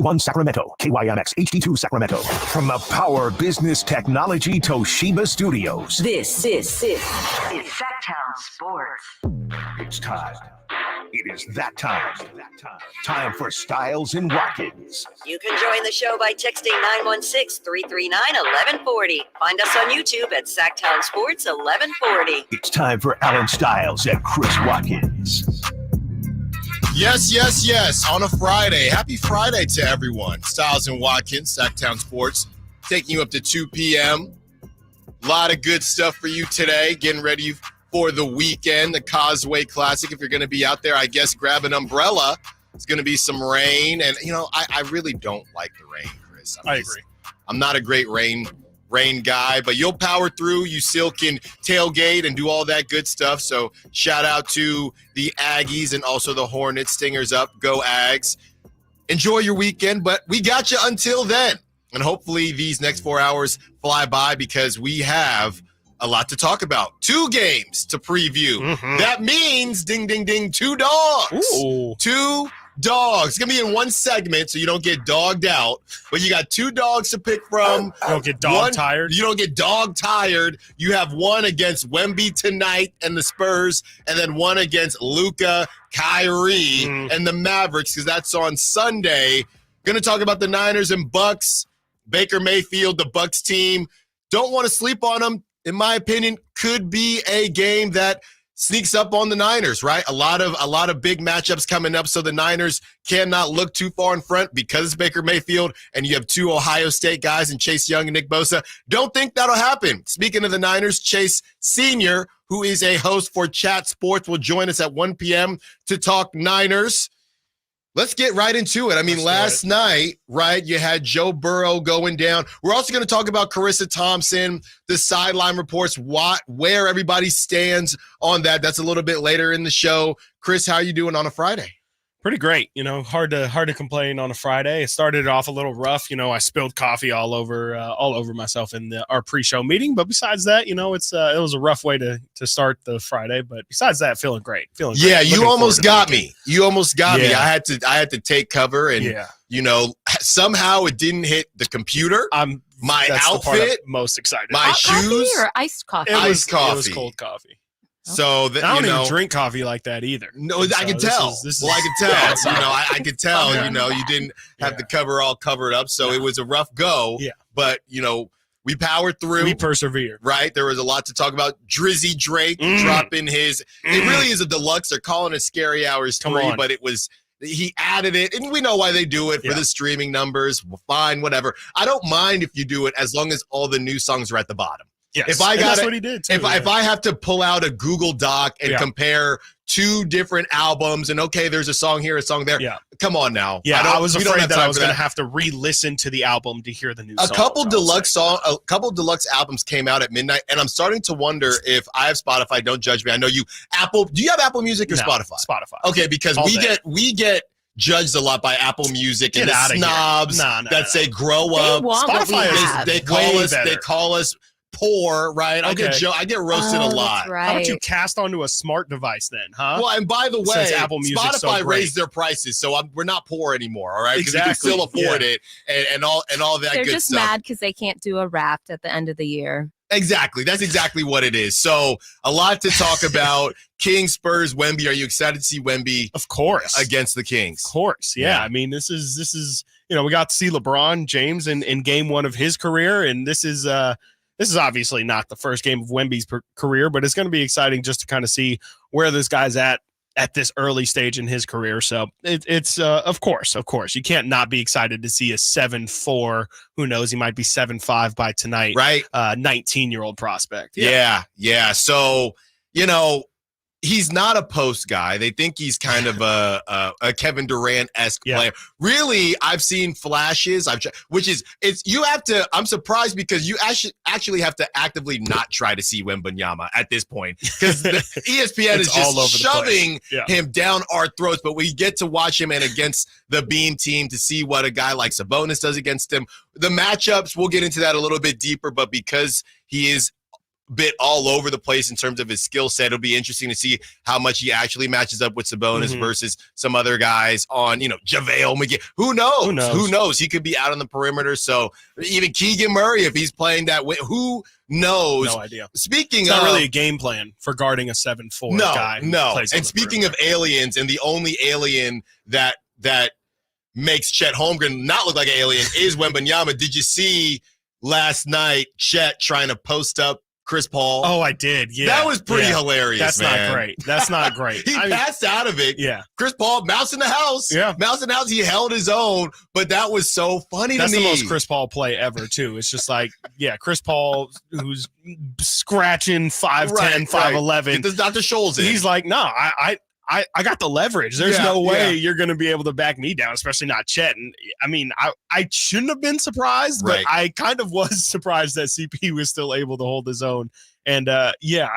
HD1 Sacramento, KYMX HD2 Sacramento. From the Power Business Technology Toshiba Studios. This is Sactown Sports. It's time. It is that time. Time for Stiles and Watkins. You can join the show by texting 916-339-1140. Find us on YouTube at Sactown Sports 1140. It's time for Alan Stiles and Chris Watkins. Yes. On a Friday. Happy Friday to everyone. Stiles and Watkins, Sactown Sports, taking you up to 2 p.m. A lot of good stuff for you today. Getting ready for the weekend, the Causeway Classic. If you're going to be out there, I guess grab an umbrella. It's going to be some rain. And, I really don't like the rain, Chris. I agree. I'm not a great rain guy, but you'll power through. You still can tailgate and do all that good stuff. So shout out to the Aggies and also the Hornets. Stingers up. Go Ags. Enjoy your weekend, but we got you until then. And hopefully these next 4 hours fly by because we have a lot to talk about. 2 games to preview. Mm-hmm. That means, ding, ding, ding, 2 dogs. Ooh. 2 dogs. It's going to be in one segment, so you don't get dogged out. But you got 2 dogs to pick from. You don't get dog-tired. You don't get dog-tired. You have one against Wemby tonight and the Spurs, and then one against Luka, Kyrie, and the Mavericks, because that's on Sunday. Going to talk about the Niners and Bucs. Baker Mayfield, the Bucs team. Don't want to sleep on them. In my opinion, could be a game that sneaks up on the Niners, right? A lot of big matchups coming up, so the Niners cannot look too far in front because it's Baker Mayfield and you have 2 Ohio State guys in Chase Young and Nick Bosa. Don't think that'll happen. Speaking of the Niners, Chase Sr., who is a host for Chat Sports, will join us at 1 p.m. to talk Niners. Let's get right into it. I mean, last night, right, you had Joe Burrow going down. We're also going to talk about Carissa Thompson, the sideline reports, where everybody stands on that. That's a little bit later in the show. Chris, how are you doing on a Friday? Pretty great. Hard to complain on a Friday. It started off a little rough. I spilled coffee all over myself in our pre-show meeting. But besides that, it was a rough way to start the Friday. But besides that, feeling great. Yeah, you almost got me. You almost got me. I had to take cover, and somehow it didn't hit the computer. My outfit, most excited. My shoes, or iced coffee. It was cold coffee. So I don't even drink coffee like that either. No, I can tell. I can tell. I could tell. You didn't have the cover all covered up, so it was a rough go. Yeah. But we powered through. We persevered. Right. There was a lot to talk about. Drizzy Drake dropping his. It really is a deluxe. They're calling it Scary Hours 3, but it was. He added it, and we know why they do it for the streaming numbers. Well, fine, whatever. I don't mind if you do it as long as all the new songs are at the bottom. Yes. That's what he did too. If I have to pull out a Google Doc and compare 2 different albums and there's a song here, a song there. Yeah. Come on now. Yeah, I was afraid that I was going to have to re-listen to the album to hear the new song. A couple deluxe albums came out at midnight, and I'm starting to wonder if I have Spotify. Don't judge me. I know you. Do you have Apple Music or Spotify? Spotify. Okay, because we get judged a lot by Apple Music and the snobs that say grow up. Spotify they call us poor, right? I get roasted a lot. Right. How about you cast onto a smart device then, huh? Well, and by the way, Apple Music's Spotify so raised their prices, so we're not poor anymore, all right? Because exactly. we can still afford it and all that good stuff. They're just mad because they can't do a Wrapped at the end of the year. Exactly. That's exactly what it is. So a lot to talk about. Kings, Spurs, Wemby. Are you excited to see Wemby? Of course. Against the Kings. Of course. Yeah. I mean, this is we got to see LeBron James in game 1 of his career, and this is obviously not the first game of Wemby's career, but it's going to be exciting just to kind of see where this guy's at this early stage in his career. So it's of course, you can't not be excited to see a 7'4", who knows, he might be 7'5" by tonight, right? 19-year-old prospect. Yeah. So, he's not a post guy. They think he's kind of a Kevin Durant-esque player. Really, I've seen flashes. I'm surprised because you actually have to actively not try to see Wembanyama at this point because the ESPN is just shoving him down our throats. But we get to watch him and against the Beam team to see what a guy like Sabonis does against him. The matchups, we'll get into that a little bit deeper, but because he is bit all over the place in terms of his skill set. It'll be interesting to see how much he actually matches up with Sabonis versus some other guys on, JaVale McGee. Who knows? He could be out on the perimeter. So even Keegan Murray, if he's playing that way, who knows? No idea. Speaking it's of, not really a game plan for guarding a 7'4" guy. No. And speaking of aliens, and the only alien that makes Chet Holmgren not look like an alien is Wembanyama. Did you see last night Chet trying to post up Chris Paul? Oh, I did. Yeah. That was pretty hilarious. That's man. not great. That's not great. He passed out of it. Yeah. Chris Paul, mouse in the house. Yeah. Mouse in the house. He held his own, but that was so funny That's to me. That's the most Chris Paul play ever, too. It's just like, Chris Paul, who's scratching 5'10", 5'11". Get this Dr. Scholes in. He's like, no, I got the leverage. There's no way you're going to be able to back me down, especially not Chet. And I mean, I shouldn't have been surprised, but I kind of was surprised that CP was still able to hold his own. And I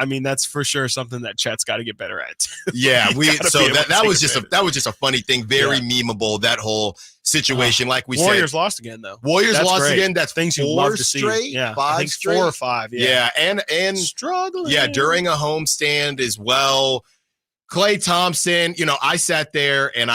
mean, that's for sure something that Chet's got to get better at. Yeah, that was just a funny thing, very memeable, that whole situation. Like we Warriors said, lost again though. Warriors lost great. Again. That's things you love to see. Yeah, 5 I think straight, 4 or 5. Yeah, and struggling. Yeah, during a homestand as well. Klay Thompson, I sat there and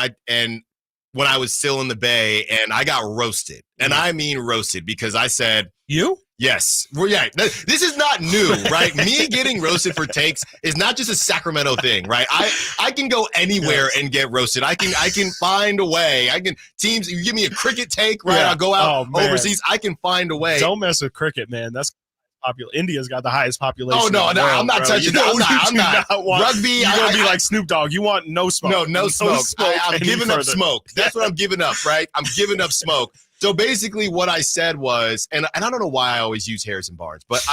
when I was still in the Bay, and I got roasted, and I mean roasted, because I said, "You." Yes. Well, yeah. This is not new, right? Me getting roasted for takes is not just a Sacramento thing, right? I can go anywhere and get roasted. I can find a way. Teams, you give me a cricket take, right? I'll go out overseas. I can find a way. Don't mess with cricket, man. That's popular. India's got the highest population. Oh, no, I'm not touching that. I'm not. Rugby, you're going to be like Snoop Dogg. You want no smoke. No smoke. I'm giving up smoke. That's what I'm giving up, right? I'm giving up smoke. So basically what I said was, and I don't know why I always use Harrison Barnes, but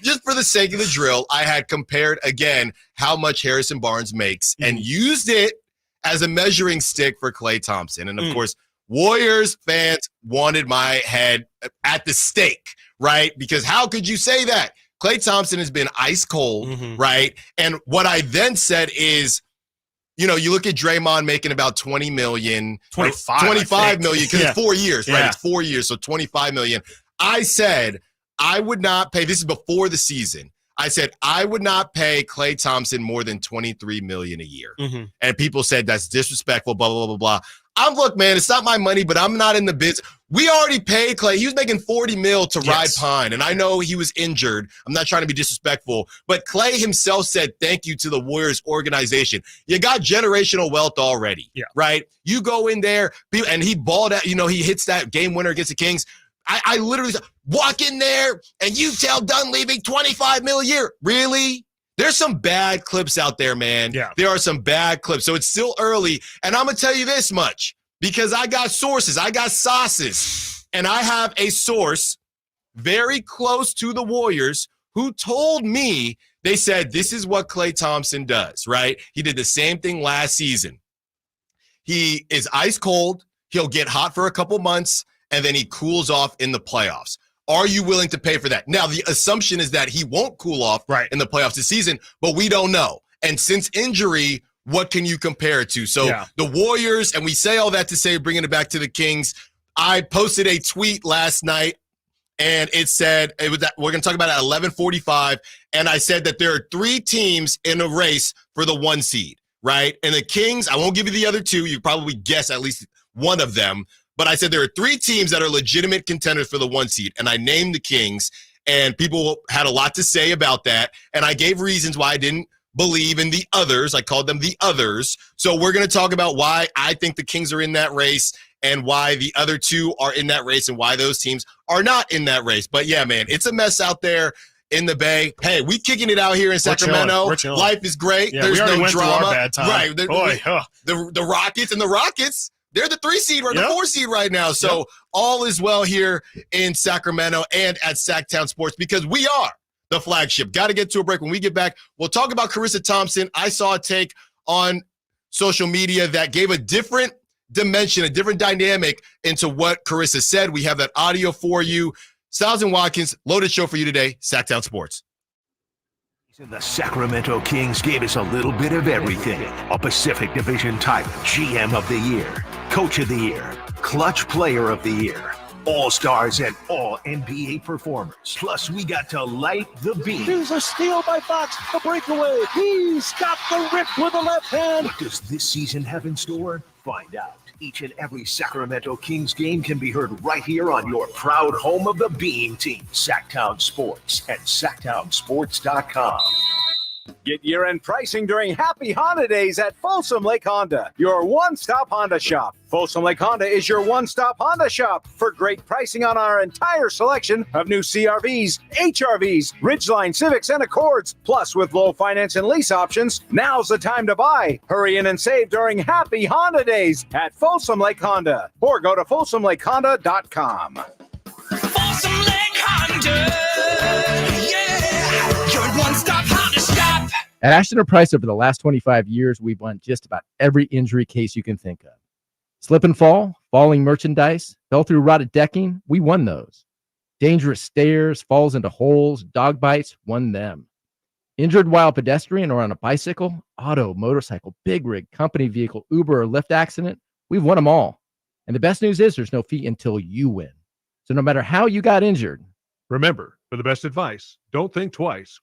just for the sake of the drill, I had compared again how much Harrison Barnes makes and used it as a measuring stick for Klay Thompson. And of course, Warriors fans wanted my head at the stake, right? Because how could you say that? Klay Thompson has been ice cold, right? And what I then said is, you look at Draymond making about 20 million, 25 million, because it's 4 years, right? It's 4 years, so 25 million. I said I would not pay, this is before the season, I said I would not pay Klay Thompson more than 23 million a year. And people said that's disrespectful, blah, blah, blah, blah. Look, man, it's not my money, but I'm not in the biz. We already paid Klay. He was making 40 mil to ride Pine, and I know he was injured. I'm not trying to be disrespectful, but Klay himself said thank you to the Warriors organization. You got generational wealth already, right? You go in there, and he balled out. He hits that game winner against the Kings. I literally said, walk in there, and you tell Dunleavy 25 mil a year. Really? There's some bad clips out there, man. Yeah. There are some bad clips. So it's still early. And I'm going to tell you this much, because I got sources. I got sauces. And I have a source very close to the Warriors who told me, they said, this is what Klay Thompson does, right? He did the same thing last season. He is ice cold. He'll get hot for a couple months, and then he cools off in the playoffs. Are you willing to pay for that? Now, the assumption is that he won't cool off in the playoffs this season, but we don't know. And since injury, what can you compare it to? So the Warriors, and we say all that to say, bringing it back to the Kings, I posted a tweet last night, and it said, we're going to talk about it at 11:45, and I said that there are 3 teams in a race for the 1 seed, right? And the Kings, I won't give you the other 2. You probably guess at least one of them. But I said there are 3 teams that are legitimate contenders for the 1 seed, and I named the Kings, and people had a lot to say about that, and I gave reasons why I didn't believe in the others. I called them the others. So we're going to talk about why I think the Kings are in that race and why the other 2 are in that race and why those teams are not in that race. But, yeah, man, it's a mess out there in the Bay. Hey, we kicking it out here in Sacramento. We're chilling. Life is great. Yeah, there's no went drama. Through our bad time. Right. The Rockets, they're the 3 seed, right? The 4 seed right now. So all is well here in Sacramento and at Sactown Sports, because we are the flagship. Got to get to a break. When we get back, we'll talk about Carissa Thompson. I saw a take on social media that gave a different dimension, a different dynamic into what Carissa said. We have that audio for you. Stiles and Watkins, loaded show for you today, Sactown Sports. The Sacramento Kings gave us a little bit of everything. A Pacific Division title, GM of the Year, Coach of the Year, Clutch Player of the Year. All-stars and all NBA performers. Plus, we got to light the beam. Here's a steal by Fox, a breakaway. He's got the rip with the left hand. What does this season have in store? Find out. Each and every Sacramento Kings game can be heard right here on your proud home of the Beam Team, Sactown Sports at SactownSports.com. Get year-end pricing during Happy Honda Days at Folsom Lake Honda, your one-stop Honda shop. Folsom Lake Honda is your one-stop Honda shop for great pricing on our entire selection of new CRVs, HRVs, Ridgeline Civics, and Accords. Plus, with low finance and lease options, now's the time to buy. Hurry in and save during Happy Honda Days at Folsom Lake Honda, or go to folsomlakehonda.com. Folsom Lake Honda, yeah, your one-stop Honda shop. At Ashton & Price, over the last 25 years, we've won just about every injury case you can think of. Slip and fall, falling merchandise, fell through rotted decking, we won those. Dangerous stairs, falls into holes, dog bites, won them. Injured while pedestrian or on a bicycle, auto, motorcycle, big rig, company vehicle, Uber, or Lyft accident, we've won them all. And the best news is there's no fee until you win. So no matter how you got injured, remember, for the best advice, don't think twice.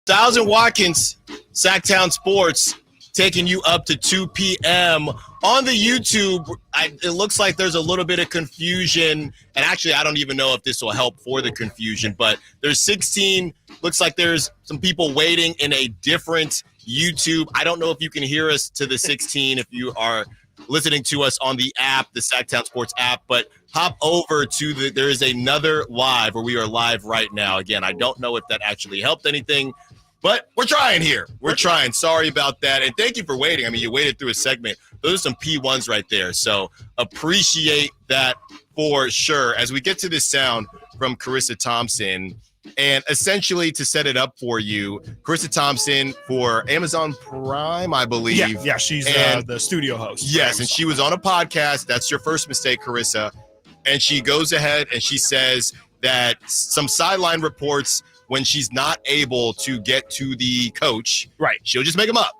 Stiles Watkins, Sactown Sports, taking you up to 2 p.m. on the YouTube. It looks like there's a little bit of confusion, and actually I don't even know if this will help for the confusion, but there's 16. Looks like there's some people waiting in a different YouTube. I don't know if you can hear us to the 16 if you are listening to us on the app, the Sactown Sports app, but hop over to there is another live where we are live right now. Again, I don't know if that actually helped anything, but we're trying here. We're trying. Sorry about that. And thank you for waiting. I mean, you waited through a segment. Those are some P1s right there. So appreciate that for sure. As we get to this sound from Carissa Thompson, and essentially to set it up for you, Carissa Thompson for Amazon Prime, I believe. Yeah, she's the studio host. Yes, and she was on a podcast. That's your first mistake, Carissa. And she goes ahead and she says that some sideline reports, when she's not able to get to the coach, right, she'll just make them up.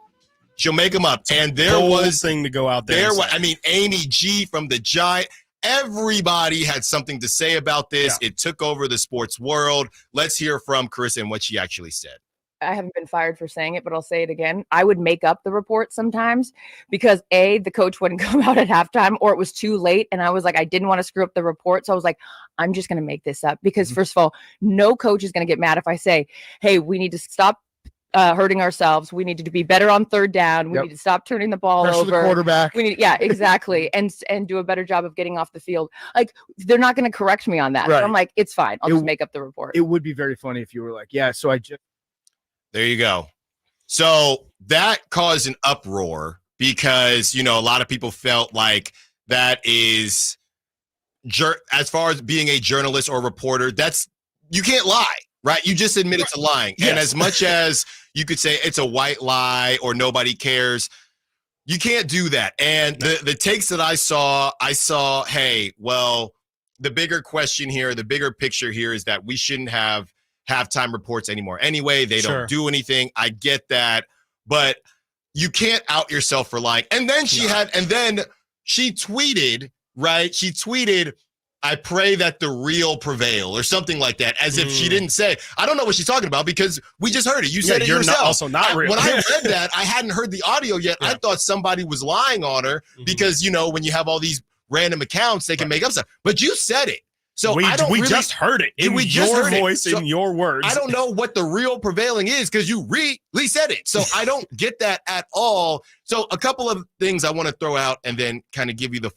She'll make them up. And there Bold was thing to go out there. I mean, Amy G from the Giant. Everybody had something to say about this. Yeah. It took over the sports world. Let's hear from Carissa and what she actually said. I haven't been fired for saying it, but I'll say it again. I would make up the report sometimes because the coach wouldn't come out at halftime, or it was too late. And I was like, I didn't want to screw up the report. So I was like, I'm just going to make this up because first of all, no coach is going to get mad if I say, hey, we need to stop hurting ourselves. We need to be better on third down. We need to stop turning the ball over. the quarterback. We need, exactly. and do a better job of getting off the field. Like, they're not going to correct me on that. Right. So I'm like, it's fine. I'll just make up the report. it would be very funny if you were like, so I just. There you go. So that caused an uproar because, a lot of people felt like that is, as far as being a journalist or reporter, you can't lie, right? You just admitted to lying. Yes. And as much as you could say it's a white lie or nobody cares, you can't do that. And the takes that I saw, hey, well, the bigger question here, the bigger picture here is that we shouldn't have halftime reports anymore. Anyway, they don't do anything. I get that, but you can't out yourself for lying. And then she tweeted, right? She tweeted, I pray that the real prevail or something like that, as if she didn't say. I don't know what she's talking about because we just heard it. You said it yourself. Also not real. When I read that, I hadn't heard the audio yet. I thought somebody was lying on her because, when you have all these random accounts, they can make up stuff. But you said it. So we just heard it in your voice, in your words. I don't know what the real prevailing is because you said it. So I don't get that at all. So a couple of things I want to throw out and then kind of give you the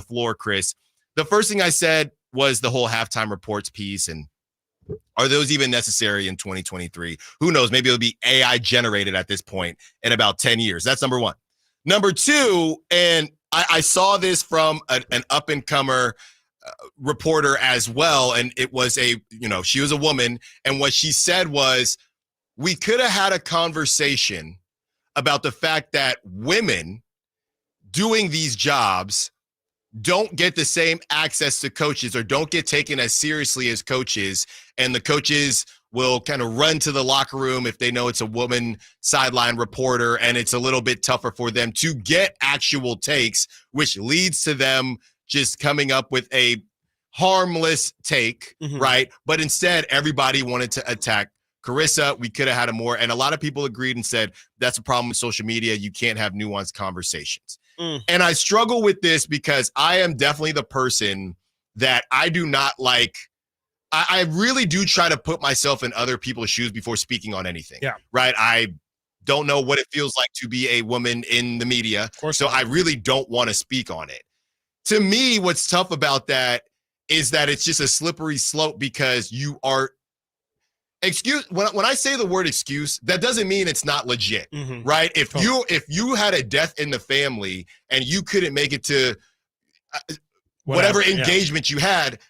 floor, Chris. The first thing I said was the whole halftime reports piece, and are those even necessary in 2023? Who knows? Maybe it'll be AI generated at this point in about 10 years. That's number one. Number two, and I saw this from an up-and-comer reporter as well, and it was she was a woman, and what she said was, we could have had a conversation about the fact that women doing these jobs don't get the same access to coaches or don't get taken as seriously as coaches, and the coaches will kind of run to the locker room if they know it's a woman sideline reporter, and it's a little bit tougher for them to get actual takes, which leads to them just coming up with a harmless take, right? But instead, everybody wanted to attack Carissa. We could have had a more, and a lot of people agreed and said, that's a problem with social media. You can't have nuanced conversations. And I struggle with this because I am definitely the person that I do not like. I really do try to put myself in other people's shoes before speaking on anything. Yeah. Right. I don't know what it feels like to be a woman in the media. Of course. So I really don't want to speak on it. To me, what's tough about that is that it's just a slippery slope because you are when I say the word excuse, that doesn't mean it's not legit, right? If you had a death in the family and you couldn't make it to whatever engagement you had,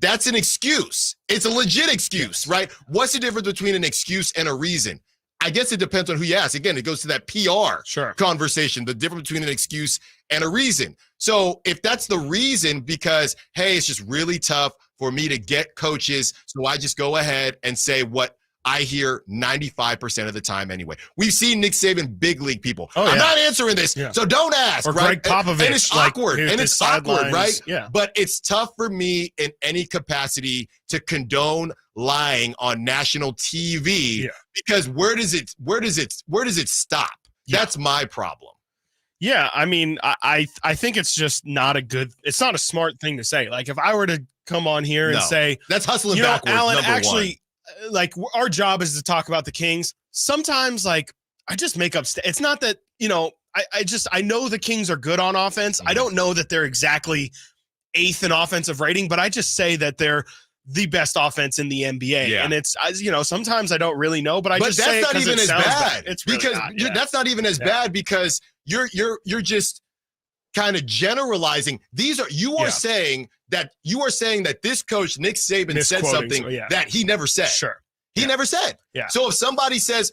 that's an excuse. It's a legit excuse, right? What's the difference between an excuse and a reason? I guess it depends on who you ask. Again, it goes to that PR conversation, the difference between an excuse and a reason. So if that's the reason because, hey, it's just really tough for me to get coaches, so I just go ahead and say what I hear 95% of the time anyway. We've seen Nick Saban big league people. I'm not answering this, so don't ask. Or right? Greg Popovich. And it's awkward. Like, and it's awkward, right? Yeah. But it's tough for me in any capacity to condone lying on national TV because where does it stop? That's my problem. Yeah, I mean, I think it's just not it's not a smart thing to say. Like if I were to come on here and say, that's hustling backwards, Alan, number actually, like our job is to talk about the Kings. Sometimes like I just make up it's not that, I know the Kings are good on offense. I don't know that they're exactly 8th in offensive rating, but I just say that they're the best offense in the NBA. Yeah. And it's, sometimes I don't really know, but that's say not even as bad. It's really because not, that's not even as bad because you're just kind of generalizing. You are saying that this coach, Nick Saban, said something that he never said. Sure. He never said. Yeah. So if somebody says,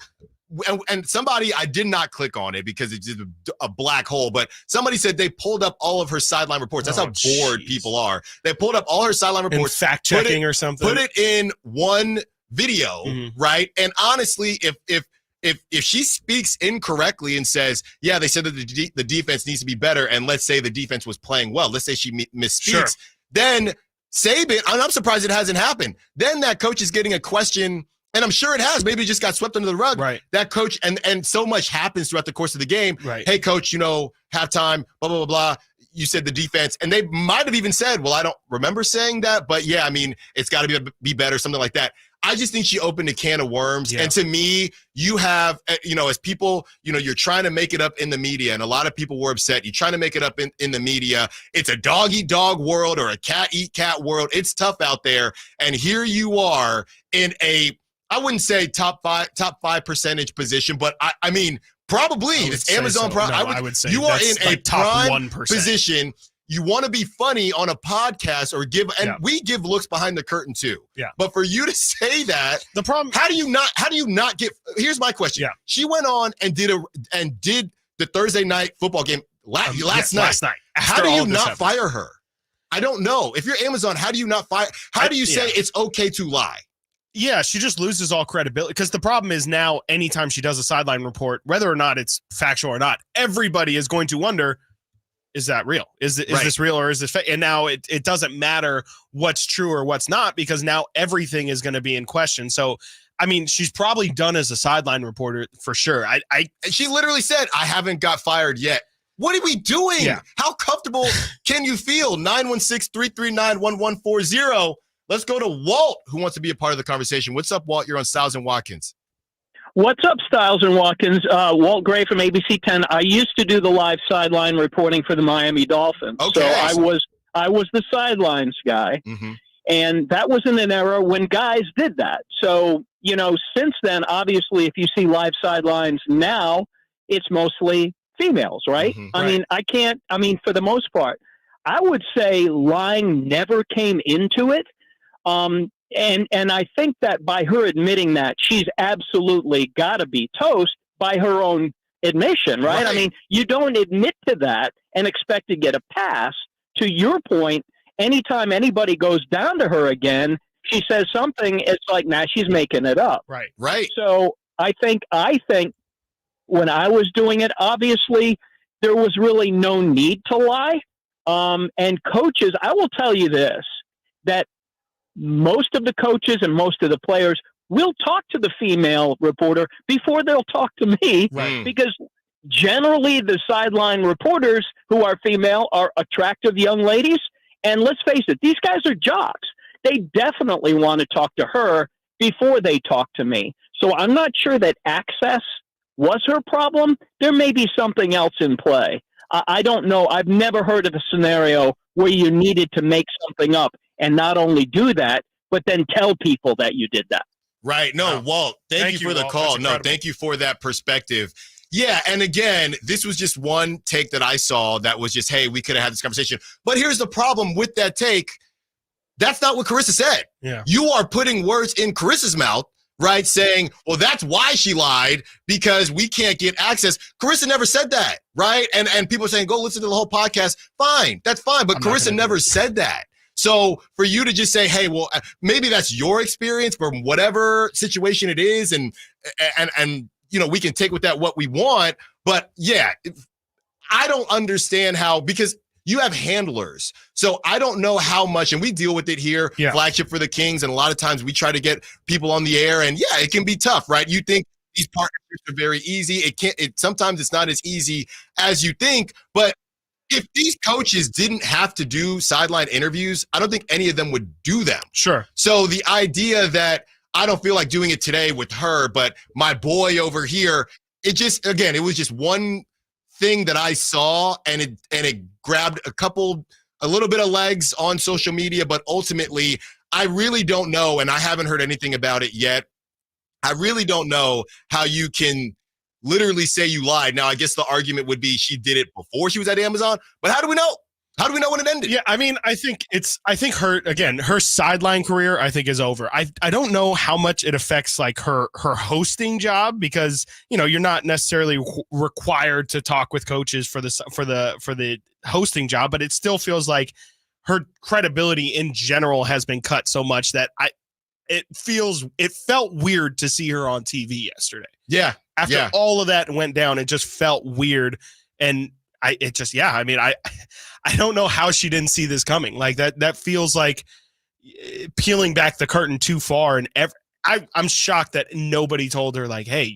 and somebody, I did not click on it because it's just a black hole, but somebody said they pulled up all of her sideline reports. That's how bored people are. They pulled up all her sideline reports. Fact checking or something. Put it in one video, right? And honestly, if she speaks incorrectly and says, yeah, they said that the defense needs to be better, and let's say the defense was playing well, let's say she misspeaks, then Saban, I'm surprised it hasn't happened. Then that coach is getting a question, and I'm sure it has. Maybe it just got swept under the rug. Right. That coach, and so much happens throughout the course of the game. Right. Hey, coach, halftime, blah, blah, blah, blah. You said the defense, and they might have even said, well, I don't remember saying that, but yeah, I mean, it's got to be better, something like that. I just think she opened a can of worms. Yeah. And to me, you have, as people, you're trying to make it up in the media, and a lot of people were upset. You're trying to make it up in the media. It's a dog-eat-dog world or a cat-eat-cat world. It's tough out there. And here you are in I wouldn't say top 5 percentage position, but I mean, probably it's Amazon Prime. No, I would say you are in like a top prime 1%. position. You want to be funny on a podcast or we give looks behind the curtain too. Yeah. But for you to say that, the problem, how do you not get, here's my question. Yeah. She went on and did the Thursday night football game last night. How do you not fire her? I don't know. If you're Amazon, how do you not fire? How do you say it's okay to lie? Yeah, she just loses all credibility because the problem is now anytime she does a sideline report, whether or not it's factual or not, everybody is going to wonder, is that real? Is this real or is this fake? And now it doesn't matter what's true or what's not because now everything is going to be in question. So, I mean, she's probably done as a sideline reporter for sure. And she literally said, I haven't got fired yet. What are we doing? Yeah. How comfortable can you feel? 916-339-1140. Let's go to Walt, who wants to be a part of the conversation. What's up, Walt? You're on Stiles and Watkins. What's up, Stiles and Watkins? Walt Gray from ABC 10. I used to do the live sideline reporting for the Miami Dolphins. Okay. So I was the sidelines guy. Mm-hmm. And that was in an era when guys did that. So, since then, obviously, if you see live sidelines now, it's mostly females, right? Mm-hmm. For the most part, I would say lying never came into it. And I think that by her admitting that, she's absolutely got to be toast by her own admission, right? I mean, you don't admit to that and expect to get a pass. To your point, anytime anybody goes down to her again, she says something, it's like, nah, she's making it up. Right. So I think when I was doing it, obviously there was really no need to lie. And coaches, I will tell you this, that most of the coaches and most of the players will talk to the female reporter before they'll talk to me, because generally the sideline reporters who are female are attractive young ladies. And let's face it, these guys are jocks. They definitely want to talk to her before they talk to me. So I'm not sure that access was her problem. There may be something else in play. I don't know. I've never heard of a scenario where you needed to make something up and not only do that, but then tell people that you did that. Right. No, Walt, thank you for the Walt. call. That's No, incredible. thank you for that perspective. Yeah, and again, this was just one take that I saw that was just, hey, we could have had this conversation. But here's the problem with that take. That's not what Carissa said. Yeah. You are putting words in Carissa's mouth, right, saying, well, that's why she lied, because we can't get access. Carissa never said that, right? And people are saying, go listen to the whole podcast. Fine, that's fine. But Carissa never said that. So for you to just say, hey, well, maybe that's your experience from whatever situation it is, and you know, we can take with that what we want. But yeah, I don't understand how, because you have handlers. So I don't know how much, and we deal with it here, flagship for the Kings, and a lot of times we try to get people on the air, and yeah, it can be tough, right? You think these partnerships are very easy. Sometimes it's not as easy as you think, but if these coaches didn't have to do sideline interviews, I don't think any of them would do them. Sure. So the idea that I don't feel like doing it today with her, but my boy over here, it just, again, it was just one thing that I saw, and it grabbed a little bit of legs on social media, but ultimately, I really don't know, and I haven't heard anything about it yet. I really don't know how you can literally say you lied. Now, I guess the argument would be she did it before she was at Amazon, but how do we know? How do we know when it ended? Yeah, I mean, I think her sideline career, I think, is over. I don't know how much it affects like her hosting job, because, you know, you're not necessarily required to talk with coaches for the hosting job, but it still feels like her credibility in general has been cut so much that it felt weird to see her on TV yesterday. Yeah. After all of that went down, it just felt weird. And I don't know how she didn't see this coming. Like that feels like peeling back the curtain too far. And I'm shocked that nobody told her, like, hey,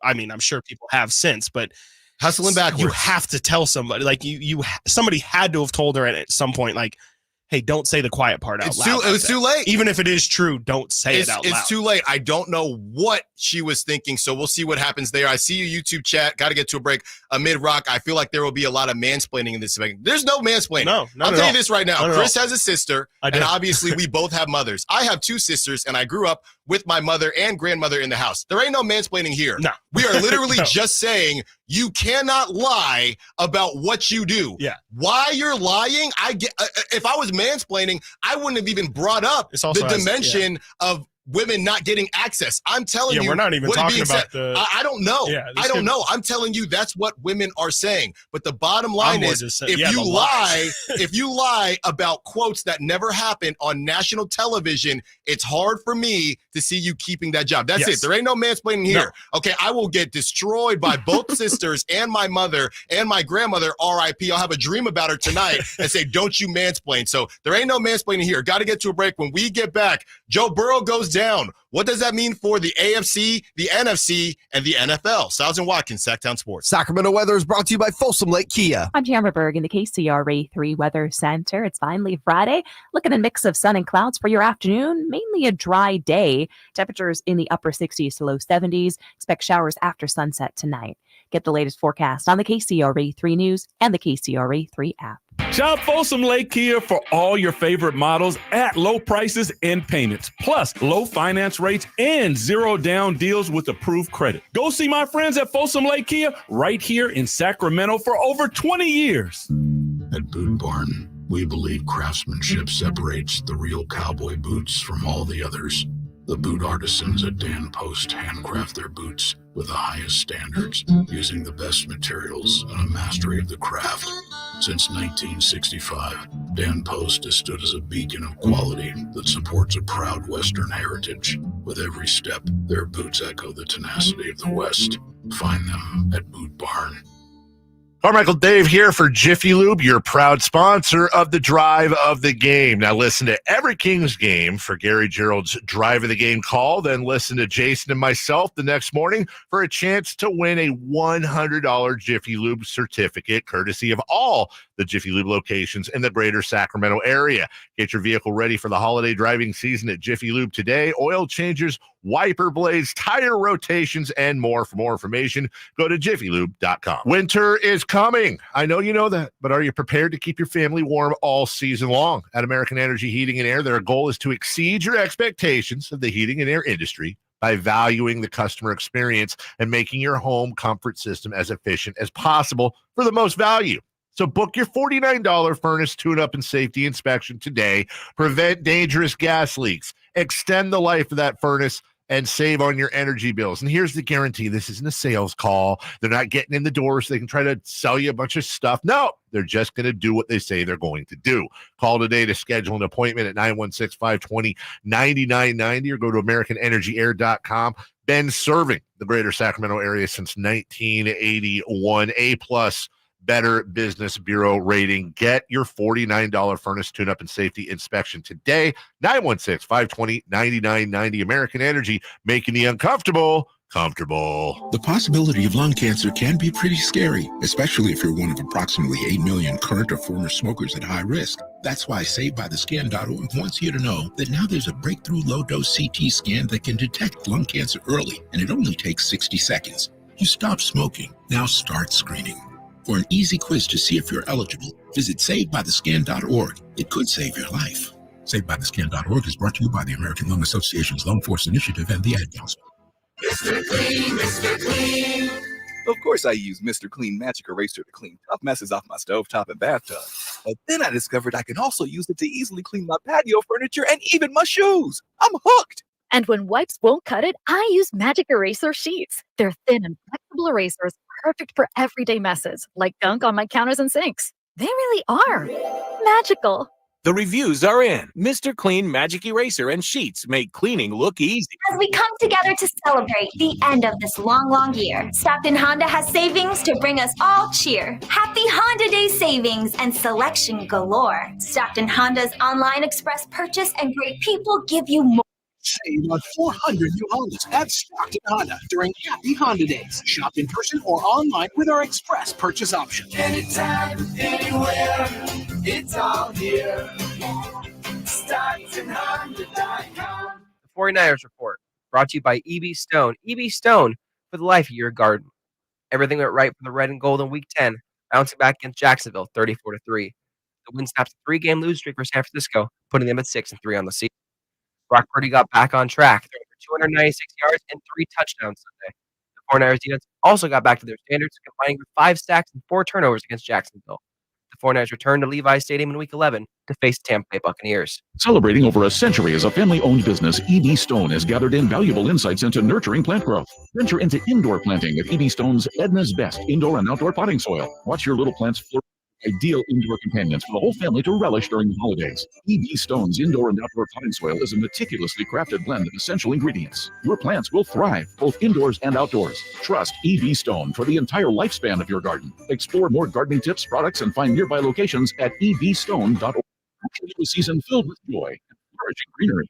I'm sure people have since, but hustling backwards. You have to tell somebody, like somebody had to have told her at some point, like, hey, don't say the quiet part out loud. It was too late. Even if it is true, don't say it out loud. It's too late. I don't know what she was thinking, so we'll see what happens there. I see your YouTube chat. Got to get to a break. Amid rock, I feel like there will be a lot of mansplaining in this segment. There's no mansplaining. No, I'll tell you this right now. Chris has a sister, and obviously we both have mothers. I have two sisters, and I grew up with my mother and grandmother in the house. There ain't no mansplaining here. No. We are literally just saying you cannot lie about what you do. Yeah. Why you're lying, if I was mansplaining, I wouldn't have even brought up the dimension of women not getting access. I'm telling you. We're not even talking about I don't know. Yeah, I don't know. I'm telling you that's what women are saying. But the bottom line is, if you lie about quotes that never happened on national television, it's hard for me to see you keeping that job. That's it. There ain't no mansplaining here. No. Okay, I will get destroyed by both sisters and my mother and my grandmother, RIP. I'll have a dream about her tonight and say, don't you mansplain. So there ain't no mansplaining here. Got to get to a break. When we get back, Joe Burrow goes down. What does that mean for the AFC, the NFC, and the NFL? Stiles and Watkins, Sactown Sports. Sacramento weather is brought to you by Folsom Lake Kia. I'm Tamara Berg in the KCRA 3 Weather Center. It's finally Friday. Look at a mix of sun and clouds for your afternoon. Mainly a dry day. Temperatures in the upper 60s to low 70s. Expect showers after sunset tonight. Get the latest forecast on the KCRA 3 News and the KCRA 3 app. Shop Folsom Lake Kia for all your favorite models at low prices and payments, plus low finance rates and zero down deals with approved credit. Go see my friends at Folsom Lake Kia right here in Sacramento for over 20 years. At Boot Barn, we believe craftsmanship separates the real cowboy boots from all the others. The boot artisans at Dan Post handcraft their boots with the highest standards, using the best materials and a mastery of the craft. Since 1965, Dan Post has stood as a beacon of quality that supports a proud Western heritage. With every step, their boots echo the tenacity of the West. Find them at Boot Barn. Carmichael Dave here for Jiffy Lube, your proud sponsor of the Drive of the Game. Now listen to every Kings game for Gary Gerald's Drive of the Game call, then listen to Jason and myself the next morning for a chance to win a $100 Jiffy Lube certificate, courtesy of all the Jiffy Lube locations in the greater Sacramento area. Get your vehicle ready for the holiday driving season at Jiffy Lube today. Oil changes, wiper blades, tire rotations, and more. For more information, go to jiffylube.com. Winter is coming. I know you know that, but are you prepared to keep your family warm all season long? At American Energy Heating and Air, their goal is to exceed your expectations of the heating and air industry by valuing the customer experience and making your home comfort system as efficient as possible for the most value. So book your $49 furnace tune-up and safety inspection today. Prevent dangerous gas leaks. Extend the life of that furnace and save on your energy bills. And here's the guarantee. This isn't a sales call. They're not getting in the door so they can try to sell you a bunch of stuff. No, they're just going to do what they say they're going to do. Call today to schedule an appointment at 916-520-9990 or go to AmericanEnergyAir.com. Been serving the greater Sacramento area since 1981. A-plus Better Business Bureau rating. Get your $49 furnace tune-up and safety inspection today. 916-520-9990. American Energy, making the uncomfortable comfortable. The possibility of lung cancer can be pretty scary, especially if you're one of approximately 8 million current or former smokers at high risk. That's why SaveByTheScan.org wants you to know that now there's a breakthrough low-dose CT scan that can detect lung cancer early, and it only takes 60 seconds. You stop smoking. Now start screening. For an easy quiz to see if you're eligible, visit SaveByTheScan.org. It could save your life. SaveByTheScan.org is brought to you by the American Lung Association's Lung Force Initiative and the Ad Council. Mr. Clean, Mr. Clean. Of course I use Mr. Clean Magic Eraser to clean tough messes off my stovetop and bathtub. But then I discovered I can also use it to easily clean my patio furniture and even my shoes. I'm hooked. And when wipes won't cut it, I use Magic Eraser Sheets. They're thin and flexible erasers, perfect for everyday messes, like gunk on my counters and sinks. They really are magical. The reviews are in. Mr. Clean Magic Eraser and Sheets make cleaning look easy. As we come together to celebrate the end of this long, long year, Stockton Honda has savings to bring us all cheer. Happy Honda Day savings and selection galore. Stockton Honda's online express purchase and great people give you more. Save on 400 new Hondas at Stockton Honda during Happy Honda Days. Shop in person or online with our express purchase option. Anytime, anywhere, it's all here. StocktonHonda.com. The 49ers Report, brought to you by EB Stone. EB Stone, for the life of your garden. Everything went right for the red and gold in Week 10, bouncing back against Jacksonville, 34-3. The win snaps a 3-game lose streak for San Francisco, putting them at 6-3 on the season. Brock Purdy got back on track, throwing for 296 yards and 3 touchdowns Sunday. The 49ers defense also got back to their standards, combining with 5 sacks and 4 turnovers against Jacksonville. The 49ers returned to Levi's Stadium in Week 11 to face the Tampa Bay Buccaneers. Celebrating over a century as a family-owned business, EB Stone has gathered in valuable insights into nurturing plant growth. Venture into indoor planting with EB Stone's Edna's Best indoor and outdoor potting soil. Watch your little plants flourish. Ideal indoor companions for the whole family to relish during the holidays. EB Stone's indoor and outdoor potting soil is a meticulously crafted blend of essential ingredients. Your plants will thrive both indoors and outdoors. Trust EB Stone for the entire lifespan of your garden. Explore more gardening tips, products, and find nearby locations at ebstone.org. A season filled with joy and flourishing greenery.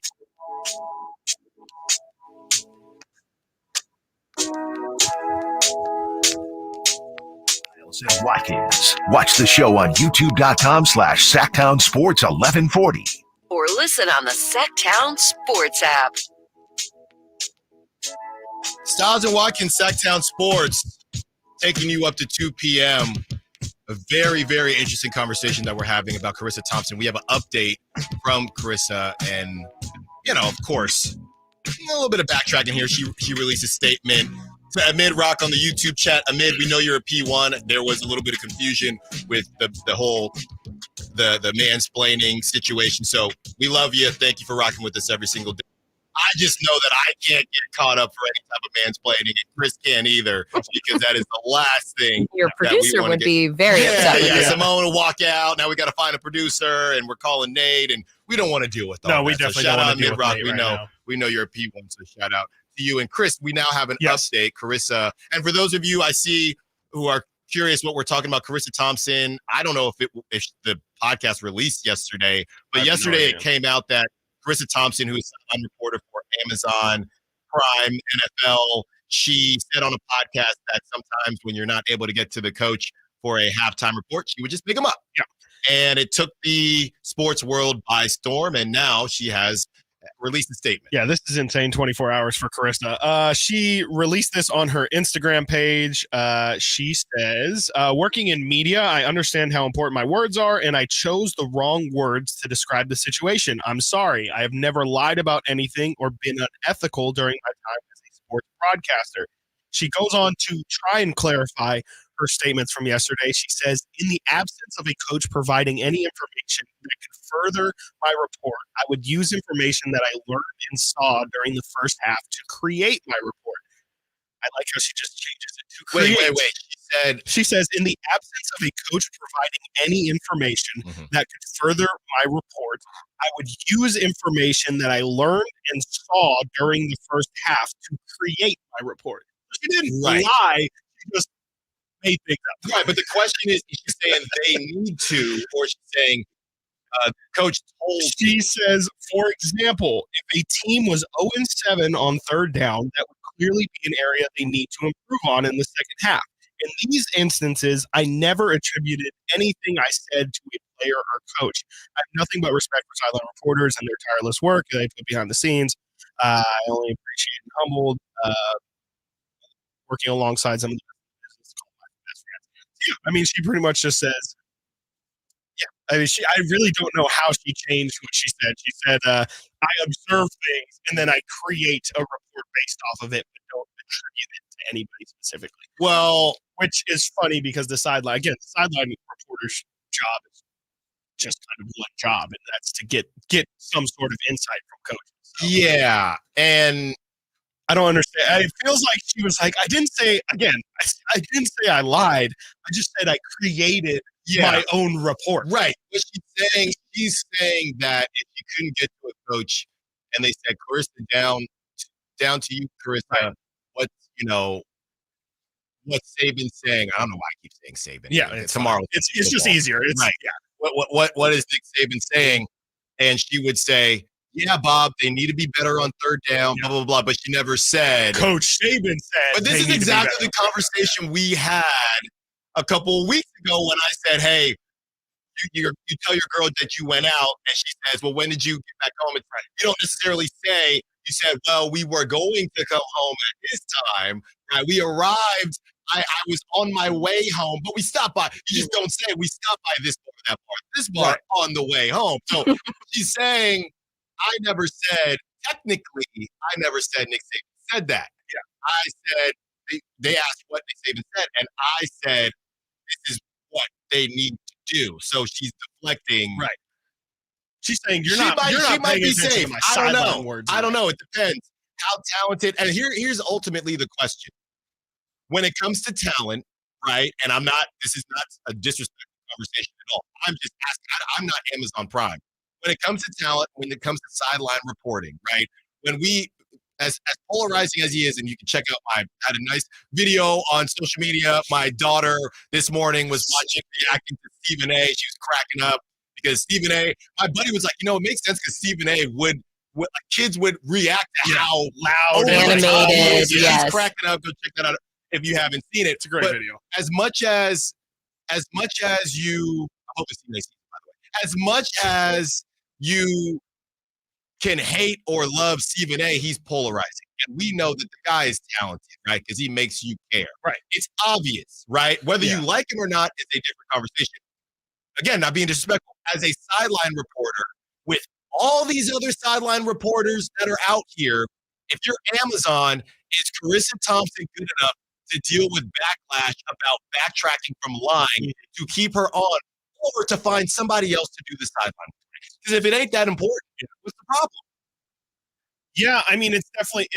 And Watkins. Watch the show on youtube.com/Sactown Sports 1140. Or listen on the Sactown Sports app. Stiles and Watkins, Sactown Sports, taking you up to 2 p.m. A very, very interesting conversation that we're having about Carissa Thompson. We have an update from Carissa, and, you know, of course, a little bit of backtracking here. She released a statement to Amid Rock on the YouTube chat. Amid, we know you're a P1. There was a little bit of confusion with the whole the mansplaining situation. So we love you. Thank you for rocking with us every single day. I just know that I can't get caught up for any type of mansplaining, and Chris can't either, because that is the last thing. Your that we producer wanna would get. be very upset with you. Simone will walk out. Now we got to find a producer, and we're calling Nate, and we don't want to deal with all No, that. we So definitely shout don't out wanna deal with Mid-Rock. Nate We right know now. we know you're a P1, so shout out to you. And Chris, we now have an update. Carissa, and for those of you I see who are curious what we're talking about, Carissa Thompson, I don't know if the podcast released yesterday, but yesterday it came out that Carissa Thompson, who is a reporter for Amazon Prime NFL, she said on a podcast that sometimes when you're not able to get to the coach for a halftime report, she would just pick him up. Yeah. And it took the sports world by storm, and now she has released a statement. Yeah, this is insane. 24 hours for Carissa. She released this on her Instagram page. She says, working in media, I understand how important my words are, and I chose the wrong words to describe the situation. I'm sorry. I have never lied about anything or been unethical during my time as a sports broadcaster. She goes on to try and clarify her statements from yesterday. She says, in the absence of a coach providing any information that could further my report, I would use information that I learned and saw during the first half to create my report. I like how she just changes it to create. Wait. She says, in the absence of a coach providing any information that could further my report, I would use information that I learned and saw during the first half to create my report. She didn't lie. She just made things up. Right, but the question is she saying they need to, or she's saying coach told? She says, for example, if a team was 0-7 on third down, that would clearly be an area they need to improve on in the second half. In these instances, I never attributed anything I said to a player or coach. I have nothing but respect for sideline reporters and their tireless work they put behind the scenes. I only appreciate and humbled working alongside some of the business called my best friends. Yeah, I mean, she pretty much just says, I mean, I really don't know how she changed what she said. She said, I observe things and then I create a report based off of it, but don't attribute it to anybody specifically. Well, which is funny because the sideline reporter's job is just kind of one job, and that's to get some sort of insight from coaches. So, yeah, and I don't understand. It feels like she was like, I didn't say I lied. I just said I created my own report. Right. What she's saying that if you couldn't get to a coach and they said, Carissa, down to you, Carissa, what's Saban saying? I don't know why I keep saying Saban. Yeah, tomorrow. It's just easier. It's right. Yeah. What is Nick Saban saying? And she would say, yeah, Bob, they need to be better on third down, blah, blah, blah. But she never said. Coach Saban said. But this is exactly the conversation we had a couple of weeks ago when I said, hey, you tell your girl that you went out, and she says, well, when did you get back home? It's right. You don't necessarily say, you said, well, we were going to come home at this time. Right? We arrived. I was on my way home, but we stopped by. You just don't say we stopped by this part, that part, this part on the way home. So she's saying, I never said Nick Saban said that. Yeah. I said, they asked what Nick Saban said, and I said, this is what they need to do. So she's deflecting. Right. She's saying you're not paying attention to my sideline words. I don't know. It depends how talented. And here's ultimately the question. When it comes to talent, right? And this is not a disrespectful conversation at all. I'm just asking. I'm not Amazon Prime. When it comes to talent, when it comes to sideline reporting, right? When we, as polarizing as he is, and you can check out I had a nice video on social media. My daughter this morning was reacting to Stephen A. She was cracking up because Stephen A. My buddy was like, it makes sense because Stephen A. would kids would react to how loud, animated. Yes, he's cracking up. Go check that out if you haven't seen it. It's a great video. As much as you, I hope it's Stephen A. by the way. As much as you can hate or love Stephen A., he's polarizing. And we know that the guy is talented, right? Because he makes you care. Right. It's obvious, right? Whether you like him or not is a different conversation. Again, not being disrespectful. As a sideline reporter, with all these other sideline reporters that are out here, if you're Amazon, is Carissa Thompson good enough to deal with backlash about backtracking from lying to keep her on, or to find somebody else to do the sideline? Because if it ain't that important, what's the problem? Yeah, I mean, it's definitely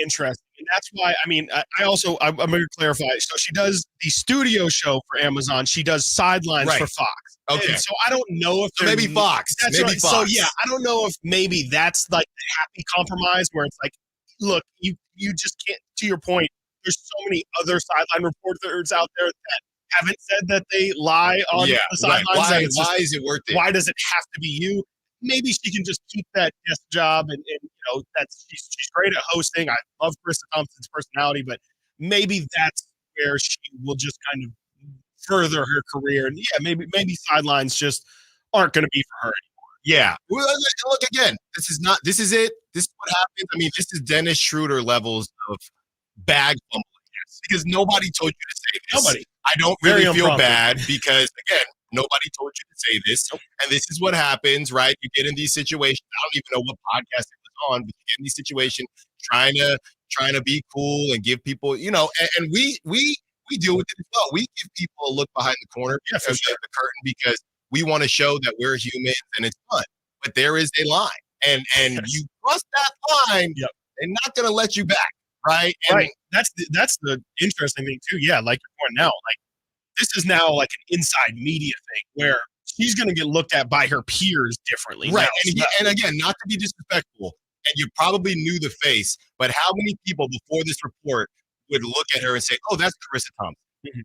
interesting. And that's why, I mean, I'm going to clarify. So she does the studio show for Amazon. She does sidelines for Fox. Okay. And so I don't know if maybe Fox. That's maybe right. Fox. So yeah, I don't know if maybe that's like the happy compromise where it's like, look, you just can't, to your point, there's so many other sideline reporters out there that haven't said that they lie on the sidelines. Right. Why is it worth it? Why does it have to be you? Maybe she can just keep that guest job, and that's she's great at hosting. I love Carissa Thompson's personality, but maybe that's where she will just kind of further her career. And maybe sidelines just aren't going to be for her anymore. Yeah. Well, look again. This is it. This is what happens. I mean, this is Dennis Schroeder levels of bag fumbling. Because nobody told you to say this. Nobody. I don't really feel bad because, again, nobody told you to say this. Nope. And this is what happens, right? You get in these situations. I don't even know what podcast it was on, but you get in these situations trying to be cool and give people, and we deal with it as well. We give people a look behind the corner, the curtain, because we want to show that we're humans and it's fun. But there is a line. And you cross that line, they're not going to let you back. Right. Right. That's the interesting thing too. Yeah. Like you're going now, like this is now like an inside media thing where she's going to get looked at by her peers differently. Right. Now. And again, not to be disrespectful, and you probably knew the face, but how many people before this report would look at her and say, "Oh, that's Carissa Thompson"? Mm-hmm.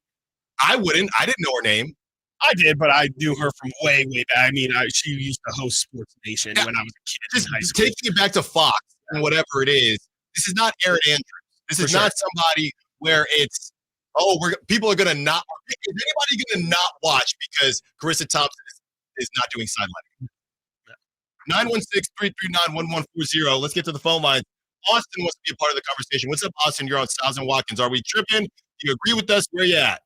I wouldn't. I didn't know her name. I did, but I knew her from way back. I mean, she used to host Sports Nation when I was a kid in high school. Taking it back to Fox and whatever it is. This is not Aaron Andrews. This is not somebody where it's, people are going to not. Is anybody going to not watch because Carissa Thompson is not doing sidelining? 916-339-1140. Let's get to the phone line. Austin wants to be a part of the conversation. What's up, Austin? You're on Stiles and Watkins. Are we tripping? Do you agree with us? Where you at?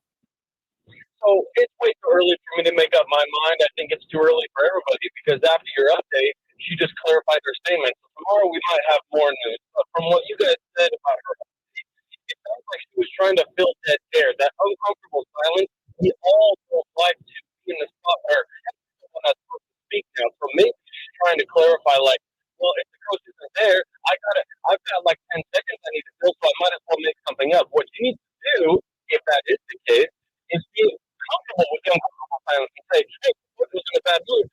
So it's way too early for me to make up my mind. I think it's too early for everybody because after your update, she just clarified her statement. Tomorrow we might have more news. But from what you guys said about her, it sounds like she was trying to fill dead air, that uncomfortable silence. We all don't like to be in the spot where everyone has supposed to speak now. So maybe she's trying to clarify, like, well, if the coach isn't there, I've got like 10 seconds I need to fill, so I might as well make something up. What you need to do, if that is the case, is be comfortable with the uncomfortable silence and say, hey, what was in a bad mood?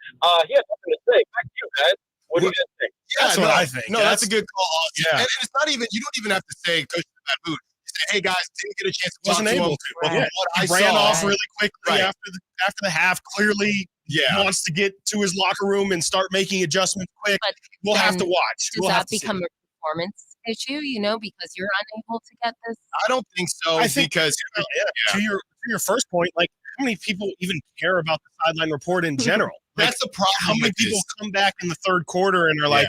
He had something to say. Back to you guys. What do you guys think? That's what I think. No, that's a good call, Austin. Yeah. And it's not even, you don't even have to say coach in a bad mood. You say, hey guys, didn't get a chance to talk Wasn't to able him. to. But Yeah. what He I ran saw, off really quickly after the half. Clearly wants to get to his locker room and start making adjustments quick. But we'll have to watch. Does We'll have that to become see. a performance issue, because you're unable to get this? I don't think so. I think because to your first point, like how many people even care about the sideline report in general? That's the problem. How many with people this. come back in the third quarter and are like,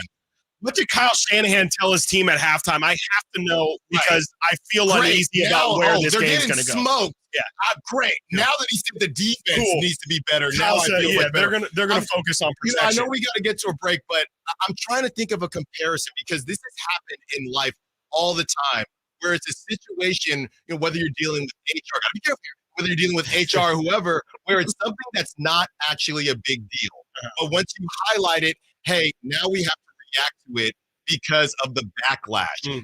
what did Kyle Shanahan tell his team at halftime? I have to know because I feel uneasy about where this game's going to go. Smoked. Yeah, great. Yeah. Now that he said the defense needs to be better, now Kyle I said, feel much better. they're gonna focus on I protection. know we got to get to a break, but I'm trying to think of a comparison because this has happened in life all the time, where it's a situation, whether you're dealing with HR, gotta be careful here, whether you're dealing with HR or whoever, where it's something that's not actually a big deal. But once you highlight it, hey, now we have to react to it because of the backlash.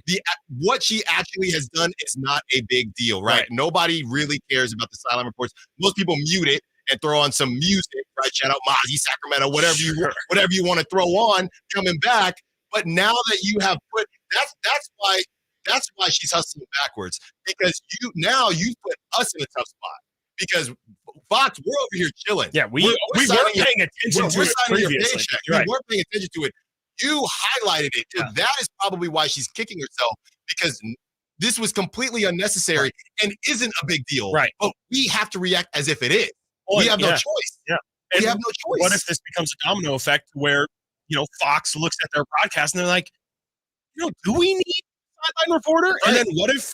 What she actually has done is not a big deal, right? Nobody really cares about the sideline reports. Most people mute it and throw on some music, right? Shout out Mozzie, Sacramento, whatever you want to throw on coming back. But now that you have put that's why she's hustling backwards, because you put us in a tough spot. Because Fox, we're over here chilling. Yeah, we weren't paying attention to it previously. Paycheck. Right. We weren't paying attention to it. You highlighted it. So that is probably why she's kicking herself, because this was completely unnecessary and isn't a big deal. Right. But we have to react as if it is. We have no choice. Yeah. We have no choice. What if this becomes a domino effect where, Fox looks at their broadcast and they're like, do we need a sideline reporter? Right. And then what if,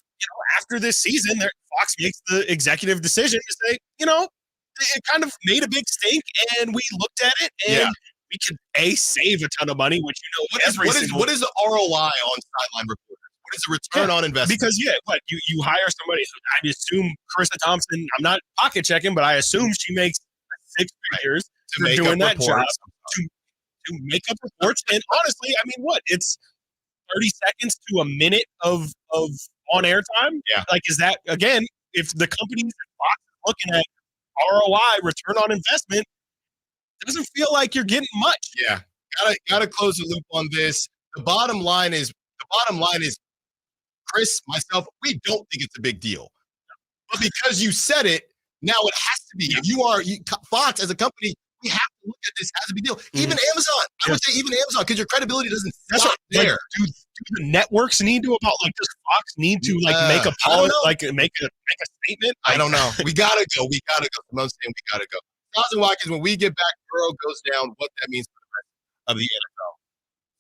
after this season, Fox makes the executive decision to say, it kind of made a big stink and we looked at it and we could save a ton of money, which what is the ROI on sideline reporters? What is the return on investment? Because you hire somebody. I assume Carissa Thompson. I'm not pocket checking, but I assume she makes 6 figures for doing that job to do makeup reports. And honestly, I mean, it's 30 seconds to a minute of on-air time? Yeah. Like, is that, again, if the companies looking at ROI, return on investment, it doesn't feel like you're getting much. Yeah. Gotta close the loop on this. The bottom line is, Chris, myself, we don't think it's a big deal. But because you said it, now it has to be. If Fox as a company, we have to look at this as a big deal. Even Amazon. I would say even Amazon, because your credibility doesn't stop there. Do the networks need to does Fox need to make a policy, make a statement? I don't know. We gotta go. I'm saying we gotta go. Stiles and Watkins, when we get back, Burrow goes down, what that means for the rest of the NFL.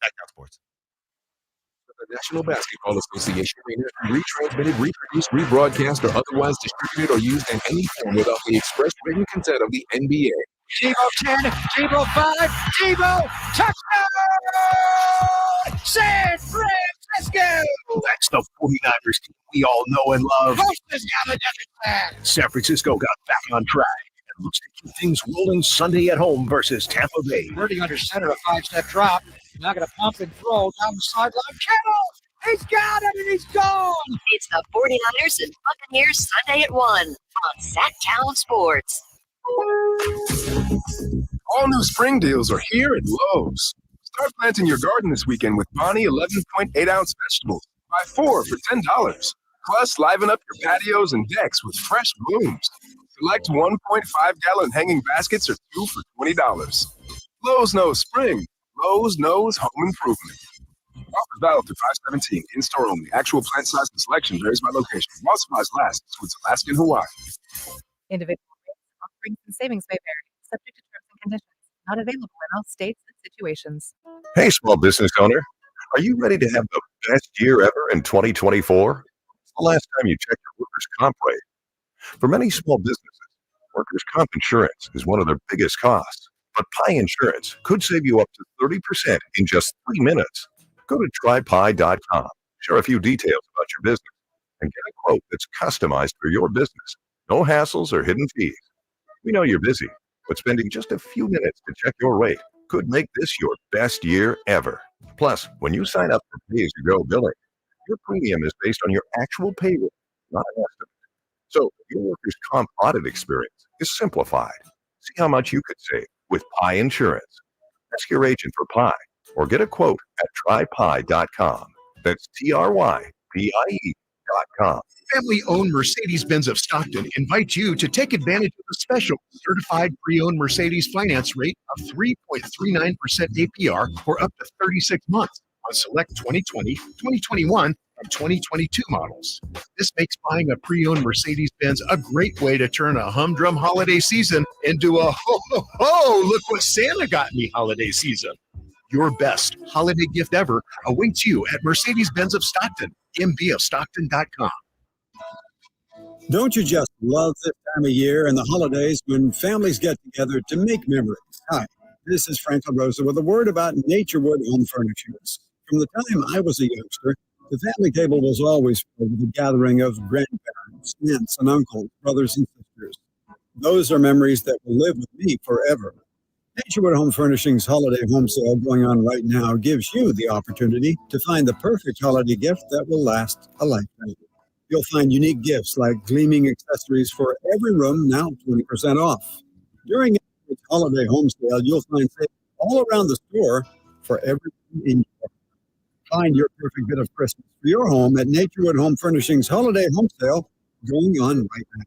Sactown Sports. The National Basketball Association may not be retransmitted, reproduced, rebroadcast, or otherwise distributed or used in any form without the express written consent of the NBA. Tebow 10, Tebow 5, Tebow, touchdown! San Francisco! That's the 49ers team we all know and love. Hostess got another sack. San Francisco got back on track and looks to keep things rolling Sunday at home versus Tampa Bay. Birdie under center, a 5-step drop. Now going to pump and throw down the sideline. Kittle! He's got it and he's gone! It's the 49ers and Buccaneers Sunday at 1 on Sactown Sports. All new spring deals are here at Lowe's. Start planting your garden this weekend with Bonnie 11.8-ounce vegetables. Buy 4 for $10. Plus, liven up your patios and decks with fresh blooms. Select 1.5-gallon hanging baskets or 2 for $20. Lowe's knows spring. Lowe's knows home improvement. Offers valid through 5/17. In-store only. Actual plant size and selection varies by location. While supplies last, includes Alaska and Hawaii. Individual rates, offerings, and savings may vary, subject to terms and conditions. Not available in all states and situations. Hey, small business owner. Are you ready to have the best year ever in 2024? When's the last time you checked your workers' comp rate? For many small businesses, workers' comp insurance is one of their biggest costs. But Pi Insurance could save you up to 30% in just 3 minutes. Go to trypi.com, share a few details about your business, and get a quote that's customized for your business. No hassles or hidden fees. We know you're busy, but spending just a few minutes to check your rate could make this your best year ever. Plus, when you sign up for pay-as-you-go billing, your premium is based on your actual payroll, not an estimate. So your workers' comp audit experience is simplified. See how much you could save with Pi Insurance. Ask your agent for Pi or get a quote at trypi.com. That's TRYPIE.com. Family-owned Mercedes-Benz of Stockton invites you to take advantage of a special certified pre-owned Mercedes finance rate of 3.39% APR for up to 36 months on select 2020, 2021, and 2022 models. This makes buying a pre-owned Mercedes-Benz a great way to turn a humdrum holiday season into a ho, look what Santa got me holiday season. Your best holiday gift ever awaits you at Mercedes-Benz of Stockton, mbofstockton.com. Don't you just love this time of year and the holidays when families get together to make memories? Hi, this is Frank LaRosa with a word about Naturewood Home Furnishings. From the time I was a youngster, the family table was always filled with a gathering of grandparents, aunts and uncles, brothers and sisters. Those are memories that will live with me forever. Naturewood Home Furnishings holiday home sale going on right now gives you the opportunity to find the perfect holiday gift that will last a lifetime. You'll find unique gifts like gleaming accessories for every room, now 20% off. During the holiday home sale, you'll find savings all around the store for everyone in your home. Find your perfect bit of Christmas for your home at Naturewood Home Furnishings holiday home sale going on right now.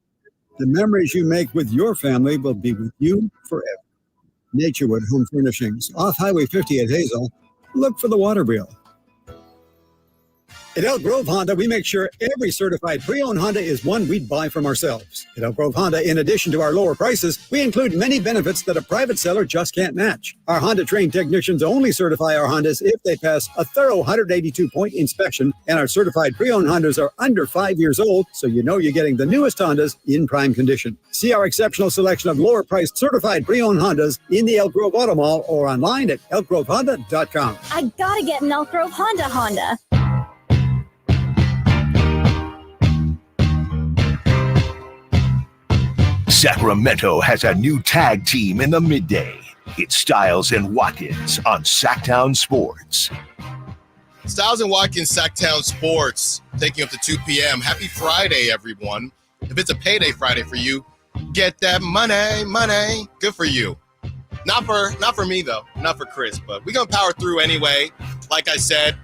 The memories you make with your family will be with you forever. Naturewood Home Furnishings, off Highway 50 at Hazel. Look for the water wheel. At Elk Grove Honda, we make sure every certified pre-owned Honda is one we'd buy from ourselves. At Elk Grove Honda, in addition to our lower prices, we include many benefits that a private seller just can't match. Our Honda-trained technicians only certify our Hondas if they pass a thorough 182-point inspection, and our certified pre-owned Hondas are under 5 years old, so you know you're getting the newest Hondas in prime condition. See our exceptional selection of lower-priced certified pre-owned Hondas in the Elk Grove Auto Mall or online at elkgrovehonda.com. I gotta get an Elk Grove Honda. Sacramento has a new tag team in the midday. It's Stiles and Watkins on Sactown Sports. Stiles and Watkins, Sactown Sports, taking up to 2 p.m. Happy Friday, everyone. If it's a payday Friday for you, get that money. Good for you. Not for me, though. Not for Chris, but we're going to power through anyway. Like I said,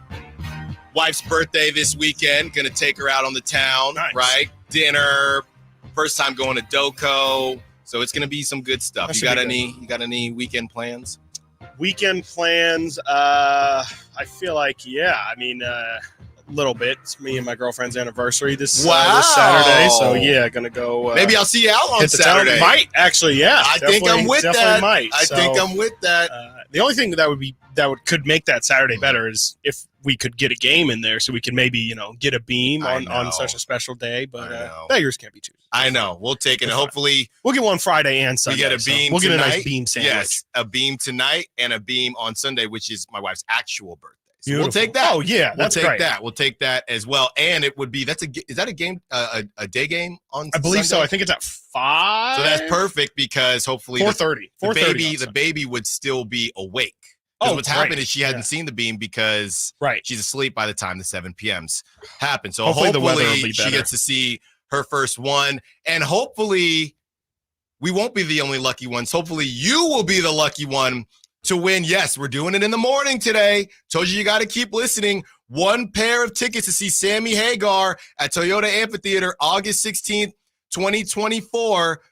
wife's birthday this weekend. Going to take her out on the town, right? Dinner. First time going to Doco. So it's going to be some good stuff. You got any weekend plans? Weekend plans, I feel like, a little bit. It's me and my girlfriend's anniversary this Saturday, so gonna go. Maybe I'll see you out on Saturday. Might actually, yeah. I think I'm with that. Might. I think I'm with that. The only thing could make that Saturday better is if we could get a game in there, so we could maybe get a beam on such a special day. But beggars can't be choosers. I know. We'll take it. Hopefully, we'll get one Friday and Sunday. We get a beam. We'll get tonight. a nice beam sandwich. Yes, a beam tonight and a beam on Sunday, which is my wife's actual birthday. So Beautiful. we'll take that. Oh yeah, we'll take great. that. We'll take that as well. And it would be is that a game a day game on? I believe Sunday? so. I think it's at 5. So that's perfect because hopefully 4:30. The baby would still be awake. Oh, what's happened is she hasn't seen the beam because she's asleep by the time the 7 p.m.s happen. So hopefully the weather will be she better. gets to see her first one, and hopefully we won't be the only lucky ones. Hopefully you will be the lucky one to win. Yes, we're doing it in the morning today. Told you got to keep listening. 1 pair of tickets to see Sammy Hagar at Toyota Amphitheater August 16th, 2024.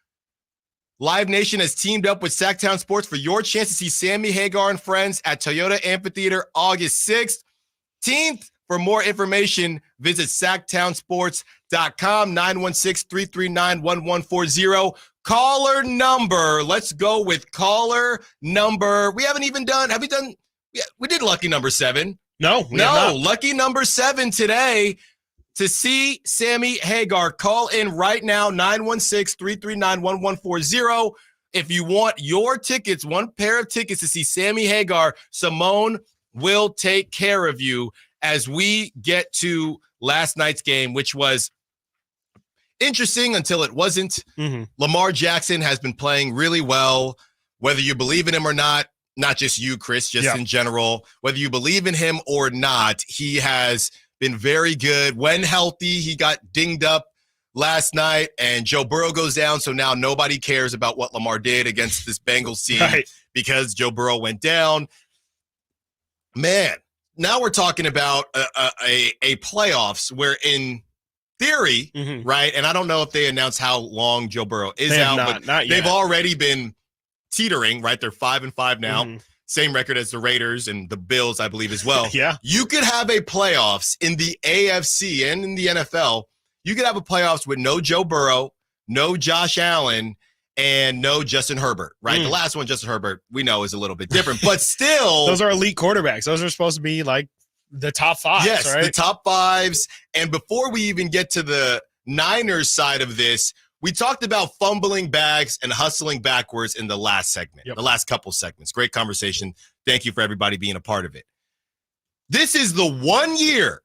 Live Nation has teamed up with Sactown Sports for your chance to see Sammy Hagar and friends at Toyota Amphitheater August 16th. For more information, visit SactownSports.com, 916-339-1140. Caller number. Let's go with caller number. We haven't even done, have we done? Yeah, we did lucky number 7. No, lucky number 7 today. To see Sammy Hagar, call in right now, 916-339-1140. If you want your tickets, 1 pair of tickets to see Sammy Hagar, Simone will take care of you as we get to last night's game, which was interesting until it wasn't. Mm-hmm. Lamar Jackson has been playing really well, whether you believe in him or not just you, Chris, just in general, whether you believe in him or not, he has been very good. When healthy, he got dinged up last night, and Joe Burrow goes down, so now nobody cares about what Lamar did against this Bengals team because Joe Burrow went down. Man, now we're talking about a playoffs where in theory, right, and I don't know if they announced how long Joe Burrow is out, but they've already been teetering, right? They're 5-5 now. Same record as the Raiders and the Bills, I believe, as well. You could have a playoffs in the AFC and in the NFL. You could have a playoffs with no Joe Burrow, no Josh Allen, and no Justin Herbert, right? The last one, Justin Herbert, we know is a little bit different, but still. Those are elite quarterbacks. Those are supposed to be like the top 5, yes, right? The top 5s. And before we even get to the Niners side of this, we talked about fumbling bags and hustling backwards in the last segment, the last couple segments. Great conversation. Thank you for everybody being a part of it. This is the 1 year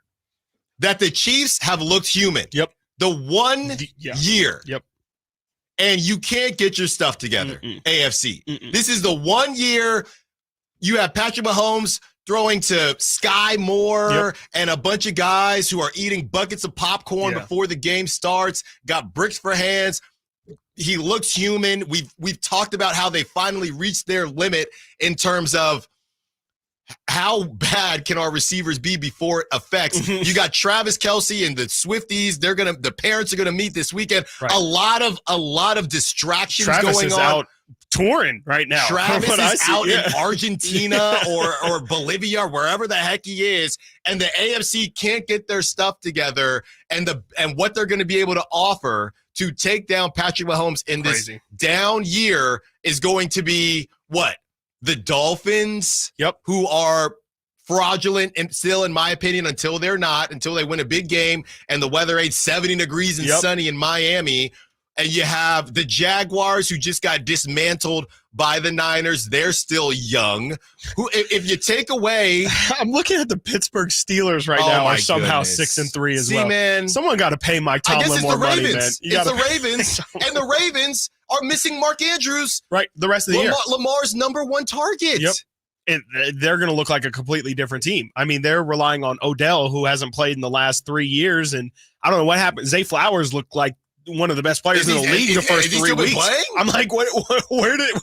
that the Chiefs have looked human. The 1 year. And you can't get your stuff together, AFC. This is the 1 year you have Patrick Mahomes throwing to Sky Moore and a bunch of guys who are eating buckets of popcorn before the game starts, got bricks for hands. He looks human. We've talked about how they finally reached their limit in terms of how bad can our receivers be before it affects. You got Travis Kelce and the Swifties. The parents are gonna meet this weekend. A lot of distractions going on. Out touring right now. Travis is out in Argentina or Bolivia, wherever the heck he is, and the AFC can't get their stuff together. And what they're going to be able to offer to take down Patrick Mahomes in this down year is going to be what? The Dolphins, who are fraudulent and still, in my opinion, until they win a big game and the weather ain't 70 degrees and sunny in Miami. And you have the Jaguars, who just got dismantled by the Niners. They're still young. Who, if you take away, I'm looking at the Pittsburgh Steelers right now, are somehow 6-3 as well. Man, someone got to pay Mike Tomlin more money, man. It's the Ravens, and the Ravens are missing Mark Andrews. Right, the rest of the year. Lamar's number one target. Yep. They're going to look like a completely different team. I mean, they're relying on Odell, who hasn't played in the last 3 years, and I don't know what happened. Zay Flowers looked like one of the best players in the league the first 3 weeks. I'm like, what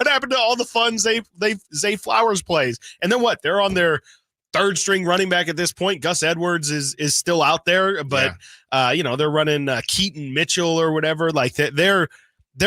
happened to all the fun Zay Flowers plays? And then what? They're on their third string running back at this point. Gus Edwards is still out there, but they're running Keaton Mitchell or whatever. Like they're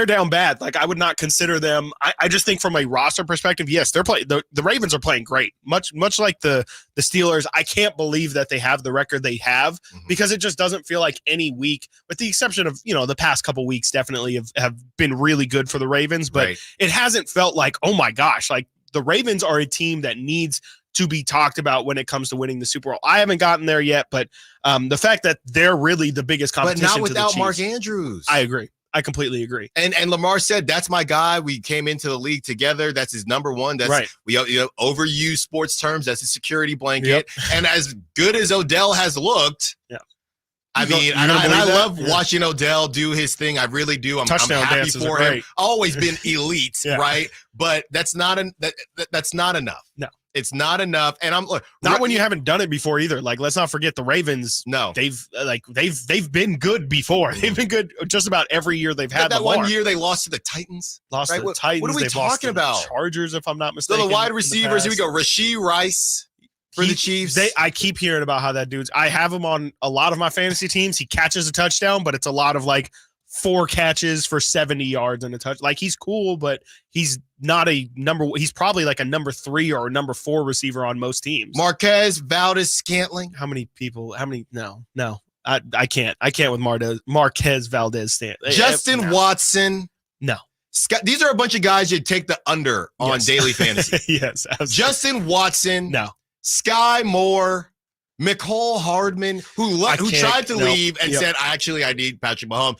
down bad. Like I would not consider them. I just think from a roster perspective, yes, they're playing. The Ravens are playing great, much like the Steelers. I can't believe that they have the record they have because it just doesn't feel like any week, with the exception of the past couple weeks, definitely have been really good for the Ravens. But it hasn't felt like, oh my gosh, like the Ravens are a team that needs to be talked about when it comes to winning the Super Bowl. I haven't gotten there yet, but the fact that they're really the biggest competition, but not to without the Chiefs, Mark Andrews. I agree. I completely agree. And Lamar said, that's my guy. We came into the league together. That's his number one. That's right. We overuse sports terms. That's a security blanket. And as good as Odell has looked, I love watching Odell do his thing. I really do. I'm happy for him. Always been elite, right? But that's not enough. No. It's not enough, and not when you haven't done it before either. Like, let's not forget the Ravens. No, they've been good before. They've been good just about every year they've had. That one year they lost to the Titans. To the Titans. What are we talking about? Chargers, if I'm not mistaken. So the wide receivers. Here we go. Rashee Rice for the Chiefs. I keep hearing about how that dude's. I have him on a lot of my fantasy teams. He catches a touchdown, but it's a lot of like 4 catches for 70 yards and a touch. Like he's cool, but he's not a number. He's probably like a number 3 or a number 4 receiver on most teams. Marquez Valdez-Scantling. How many people? No. I can't with Marquez Valdez-Scantling. Justin Watson. No. These are a bunch of guys you'd take the under on daily fantasy. Yes. Absolutely. Justin Watson. No. Sky Moore. McCole Hardman, who tried to leave and said, I need Patrick Mahomes.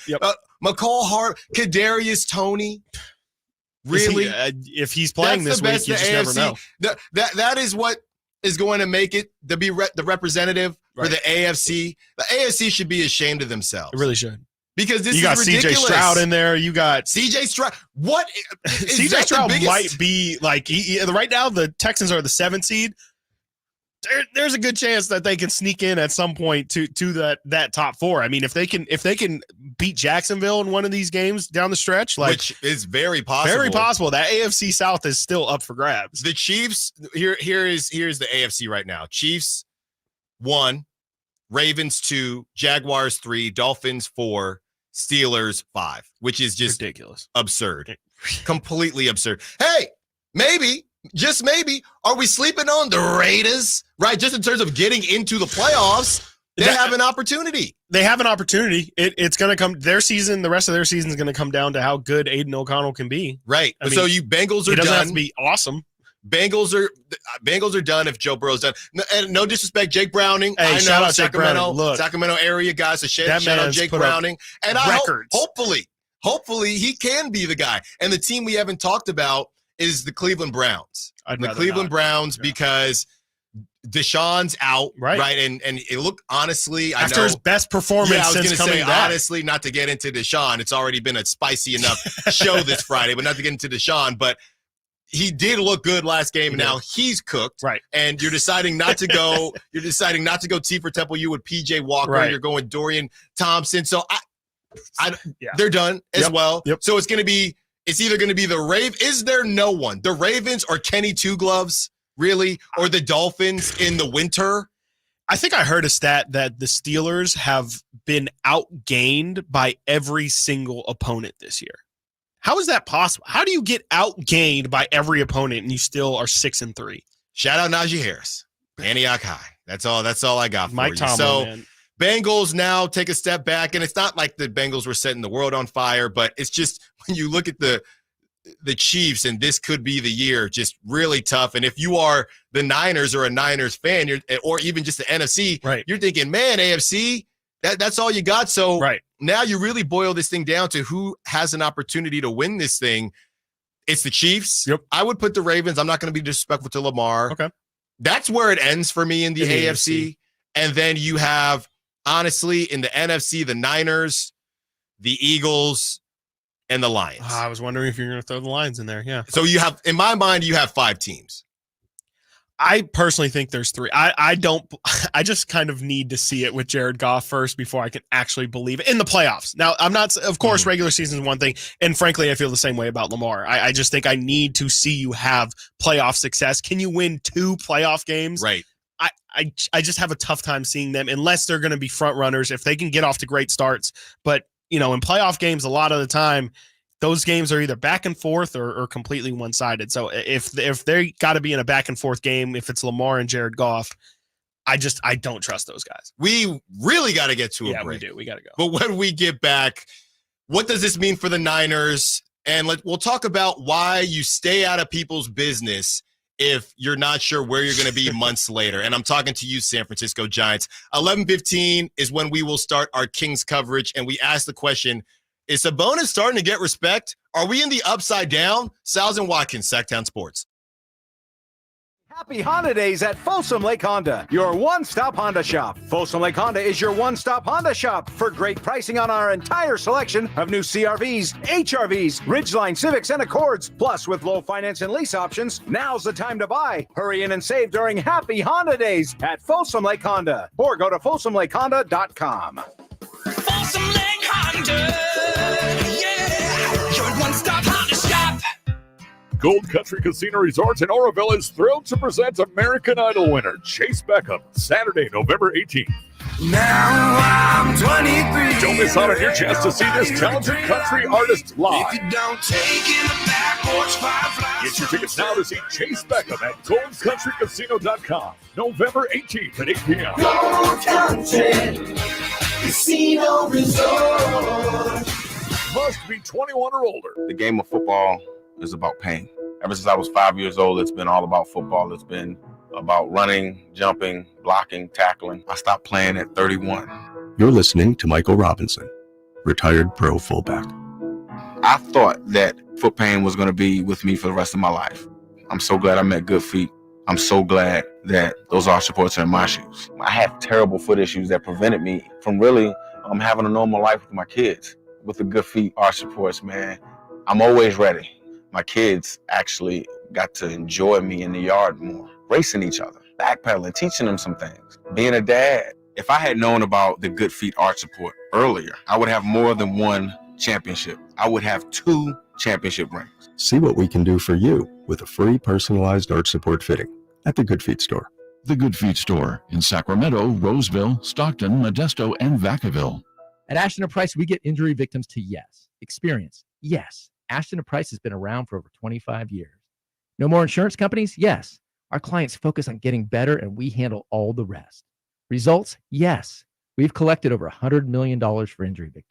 McCole Kadarius Toney. Really? If he's playing this week, you just never know. That is what is going to make it to be the representative for the AFC. The AFC should be ashamed of themselves. It really should. Because this you got is ridiculous. CJ Stroud in there. You got CJ Stroud. What? CJ Stroud might be like right now. The Texans are the 7th seed. There's a good chance that they can sneak in at some point to that top 4. I mean, if they can beat Jacksonville in one of these games down the stretch, which is very possible. Very possible. That AFC South is still up for grabs. The Chiefs. Here's the AFC right now. Chiefs 1, Ravens 2, Jaguars 3, Dolphins 4, Steelers 5, which is just ridiculous, absurd, completely absurd. Hey, maybe. Just maybe, are we sleeping on the Raiders? Right, just in terms of getting into the playoffs, they have an opportunity. They have an opportunity. It's going to come. The rest of their season is going to come down to how good Aiden O'Connell can be. Right. So Bengals are done. It doesn't have to be awesome. Bengals are done if Joe Burrow's done. And no disrespect, Jake Browning. Hey, shout out Sacramento, Look, Sacramento area guys. So shout out Jake Browning. And hopefully he can be the guy. And the team we haven't talked about is the Cleveland Browns. Browns because Deshaun's out, right? And it looked honestly, after his best performance I was since coming back. Honestly, not to get into Deshaun, it's already been a spicy enough show this Friday, but not to get into Deshaun, but he did look good last game. And now he's cooked, right? And you're deciding not to go. You're deciding not to go T for Temple. You with PJ Walker. Right. You're going Dorian Thompson. So they're done as well. Yep. So it's either going to be the Is there no one? The Ravens or Kenny Two Gloves, really? Or the Dolphins in the winter? I think I heard a stat that the Steelers have been outgained by every single opponent this year. How is that possible? How do you get outgained by every opponent and you still are 6-3? Shout out Najee Harris, Antioch High. That's all I got for Mike you. Tomlin, so man. Bengals now take a step back, and it's not like the Bengals were setting the world on fire, but it's just when you look at the Chiefs, and this could be the year, just really tough. And if you are the Niners or a Niners fan, or even just the NFC, right, you're thinking, man, AFC, that's all you got. So now you really boil this thing down to who has an opportunity to win this thing. It's the Chiefs. Yep. I would put the Ravens. I'm not going to be disrespectful to Lamar. Okay. That's where it ends for me in the AFC. And then you have, honestly, in the NFC, the Niners, the Eagles, and the Lions. I was wondering if you're going to throw the Lions in there. Yeah. So in my mind, you have 5 teams. I personally think there's 3. I just kind of need to see it with Jared Goff first before I can actually believe it in the playoffs. Now, I'm not, of course, regular season is one thing. And frankly, I feel the same way about Lamar. I just think I need to see you have playoff success. Can you win 2 playoff games? Right. I just have a tough time seeing them unless they're going to be front runners if they can get off to great starts. But, in playoff games, a lot of the time, those games are either back and forth or completely one-sided. So if they got to be in a back and forth game, if it's Lamar and Jared Goff, I don't trust those guys. We really got to get to a break. We do. We got to go. But when we get back, what does this mean for the Niners? And we'll talk about why you stay out of people's business if you're not sure where you're going to be months later. And I'm talking to you, San Francisco Giants. 11:15 is when we will start our Kings coverage. And we ask the question, is Sabonis starting to get respect? Are we in the upside down? Stiles and Watkins, Sactown Sports. Happy Honda Days at Folsom Lake Honda, your one-stop Honda shop. Folsom Lake Honda is your one-stop Honda shop for great pricing on our entire selection of new CRVs, HRVs, Ridgeline Civics, and Accords. Plus, with low finance and lease options, now's the time to buy. Hurry in and save during Happy Honda Days at Folsom Lake Honda, or go to folsomlakehonda.com. Folsom Lake Honda, yeah, your one-stop Honda shop. Gold Country Casino Resort in Oroville is thrilled to present American Idol winner Chase Beckham, Saturday, November 18th. Now I'm 23. Don't miss out on your chance to see this talented country artist live. If you don't take in the back porch, Get your tickets now to see Chase Beckham at goldcountrycasino.com, November 18th at 8 p.m. Gold Country Casino Resort. Must be 21 or older. The game of football is about pain. Ever since I was 5 years old, it's been all about football. It's been about running, jumping, blocking, tackling. I stopped playing at 31. You're listening to Michael Robinson, retired pro fullback. I thought that foot pain was going to be with me for the rest of my life. I'm so glad I met Good Feet. I'm so glad that those arch supports are in my shoes. I had terrible foot issues that prevented me from really having a normal life with my kids. With the Good Feet arch supports, man, I'm always ready. My kids actually got to enjoy me in the yard more, racing each other, backpedaling, teaching them some things, being a dad. If I had known about the Good Feet arch support earlier, I would have more than one championship. I would have 2 championship rings. See what we can do for you with a free personalized arch support fitting at the Good Feet store. The Good Feet store in Sacramento, Roseville, Stockton, Modesto, and Vacaville. At Ashton & Price, we get injury victims to yes, experience, yes. Ashton & Price has been around for over 25 years. No more insurance companies? Yes. Our clients focus on getting better and we handle all the rest. Results? Yes. We've collected over $100 million for injury victims.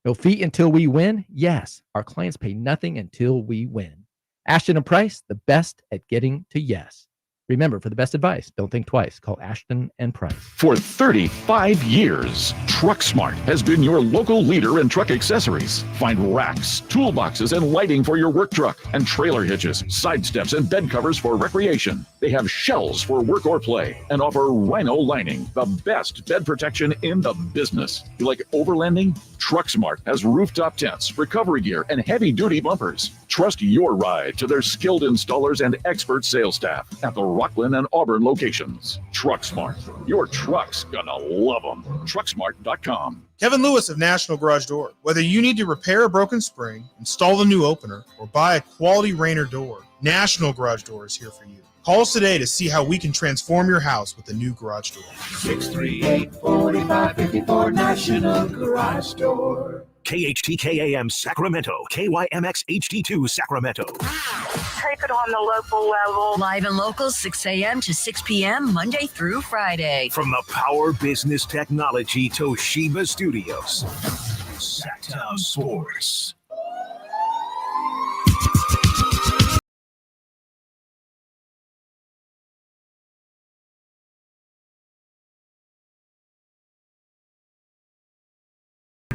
No fee until we win? Yes. Our clients pay nothing until we win. Ashton & Price, the best at getting to yes. Remember, for the best advice, don't think twice. Call Ashton & Price. For 35 years, TruckSmart has been your local leader in truck accessories. Find racks, toolboxes, and lighting for your work truck, and trailer hitches, side steps, and bed covers for recreation. They have shells for work or play and offer Rhino lining, the best bed protection in the business. You like overlanding? TruckSmart has rooftop tents, recovery gear, and heavy-duty bumpers. Trust your ride to their skilled installers and expert sales staff at the Rockland and Auburn locations. TruckSmart. Your truck's gonna love them. TruckSmart.com. Kevin Lewis of National Garage Door. Whether you need to repair a broken spring, install a new opener, or buy a quality Rainer door, National Garage Door is here for you. Call us today to see how we can transform your house with a new garage door. 638-4554 National Garage Door. KHTKAM Sacramento, KYMX HD2 Sacramento. Take it on the local level. Live and local, 6 a.m. to 6 p.m., Monday through Friday. From the Power Business Technology Toshiba Studios, Sactown Sports.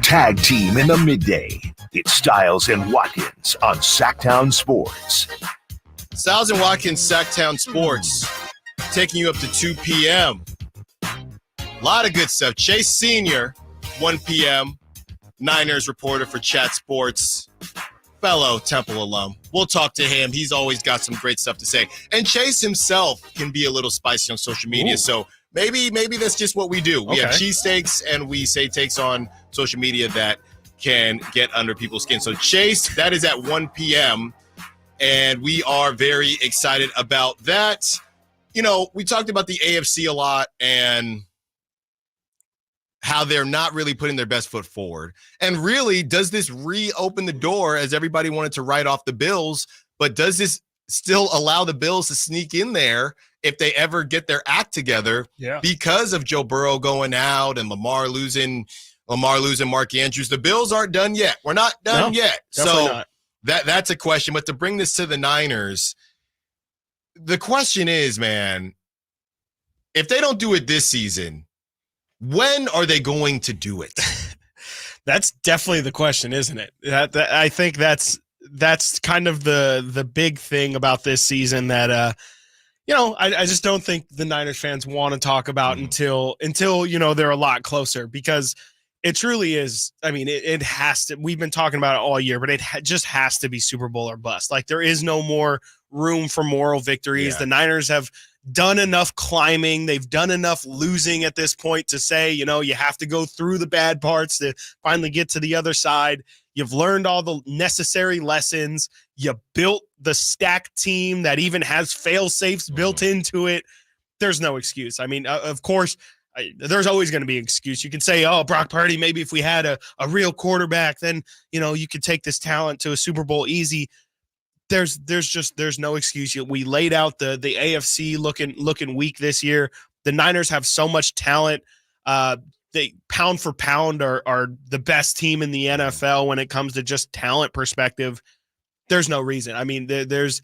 Tag team in the midday. It's Stiles and Watkins on Sactown Sports. Stiles and Watkins, Sactown Sports, taking you up to 2 p.m. A lot of good stuff. Chase Sr., 1 p.m. Niners reporter for Chat Sports, fellow Temple alum. We'll talk to him. He's always got some great stuff to say. And Chase himself can be a little spicy on social media. Ooh. So maybe that's just what we do. We have cheesesteaks and we say takes on social media that can get under people's skin. So Chase, that is at 1 p.m. And we are very excited about that. You know, we talked about the AFC a lot and how they're not really putting their best foot forward. And really, does this reopen the door, as everybody wanted to write off the Bills, but does this still allow the Bills to sneak in there if they ever get their act together because of Joe Burrow going out and Lamar losing Mark Andrews? The Bills aren't done yet. We're not done yet. So not. That's a question. But to bring this to the Niners, the question is, man, if they don't do it this season, when are they going to do it? That's definitely the question, isn't it? I think that's kind of the big thing about this season that I just don't think the Niners fans want to talk about until they're a lot closer, because it truly is. I mean, it has to. We've been talking about it all year, but it just has to be Super Bowl or bust. Like, there is no more room for moral victories. Yeah. The Niners have done enough climbing. They've done enough losing at this point to say, you have to go through the bad parts to finally get to the other side. You've learned all the necessary lessons. You built the stacked team that even has fail safes built into it. There's no excuse. I mean, of course, there's always going to be an excuse. You can say, oh, Brock Purdy, maybe if we had a real quarterback, then, you could take this talent to a Super Bowl easy. There's no excuse. We laid out the AFC looking weak this year. The Niners have so much talent. They pound for pound are the best team in the NFL when it comes to just talent perspective. There's no reason. I mean, there's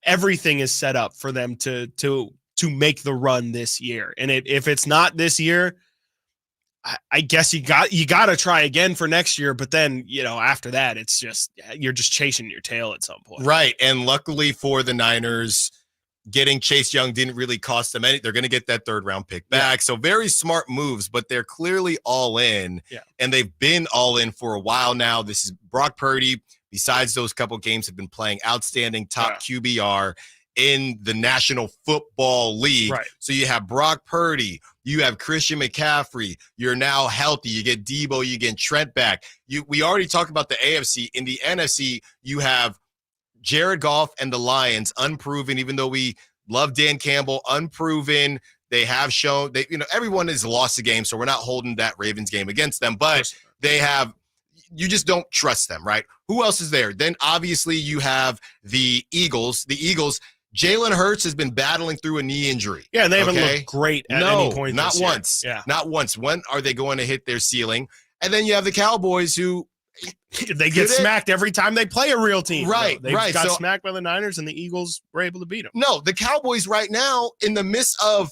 everything is set up for them to make the run this year. And if it's not this year, I guess you got to try again for next year. But then, after that, it's just, you're just chasing your tail at some point. Right. And luckily for the Niners, getting Chase Young didn't really cost them any. They're going to get that 3rd round pick back. So very smart moves, but they're clearly all in. Yeah. And they've been all in for a while now. This is Brock Purdy. Besides those couple games, have been playing outstanding, top QBR in the National Football League. Right. So you have Brock Purdy, you have Christian McCaffrey, you're now healthy, you get Debo, you get Trent back. We already talked about the AFC. In the NFC, you have Jared Goff and the Lions, unproven, even though we love Dan Campbell, unproven. They have shown everyone has lost the game, so we're not holding that Ravens game against them, but you just don't trust them, right? Who else is there? Then obviously you have the Eagles. Jalen Hurts has been battling through a knee injury. Yeah, and they haven't looked great at any point not this year. once. Yeah. Not once. When are they going to hit their ceiling? And then you have the Cowboys, who they get smacked every time they play a real team. Right, They right. got So- smacked by the Niners, and the Eagles were able to beat them. No, the Cowboys right now, in the midst of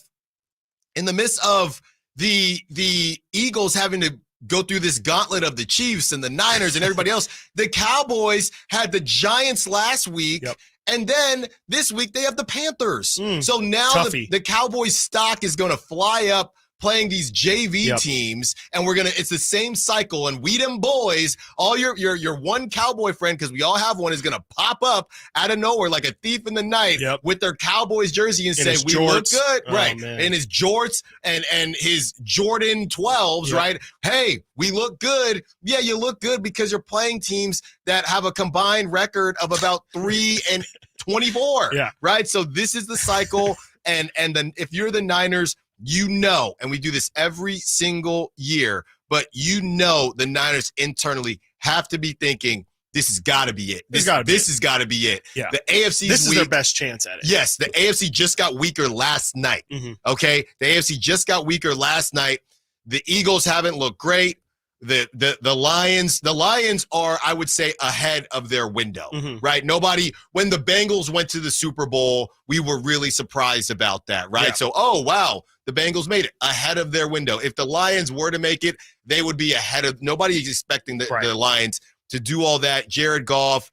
the Eagles having to go through this gauntlet of the Chiefs and the Niners and everybody else, the Cowboys had the Giants last week. Yep. And then this week they have the Panthers. So now the Cowboys stock is going to fly up playing these JV teams, and it's the same cycle. And we them boys, all your one Cowboy friend, because we all have one, is gonna pop up out of nowhere like a thief in the night with their Cowboys jersey and say, "We look good," right? Man. And his jorts and his Jordan 12s, right? Hey, we look good. Yeah, you look good because you're playing teams that have a combined record of about 3-24. Right. So this is the cycle, and then if you're the Niners, and we do this every single year, but the Niners internally have to be thinking, this has got to be it. This has got to be it. Yeah. The AFC This is their best chance at it. Yes, the AFC just got weaker last night. Mm-hmm. Okay? The AFC just got weaker last night. The Eagles haven't looked great. The Lions are, I would say, ahead of their window, right? When the Bengals went to the Super Bowl, we were really surprised about that, right? Yeah. So, oh, wow, the Bengals made it ahead of their window. If the Lions were to make it, they would be ahead of, nobody's expecting the Lions to do all that. Jared Goff,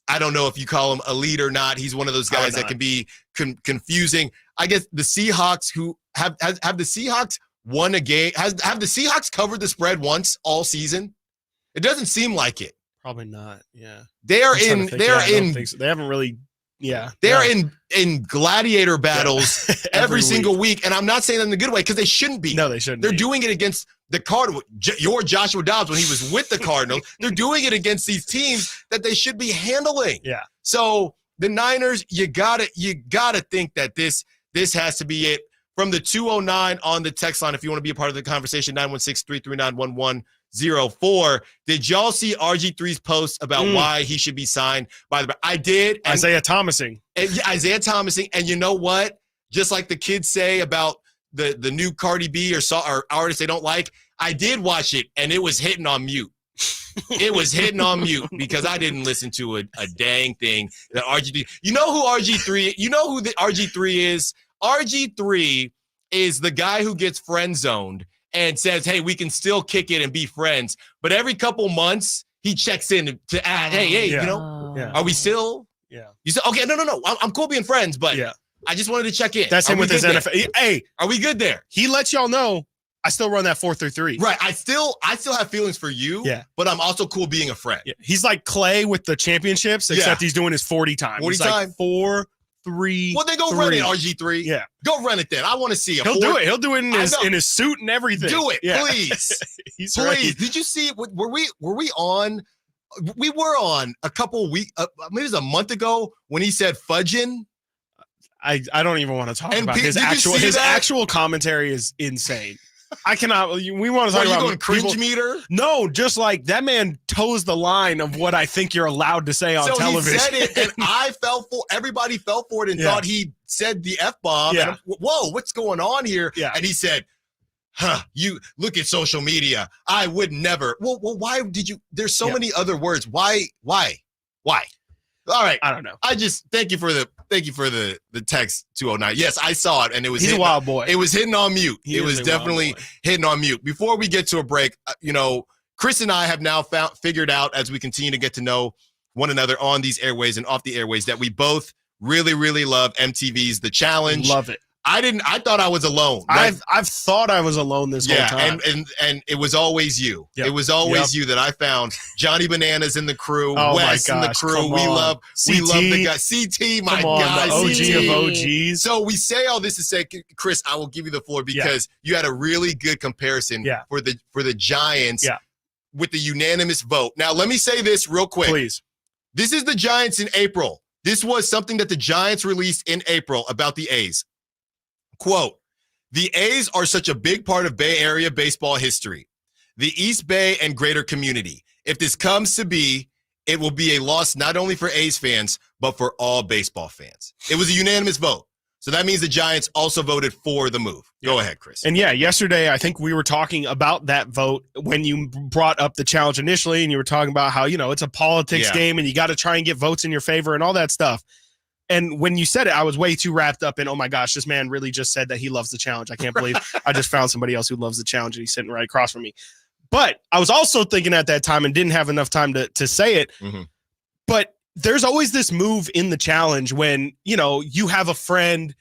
I don't know if you call him elite or not. He's one of those guys that can be confusing. I guess the Seahawks, who have the Seahawks won a game. Have the Seahawks covered the spread once all season? It doesn't seem like it. Probably not. Yeah. They are I'm trying in. to think. They Yeah, are I don't in. think so. They haven't really. Yeah. They're in gladiator battles every week. single week, and I'm not saying that in a good way because they shouldn't be. No, they shouldn't. They're doing it against the Cardinals. Your Joshua Dobbs when he was with the Cardinals. They're doing it against these teams that they should be handling. Yeah. So the Niners, you gotta think that this has to be it. From the 209 on the text line, if you want to be a part of the conversation, 916-339-1104. Did y'all see RG3's post about why he should be signed by the? I did. Isaiah Thomasing. Isaiah Thomasing, and you know what? Just like the kids say about the new Cardi B or artists they don't like, I did watch it, and it was hitting on mute. It was hitting on mute because I didn't listen to a dang thing that RG3. You know who RG3? You know who the RG3 is? RG3 is the guy who gets friend zoned and says, hey, we can still kick it and be friends. But every couple months, he checks in to add, hey, you know, are we still? Yeah. You said, okay, no. I'm cool being friends, but I just wanted to check in. That's him with his NFL. Hey, are we good there? He lets y'all know I still run that 4-3-3. Right. I still have feelings for you. Yeah. But I'm also cool being a friend. Yeah. He's like Klay with the championships, except he's doing his 40 time. 40 he's time. Like 4, 3. Well, then go run it, RG3. Yeah. Go run it then. I want to see it. He'll do it. He'll do it in his suit and everything. Do it, yeah. please. Please. Ready. Did you see? Were we on? We were on a couple weeks. Maybe it was a month ago when he said fudging. I don't even want to talk about his his actual commentary is insane. I cannot. We want to talk about going cringe people, meter. No, just like that man toes the line of what I think you're allowed to say on television. He said it, and I fell for. Everybody fell for it and thought he said the F-bomb. Yeah. Whoa, what's going on here? Yeah. And he said, you look at social media. I would never. Well, why did you? There's so many other words. Why? All right. I don't know. I just thank you for the text 209. Yes, I saw it, and it was He's a wild boy. It was hitting on mute. He it is was a definitely wild boy. hitting on mute. Before we get to a break, Chris and I have now figured out as we continue to get to know one another on these airways and off the airways that we both really, really love MTV's The Challenge. Love it. I thought I was alone. Right? I've thought I was alone this whole time. and it was always you. Yep. It was always you that I found. Johnny Bananas in the crew, Oh Wes my in the gosh, crew. come We on. love the guy. CT, my guy, the OG CT. of OGs. So we say all this to say, Chris, I will give you the floor because you had a really good comparison for the Giants with the unanimous vote. Now, let me say this real quick. Please. This is the Giants in April. This was something that the Giants released in April about the A's. Quote, the A's are such a big part of Bay Area baseball history, the East Bay and greater community. If this comes to be, it will be a loss not only for A's fans, but for all baseball fans. It was a unanimous vote. So that means the Giants also voted for the move. Go ahead, Chris. And yesterday I think we were talking about that vote when you brought up the challenge initially, and you were talking about how, it's a politics game and you got to try and get votes in your favor and all that stuff. And when you said it, I was way too wrapped up in, oh my gosh, this man really just said that he loves the challenge. I can't believe I just found somebody else who loves the challenge and he's sitting right across from me. But I was also thinking at that time and didn't have enough time to say it. Mm-hmm. But there's always this move in the challenge when, you have a friend,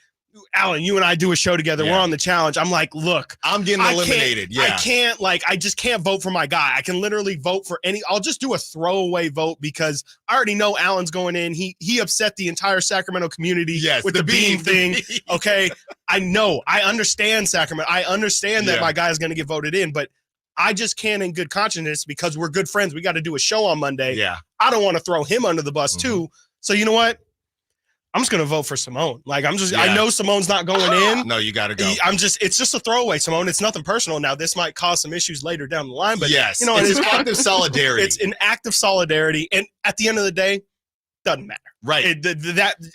Alan, you and I do a show together. Yeah. We're on the challenge. I'm like, look, I'm getting eliminated. I just can't vote for my guy. I can literally vote for I'll just do a throwaway vote because I already know Alan's going in. He upset the entire Sacramento community with the bean thing. Okay. I know. I understand Sacramento. I understand that my guy is going to get voted in, but I just can't in good conscience because we're good friends. We got to do a show on Monday. Yeah. I don't want to throw him under the bus too. So you know what? I'm just going to vote for Simone. Like, I know Simone's not going in. No, you got to go. It's just a throwaway, Simone. It's nothing personal. Now, this might cause some issues later down the line, but it's an act of solidarity. It's an act of solidarity. And at the end of the day, doesn't matter. Right.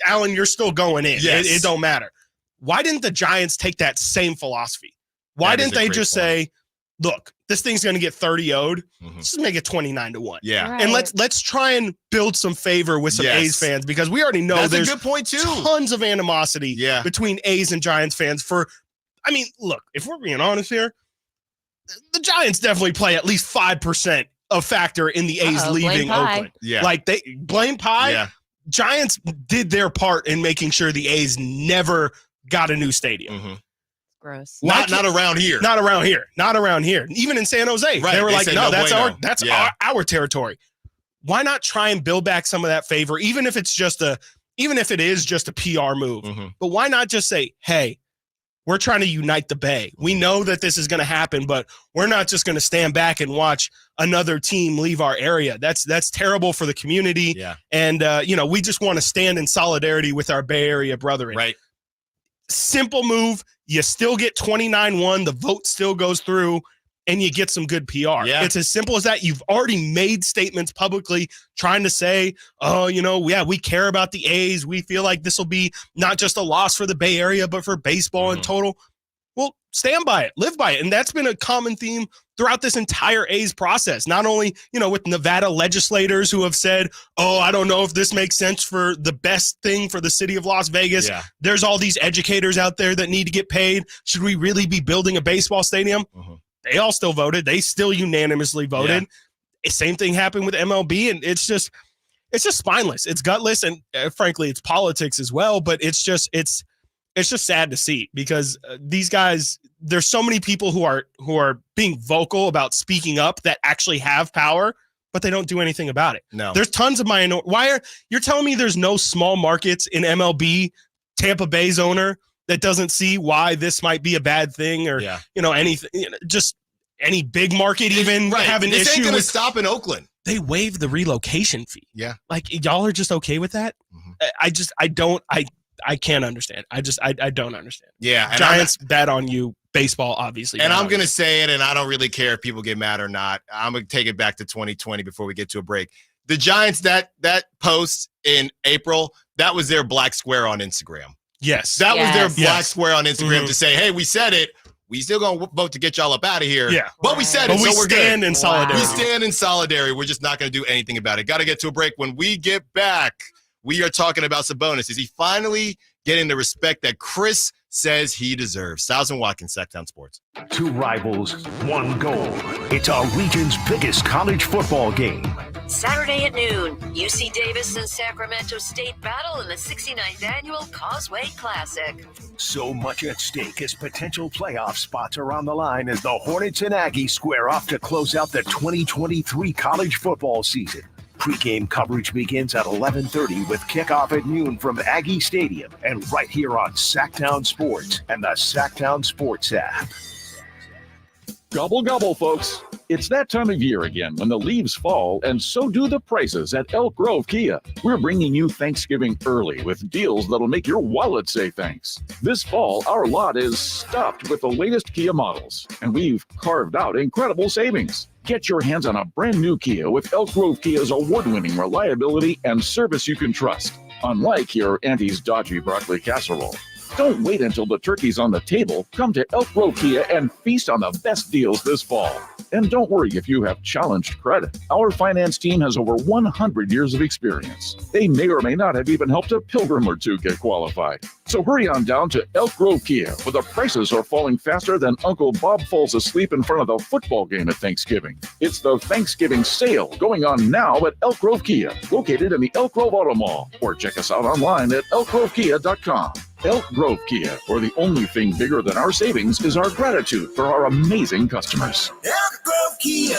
Alan, you're still going in. Yes. It don't matter. Why didn't the Giants take that same philosophy? Why didn't they just say, look, this thing's going to get 30-0'd. Let's just make it 29-1. Yeah. Right. And let's try and build some favor with some A's fans because we already know there's a good point too. Tons of animosity between A's and Giants fans look, if we're being honest here, the Giants definitely play at least 5% a factor in the A's leaving Oakland. Yeah. Like they blame Pie. Yeah. Giants did their part in making sure the A's never got a new stadium. gross. Not around here. Not around here. Not around here. Even in San Jose, Right. they were like, said, no, that's bueno." our territory. Why not try and build back some of that favor, even if it is just a PR move? Mm-hmm. But why not just say, hey, we're trying to unite the Bay. We know that this is going to happen, but we're not just going to stand back and watch another team leave our area. That's terrible for the community. Yeah. And, we just want to stand in solidarity with our Bay Area brethren. Right. Simple move. You still get 29-1. The vote still goes through, and you get some good PR. Yeah. It's as simple as that. You've already made statements publicly trying to say, we care about the A's. We feel like this will be not just a loss for the Bay Area, but for baseball in total. Well, stand by it, live by it. And that's been a common theme throughout this entire A's process. Not only, with Nevada legislators who have said, I don't know if this makes sense for the best thing for the city of Las Vegas. Yeah. There's all these educators out there that need to get paid. Should we really be building a baseball stadium? They all still voted. They still unanimously voted. Yeah. Same thing happened with MLB, and it's just spineless. It's gutless, and frankly, it's politics as well. But it's just sad to see because these guys. There's so many people who are being vocal about speaking up that actually have power, but they don't do anything about it. No, there's tons of you're telling me there's no small markets in MLB, Tampa Bay's owner that doesn't see why this might be a bad thing or, anything, just any big market even have an this issue ain't gonna with stop in Oakland. They waived the relocation fee. Yeah. Like y'all are just okay with that. I can't understand. I don't understand. Yeah. And Giants bet on you. Baseball, obviously. And I'm going to say it, and I don't really care if people get mad or not. I'm going to take it back to 2020 before we get to a break. The Giants, that post in April, that was their black square on Instagram. Yes. That was their black square on Instagram Mm-hmm. to say, hey, we said it. We still going to vote to get y'all up out of here. Yeah. But we said it, we so we're stand good. in solidarity. We stand in solidarity. We're just not going to do anything about it. Got to get to a break. When we get back, we are talking about Sabonis. Is he finally getting the respect that Chris says he deserves? Stiles and Watkins, Sactown Sports. Two rivals, one goal. It's our region's biggest college football game. Saturday at noon, UC Davis and Sacramento State battle in the 69th annual Causeway Classic. So much at stake as potential playoff spots are on the line as the Hornets and Aggies square off to close out the 2023 college football season. Pre-game coverage begins at 11:30 with kickoff at noon from Aggie Stadium and right here on Sactown Sports and the Sactown Sports app. Gobble, gobble, folks. It's that time of year again when the leaves fall, and so do the prices at Elk Grove Kia. We're bringing you Thanksgiving early with deals that'll make your wallet say thanks. This fall, our lot is stuffed with the latest Kia models, and we've carved out incredible savings. Get your hands on a brand new Kia with Elk Grove Kia's award-winning reliability and service you can trust, unlike your auntie's dodgy broccoli casserole. Don't wait until the turkey's on the table. Come to Elk Grove Kia and feast on the best deals this fall. And don't worry if you have challenged credit. Our finance team has over 100 years of experience. They may or may not have even helped a pilgrim or two get qualified. So hurry on down to Elk Grove Kia, where the prices are falling faster than Uncle Bob falls asleep in front of the football game at Thanksgiving. It's the Thanksgiving sale going on now at Elk Grove Kia, located in the Elk Grove Auto Mall, or check us out online at elkgrovekia.com. Elk Grove Kia, where the only thing bigger than our savings is our gratitude for our amazing customers. Elk Grove Kia.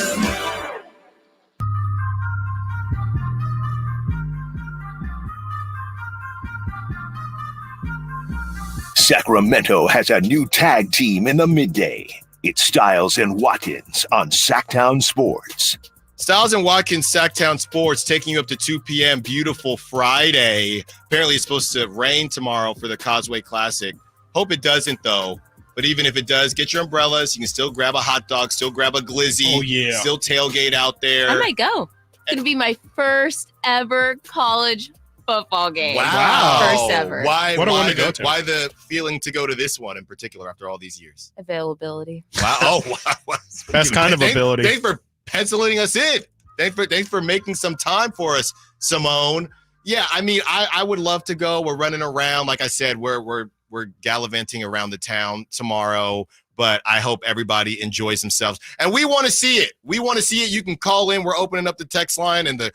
Sacramento has a new tag team in the midday. It's Stiles and Watkins on Sactown Sports. Stiles and Watkins, Sactown Sports, taking you up to 2 p.m. Beautiful Friday. Apparently it's supposed to rain tomorrow for the Causeway Classic. Hope it doesn't, though. But even if it does, get your umbrellas. You can still grab a hot dog, still grab a glizzy. Oh, yeah. Still tailgate out there. I might go. It's going to be my first ever college football game. Wow. First ever. Why the feeling to go to this one in particular after all these years? Availability. Wow. Oh, wow. Best kind of ability. Thanks for penciling us in. Thanks for making some time for us, Simone. Yeah, I mean, I would love to go. We're running around. Like I said, we're gallivanting around the town tomorrow, but I hope everybody enjoys themselves. And we want to see it. You can call in. We're opening up the text line, and the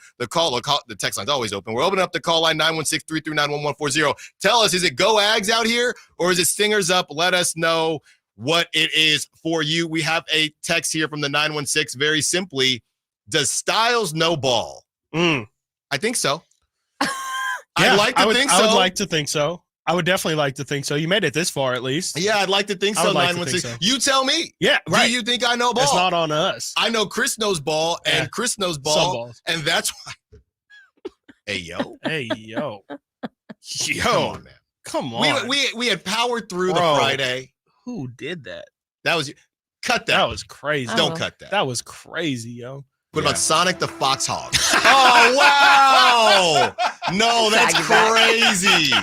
text line's always open. We're opening up the call line, 916-339-1140. Tell us, is it Go Ags out here, or is it Stingers up? Let us know. what it is for you. We have a text here from the 916. Very simply, does Stiles know ball? I think so. Yeah, I'd like to think so. I would like to think so. I would definitely like to think so. You made it this far, at least. Yeah, I'd like to think so. 916. You tell me. Yeah, right. Do you think I know ball? It's not on us. I know Chris knows ball, and Chris knows ball, and that's why. Hey, yo. Hey, yo. Come on, man. Come on. We had powered through the Friday. Who did that? That was cut that. That was crazy. Don't cut that. That was crazy, yo. What about Sonic the Foxhog? Oh, wow. No, that's crazy.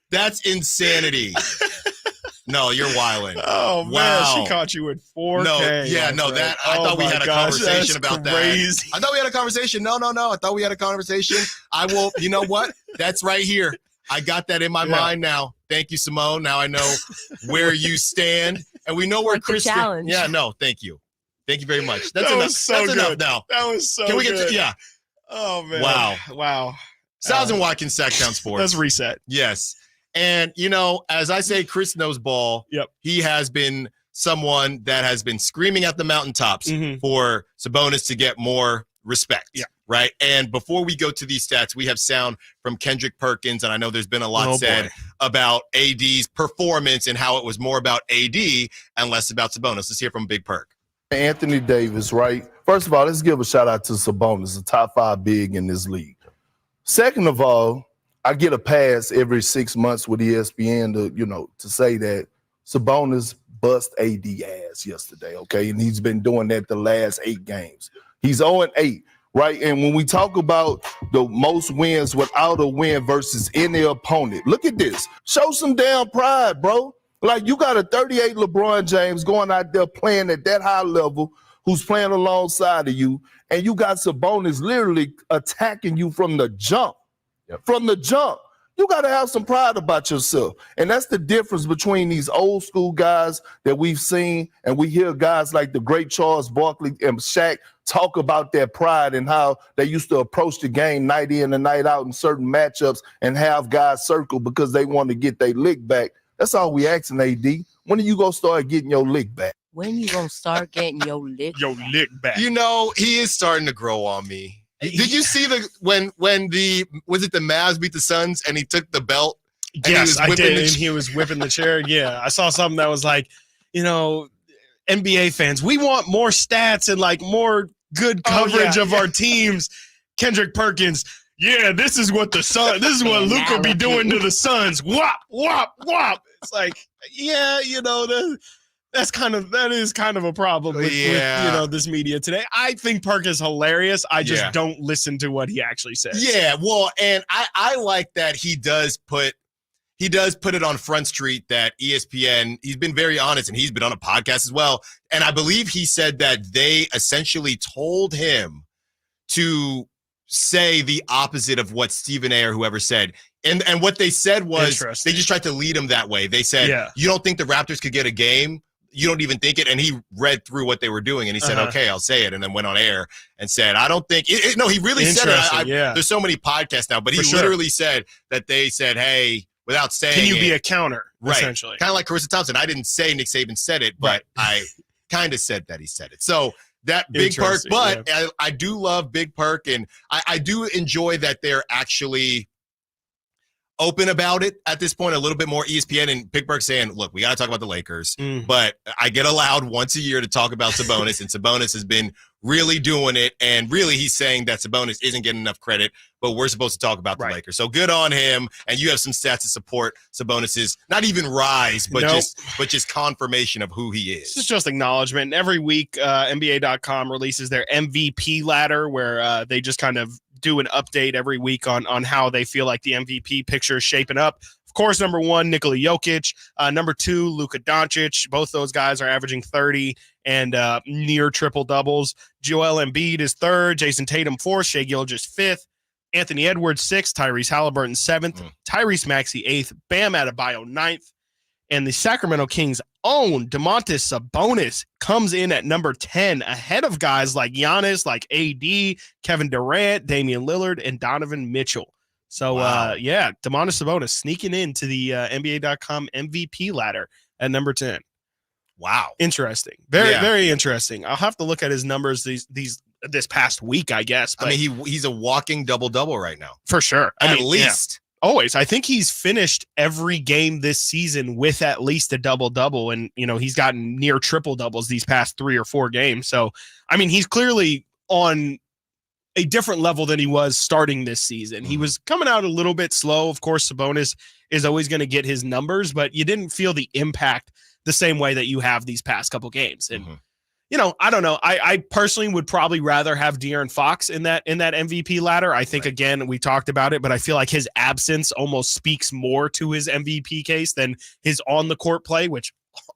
That's insanity. No, you're wilding. Oh, man. Wow. She caught you with 4K. No, yeah, no, that I thought we had a conversation about crazy. that. I thought we had a conversation. No. I thought we had a conversation. I will, you know what? That's right here. I got that in my mind now. Thank you, Simone. Now I know where you stand. And we know where Kristen. Challenge. Yeah, no, thank you. Thank you very much. That's That enough. was so That's good. enough now. That was so Can we good. get to, yeah. Oh, man. Wow. Stiles and Watkins, Sactown Sports. Let's reset. Yes. And, as I say, Chris knows ball. Yep. He has been someone that has been screaming at the mountaintops for Sabonis to get more respect. Yeah. Right. And before we go to these stats, we have sound from Kendrick Perkins. And I know there's been a lot said about AD's performance and how it was more about AD and less about Sabonis. Let's hear from Big Perk. Anthony Davis, right? First of all, let's give a shout out to Sabonis, the top 5 big in this league. Second of all, I get a pass every 6 months with ESPN to say that Sabonis bust AD ass yesterday, okay? And he's been doing that the last 8 games. He's 0-8, right? And when we talk about the most wins without a win versus any opponent, look at this. Show some damn pride, bro. Like, you got a 38 LeBron James going out there playing at that high level, who's playing alongside of you, and you got Sabonis literally attacking you from the jump. Yep. From the jump. You got to have some pride about yourself. And that's the difference between these old school guys that we've seen, and we hear guys like the great Charles Barkley and Shaq talk about their pride and how they used to approach the game night in and night out in certain matchups and have guys circle because they want to get their lick back. That's all we asking, AD. When are you going to start getting your lick back? When you going to start getting your lick back? He is starting to grow on me. Did you see was it the Mavs beat the Suns and he took the belt? Yes, I did. And he was whipping the chair. Yeah, I saw something that was like, NBA fans, we want more stats and like more good coverage of our teams. Kendrick Perkins, this is what Luka be doing to the Suns. Whop, whop, whop. It's like, that is kind of a problem with this media today. I think Perk is hilarious. I just don't listen to what he actually says. Yeah, well, and I like that he does put it on Front Street that ESPN, he's been very honest, and he's been on a podcast as well. And I believe he said that they essentially told him to say the opposite of what Stephen A. or whoever said. And what they said was they just tried to lead him that way. They said, you don't think the Raptors could get a game? You don't even think it. And he read through what they were doing and he said, okay, I'll say it. And then went on air and said, I don't think no, he really said it. There's so many podcasts now, but he literally said that they said, hey, without saying can you it, be a counter? Right. Essentially. Kind of like Carissa Thompson. I didn't say Nick Saban said it, but I kind of said that he said it. So that Big Perk, but I do love Big Perk, and I do enjoy that they're actually open about it at this point, a little bit more. ESPN and Big Perk saying, look, we got to talk about the Lakers, but I get allowed once a year to talk about Sabonis, and Sabonis has been really doing it, and really he's saying that Sabonis isn't getting enough credit, but we're supposed to talk about the Lakers. So good on him, and you have some stats to support Sabonis's not even rise, but just confirmation of who he is. This is just acknowledgement. And every week, NBA.com releases their MVP ladder, where they just kind of do an update every week on how they feel like the MVP picture is shaping up. Of course, number 1, Nikola Jokic. Number 2, Luka Doncic. Both those guys are averaging 30 and near triple doubles. Joel Embiid is 3rd. Jason Tatum 4th. Shai Gilgeous 5th. Anthony Edwards 6th. Tyrese Halliburton 7th. Tyrese Maxey 8th. Bam Adebayo 9th. And the Sacramento Kings' own Domantas Sabonis comes in at number 10, ahead of guys like Giannis, like AD, Kevin Durant, Damian Lillard, and Donovan Mitchell. So, Domantas Sabonis sneaking into the NBA.com MVP ladder. at number 10. Wow. Interesting. Very interesting. I'll have to look at his numbers this past week, I guess. But I mean, he's a walking double-double right now. For sure. At least. Yeah, always. I think he's finished every game this season with at least a double-double. And, he's gotten near triple-doubles these past 3 or 4 games. So, I mean, he's clearly on a different level than he was starting this season. He was coming out a little bit slow. Of course, Sabonis is always going to get his numbers, but you didn't feel the impact the same way that you have these past couple games. And, I don't know. I personally would probably rather have De'Aaron Fox in that MVP ladder. I think, again, we talked about it, but I feel like his absence almost speaks more to his MVP case than his on the court play, which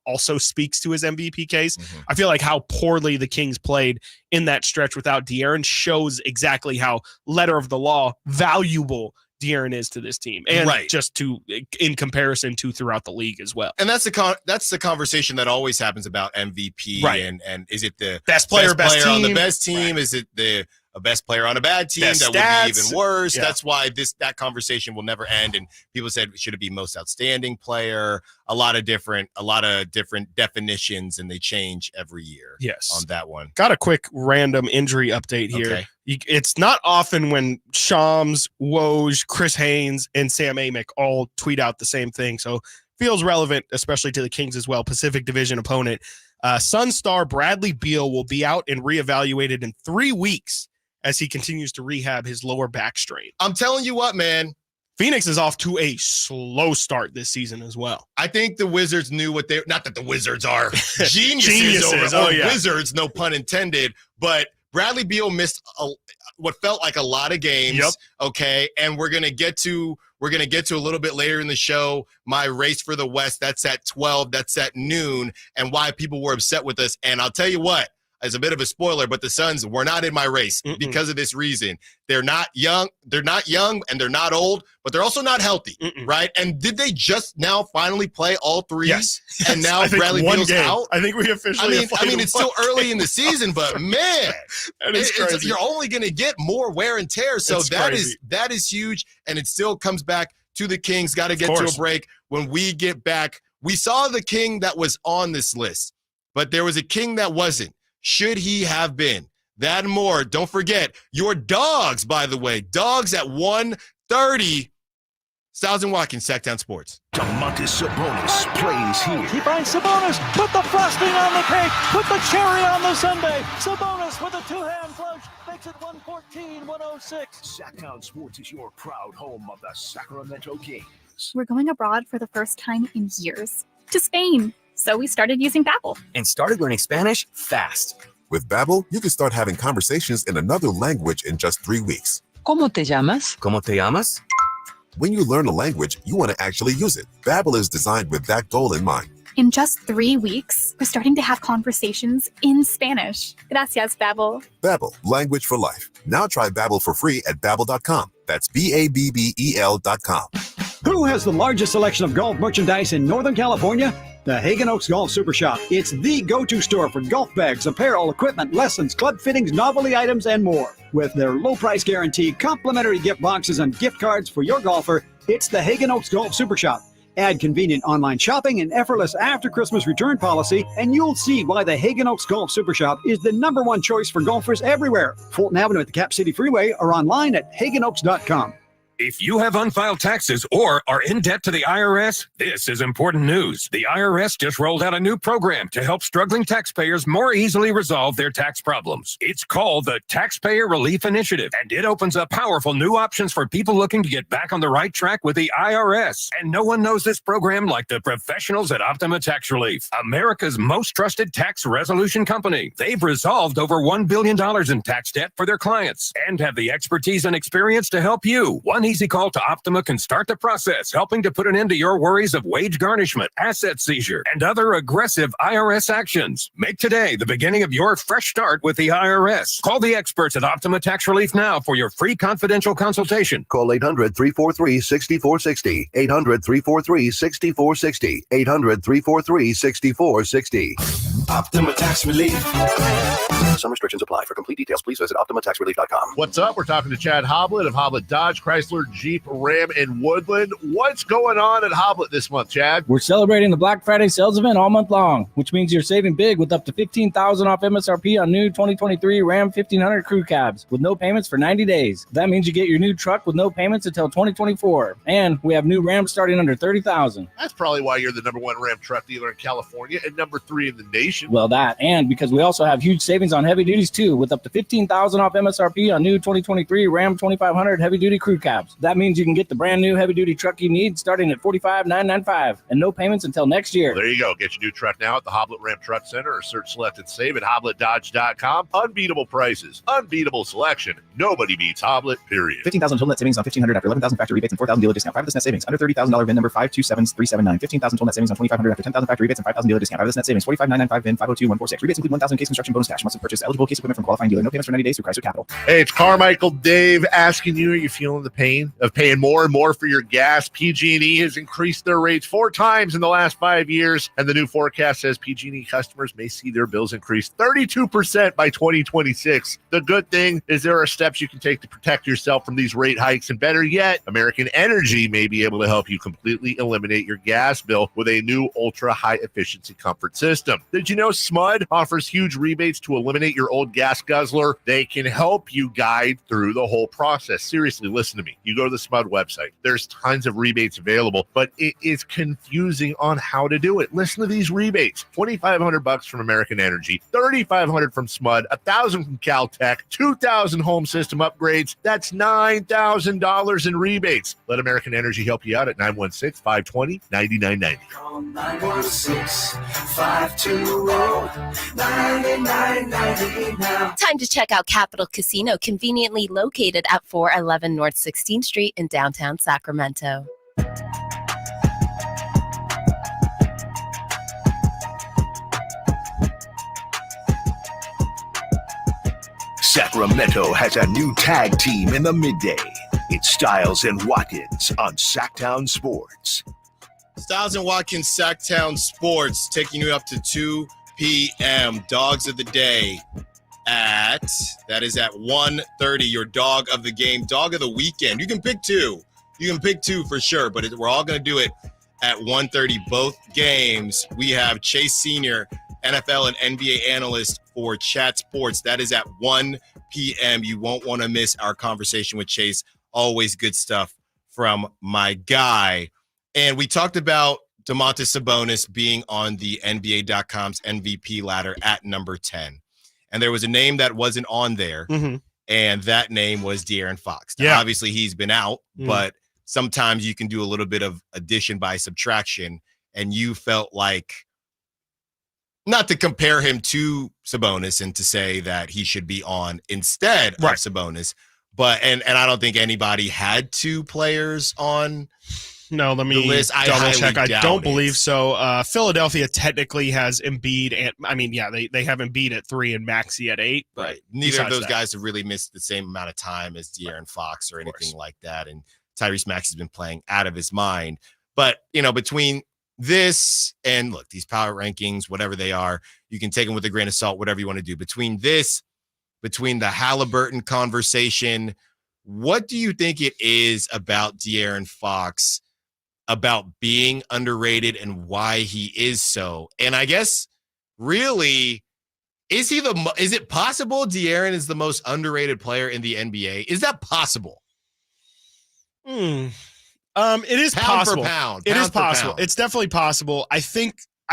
also speaks to his MVP case. I feel like how poorly the Kings played in that stretch without De'Aaron shows exactly how letter of the law valuable De'Aaron is to this team, and just in comparison to throughout the league as well. And that's the conversation that always happens about MVP, and is it the best player on the best team? Is it the best player on a bad team? Best that stats. would be even worse. Yeah. That's why that conversation will never end. And people said, should it be most outstanding player? A lot of different definitions, and they change every year. Yes, on that one. Got a quick random injury update here. Okay. It's not often when Shams, Woj, Chris Haynes, and Sam Amick all tweet out the same thing. So feels relevant, especially to the Kings as well. Pacific Division opponent. Sun star Bradley Beal will be out and reevaluated in 3 weeks as he continues to rehab his lower back strain. I'm telling you what, man. Phoenix is off to a slow start this season as well. I think the Wizards knew not that the Wizards are geniuses or wizards, no pun intended, but Bradley Beal missed what felt like a lot of games. Yep. Okay. And we're going to get to a little bit later in the show, my race for the West. That's at 12. That's at noon, and why people were upset with us. And I'll tell you what, as a bit of a spoiler, but the Suns were not in my race because of this reason. They're not young, and they're not old, but they're also not healthy, right? And did they just now finally play all 3? Yes. And now Bradley Beal's out? I think we officially it's still early in the season, but man, crazy. You're only going to get more wear and tear. So that is huge, and it still comes back to the Kings. Got to get to a break. When we get back, we saw the King that was on this list, but there was a King that wasn't. Should he have been? That and more. Don't forget your dogs, by the way. Dogs at 1:30. Stiles and Watkins, Sactown Sports. Domantas Sabonis plays here. He finds Sabonis. Put the frosting on the cake. Put the cherry on the sundae. Sabonis with a two-hand flush. Makes it 114-106. Sactown Sports is your proud home of the Sacramento Kings. We're going abroad for the first time in years. To Spain. So we started using Babbel. And started learning Spanish fast. With Babbel, you can start having conversations in another language in just 3 weeks. ¿Cómo te llamas? ¿Cómo te llamas? When you learn a language, you want to actually use it. Babbel is designed with that goal in mind. In just 3 weeks, we're starting to have conversations in Spanish. Gracias, Babbel. Babbel, language for life. Now try Babbel for free at Babbel.com. That's Babbel.com. Who has the largest selection of golf merchandise in Northern California? The Hagen Oaks Golf Super Shop. It's the go-to store for golf bags, apparel, equipment, lessons, club fittings, novelty items, and more. With their low price guarantee, complimentary gift boxes, and gift cards for your golfer, it's the Hagen Oaks Golf Super Shop. Add convenient online shopping and effortless after-Christmas return policy, and you'll see why the Hagen Oaks Golf Super Shop is the #1 choice for golfers everywhere. Fulton Avenue at the Cap City Freeway or online at HagenOaks.com. If you have unfiled taxes or are in debt to the IRS, this is important news. The IRS just rolled out a new program to help struggling taxpayers more easily resolve their tax problems. It's called the Taxpayer Relief Initiative, and it opens up powerful new options for people looking to get back on the right track with the IRS. And no one knows this program like the professionals at Optima Tax Relief, America's most trusted tax resolution company. They've resolved over $1 billion in tax debt for their clients and have the expertise and experience to help you. One easy call to Optima can start the process, helping to put an end to your worries of wage garnishment, asset seizure, and other aggressive IRS actions. Make today the beginning of your fresh start with the IRS. Call the experts at Optima Tax Relief now for your free confidential consultation. Call 800-343-6460. 800-343-6460. 800-343-6460. Optima Tax Relief. Some restrictions apply. For complete details, please visit OptimaTaxRelief.com. What's up? We're talking to Chad Hoblet of Hoblet Dodge, Chrysler, Jeep, Ram, and Woodland. What's going on at Hoblet this month, Chad? We're celebrating the Black Friday sales event all month long, which means you're saving big with up to $15,000 off MSRP on new 2023 Ram 1500 crew cabs with no payments for 90 days. That means you get your new truck with no payments until 2024. And we have new Rams starting under $30,000. That's probably why you're the number one Ram truck dealer in California and number 3 in the nation. Well, that, and because we also have huge savings on heavy duties too, with up to $15,000 off MSRP on new 2023 Ram 2500 heavy duty crew cabs. That means you can get the brand new heavy duty truck you need starting at $45,995 and no payments until next year. Well, there you go. Get your new truck now at the Hoblet Ram Truck Center or search, select, and save at HobletDodge.com. Unbeatable prices, unbeatable selection. Nobody beats Hoblet, period. $15,000 total net savings on $1,500 after $11,000 factory rebates and $4,000 dealer discount. 5 of this net savings. Under $30,000 VIN number 527379. $15,000 total net savings on $2,500 after $10,000 factory rebates and $5,000 dealer discount. 5 of this net savings. $45,995 VIN 502146. Rebates include $1,000 case construction bonus cash. Must have purchased eligible case equipment from qualifying dealer. No payments for 90 days through Chrysler Capital. Hey, it's Carmichael Dave asking you, are you feeling the pain of paying more and more for your gas? PG&E has increased their rates 4 times in the last 5 years, and the new forecast says PG&E customers may see their bills increase 32% by 2026. The good thing is there are steps you can take to protect yourself from these rate hikes, and better yet, American Energy may be able to help you completely eliminate your gas bill with a new ultra-high efficiency comfort system. Did you know SMUD offers huge rebates to eliminate your old gas guzzler? They can help you guide through the whole process. Seriously, listen to me. You go to the SMUD website. There's tons of rebates available, but it is confusing on how to do it. Listen to these rebates. $2,500 from American Energy, $3,500 from SMUD, $1,000 from Caltech, $2,000 home system upgrades. That's $9,000 in rebates. Let American Energy help you out at 916-520-9990. Call 916-520-9990 now. Time to check out Capital Casino, conveniently located at 411 North 16th Street in downtown Sacramento. Sacramento has a new tag team in the midday. It's Stiles and Watkins on Sactown Sports. Stiles and Watkins, Sactown Sports, taking you up to 2 p.m. Dogs of the day that is at 1:30. Your dog of the game, dog of the weekend. You can pick 2. You can pick 2 for sure, but we're all going to do it at 1:30. Both games. We have Chase Sr., NFL and NBA analyst for Chat Sports. That is at 1 p.m. You won't want to miss our conversation with Chase. Always good stuff from my guy. And we talked about Domantas Sabonis being on the NBA.com's MVP ladder at number 10. And there was a name that wasn't on there, and that name was De'Aaron Fox. Now, obviously, he's been out, but sometimes you can do a little bit of addition by subtraction, and you felt like, not to compare him to Sabonis and to say that he should be on instead of Sabonis, but and I don't think anybody had 2 players on. No, let me double check. I don't believe so. Philadelphia technically has Embiid, and they have Embiid at 3 and Maxey at 8. But neither of those guys have really missed the same amount of time as De'Aaron Fox or anything like that. And Tyrese Maxey's been playing out of his mind. But between this and look, these power rankings, whatever they are, you can take them with a grain of salt, whatever you want to do. Between the Halliburton conversation, what do you think it is about De'Aaron Fox, about being underrated and why he is so? And I guess really, is it possible De'Aaron is the most underrated player in the NBA? Is that possible? It is possible. It is possible. It's definitely possible. I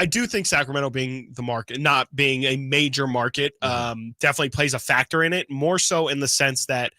do think Sacramento being the market, not being a major market, definitely plays a factor in it, more so in the sense that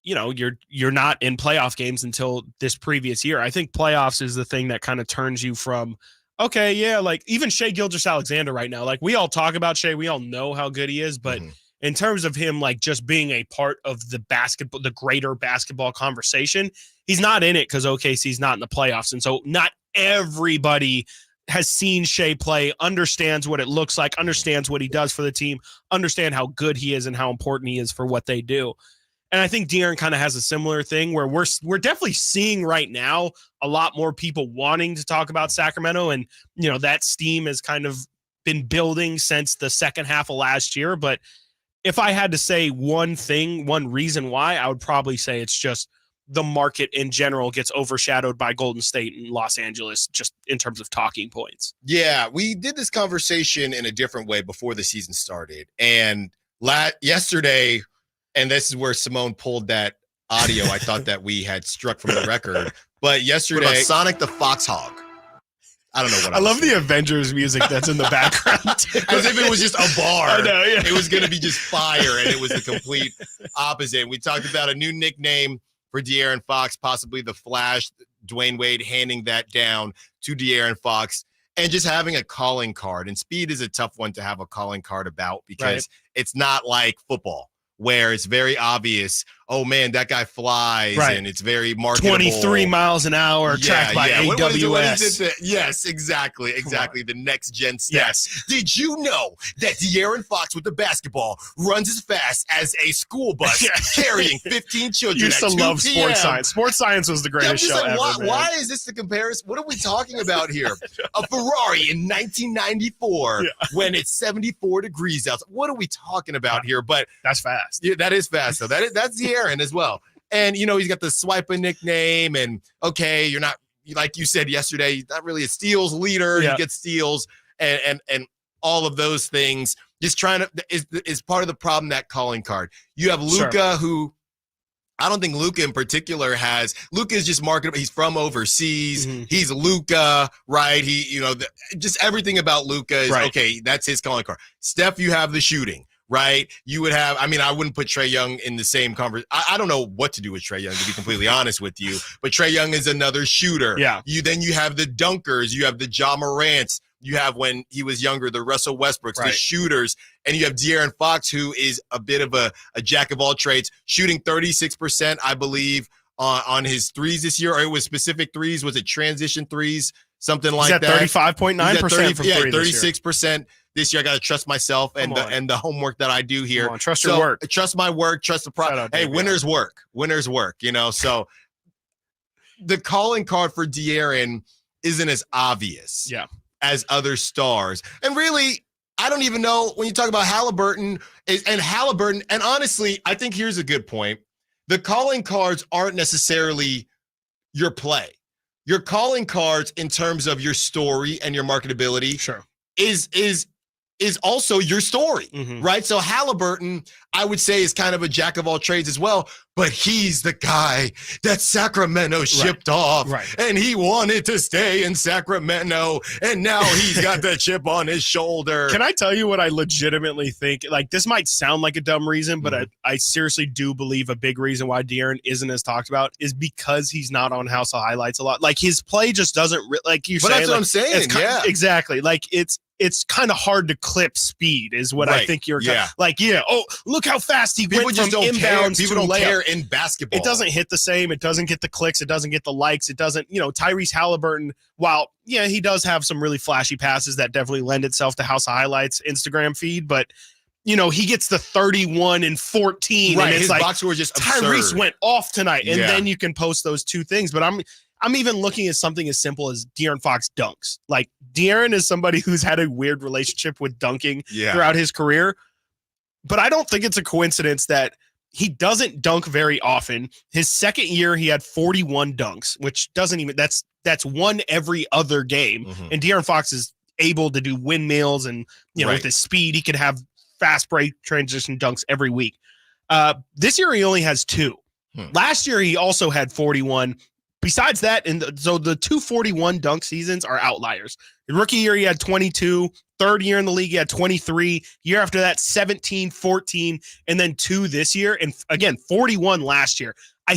you're not in playoff games until this previous year. I think playoffs is the thing that kind of turns you from, okay, yeah, like even Shai Gilgeous-Alexander right now, like we all talk about Shai, we all know how good he is, but in terms of him, like just being a part of the greater basketball conversation, he's not in it because OKC's not in the playoffs. And so not everybody has seen Shai play, understands what it looks like, understands what he does for the team, understand how good he is and how important he is for what they do. And I think De'Aaron kind of has a similar thing where we're definitely seeing right now a lot more people wanting to talk about Sacramento, and that steam has kind of been building since the second half of last year. But if I had to say one reason why, I would probably say it's just the market in general gets overshadowed by Golden State and Los Angeles, just in terms of talking points. Yeah, we did this conversation in a different way before the season started. And yesterday, and this is where Simone pulled that audio, I thought that we had struck from the record. But yesterday, What about Sonic the Foxhog. I don't know what I love the Avengers music that's in the background. As if it was just a bar. I know, yeah. It was going to be just fire, and it was the complete opposite. We talked about a new nickname for De'Aaron Fox, possibly the Flash, Dwayne Wade handing that down to De'Aaron Fox, and just having a calling card. And speed is a tough one to have a calling card about because it's not like football, where it's very obvious, oh man, that guy flies, and it's very marketable. 23 miles an hour, tracked by AWS. Yes, exactly. The next gen stats. Yes. Did you know that De'Aaron Fox with the basketball runs as fast as a school bus carrying 15 children? Used to love sports science. Sports science was the greatest show ever. Why is this the comparison? What are we talking about here? A Ferrari in 1994 when it's 74 degrees outside. What are we talking about here? But that's fast. Yeah, that is fast. So that's De'Aaron as well. And, he's got the swiper nickname. And, okay, you're not, like you said yesterday, he's not really a steals leader. He gets steals and all of those things. Just trying to is part of the problem, that calling card. You have Luka, who I don't think Luka in particular has. Luka is just marketable. He's from overseas. He's Luka, right? Just everything about Luka is okay. That's his calling card. Steph, you have the shooting. Right? You would have, I wouldn't put Trae Young in the same conversation. I don't know what to do with Trae Young, to be completely honest with you, but Trae Young is another shooter. Yeah. Then you have the dunkers, you have the Ja Morants, you have, when he was younger, the Russell Westbrooks, the shooters, and you have De'Aaron Fox, who is a bit of a jack of all trades, shooting 36%, I believe, on his threes this year, or it was specific threes. Was it transition threes? Something like that. 35.9% from three 36%. This year, I got to trust myself and the homework that I do here. Trust your work. Trust my work. Trust the process. Hey, winners work. Winners work. So the calling card for De'Aaron isn't as obvious as other stars. And really, I don't even know when you talk about Halliburton, and honestly, I think here's a good point. The calling cards aren't necessarily your play. Your calling cards in terms of your story and your marketability is also your story, right? So Halliburton, I would say, is kind of a jack of all trades as well, but he's the guy that Sacramento shipped off, and he wanted to stay in Sacramento, and now he's got the chip on his shoulder. Can I tell you what I legitimately think? Like, this might sound like a dumb reason, but I seriously do believe a big reason why De'Aaron isn't as talked about is because he's not on House of Highlights a lot. Like, his play just doesn't, like you say. That's what I'm saying, exactly. Like, it's kind of hard to clip speed is what I think you're oh, look how fast he went from inbounds to People don't care in basketball. It doesn't hit the same. It doesn't get the clicks. It doesn't get the likes. It doesn't, Tyrese Halliburton, while, he does have some really flashy passes that definitely lend itself to House of Highlights Instagram feed, but he gets the 31 and 14. Right, and it's his like, box score is just Tyrese absurd. went off tonight. And then you can post those two things. But I'm even looking at something as simple as De'Aaron Fox dunks. Like, De'Aaron is somebody who's had a weird relationship with dunking throughout his career. But I don't think it's a coincidence that he doesn't dunk very often. His second year, he had 41 dunks, which doesn't even, that's one every other game. And De'Aaron Fox is able to do windmills and, with his speed, he could have fast break transition dunks every week. This year, he only has 2. Last year, he also had 41. Besides that, so the 241 dunk seasons are outliers. The rookie year, he had 22. Third year in the league, he had 23. Year after that, 17, 14, and then 2 this year. And again, 41 last year. I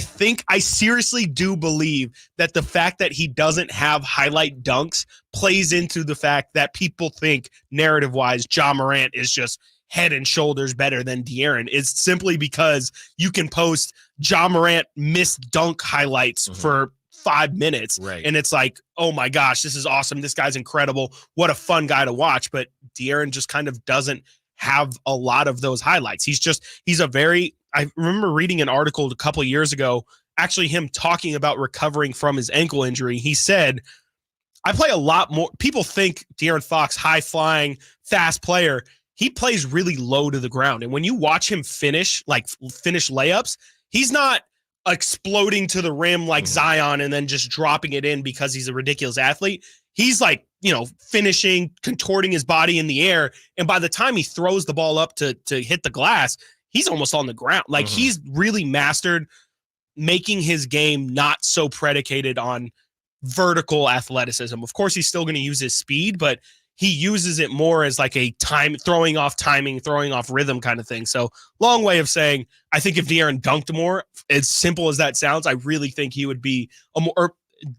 seriously do believe that the fact that he doesn't have highlight dunks plays into the fact that people think narrative-wise, Ja Morant is just head and shoulders better than De'Aaron. It's simply because you can post Ja Morant missed dunk highlights for 5 minutes. And it's like, oh my gosh, this is awesome. This guy's incredible. What a fun guy to watch. But De'Aaron just kind of doesn't have a lot of those highlights. I remember reading an article a couple of years ago, actually him talking about recovering from his ankle injury. He said, I play a lot more. People think De'Aaron Fox, high-flying, fast player. He plays really low to the ground. And when you watch him finish layups, he's not exploding to the rim like Zion and then just dropping it in because he's a ridiculous athlete. He's like, finishing, contorting his body in the air. And by the time he throws the ball up to hit the glass, he's almost on the ground. Like he's really mastered making his game not so predicated on vertical athleticism. Of course, he's still going to use his speed, but he uses it more as like a throwing off timing, throwing off rhythm kind of thing. So long way of saying, I think if De'Aaron dunked more, as simple as that sounds, I really think he would be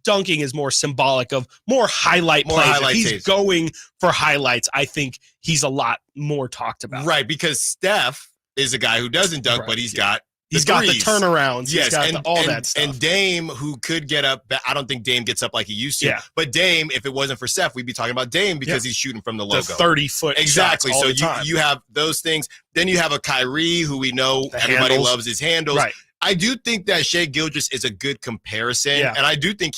dunking is more symbolic of more highlight plays. If he's going for highlights, I think he's a lot more talked about. Right, because Steph is a guy who doesn't dunk, but he's got the turnarounds. Yes, he's got all that stuff. And Dame, who could get up, I don't think Dame gets up like he used to. Yeah. But Dame, if it wasn't for Steph, we'd be talking about Dame because he's shooting from the logo. 30-foot exactly. shots all so the time. you have those things. Then you have a Kyrie, who we know everybody loves his handles. Right. I do think that Shai Gilgeous is a good comparison. Yeah. And I do think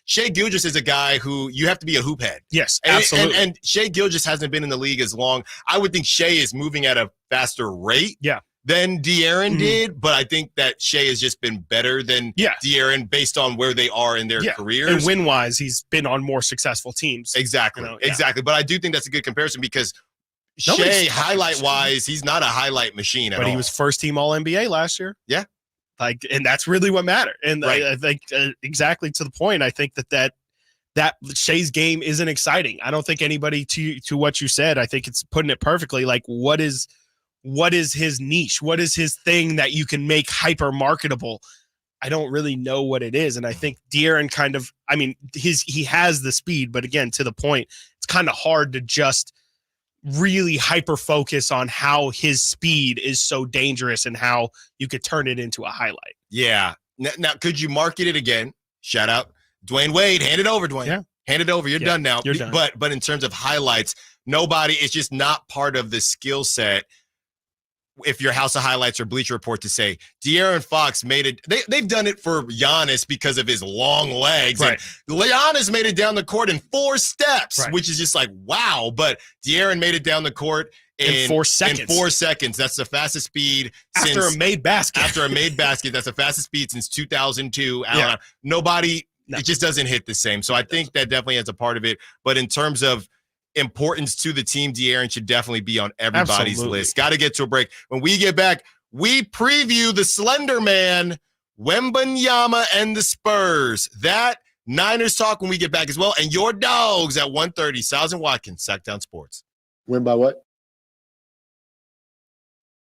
Shai Gilgeous is a guy who you have to be a hoop head. Yes, absolutely. And Shai Gilgeous hasn't been in the league as long. I would think Shai is moving at a faster rate. Yeah. Than De'Aaron did, but I think that Shai has just been better than De'Aaron based on where they are in their careers. And win-wise, he's been on more successful teams. Exactly, exactly. But I do think that's a good comparison because Shai, highlight-wise, he's not a highlight machine at all. But he was first-team All-NBA last year. Yeah. And that's really what mattered. And I think exactly to the point, I think that Shai's game isn't exciting. I don't think anybody, to what you said, I think it's putting it perfectly, like what is his niche? What is his thing that you can make hyper marketable? I don't really know what it is. And I think De'Aaron he has the speed, but again, to the point, it's kind of hard to just really hyper focus on how his speed is so dangerous and how you could turn it into a highlight. Yeah. Now could you market it again? Shout out Dwayne Wade. Hand it over, Dwayne. Yeah. Hand it over. You're done now. You're done. But in terms of highlights, it's just not part of the skill set. If your House of Highlights or Bleacher Report to say De'Aaron Fox made it, they've done it for Giannis because of his long legs. Right. And Giannis made it down the court in 4 steps, Right. which is just like, wow. But De'Aaron made it down the court in 4 seconds. In 4 seconds. That's the fastest speed after a made basket. That's the fastest speed since 2002. Yeah. It just doesn't hit the same. So I think that definitely has a part of it. But in terms of importance to the team, De'Aaron should definitely be on everybody's list. Got to get to a break. When we get back, we preview the Slender Man, Wembanyama, and the Spurs. That Niners talk when we get back as well. And your dogs at 1:30. Stiles and Watkins, Sactown Sports. Win by what?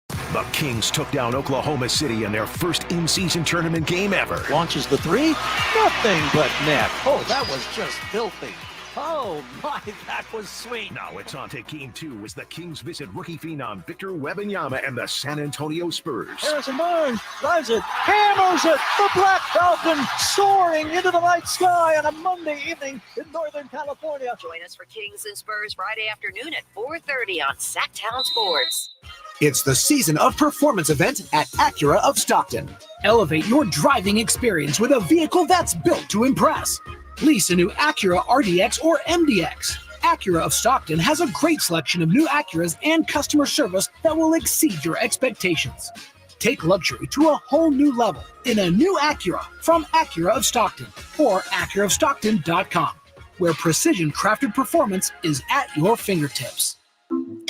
The Kings took down Oklahoma City in their first in-season tournament game ever. Launches the three. Nothing but net. Oh, that was just filthy. Oh, my, that was sweet. Now it's on to Game 2 as the Kings visit rookie phenom Victor Wembanyama and the San Antonio Spurs. Harrison Barnes drives it, hammers it. The Black Falcon soaring into the night sky on a Monday evening in Northern California. Join us for Kings and Spurs Friday afternoon at 4:30 on Sactown Sports. It's the Season of Performance event at Acura of Stockton. Elevate your driving experience with a vehicle that's built to impress. Lease a new Acura RDX or MDX. Acura of Stockton has a great selection of new Acuras and customer service that will exceed your expectations. Take luxury to a whole new level in a new Acura from Acura of Stockton or AcuraofStockton.com, where precision-crafted performance is at your fingertips.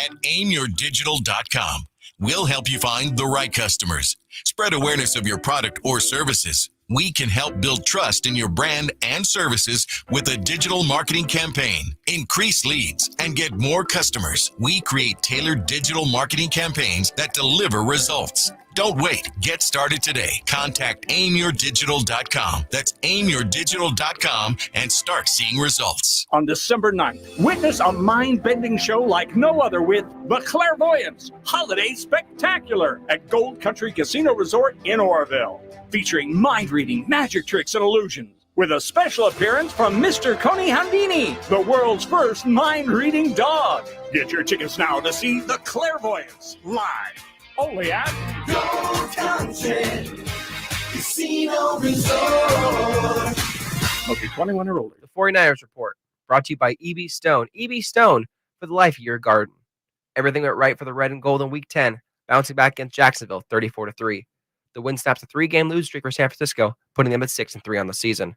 At aimyourdigital.com, we'll help you find the right customers. Spread awareness of your product or services. We can help build trust in your brand and services with a digital marketing campaign. Increase leads and get more customers. We create tailored digital marketing campaigns that deliver results. Don't wait. Get started today. Contact aimyourdigital.com. That's aimyourdigital.com and start seeing results. On December 9th, witness a mind-bending show like no other with The Clairvoyants Holiday Spectacular at Gold Country Casino Resort in Oroville. Featuring mind-reading, magic tricks, and illusions. With a special appearance from Mr. Coney Handini, the world's first mind-reading dog. Get your tickets now to see The Clairvoyants live. Only at Gold Country Casino Resort. Okay, 21 or older. The 49ers report. brought to you by EB Stone. EB Stone for the life of your garden. Everything went right for the red and gold in Week 10, bouncing back against Jacksonville 34-3. The win snaps a 3-game lose streak for San Francisco, putting them at 6-3 on the season.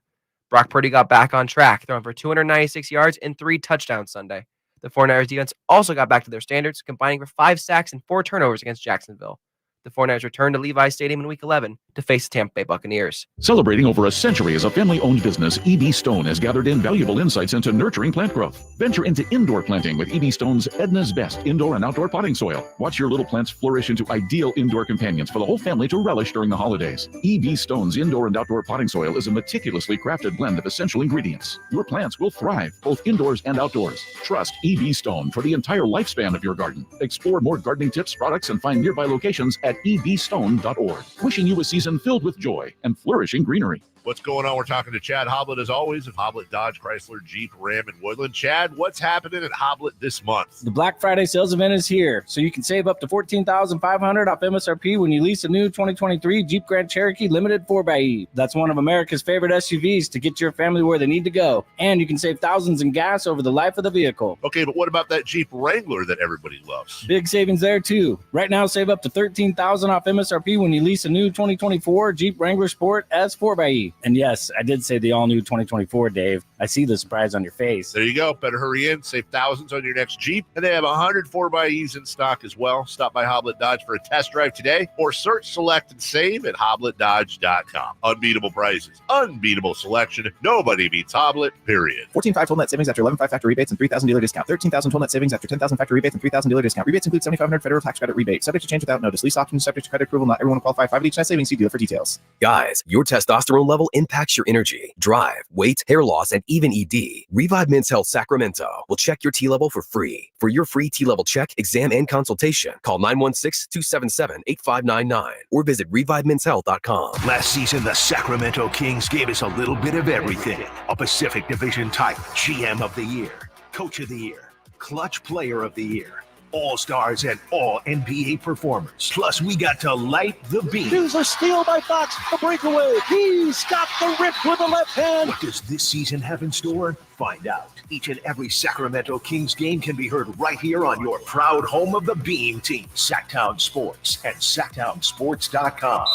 Brock Purdy got back on track, throwing for 296 yards and 3 touchdowns Sunday. The 49ers defense also got back to their standards, combining for 5 sacks and 4 turnovers against Jacksonville. The 49ers returned to Levi's Stadium in Week 11 to face the Tampa Bay Buccaneers. Celebrating over a century as a family-owned business, EB Stone has gathered in valuable insights into nurturing plant growth. Venture into indoor planting with EB Stone's Edna's Best indoor and outdoor potting soil. Watch your little plants flourish into ideal indoor companions for the whole family to relish during the holidays. EB Stone's indoor and outdoor potting soil is a meticulously crafted blend of essential ingredients. Your plants will thrive both indoors and outdoors. Trust EB Stone for the entire lifespan of your garden. Explore more gardening tips, products, and find nearby locations at ebstone.org. Wishing you a season filled with joy and flourishing greenery. What's going on? We're talking to Chad Hoblet, as always, of Hoblet Dodge, Chrysler, Jeep, Ram, and Woodland. Chad, what's happening at Hoblet this month? The Black Friday sales event is here, so you can save up to $14,500 off MSRP when you lease a new 2023 Jeep Grand Cherokee Limited 4xe. That's one of America's favorite SUVs to get your family where they need to go. And you can save thousands in gas over the life of the vehicle. Okay, but what about that Jeep Wrangler that everybody loves? Big savings there, too. Right now, save up to $13,000 off MSRP when you lease a new 2024 Jeep Wrangler Sport S 4xe. And yes, I did say the all-new 2024, Dave. I see the surprise on your face. There you go. Better hurry in. Save thousands on your next Jeep. And they have 100 4xEs in stock as well. Stop by Hoblet Dodge for a test drive today or search, select, and save at HobletDodge.com. Unbeatable prices. Unbeatable selection. Nobody beats Hoblet, period. 14.5 total net savings after 11.5 factor rebates and 3,000 dealer discount. 13,000 total net savings after 10,000 factor rebates and 3,000 dealer discount. Rebates include 7,500 federal tax credit rebate. Subject to change without notice. Lease options subject to credit approval. Not everyone will qualify. 5 of each net savings. See dealer for details. Guys, your testosterone level impacts your energy, drive, weight, hair loss, and even ED. Revive Men's Health Sacramento will check your T level for free. For your free T level check, exam, and consultation, call 916-277-8599 or visit revivemenshealth.com. Last season, the Sacramento Kings gave us a little bit of everything. A Pacific Division title, GM of the Year, Coach of the Year, Clutch Player of the Year, All-Stars and All-NBA performers. Plus, we got to light the beam. Here's a steal by Fox, a breakaway. He's got the rip with the left hand. What does this season have in store? Find out. Each and every Sacramento Kings game can be heard right here on your proud home of the Beam team, Sactown Sports and Sactownsports.com.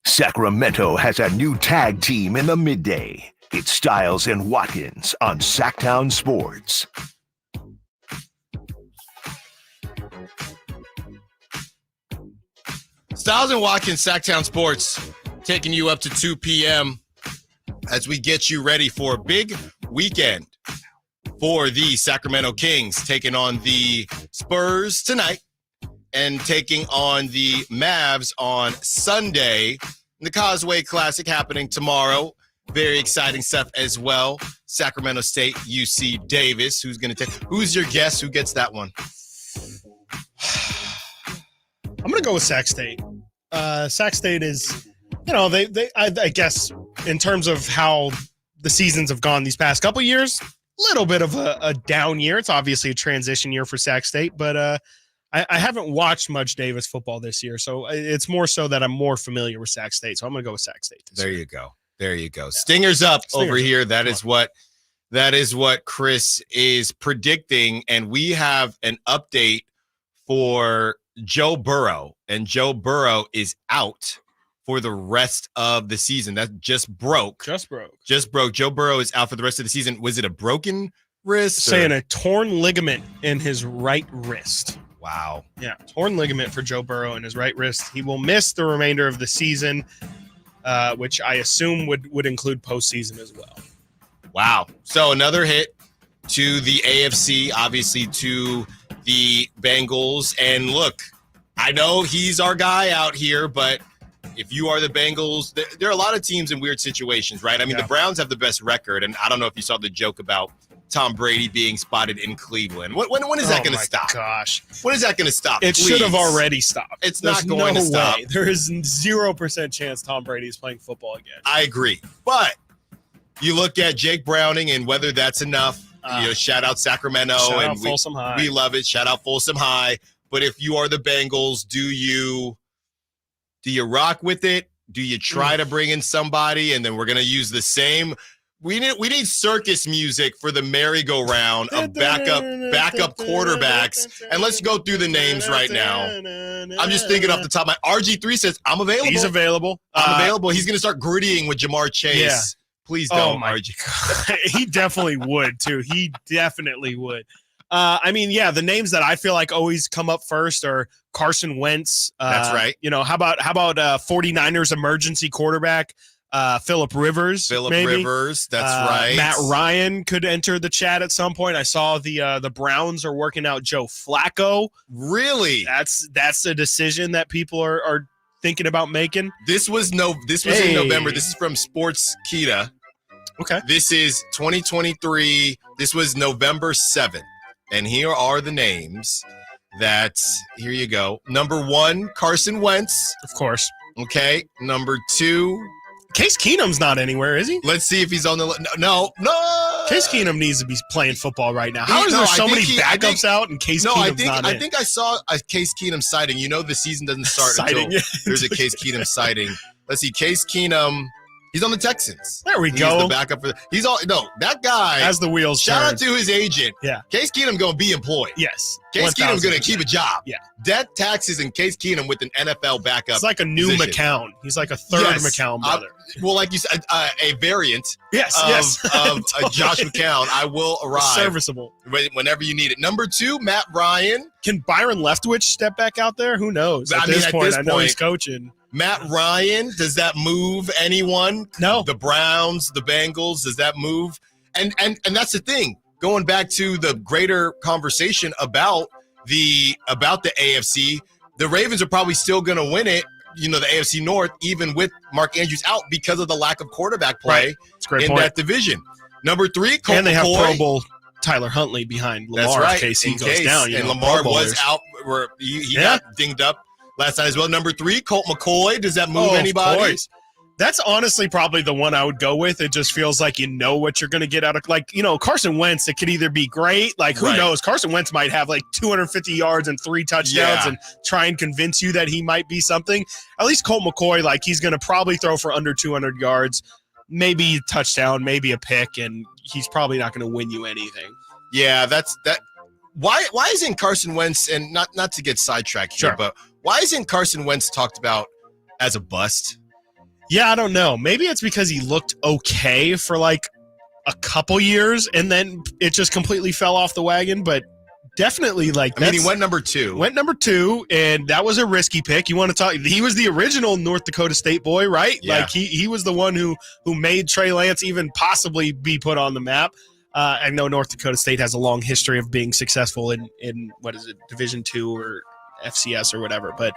Sacramento has a new tag team in the midday. It's Stiles and Watkins on Sactown Sports. Stiles and Watkins, Sactown Sports, taking you up to 2 p.m. as we get you ready for a big weekend for the Sacramento Kings, taking on the Spurs tonight and taking on the Mavs on Sunday. The Causeway Classic happening tomorrow. Very exciting stuff as well. Sacramento State, UC Davis. Who's your guess? Who gets that one? I'm going to go with Sac State. Sac State is, I guess in terms of how the seasons have gone these past couple years, a little bit of a down year. It's obviously a transition year for Sac State, but I haven't watched much Davis football this year, so it's more so that I'm more familiar with Sac State. So I'm going to go with Sac State. There you go. There you go. Stingers up over here. That is what Chris is predicting, and we have an update for Joe Burrow, and Joe Burrow is out for the rest of the season. That just broke. Joe Burrow is out for the rest of the season. Was it a broken wrist? Saying a torn ligament in his right wrist. Wow. Yeah, torn ligament for Joe Burrow in his right wrist. He will miss the remainder of the season, which I assume would include postseason as well. Wow. So another hit to the AFC, obviously to the Bengals. And look, I know he's our guy out here, but if you are the Bengals, there are a lot of teams in weird situations, right? I mean, the Browns have the best record, and I don't know if you saw the joke about Tom Brady being spotted in Cleveland. When is that going to stop? Gosh. When is that going to stop? It should have already stopped. It's not going to stop. There is 0% chance Tom Brady is playing football again. I agree. But you look at Jake Browning and whether that's enough. Shout out Sacramento. Shout out Folsom High. We love it. Shout out Folsom High. But if you are the Bengals, do you rock with it? Do you try to bring in somebody, and then we're gonna use the same? We need circus music for the merry-go-round of backup quarterbacks. And let's go through the names right now. I'm just thinking off the top of my RG3 says, I'm available. He's available. I'm available. He's going to start grittying with Jamar Chase. Yeah. Please don't, RG. He definitely would, too. He definitely would. The names that I feel like always come up first are Carson Wentz. That's right. How about 49ers emergency quarterback? Phillip Rivers, Rivers, that's right. Matt Ryan could enter the chat at some point. I saw the Browns are working out Joe Flacco. Really? That's a decision that people are thinking about making. This was in November. This is from Sports Kita. Okay. This is 2023. This was November 7th. And here are the names here you go. Number 1, Carson Wentz. Of course. Okay. Number 2, Case Keenum's not anywhere, is he? Let's see if he's on the no. Case Keenum needs to be playing football right now. How is there so many backups out and Case Keenum's not in? I think I saw a Case Keenum sighting. The season doesn't start until there's a Case Keenum sighting. Let's see, Case Keenum. He's on the Texans. There we go. He's the backup for that guy. As the wheels shout turn. out to his agent. Yeah. Case Keenum going to be employed. Yes. Case Keenum's going to keep a job. Yeah. Death, taxes, and Case Keenum with an NFL backup. It's like a new position. McCown. He's like a third McCown brother. Well, like you said, a variant of Josh McCown. I will arrive. Serviceable. Whenever you need it. Number 2, Matt Ryan. Can Byron Leftwich step back out there? Who knows? At this point, I know he's coaching. Matt Ryan, does that move anyone? No. The Browns, the Bengals, does that move? And that's the thing. Going back to the greater conversation about the AFC, the Ravens are probably still going to win it, the AFC North, even with Mark Andrews out because of the lack of quarterback play in that division. Number 3, Colt and they McCoy. have Pro Bowl Tyler Huntley behind Lamar. That's right. In case he goes down. And Lamar was out. He got dinged up last night as well. Number 3, Colt McCoy. Does that move anybody? Of course. That's honestly probably the one I would go with. It just feels like what you're going to get out of, Carson Wentz. It could either be great, who knows? Carson Wentz might have 250 yards and 3 touchdowns and try and convince you that he might be something. At least Colt McCoy, he's going to probably throw for under 200 yards, maybe a touchdown, maybe a pick, and he's probably not going to win you anything. Yeah, that's that. Why isn't Carson Wentz, and not to get sidetracked here, but why isn't Carson Wentz talked about as a bust? Yeah, I don't know. Maybe it's because he looked okay for a couple years and then it just completely fell off the wagon. But definitely he went number 2. Went number 2, and that was a risky pick. You want to talk? He was the original North Dakota State boy, right? Yeah. He was the one who made Trey Lance even possibly be put on the map. I know North Dakota State has a long history of being successful in what is it, Division II or FCS or whatever. But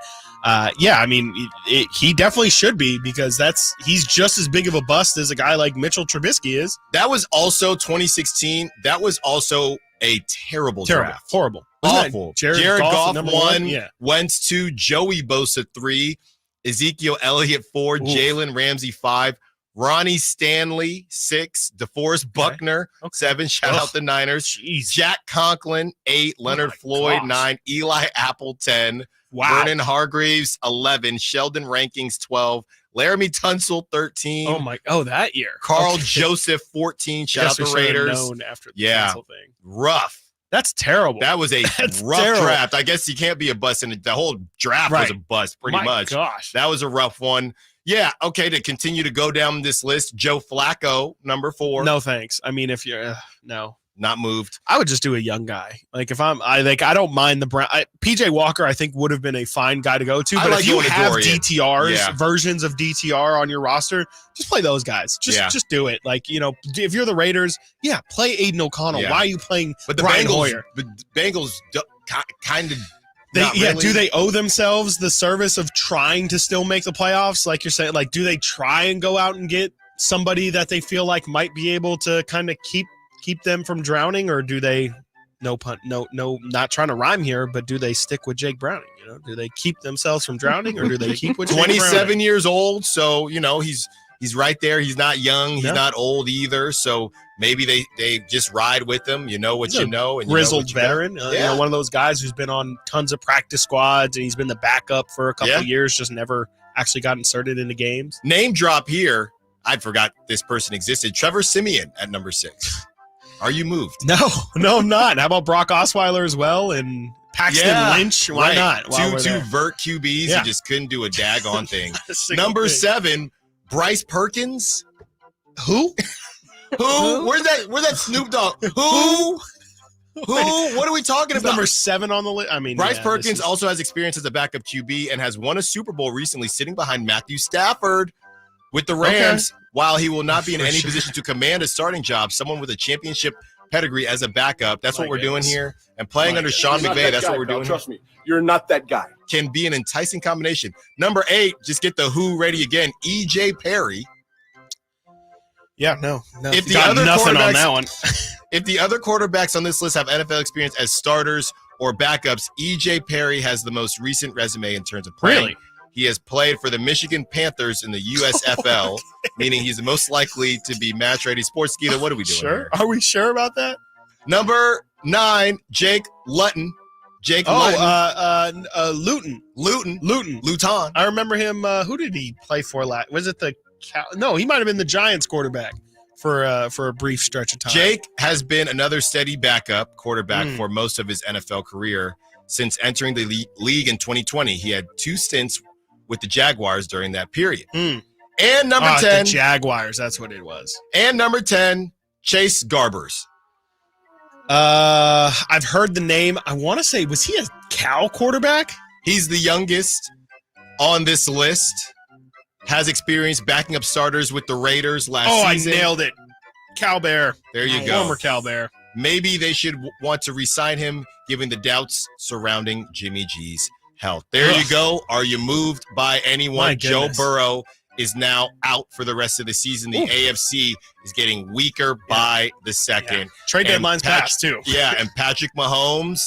he definitely should be because he's just as big of a bust as a guy like Mitchell Trubisky is. That was also 2016. That was also a terrible draft. Horrible. Awful. Jared Goff 1, Yeah. Wentz 2, Joey Bosa 3, Ezekiel Elliott 4, Jalen Ramsey 5, Ronnie Stanley 6, DeForest Buckner 7. Shout out the Niners. Jeez. Jack Conklin 8, Leonard Floyd 9, Eli Apple 10, Wow. Vernon Hargreaves 11, Sheldon Rankings 12, Laramie Tunsil 13. That year. Carl Joseph 14. Shout out the Raiders. Known after the Tunsil thing. Rough. That's terrible. That was a rough draft. I guess you can't be a bust, and the whole draft was a bust pretty much. Gosh. That was a rough one. Yeah, okay, to continue to go down this list, Joe Flacco, number 4. No thanks. If you're no. Not moved. I would just do a young guy. I don't mind the Brown. PJ Walker, I think would have been a fine guy to go to. But if you have DTRs, versions of DTR on your roster, just play those guys. Just do it. If you're the Raiders, play Aiden O'Connell. Yeah. Why are you playing But the Brian Bengals, Hoyer? the Bengals kind of. Do they owe themselves the service of trying to still make the playoffs? Like you're saying, do they try and go out and get somebody that they feel like might be able to kind of keep them from drowning, or do they not trying to rhyme here, but do they stick with Jake Browning? Do they keep themselves from drowning, or do they keep with Jake 27 Browning? years old, so he's He's right there. He's not young. He's not old either. So maybe they just ride with him. You know what you know. And grizzled veteran. One of those guys who's been on tons of practice squads, and he's been the backup for a couple of years, just never actually got inserted into games. Name drop here. I forgot this person existed. Trevor Siemian at number 6. Are you moved? No, I'm not. How about Brock Osweiler as well? And Paxton Lynch? Why not? Two vert QBs. You just couldn't do a daggone thing. Number 7, Bryce Perkins. Who? Where's that Snoop Dogg? Who? What are we talking about? Number 7 on the list. I mean, Bryce Perkins also has experience as a backup QB and has won a Super Bowl recently, sitting behind Matthew Stafford with the Rams. Okay. While he will not be in any position to command a starting job, someone with a championship pedigree as a backup. That's what we're doing here. And playing under Sean McVay, that's what we're doing. Trust me, you're not that guy. Can be an enticing combination. Number 8, just get the who ready again. EJ Perry. Yeah, no. If the got other nothing on that one. If the other quarterbacks on this list have NFL experience as starters or backups, EJ Perry has the most recent resume in terms of playing. Really? He has played for the Michigan Panthers in the USFL, meaning he's most likely to be match ready. Sports Skeeter, what are we doing here? Are we sure about that? Number 9, Jake Luton. Luton. Luton. I remember him. Who did he play for last? Was it the No, he might have been the Giants quarterback for a brief stretch of time. Jake has been another steady backup quarterback for most of his NFL career. Since entering the league in 2020, he had 2 stints with the Jaguars during that period. And number 10. The Jaguars, that's what it was. And number 10, Chase Garbers. I've heard the name. I want to say, was he a Cal quarterback? He's the youngest on this list. Has experience backing up starters with the Raiders last season. I nailed it. Cal Bear. There you go. Former Cal Bear. Maybe they should want to re-sign him, given the doubts surrounding Jimmy G's health. There you go. Are you moved by anyone? Joe Burrow is now out for the rest of the season. The AFC is getting weaker by the second. Yeah. Trade deadline's passed, too. Yeah, and Patrick Mahomes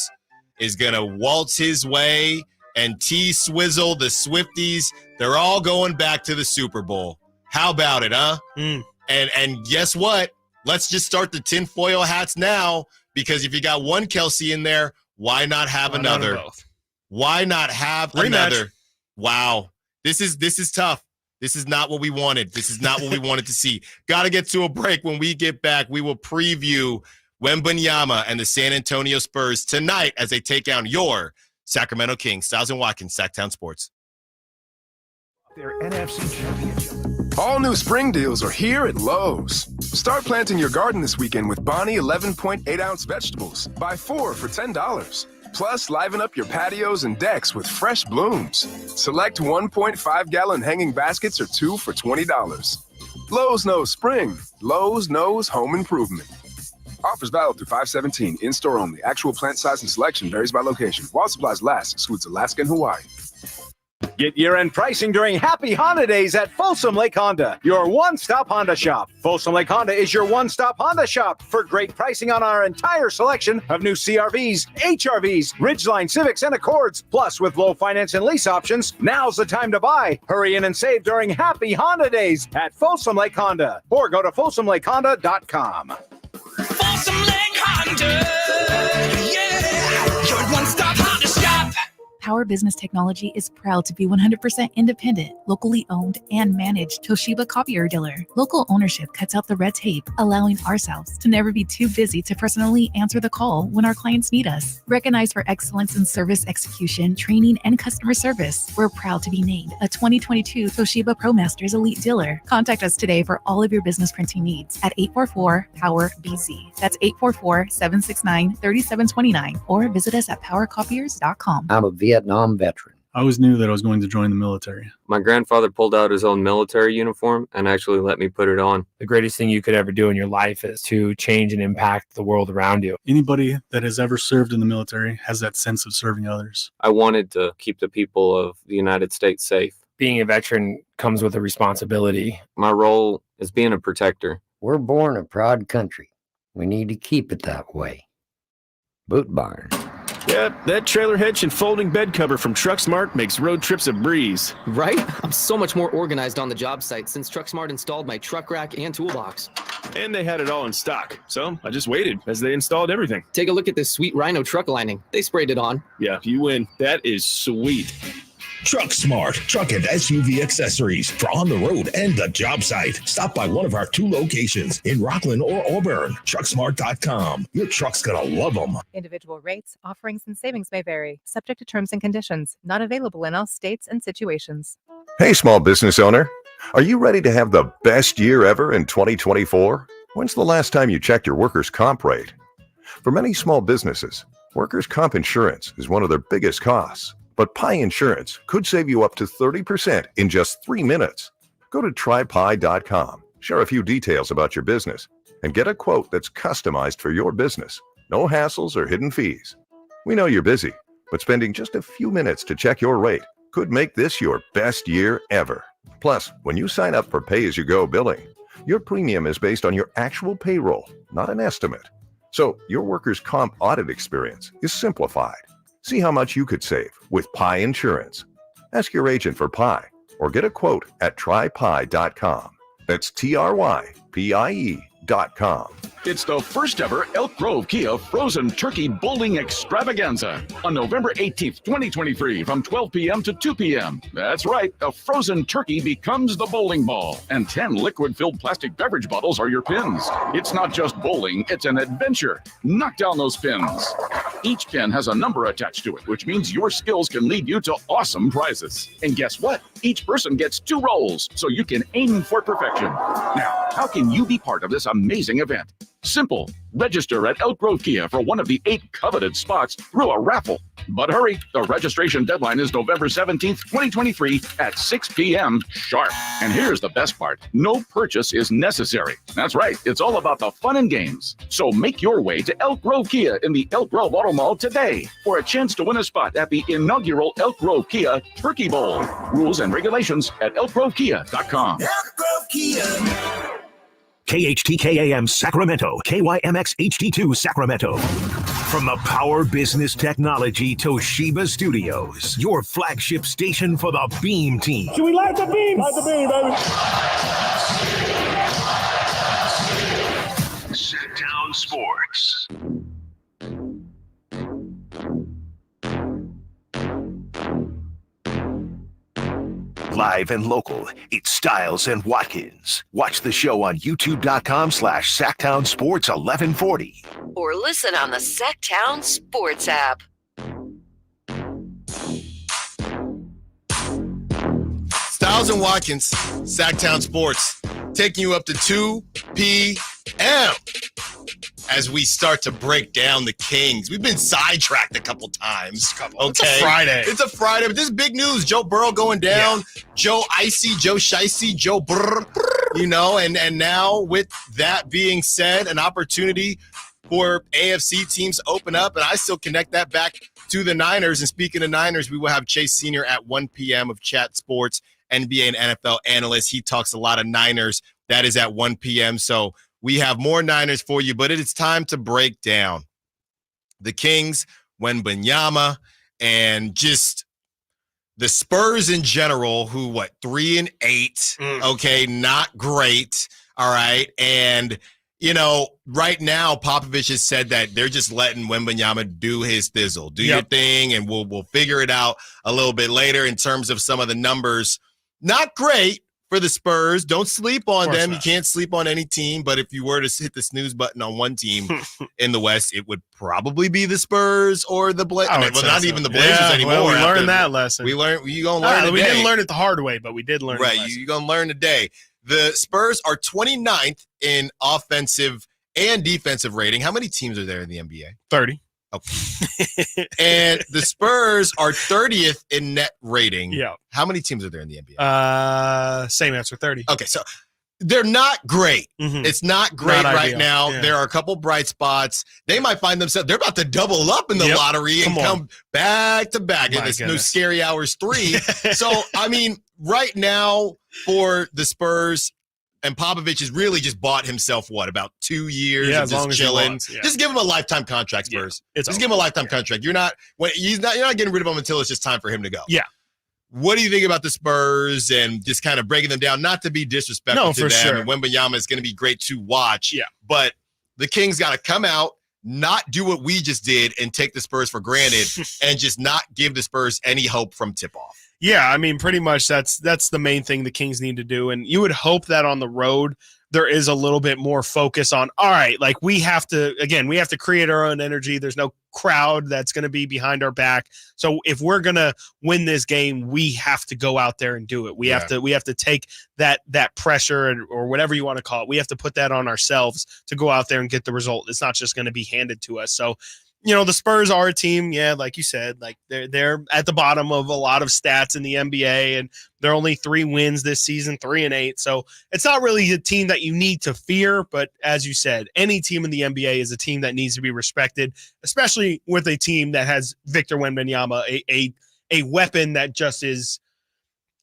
is going to waltz his way, and T-Swizzle, the Swifties, they're all going back to the Super Bowl. How about it, huh? And guess what? Let's just start the tinfoil hats now, because if you got one Kelsey in there, why not have another? Why not have another? Wow. This is tough. This is not what we wanted. This is not what we wanted to see. Got to get to a break. When we get back, we will preview Wembanyama and the San Antonio Spurs tonight as they take down your Sacramento Kings. Stiles and Watkins, Sactown Sports. Their NFC Championship. All new spring deals are here at Lowe's. Start planting your garden this weekend with Bonnie 11.8-ounce vegetables. Buy 4 for $10. Plus, liven up your patios and decks with fresh blooms. Select 1.5-gallon hanging baskets or 2 for $20. Lowe's knows spring. Lowe's knows home improvement. Offers valid through 5/17. In-store only. Actual plant size and selection varies by location. While supplies last, excludes Alaska and Hawaii. Get year-end pricing during Happy Honda Days at Folsom Lake Honda, your one-stop Honda shop. Folsom Lake Honda is your one-stop Honda shop for great pricing on our entire selection of new CRVs, HRVs, Ridgeline Civics, and Accords. Plus, with low finance and lease options, now's the time to buy. Hurry in and save during Happy Honda Days at Folsom Lake Honda, or go to folsomlakehonda.com. Folsom Lake Honda, yeah, your one-stop Honda shop. Power Business Technology is proud to be 100% independent, locally owned, and managed Toshiba copier dealer. Local ownership cuts out the red tape, allowing ourselves to never be too busy to personally answer the call when our clients need us. Recognized for excellence in service execution, training, and customer service, we're proud to be named a 2022 Toshiba ProMasters Elite Dealer. Contact us today for all of your business printing needs at 844-POWER-BZ. That's 844-769-3729, or visit us at powercopiers.com. I'm a Vietnam veteran. I always knew that I was going to join the military. My grandfather pulled out his own military uniform and actually let me put it on. The greatest thing you could ever do in your life is to change and impact the world around you. Anybody that has ever served in the military has that sense of serving others. I wanted to keep the people of the United States safe. Being a veteran comes with a responsibility. My role is being a protector. We're born a proud country. We need to keep it that way. Boot Barn. Yep, that trailer hitch and folding bed cover from TruckSmart makes road trips a breeze. Right? I'm so much more organized on the job site since TruckSmart installed my truck rack and toolbox. And they had it all in stock, so I just waited as they installed everything. Take a look at this sweet Rhino truck lining. They sprayed it on. Yeah, you win. That is sweet. Truck Smart, truck and SUV accessories for on the road and the job site. Stop by one of our 2 locations in Rockland or Auburn. TruckSmart.com. Your truck's gonna love them. Individual rates, offerings, and savings may vary, subject to terms and conditions. Not available in all states and situations. Hey, small business owner. Are you ready to have the best year ever in 2024? When's the last time you checked your workers' comp rate? For many small businesses, workers' comp insurance is one of their biggest costs. But Pi Insurance could save you up to 30% in just 3 minutes. Go to trypi.com, share a few details about your business, and get a quote that's customized for your business. No hassles or hidden fees. We know you're busy, but spending just a few minutes to check your rate could make this your best year ever. Plus, when you sign up for pay-as-you-go billing, your premium is based on your actual payroll, not an estimate. So your workers' comp audit experience is simplified. See how much you could save with Pi Insurance. Ask your agent for Pi or get a quote at trypi.com. That's TRYPIE.com. It's the first ever Elk Grove Kia Frozen Turkey Bowling Extravaganza on November 18th, 2023 from 12 p.m. to 2 p.m. That's right, a frozen turkey becomes the bowling ball, and 10 liquid-filled plastic beverage bottles are your pins. It's not just bowling, it's an adventure. Knock down those pins. Each pin has a number attached to it, which means your skills can lead you to awesome prizes. And guess what? Each person gets 2 rolls, so you can aim for perfection. Now, how can you be part of this amazing event? Simple. Register at Elk Grove Kia for one of the 8 coveted spots through a raffle. But hurry, the registration deadline is November 17th, 2023 at 6 p.m. sharp. And here's the best part. No purchase is necessary. That's right. It's all about the fun and games. So make your way to Elk Grove Kia in the Elk Grove Auto Mall today for a chance to win a spot at the inaugural Elk Grove Kia Turkey Bowl. Rules and regulations at elkgrovekia.com. Elk Grove Kia. KHTKAM Sacramento, KYMX HD2 Sacramento. From the Power Business Technology Toshiba Studios, your flagship station for the Beam Team. Should we light the beam? Light the beam, baby. Sactown Sports. Live and local, it's Stiles and Watkins. Watch the show on youtube.com/Sactown Sports 1140. Or listen on the Sactown Sports app. Stiles and Watkins, Sactown Sports, taking you up to 2 p.m. as we start to break down the Kings. We've been sidetracked a couple times. Okay. It's a Friday. It's a Friday, but this is big news. Joe Burrow going down. Yeah. Joe Icy, Joe Shicey, Joe Brr, you know, and now with that being said, an opportunity for AFC teams to open up, and I still connect that back to the Niners. And speaking of Niners, we will have Chase Sr. at 1 p.m. of Chat Sports, NBA and NFL analyst. He talks a lot of Niners. That is at 1 p.m. So we have more Niners for you, but it is time to break down the Kings, Wembanyama, and just the Spurs in general, who, 3-8? Okay, not great. All right. And, you know, right now, Popovich has said that they're just letting Wembanyama do his thizzle, do your thing, and we'll figure it out a little bit later in terms of some of the numbers. Not great for the Spurs. Don't sleep on them. You can't sleep on any team, but if you were to hit the snooze button on one team in the West, it would probably be the Spurs or the Blazers. Well, not even the Blazers anymore. Well, we learned that lesson. You gonna learn today. We didn't learn it the hard way, but we did learn right. You're gonna learn today. The Spurs are 29th in offensive and defensive rating. How many teams are there in the NBA? 30. Okay. And the Spurs are 30th in net rating. Yeah. How many teams are there in the NBA? Same answer, 30. Okay, so they're not great. Mm-hmm. It's not great right now. Yeah. There are a couple bright spots. They might find themselves, they're about to double up in the lottery and come back to back. And it's no Scary Hours 3. So, I mean, right now for the Spurs, And Popovich has really just bought himself, about 2 years Yeah, of as long just as he chilling. wants, yeah. Just give him a lifetime contract, Spurs. Just give him a lifetime contract. You're not getting rid of him until it's just time for him to go. Yeah. What do you think about the Spurs and just kind of breaking them down? Not to be disrespectful to them. Sure. And Wembanyama is going to be great to watch. Yeah. But the Kings got to come out, not do what we just did and take the Spurs for granted and just not give the Spurs any hope from tip-off. Yeah, I mean, pretty much that's the main thing the Kings need to do. And you would hope that on the road there is a little bit more focus on, all right, like we have to create our own energy. There's no crowd that's going to be behind our back. So if we're going to win this game, we have to go out there and do it. We have to take that pressure or whatever you want to call it. We have to put that on ourselves to go out there and get the result. It's not just going to be handed to us. So, the Spurs are a team, like you said, like they're at the bottom of a lot of stats in the NBA, and they're only 3 wins this season, 3-8. So it's not really a team that you need to fear. But as you said, any team in the NBA is a team that needs to be respected, especially with a team that has Victor Wembanyama, a weapon that just is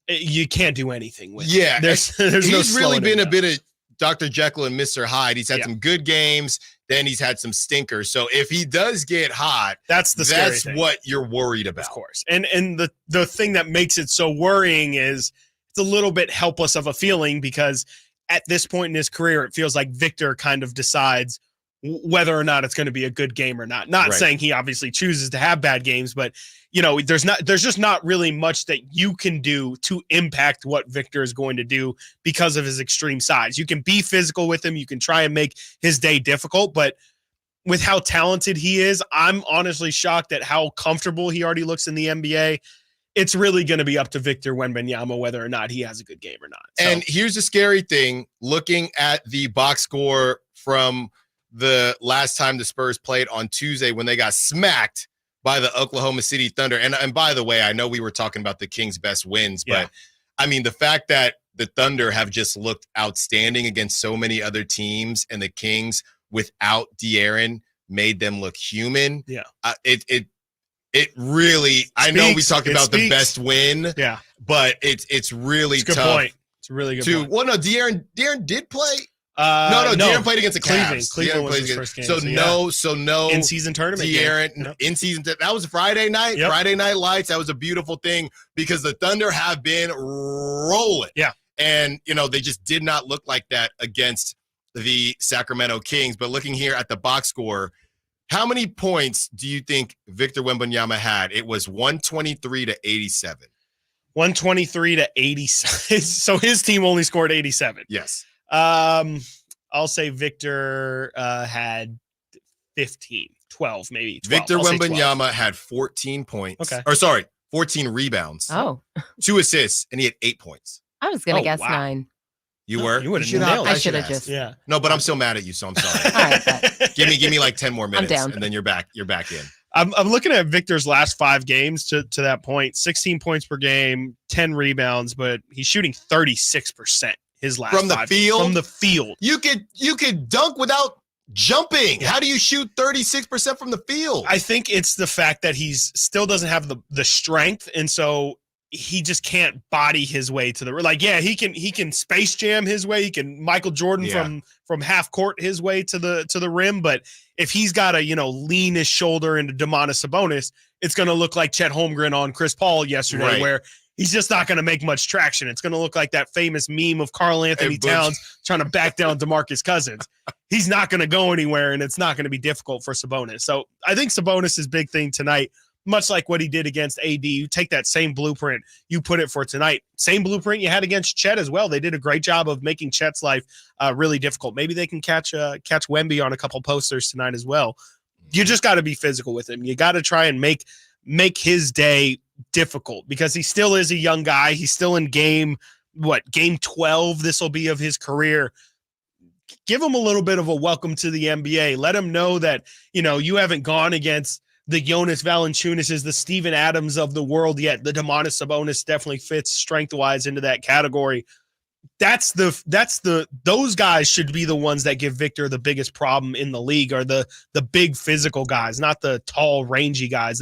you can't do anything with. Yeah, there's he's really been a bit of Dr. Jekyll and Mr. Hyde. He's had some good games. Then he's had some stinkers. So if he does get hot, that's what you're worried about. Of course. And the thing that makes it so worrying is it's a little bit helpless of a feeling because at this point in his career, it feels like Victor kind of decides whether or not it's going to be a good game or not. Not saying he obviously chooses to have bad games, but there's just not really much that you can do to impact what Victor is going to do because of his extreme size. You can be physical with him. You can try and make his day difficult, but with how talented he is, I'm honestly shocked at how comfortable he already looks in the NBA. It's really going to be up to Victor Wembanyama whether or not he has a good game or not. So. And here's the scary thing, looking at the box score from the last time the Spurs played on Tuesday when they got smacked by the Oklahoma City Thunder. And by the way, I know we were talking about the Kings' best wins, but I mean, the fact that the Thunder have just looked outstanding against so many other teams and the Kings without De'Aaron made them look human. Yeah. It really, I know we talked about the best win, but it's really it's a good tough. Point. It's a really good point. Well, no, De'Aaron did play. No, De'Aaron played against the Cavs. Cleveland was his first game. So no in-season tournament. De'Aaron in-season. That was Friday night. Yep. Friday Night Lights. That was a beautiful thing because the Thunder have been rolling. Yeah, and they just did not look like that against the Sacramento Kings. But looking here at the box score, how many points do you think Victor Wembanyama had? It was 123-87. 123-87. So his team only scored 87. Yes. I'll say Victor had 12 maybe. 12. Victor Wembanyama had 14 points. Okay. Or sorry, 14 rebounds. Oh. 2 assists, and he had 8 points. I was going to guess 9. You were? You would have nailed it. I should have just. Yeah. No, but I'm still mad at you, so I'm sorry. All right, give me like 10 more minutes, down. and then you're back in. I'm looking at Victor's last 5 games to that point. 16 points per game, 10 rebounds, but he's shooting 36%. His last from the 5 field. From the field, you could dunk without jumping. Yeah. How do you shoot 36% from the field? I think it's the fact that he's still doesn't have the strength, and so he just can't body his way to the he can space jam his way. He can Michael Jordan from half court his way to the rim, but if he's got to lean his shoulder into Domantas Sabonis, it's going to look like Chet Holmgren on Chris Paul yesterday, where he's just not going to make much traction. It's going to look like that famous meme of Karl Anthony Towns trying to back down DeMarcus Cousins. He's not going to go anywhere, and it's not going to be difficult for Sabonis. So I think Sabonis' big thing tonight, much like what he did against AD, you take that same blueprint, you put it for tonight. Same blueprint you had against Chet as well. They did a great job of making Chet's life really difficult. Maybe they can catch Wemby on a couple posters tonight as well. You just got to be physical with him. You got to try and make his day difficult because he still is a young guy. He's still in game 12 this will be of his career. Give him a little bit of a welcome to the NBA. Let him know that you haven't gone against the Jonas Valanciunas, the Steven Adams of the world yet. The Domantas Sabonis definitely fits strength-wise into that category. Those guys should be the ones that give Victor the biggest problem in the league, are the big physical guys, not the tall, rangy guys.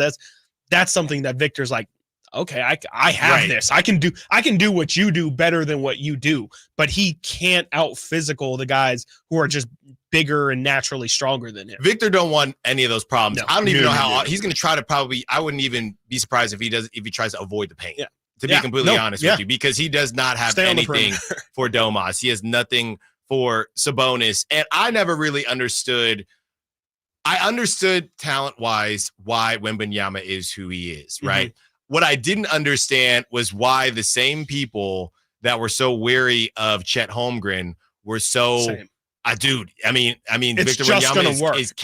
That's something that Victor's like, okay, I have this. I can do what you do better than what you do, but he can't out physical the guys who are just bigger and naturally stronger than him. Victor don't want any of those problems. No, I don't even know how he's going to try to probably. I wouldn't even be surprised if he tries to avoid the paint. Yeah. To be completely honest with you, because he does not have anything for Domas. He has nothing for Sabonis, and I never really understood. I understood talent-wise why Wembanyama is who he is, right? What I didn't understand was why the same people that were so weary of Chet Holmgren were so. Dude, I mean, it's Victor just Wembanyama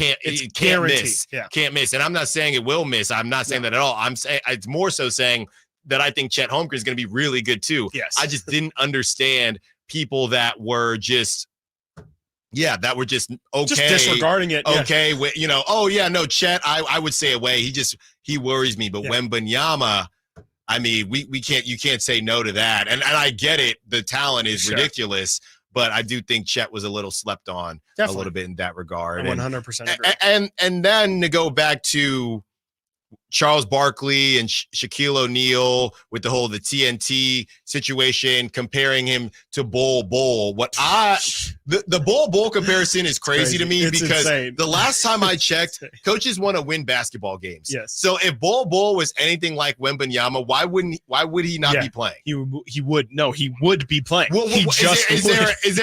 can't miss. Yeah. Can't miss. And I'm not saying it will miss. I'm not saying that at all. I'm saying it's more so saying that I think Chet Holmgren is going to be really good too. Yes. I just didn't understand people that were just that were just okay. Just disregarding it. Okay. No, Chet, I would say away. He worries me. But Wembanyama, I mean, you can't say no to that. And I get it. The talent is ridiculous. But I do think Chet was a little slept on a little bit in that regard. 100% agree. And then to go back to Charles Barkley and Shaquille O'Neal with the TNT situation, comparing him to Bol. The Bol comparison is crazy to me it's because insane. the last time I checked, coaches want to win basketball games. Yes. So if Bol was anything like Wembanyama, why would he not be playing? He would be playing. Is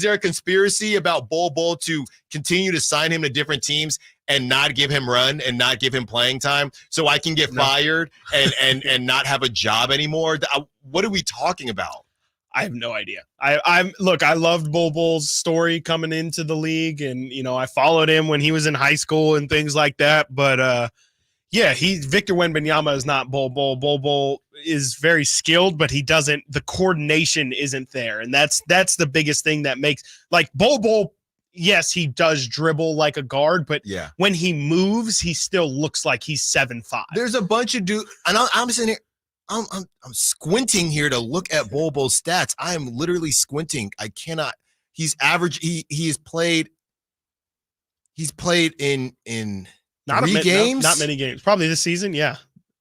there a conspiracy about Bol to continue to sign him to different teams and not give him run and not give him playing time so I can get fired and not have a job anymore? What are we talking about? I have no idea. I loved Bol's story coming into the league, and I followed him when he was in high school and things like that. But Victor Wembanyama is not Bol. Bol is very skilled, but the coordination isn't there, and that's the biggest thing that makes Bol. Yes, he does dribble like a guard, but when he moves, he still looks like he's 7'5". There's a bunch of dudes, and I'm sitting here, I'm squinting here to look at Bol's stats. I am literally squinting. I cannot. He's average. He's played in not 3 games. Not many games. Probably this season. Yeah,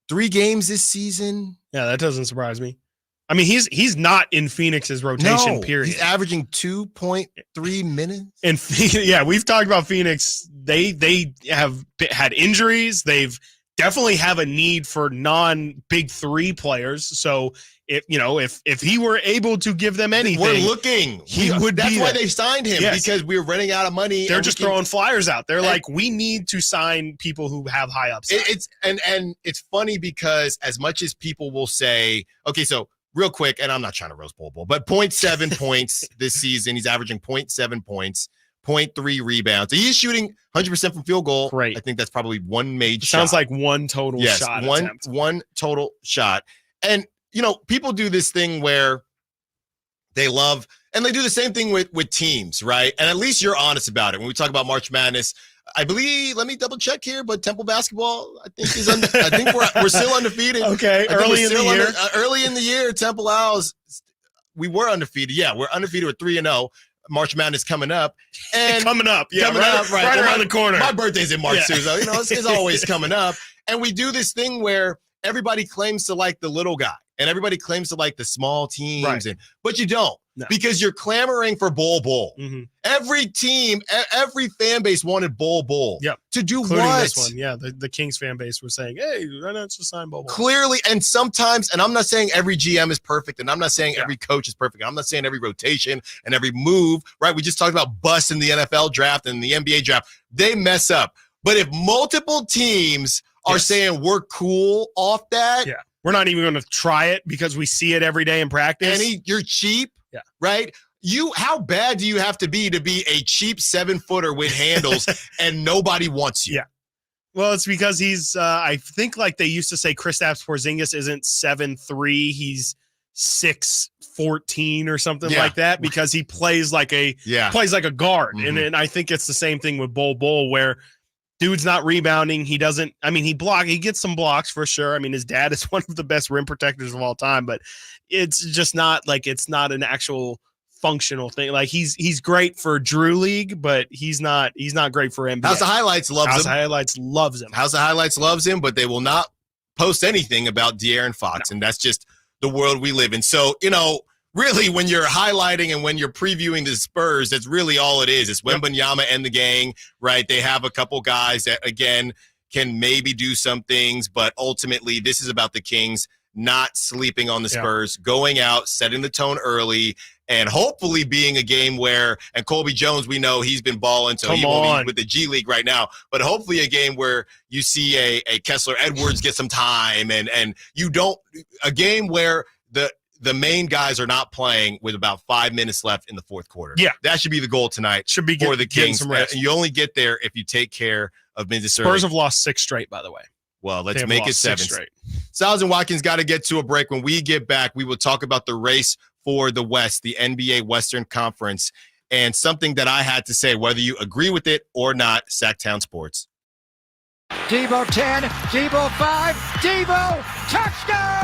3 games this season. Yeah, that doesn't surprise me. I mean, he's not in Phoenix's rotation, period. He's averaging 2.3 minutes. And we've talked about Phoenix. They have had injuries. They've definitely have a need for non-big 3 players. So if he were able to give them anything, we're looking. That's why they signed him, because we're running out of money. They're just throwing flyers out. They're like, we need to sign people who have high upside. It's funny because as much as people will say, okay, so real quick, and I'm not trying to roast Bol, but 0.7 points this season. He's averaging 0.7 points, 0.3 rebounds. So he's shooting 100% from field goal. Great. I think that's probably one made shot. Sounds like one total shot. One total shot. And, people do this thing where they love, and they do the same thing with teams, right? And at least you're honest about it. When we talk about March Madness, I believe, let me double check here, but Temple basketball, I think I think we're still undefeated. Okay, early in the year, Temple Owls, we were undefeated. Yeah, we're undefeated with 3-0. March Madness coming up. And coming up right around the corner. My birthday's in March too, so it's always coming up. And we do this thing where everybody claims to like the little guy, and everybody claims to like the small teams, but you don't. No. Because you're clamoring for Bol. Mm-hmm. Every team, every fan base wanted Bol. Yep. To do including what? This one. Yeah, the Kings fan base was saying, hey, why not just sign Bol? Clearly, and sometimes, and I'm not saying every GM is perfect, and I'm not saying every coach is perfect. I'm not saying every rotation and every move, right? We just talked about busts in the NFL draft and the NBA draft. They mess up. But if multiple teams are saying we're cool off that. Yeah. We're not even going to try it because we see it every day in practice. And you're cheap. Yeah. Right? How bad do you have to be a cheap 7-footer with handles and nobody wants you? Yeah. Well, it's because he's I think like they used to say Kristaps Porzingis isn't 7'3", he's 6'14" or something like that, because he plays like a guard. Mm-hmm. And I think it's the same thing with Bol where dude's not rebounding. He doesn't, he gets some blocks for sure. His dad is one of the best rim protectors of all time, but it's just not it's not an actual functional thing. Like he's great for Drew League, but he's not great for NBA. House of Highlights loves him. House of Highlights loves him. House of Highlights loves him, but they will not post anything about De'Aaron Fox, and that's just the world we live in. So, really, when you're highlighting and when you're previewing the Spurs, that's really all it is. It's Wembanyama and the gang, right? They have a couple guys that, again, can maybe do some things, but ultimately this is about the Kings not sleeping on the Spurs, going out, setting the tone early, and hopefully being a game where, and Colby Jones, we know he's been balling, so he won't be with the G-League right now, but hopefully a game where you see a Kessler Edwards get some time, and you don't, a game where the main guys are not playing with about 5 minutes left in the fourth quarter. Yeah. That should be the goal tonight for the Kings. Some rest. And you only get there if you take care of business early. Spurs have lost 6 straight, by the way. Well, let's make it 7 straight. Stiles and Watkins got to get to a break. When we get back, we will talk about the race for the West, the NBA Western Conference, and something that I had to say, whether you agree with it or not, Sactown Sports. Debo 10, Debo 5, Debo, touchdown!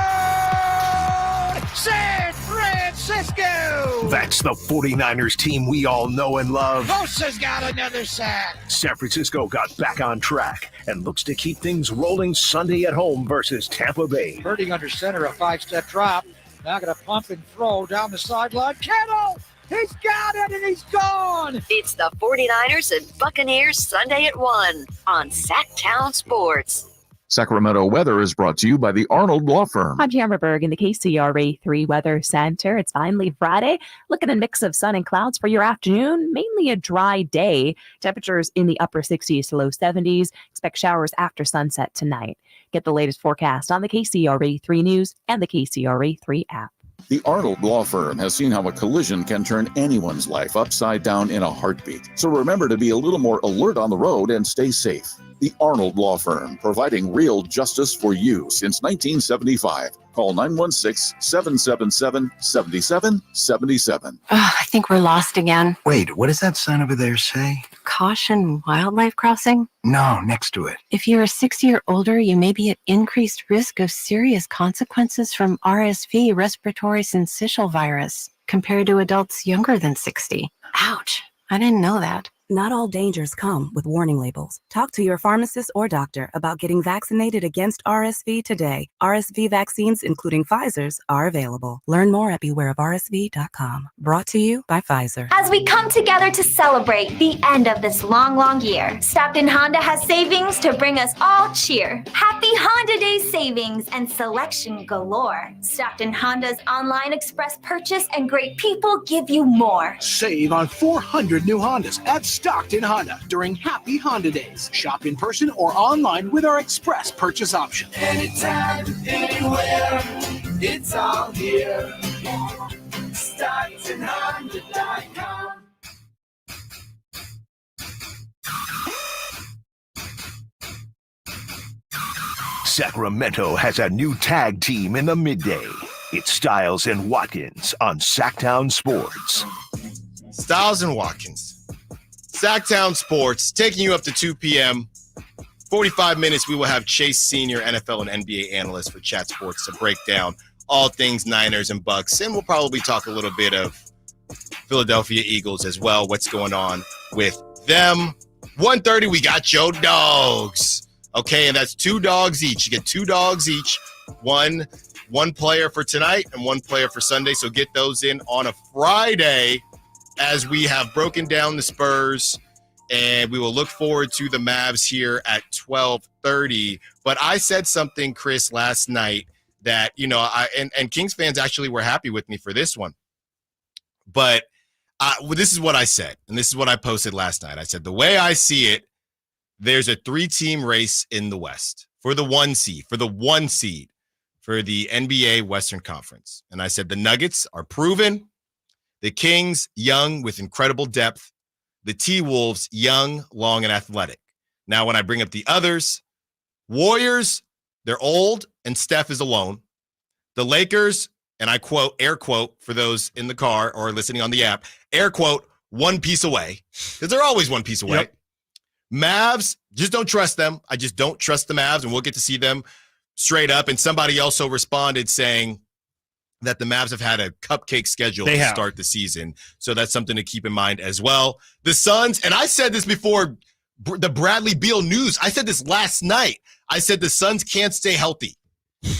San Francisco! That's the 49ers team we all know and love. Bosa's got another sack. San Francisco got back on track and looks to keep things rolling Sunday at home versus Tampa Bay. Birding under center, a 5-step drop. Now going to pump and throw down the sideline. Kittle! He's got it and he's gone! It's the 49ers and Buccaneers Sunday at 1 on Sactown Sports. Sacramento weather is brought to you by the Arnold Law Firm. I'm Tamara Berg in the KCRA 3 Weather Center. It's finally Friday. Look at a mix of sun and clouds for your afternoon. Mainly a dry day. Temperatures in the upper 60s to low 70s. Expect showers after sunset tonight. Get the latest forecast on the KCRA 3 News and the KCRA 3 app. The Arnold Law Firm has seen how a collision can turn anyone's life upside down in a heartbeat. So remember to be a little more alert on the road and stay safe. The Arnold Law Firm, providing real justice for you since 1975. Call 916-777-7777. I think we're lost again. Wait, what does that sign over there say? Caution wildlife crossing? No, next to it. If you're 60 or older, you may be at increased risk of serious consequences from RSV, respiratory syncytial virus, compared to adults younger than 60. Ouch, I didn't know that. Not all dangers come with warning labels. Talk to your pharmacist or doctor about getting vaccinated against RSV today. RSV vaccines, including Pfizer's, are available. Learn more at bewareofrsv.com. Brought to you by Pfizer. As we come together to celebrate the end of this long, long year, Stockton Honda has savings to bring us all cheer. Happy Honda Day savings and selection galore. Stockton Honda's online express purchase and great people give you more. Save on 400 new Hondas at Stockton Honda during Happy Honda Days. Shop in person or online with our express purchase option. Anytime, anywhere, it's all here. StocktonHonda.com. Sacramento has a new tag team in the midday. It's Stiles and Watkins on Sactown Sports. Stiles and Watkins. Sactown Sports, taking you up to 2 p.m. 45 minutes, we will have Chase Senior, NFL and NBA analyst for Chat Sports to break down all things Niners and Bucs. And we'll probably talk a little bit of Philadelphia Eagles as well, what's going on with them. 1:30, we got your dogs. Okay, and that's 2 dogs each. You get 2 dogs each. One player for tonight and 1 player for Sunday. So get those in on a Friday, as we have broken down the Spurs, and we will look forward to the Mavs here at 12:30. But I said something, Chris, last night that, and Kings fans actually were happy with me for this one. But this is what I said, and this is what I posted last night. I said, the way I see it, there's a 3-team race in the West for the 1 seed, for the NBA Western Conference. And I said the Nuggets are proven. The Kings, young with incredible depth. The T-Wolves, young, long, and athletic. Now, when I bring up the others, Warriors, they're old, and Steph is alone. The Lakers, and I quote, air quote, for those in the car or listening on the app, air quote, 1 piece away, because they're always 1 piece away. Yep. Mavs, just don't trust them. I just don't trust the Mavs, and we'll get to see them straight up. And somebody also responded saying that the Mavs have had a cupcake schedule to start the season. So that's something to keep in mind as well. The Suns, and I said this before the Bradley Beal news. I said this last night. I said the Suns can't stay healthy.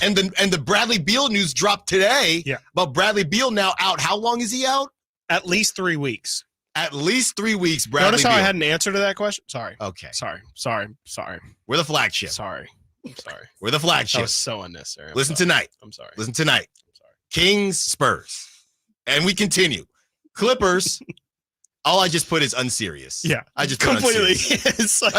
And the Bradley Beal news dropped today. Yeah. But Bradley Beal now out. How long is he out? At least 3 weeks. At least 3 weeks, Bradley Notice how Beal. I had an answer to that question? Sorry. Okay. Sorry. We're the flagship. Sorry. We're the flagship. That was so unnecessary. Listen tonight. I'm sorry. Listen tonight. Kings, Spurs. And we continue. Clippers. All I just put is unserious. Yeah. I just put completely. unserious. It's like,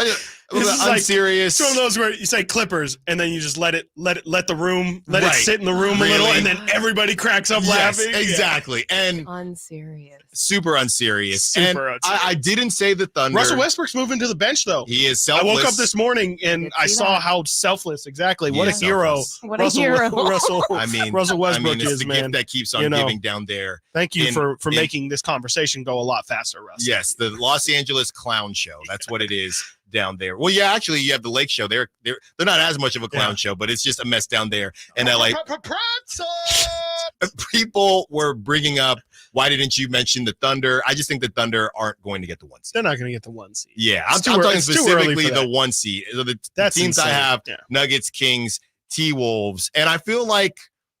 This is unserious. It's one of those where you say Clippers and then you just let it Right. sit in the room a little, Really? and then everybody cracks up Yes, laughing. exactly. And Unserious. super unserious. Super And unserious. I didn't say the Thunder. Russell Westbrook's moving to the bench, though. He is I selfless. woke up this morning and I saw how selfless. Exactly. What a is hero. selfless. What a hero. Russell it's Westbrook is, the man. gift that keeps on You know. giving down there. Thank you in- for in- making this conversation go a lot faster, Russ. Yes, the Los Angeles Clown Show. That's what it is down there. Well, yeah, actually, you have the Lake Show. They're not as much of a clown show, but it's just a mess down there in LA. People were bringing up, why didn't you mention the Thunder? I just think the Thunder aren't going to get the 1 seed. They're not going to get the 1 seed. Yeah, It's I'm too talking it's too early specifically for the that. 1 seed. So the That's teams I insane. have: Yeah. Nuggets, Kings, T-Wolves, and I feel like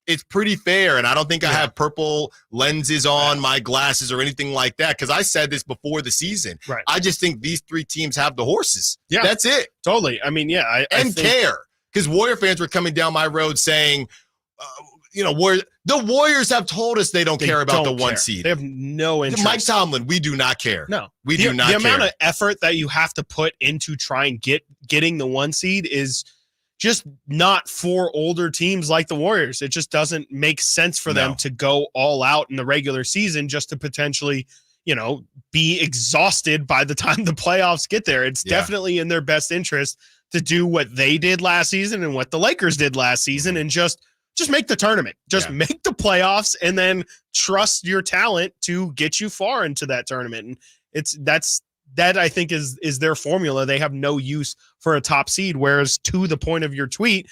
it's pretty fair. And I don't think I have purple lenses on my glasses or anything like that, because I said this before the season. Right. I just think these three teams have the horses. Yeah. That's it. Totally. I mean, yeah. I And think, care, because Warrior fans were coming down my road saying, the Warriors have told us they don't care about the 1 seed. They have no interest. Mike Tomlin, we do not care. No, we do not The care. amount of effort that you have to put into trying getting the 1 seed is just not for older teams like the Warriors. It just doesn't make sense for them to go all out in the regular season just to potentially, be exhausted by the time the playoffs get there. It's definitely in their best interest to do what they did last season and what the Lakers did last season and just make the tournament, make the playoffs, and then trust your talent to get you far into that tournament. And that I think is their formula. They have no use for a top seed. Whereas to the point of your tweet,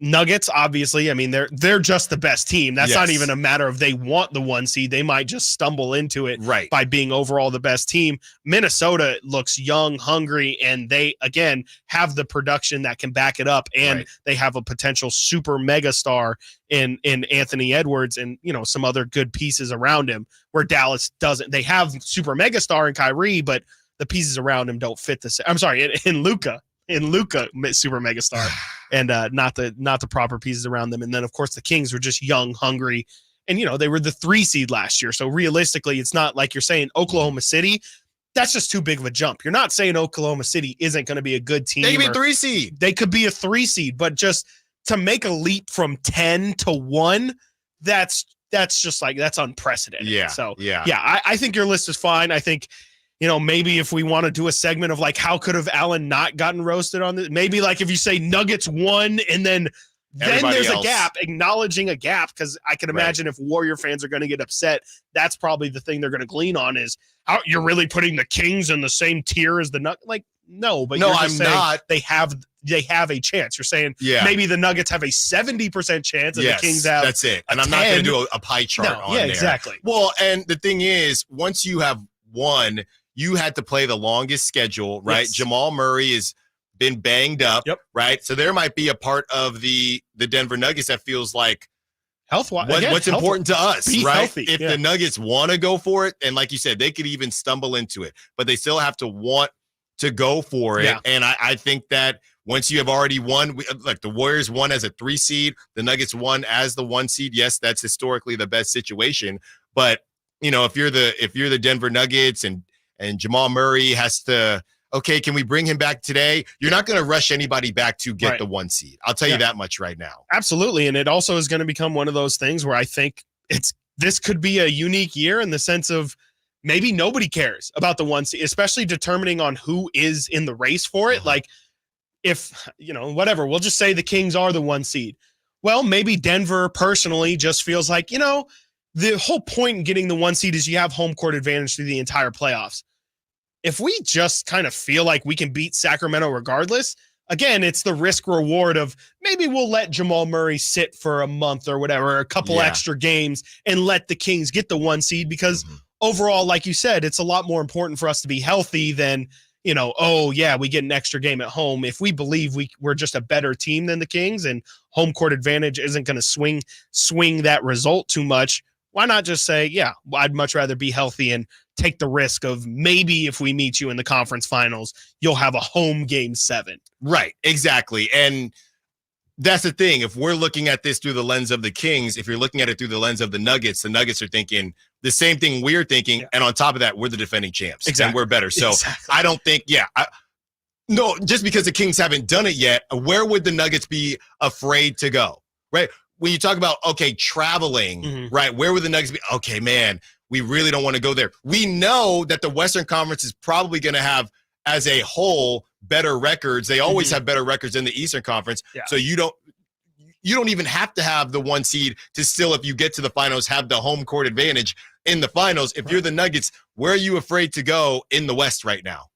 Nuggets, obviously, I mean, they're just the best team. That's not even a matter of they want the 1 seed. They might just stumble into it by being overall the best team. Minnesota looks young, hungry, and they, again, have the production that can back it up. And they have a potential super mega star in Anthony Edwards and, some other good pieces around him, where Dallas doesn't. They have super mega star in Kyrie, but the pieces around him don't fit the same. I'm sorry, in Luka, super mega star, and not the proper pieces around them. And then of course the Kings were just young, hungry, and they were the 3 seed last year. So realistically, it's not like you're saying Oklahoma City. That's just too big of a jump. You're not saying Oklahoma City isn't going to be a good team. They could be a 3 seed. They could be a 3 seed, but just to make a leap from 10 to 1, that's just like, that's unprecedented. Yeah. So yeah, I think your list is fine. I think, maybe if we want to do a segment of like, how could have Allen not gotten roasted on this? Maybe like if you say Nuggets won and then Everybody there's else. a gap, acknowledging a gap, because I can imagine if Warrior fans are going to get upset, that's probably the thing they're going to glean on is how you're really putting the Kings in the same tier as the Nuggets. Like, no, but No, you're just I'm saying not. They have a chance. You're saying maybe the Nuggets have a 70% chance and the Kings have that's it. And a I'm not going to 10. do a pie chart on there. Exactly. Well, and the thing is, once you have won, you had to play the longest schedule, right? Yes. Jamal Murray has been banged up, right? So there might be a part of the Denver Nuggets that feels like what's important to us, right? Healthy. If the Nuggets want to go for it, and like you said, they could even stumble into it, but they still have to want to go for it. Yeah. And I think that once you have already won, like the Warriors won as a 3 seed, the Nuggets won as the 1 seed. Yes, that's historically the best situation. But if you're the Denver Nuggets and Jamal Murray has to, okay, can we bring him back today? You're not going to rush anybody back to get the 1 seed. I'll tell you that much right now. Absolutely. And it also is going to become one of those things where I think this could be a unique year in the sense of maybe nobody cares about the 1 seed, especially determining on who is in the race for it. Like if, whatever, we'll just say the Kings are the 1 seed. Well, maybe Denver personally just feels like, the whole point in getting the 1 seed is you have home court advantage through the entire playoffs. If we just kind of feel like we can beat Sacramento regardless, again, it's the risk reward of maybe we'll let Jamal Murray sit for a month or whatever, a couple extra games, and let the Kings get the 1 seed because overall, like you said, it's a lot more important for us to be healthy than, oh yeah, we get an extra game at home. If we believe we're just a better team than the Kings and home court advantage isn't going to swing that result too much, why not just say, yeah, I'd much rather be healthy and take the risk of maybe if we meet you in the conference finals, you'll have a home game 7. Right, exactly. And that's the thing. If we're looking at this through the lens of the Kings, if you're looking at it through the lens of the Nuggets are thinking the same thing we're thinking. Yeah. And on top of that, we're the defending champs. Exactly. And we're better. So I don't think, no, just because the Kings haven't done it yet, where would the Nuggets be afraid to go? Right? When you talk about, traveling, right, where would the Nuggets be? Okay, man, we really don't want to go there. We know that the Western Conference is probably going to have, as a whole, better records. They always have better records in the Eastern Conference. Yeah. So you don't even have to have the 1 seed to still, if you get to the finals, have the home court advantage in the finals. If you're the Nuggets, where are you afraid to go in the West right now?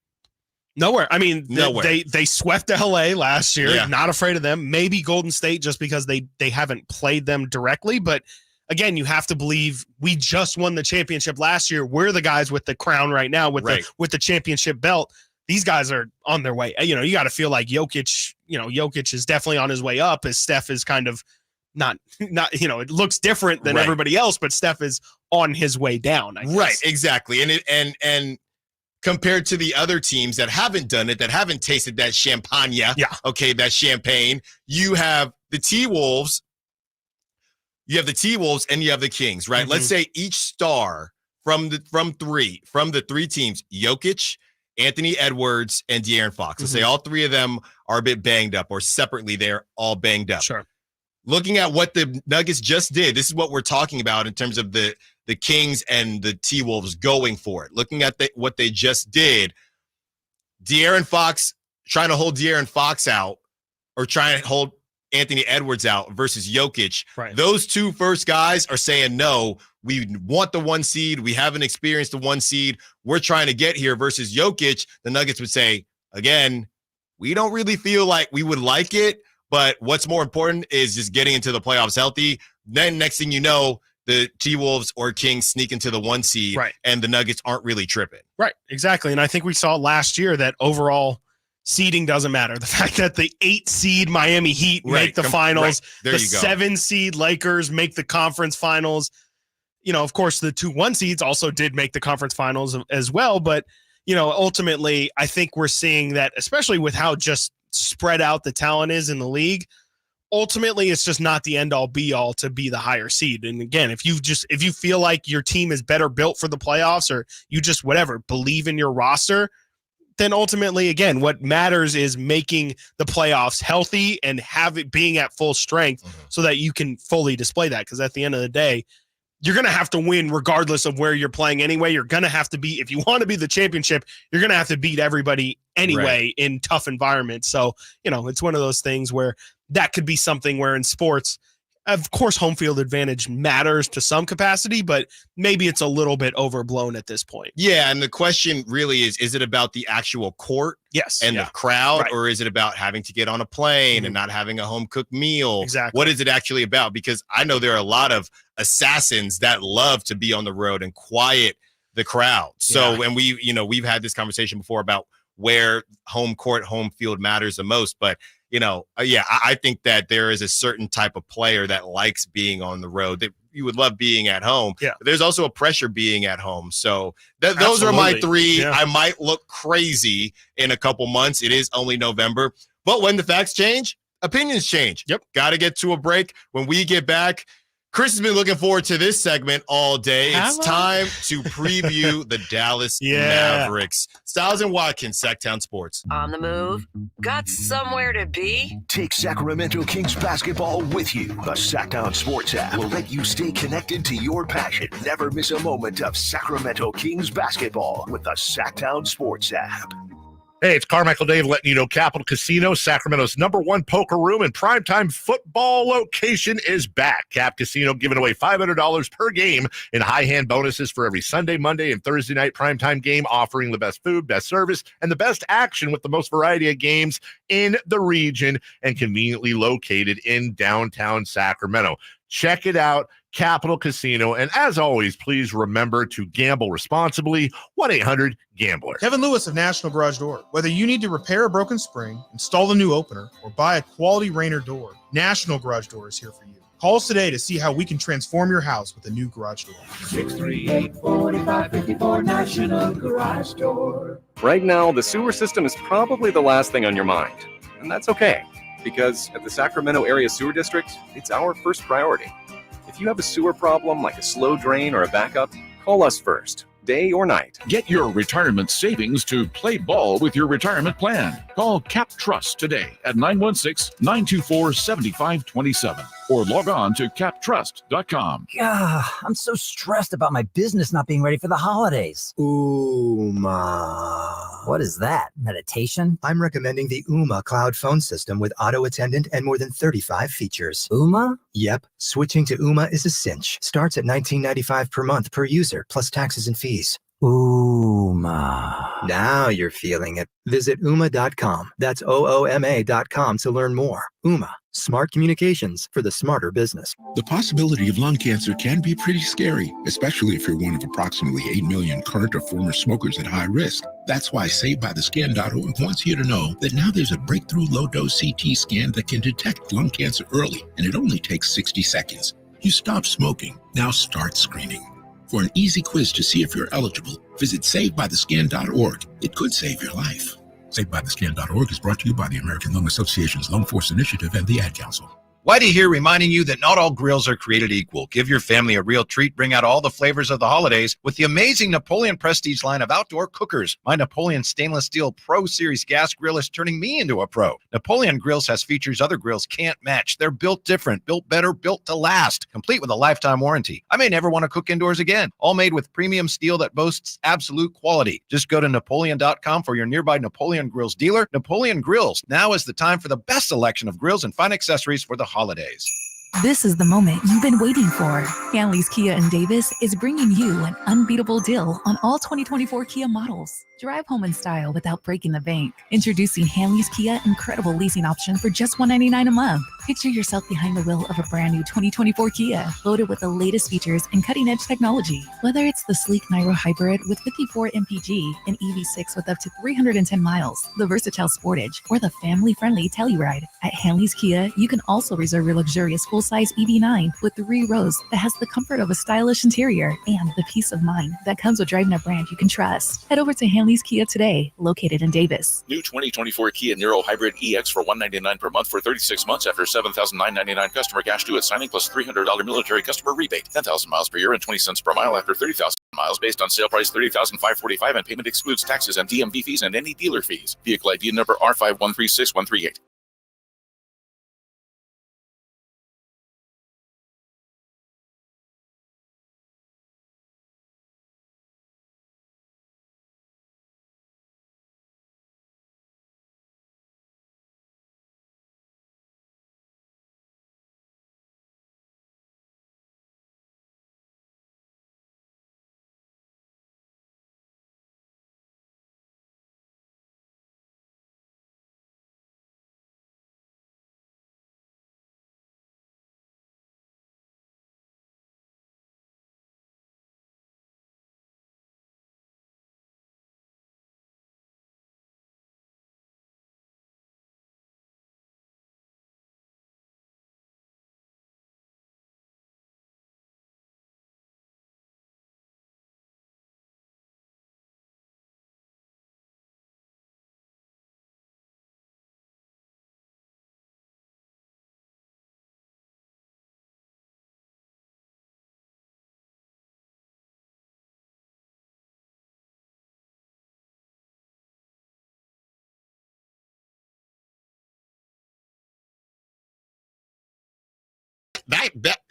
Nowhere. I mean, nowhere. They swept LA last year. Yeah. Not afraid of them. Maybe Golden State just because they haven't played them directly. But again, you have to believe we just won the championship last year. We're the guys with the crown right now with the championship belt. These guys are on their way. You got to feel like Jokic is definitely on his way up as Steph is kind of not, it looks different than everybody else, but Steph is on his way down. I guess. Right. Exactly. And compared to the other teams that haven't done it, that haven't tasted that champagne. Yeah. Okay. That champagne, you have the T-Wolves, and you have the Kings, right? Let's say each star from the 3 teams, Jokic, Anthony Edwards, and De'Aaron Fox. Let's say all 3 of them are a bit banged up, or separately they're all banged up. Sure. Looking at what the Nuggets just did, this is what we're talking about in terms of the Kings and the T-Wolves going for it. Looking at what they just did, De'Aaron Fox, trying to hold De'Aaron Fox out or trying to hold Anthony Edwards out versus Jokic. Right. Those 2 first guys are saying, no, we want the 1 seed. We haven't experienced the 1 seed. We're trying to get here versus Jokic. The Nuggets would say, again, we don't really feel like we would like it, but what's more important is just getting into the playoffs healthy. Then next thing you know, the T-Wolves or Kings sneak into the 1 seed, and the Nuggets aren't really tripping. Right, exactly. And I think we saw last year that overall seeding doesn't matter. The fact that the 8 seed Miami Heat make the finals, the 7 seed Lakers make the conference finals. Of course, the 2 1 seeds also did make the conference finals as well. But, ultimately, I think we're seeing that, especially with how just spread out the talent is in the league, ultimately it's just not the end all be all to be the higher seed. And again, if you feel like your team is better built for the playoffs, or you just believe in your roster, then ultimately, again, what matters is making the playoffs healthy and have it being at full strength so that you can fully display that. Because at the end of the day, you're going to have to win regardless of where you're playing anyway. You're going to have to be, if you want to be the championship, you're going to have to beat everybody anyway in tough environments. So, it's one of those things where that could be something where in sports, of course, home field advantage matters to some capacity, but maybe it's a little bit overblown at this point. Yeah, and the question really is it about the actual court and the crowd, or is it about having to get on a plane and not having a home-cooked meal? Exactly. What is it actually about? Because I know there are a lot of assassins that love to be on the road and quiet the crowd. So, and we've had this conversation before about where home court, home field matters the most, but I think that there is a certain type of player that likes being on the road, that you would love being at home. Yeah. But there's also a pressure being at home. So those are my 3. Yeah. I might look crazy in a couple months. It is only November. But when the facts change, opinions change. Yep. Got to get to a break. When we get back, Chris has been looking forward to this segment all day. It's time to preview the Dallas Mavericks. Stiles and Watkins, Sactown Sports. On the move? Got somewhere to be? Take Sacramento Kings basketball with you. The Sactown Sports app will let you stay connected to your passion. Never miss a moment of Sacramento Kings basketball with the Sactown Sports app. Hey, it's Carmichael Dave letting you know Capital Casino, Sacramento's #1 poker room and primetime football location, is back. Cap Casino giving away $500 per game in high hand bonuses for every Sunday, Monday, and Thursday night primetime game, offering the best food, best service, and the best action with the most variety of games in the region, and conveniently located in downtown Sacramento. Check it out. Capital Casino. And as always, please remember to gamble responsibly. 1-800-GAMBLER. Kevin Lewis of National Garage Door. Whether you need to repair a broken spring, install a new opener, or buy a quality Rainer door, National Garage Door is here for you. Call us today to see how we can transform your house with a new garage door. 638-4554 National Garage Door. Right now, the sewer system is probably the last thing on your mind. And that's okay, because at the Sacramento Area Sewer District, it's our first priority. If you have a sewer problem like a slow drain or a backup, call us first, day or night. Get your retirement savings to play ball with your retirement plan. Call Cap Trust today at 916-924-7527 or log on to captrust.com. God, I'm so stressed about my business not being ready for the holidays. Uma. What is that? Meditation? I'm recommending the Uma cloud phone system with auto attendant and more than 35 features. Uma? Yep. Switching to Uma is a cinch. Starts at $19.95 per month per user, plus taxes and fees. Uma. Now you're feeling it. Visit Uma.com. That's OOMA.com to learn more. Uma. Smart communications for the smarter business. The possibility of lung cancer can be pretty scary, especially if you're one of approximately 8 million current or former smokers at high risk. That's why SaveByTheScan.org wants you to know that now there's a breakthrough low-dose CT scan that can detect lung cancer early, and it only takes 60 seconds. You stop smoking. Now start screening. For an easy quiz to see if you're eligible, visit SaveByTheScan.org. It could save your life. SaveByTheScan.org is brought to you by the American Lung Association's Lung Force Initiative and the Ad Council. Whitey here reminding you that not all grills are created equal. Give your family a real treat. Bring out all the flavors of the holidays with the amazing Napoleon Prestige line of outdoor cookers. My Napoleon Stainless Steel Pro Series gas grill is turning me into a pro. Napoleon Grills has features other grills can't match. They're built different, built better, built to last, complete with a lifetime warranty. I may never want to cook indoors again. All made with premium steel that boasts absolute quality. Just go to Napoleon.com for your nearby Napoleon Grills dealer. Napoleon Grills. Now is the time for the best selection of grills and fine accessories for the holidays. This is the moment you've been waiting for. Hanley's Kia in Davis is bringing you an unbeatable deal on all 2024 Kia models. Drive home in style without breaking the bank. Introducing Hanley's Kia incredible leasing option for just $199 a month. Picture yourself behind the wheel of a brand new 2024 Kia, loaded with the latest features and cutting-edge technology. Whether it's the sleek Niro Hybrid with 54 mpg and EV6 with up to 310 miles, the versatile Sportage, or the family-friendly Telluride. At Hanley's Kia, you can also reserve your luxurious full-size EV9 with 3 rows that has the comfort of a stylish interior and the peace of mind that comes with driving a brand you can trust. Head over to Hanley's Kia today, located in Davis. New 2024 Kia Niro Hybrid EX for $199 per month for 36 months after $7,999 customer cash due at signing plus $300 military customer rebate. 10,000 miles per year and 20 cents per mile after 30,000 miles based on sale price $30,545 and payment excludes taxes and DMV fees and any dealer fees. Vehicle ID number R5136138.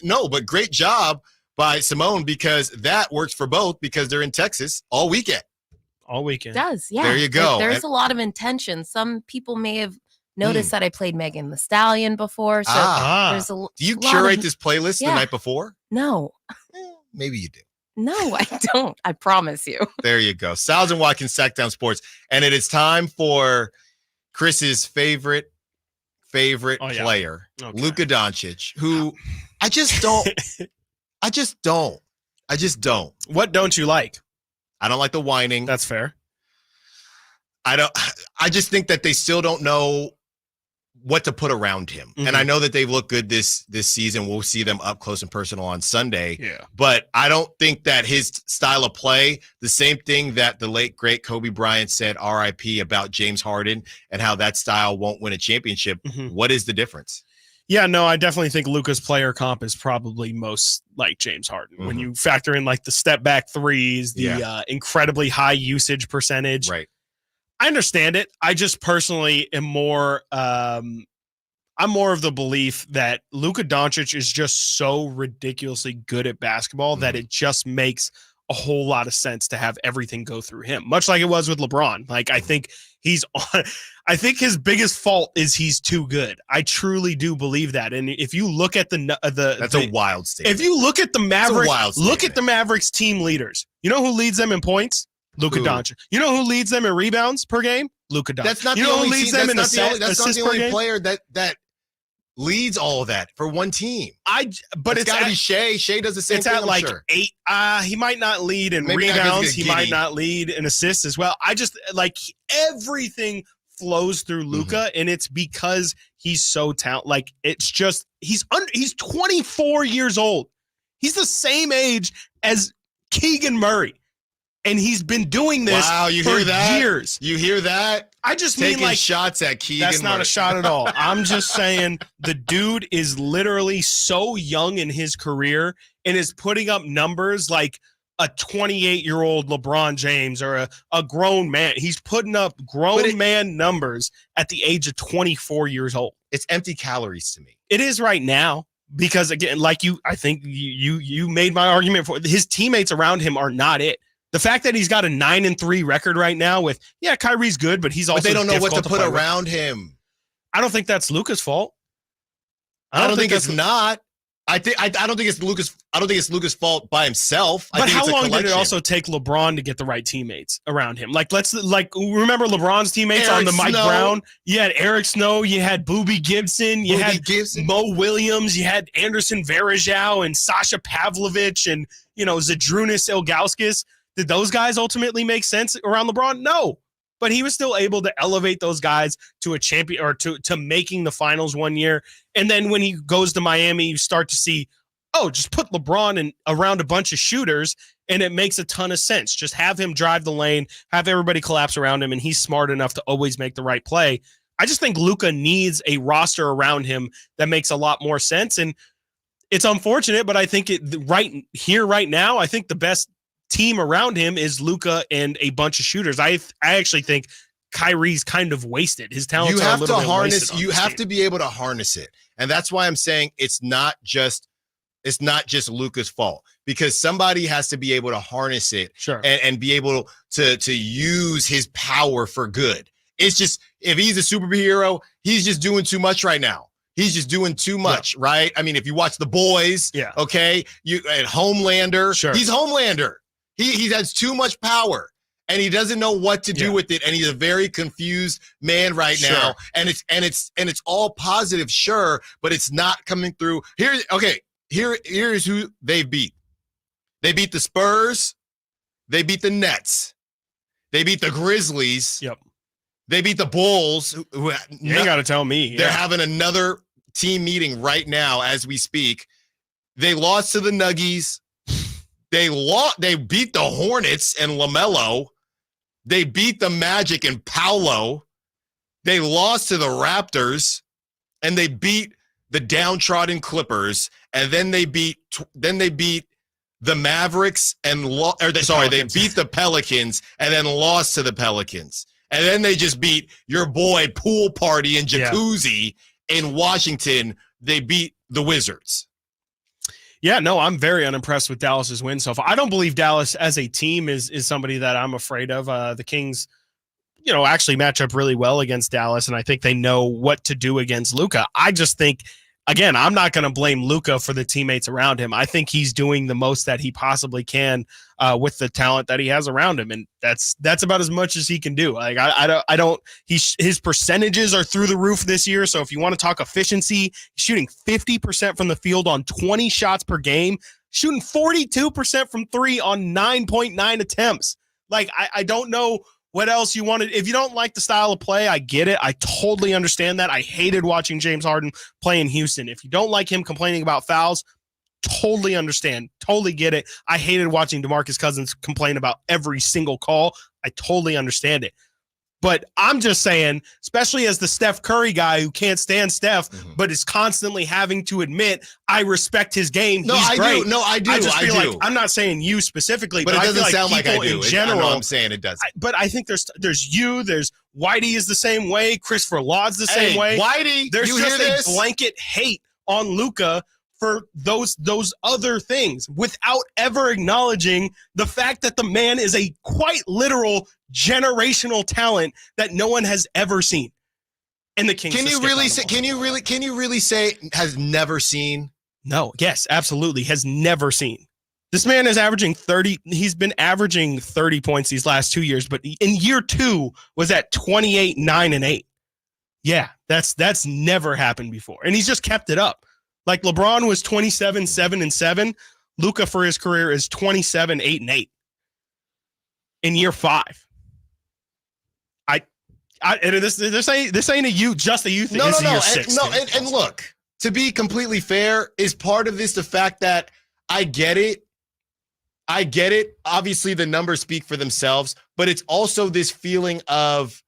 No, but great job by Simone because that works for both because they're in Texas all weekend. All weekend. It does, yeah. There you go. There's a lot of intention. Some people may have noticed that I played Megan Thee Stallion before. So there's a Do you curate this playlist the Yeah. night before? No. Maybe you do. No, I don't. I promise you. There you go. Stiles and Watkins, Sactown Sports. And it is time for Chris's favorite player, Okay. Luka Doncic, who I just don't I just don't. What don't you like? I don't like the whining. That's fair. I just think that they still don't know what to put around him. Mm-hmm. And I know that they've looked good this season. We'll see them up close and personal on Sunday. Yeah. But I don't think that his style of play, the same thing that the late, great Kobe Bryant said, RIP, about James Harden and how that style won't win a championship. Mm-hmm. What is the difference? Yeah, no, I definitely think Luka's player comp is probably most like James Harden. Mm-hmm. When you factor in like the step back threes, the incredibly high usage percentage. Right. I understand it. I just personally am more I'm more of the belief that Luka Doncic is just so ridiculously good at basketball that it just makes a whole lot of sense to have everything go through him, much like it was with LeBron. Like, I think I think his biggest fault is he's too good. I truly do believe that. And if you look at that's a wild statement. If you look at the Mavericks, look at the Mavericks team leaders. You know who leads them in points? Luka Doncic. You know who leads them in rebounds per game? Luka Doncic. That's not you the know only who leads team, them in that's not assists the per only game? player that leads all of that for one team. But it's got to be Shea. Shea does the same it's thing. at I'm like sure. 8. He might not lead in Maybe not 'cause rebounds. he He gets might giddy. not lead in assists as well. I just like everything flows through Luka, and it's because he's so talented. Like, it's just he's 24 years old. He's the same age as Keegan Murray. And he's been doing this for years. You hear that? I just taking mean like shots at Keegan. That's not Murray. a shot at all. I'm just saying the dude is literally so young in his career and is putting up numbers like a 28-year-old LeBron James or a grown man. He's putting up grown man numbers at the age of 24 years old. It's empty calories to me. It is right now. Because again, like I think you made my argument for his teammates around him are not it. The fact that he's got a 9-3 record right now with, Kyrie's good, but he's also But they don't know what to put play with. around him. I don't think that's Luka's fault. I don't think it's not. I don't think it's Luka's. I don't think it's Luka's fault by himself. But how long did it also take LeBron to get the right teammates around him? Like, remember LeBron's teammates on the Mike Brown? You had Eric Snow, you had Boobie Gibson, you had Mo Williams, you had Anderson Varejao and Sasha Pavlovich and Zydrunas Ilgauskas. Did those guys ultimately make sense around LeBron? No. But he was still able to elevate those guys to a champion or to making the finals one year. And then when he goes to Miami, you start to see, just put LeBron around a bunch of shooters, and it makes a ton of sense. Just have him drive the lane, have everybody collapse around him, and he's smart enough to always make the right play. I just think Luka needs a roster around him that makes a lot more sense. And it's unfortunate, but I think right now, I think the best team around him is Luka and a bunch of shooters. I actually think Kyrie's kind of wasted. His talents are a little bit wasted. You have to be able to harness it. And that's why I'm saying it's not just Luka's fault, because somebody has to be able to harness it and be able to use his power for good. It's just, if he's a superhero, he's just doing too much right now. He's just doing too much, right? I mean, if you watch The Boys, okay, and Homelander, he's Homelander. He has too much power, and he doesn't know what to do with it, and he's a very confused man right now. And it's all positive, sure, but it's not coming through. Here's who they beat. They beat the Spurs. They beat the Nets. They beat the Grizzlies. Yep. They beat the Bulls. You ain't got to tell me. They're having another team meeting right now as we speak. They lost to the Nuggies. They beat the Hornets and LaMelo. They beat the Magic and Paolo. They lost to the Raptors, and they beat the downtrodden Clippers. And then they beat the Mavericks and they beat the Pelicans and then lost to the Pelicans. And then they just beat your boy Pool Party and Jacuzzi in Washington. They beat the Wizards. Yeah, no, I'm very unimpressed with Dallas's win so far. I don't believe Dallas as a team is somebody that I'm afraid of. The Kings, actually match up really well against Dallas, and I think they know what to do against Luka. I just think, again, I'm not going to blame Luka for the teammates around him. I think he's doing the most that he possibly can with the talent that he has around him, and that's about as much as he can do. Like his percentages are through the roof this year. So if you want to talk efficiency, he's shooting 50% from the field on 20 shots per game. shooting 42% from three on 9.9 attempts. Like, I don't know what else you wanted. If you don't like the style of play, I get it. I totally understand that. I hated watching James Harden play in Houston. If you don't like him complaining about fouls, totally understand. Totally get it. I hated watching DeMarcus Cousins complain about every single call. I totally understand it. But I'm just saying, especially as the Steph Curry guy who can't stand Steph, but is constantly having to admit, I respect his game. No, He's I great. do. No, I do. I just feel I do. like, I'm not saying you specifically, But it I doesn't feel sound like I people do. in general. I know I'm saying it does. But I think there's you, there's Whitey is the same way, Christopher Laud's the same way. Whitey, there's you just hear a this? blanket hate on Luka for those other things without ever acknowledging the fact that the man is a quite literal generational talent that no one has ever seen. And the Kings. Can you really say has never seen? No. Yes, absolutely. Has never seen. This man is averaging 30. He's been averaging 30 points these last 2 years, but in year 2 was at 28, 9, and 8. Yeah, that's never happened before. And he's just kept it up. Like LeBron was 27, 7, and 7. Luka for his career is 27, 8, and 8 in year 5. This ain't a youth, just a youth thing. No. Year 6, And look, to be completely fair, is part of this the fact that I get it. Obviously, the numbers speak for themselves, but it's also this feeling of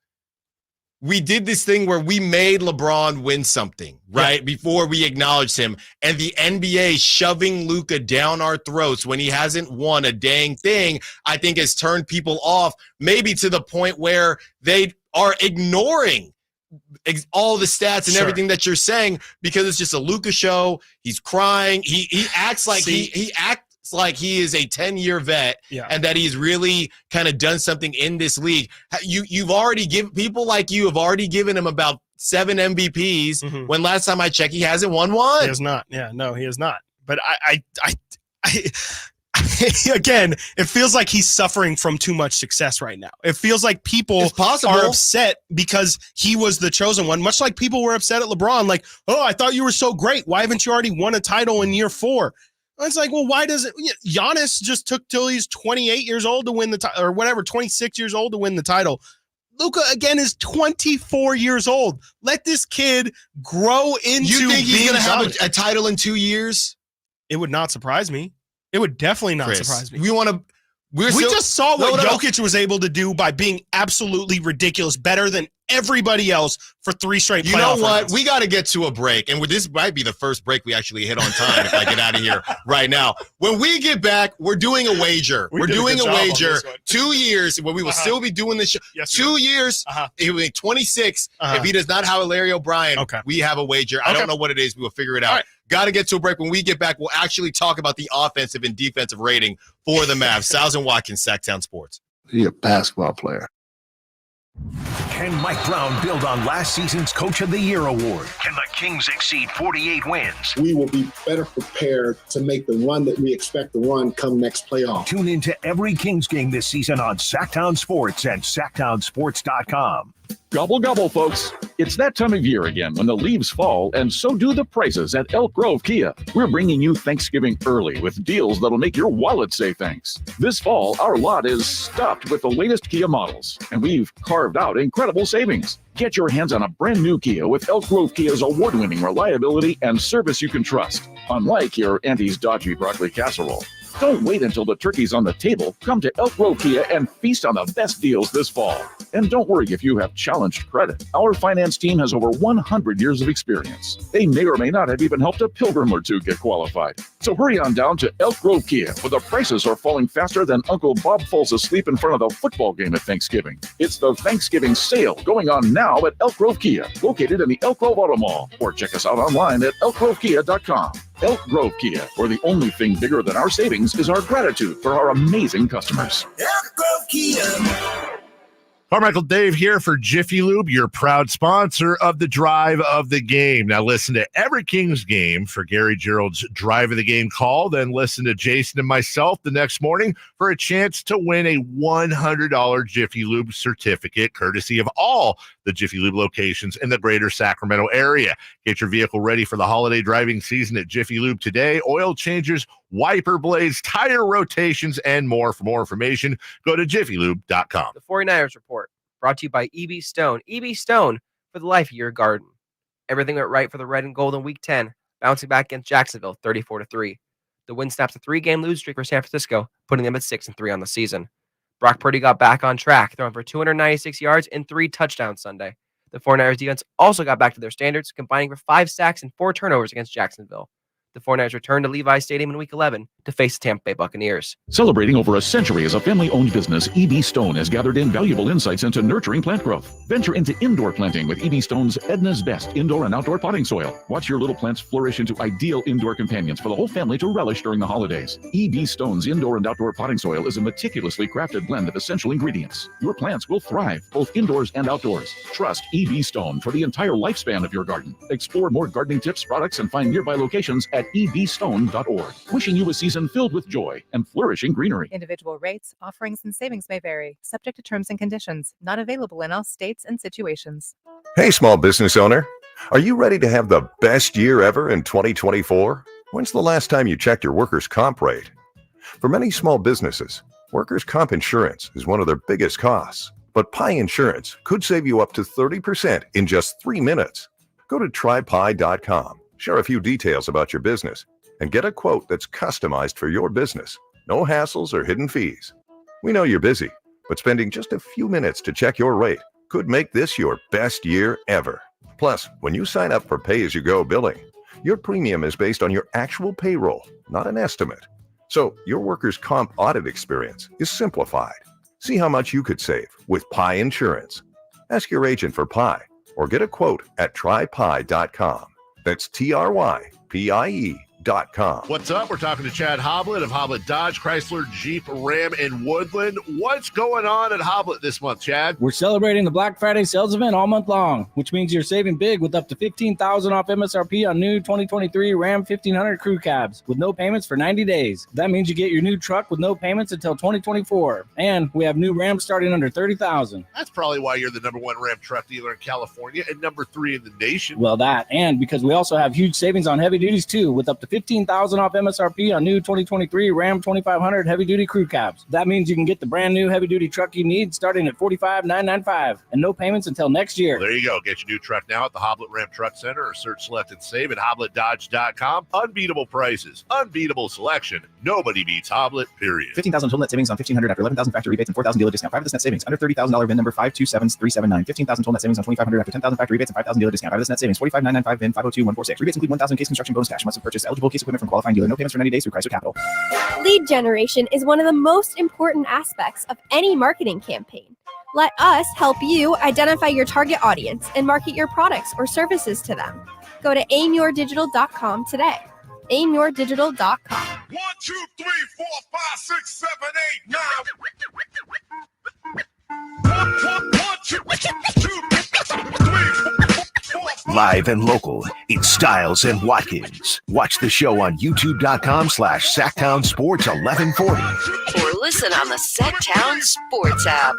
we did this thing where we made LeBron win something, right? Yeah. Before we acknowledged him. And the NBA shoving Luka down our throats when he hasn't won a dang thing, I think has turned people off, maybe to the point where they are ignoring all the stats and everything that you're saying because it's just a Luka show. He's crying. He acts like he acts like he is a 10-year vet and that he's really kind of done something in this league. You've already given people like you have already given him about 7 MVPs when last time I checked, he hasn't won one. He has not. Yeah, no, he has not. But I again, it feels like he's suffering from too much success right now. It feels like people are upset because he was the chosen one, much like people were upset at LeBron. Like, oh, I thought you were so great. Why haven't you already won a title in year 4? It's like, well, why does it? Giannis just took till he's 28 years old to win the title, or whatever, 26 years old to win the title. Luka, again, is 24 years old. Let this kid grow into. You think he's going to have dominant. a title in 2 years? It would not surprise me. It would definitely not surprise me. We just saw what Jokic was able to do by being absolutely ridiculous, better than everybody else for 3 straight playoff You know what? runs. We got to get to a break. And this might be the first break we actually hit on time if I get out of here right now. When we get back, we're doing a wager. We're doing a wager. 2 years, when we will still be doing this show. Yes, 2 years, he will be 26. If he does not have Larry O'Brien, we have a wager. I don't know what it is. We will figure it out. Got to get to a break. When we get back, we'll actually talk about the offensive and defensive rating for the Mavs. Stiles Watkins, Sactown Sports. He's a basketball player. Can Mike Brown build on last season's Coach of the Year award? Can the Kings exceed 48 wins? We will be better prepared to make the run that we expect to run come next playoff. Tune into every Kings game this season on Sactown Sports and SactownSports.com. Gobble, gobble, folks. It's that time of year again when the leaves fall, and so do the prices at Elk Grove Kia. We're bringing you Thanksgiving early with deals that'll make your wallet say thanks. This fall, our lot is stuffed with the latest Kia models, and we've carved out incredible savings. Get your hands on a brand new Kia with Elk Grove Kia's award-winning reliability and service you can trust, unlike your auntie's dodgy broccoli casserole. Don't wait until the turkey's on the table. Come to Elk Grove Kia and feast on the best deals this fall. And don't worry if you have challenged credit. Our finance team has over 100 years of experience. They may or may not have even helped a pilgrim or two get qualified. So hurry on down to Elk Grove Kia, where the prices are falling faster than Uncle Bob falls asleep in front of the football game at Thanksgiving. It's the Thanksgiving sale going on now at Elk Grove Kia, located in the Elk Grove Auto Mall. Or check us out online at elkgrovekia.com. Elk Grove Kia, where the only thing bigger than our savings is our gratitude for our amazing customers. Elk Grove Kia. Carmichael Dave here for Jiffy Lube, your proud sponsor of the Drive of the Game. Now listen to every Kings game for Gary Gerald's Drive of the Game call. Then listen to Jason and myself the next morning for a chance to win a $100 Jiffy Lube certificate, courtesy of all the Jiffy Lube locations in the greater Sacramento area. Get your vehicle ready for the holiday driving season at Jiffy Lube today. Oil changes, wiper blades, tire rotations, and more. For more information, go to jiffylube.com. The 49ers Report, brought to you by EB Stone. EB Stone, for the life of your garden. Everything went right for the red and gold in Week 10, bouncing back against Jacksonville 34-3. The win snaps a 3-game lose streak for San Francisco, putting them at 6-3 on the season. Brock Purdy got back on track, throwing for 296 yards and 3 touchdowns Sunday. The 49ers defense also got back to their standards, combining for 5 sacks and 4 turnovers against Jacksonville. The 49ers returned to Levi's Stadium in Week 11 to face the Tampa Bay Buccaneers. Celebrating over a century as a family-owned business, EB Stone has gathered in valuable insights into nurturing plant growth. Venture into indoor planting with EB Stone's Edna's Best indoor and outdoor potting soil. Watch your little plants flourish into ideal indoor companions for the whole family to relish during the holidays. EB Stone's indoor and outdoor potting soil is a meticulously crafted blend of essential ingredients. Your plants will thrive both indoors and outdoors. Trust EB Stone for the entire lifespan of your garden. Explore more gardening tips, products, and find nearby locations at ebstone.org. Wishing you a season filled with joy and flourishing greenery. Individual rates, offerings, and savings may vary, subject to terms and conditions. Not available in all states and situations. Hey, small business owner. Are you ready to have the best year ever in 2024? When's the last time you checked your workers' comp rate? For many small businesses, workers' comp insurance is one of their biggest costs. But Pi Insurance could save you up to 30% in just 3 minutes. Go to trypi.com. Share a few details about your business and get a quote that's customized for your business. No hassles or hidden fees. We know you're busy, but spending just a few minutes to check your rate could make this your best year ever. Plus, when you sign up for pay-as-you-go billing, your premium is based on your actual payroll, not an estimate. So your workers' comp audit experience is simplified. See how much you could save with Pi Insurance. Ask your agent for Pi or get a quote at trypi.com. That's TRYPIE.com. What's up? We're talking to Chad Hoblet of Hoblet Dodge, Chrysler, Jeep, Ram, and Woodland. What's going on at Hoblet this month, Chad? We're celebrating the Black Friday sales event all month long, which means you're saving big with up to $15,000 off MSRP on new 2023 Ram 1500 crew cabs with no payments for 90 days. That means you get your new truck with no payments until 2024. And we have new Rams starting under $30,000. That's probably why you're the number 1 Ram truck dealer in California and number 3 in the nation. Well, that, and because we also have huge savings on heavy duties too, with up to $15,000 off MSRP on new 2023 Ram 2500 heavy-duty crew cabs. That means you can get the brand new heavy-duty truck you need starting at $45,995 and no payments until next year. There you go. Get your new truck now at the Hoblet Ram Truck Center or search, select, and save at HobletDodge.com. Unbeatable prices, unbeatable selection. Nobody beats Hoblet, period. $15,000 total net savings on 1,500 after 11,000 factory rebates and 4,000 dealer discount. 5 of this net savings. Under $30,000 VIN number 527379. 15,000 total net savings on 2,500 after 10,000 factory rebates and 5,000 dealer discount. 5 of this net savings. 45,995 VIN 502146. Rebates include 1,000 case construction bonus cash. Must have purchased eligible case equipment from qualifying dealer. No payments for 90 days through Chrysler Capital. Lead generation is one of the most important aspects of any marketing campaign. Let us help you identify your target audience and market your products or services to them. Go to aimyourdigital.com today. aimyourdigital.com. 1, 2, 3, 4, 5, 6, 7, 8, 9. Live and local, it's Stiles and Watkins. Watch the show on youtube.com/Sactown Sports 1140. Or listen on the Sactown Sports app.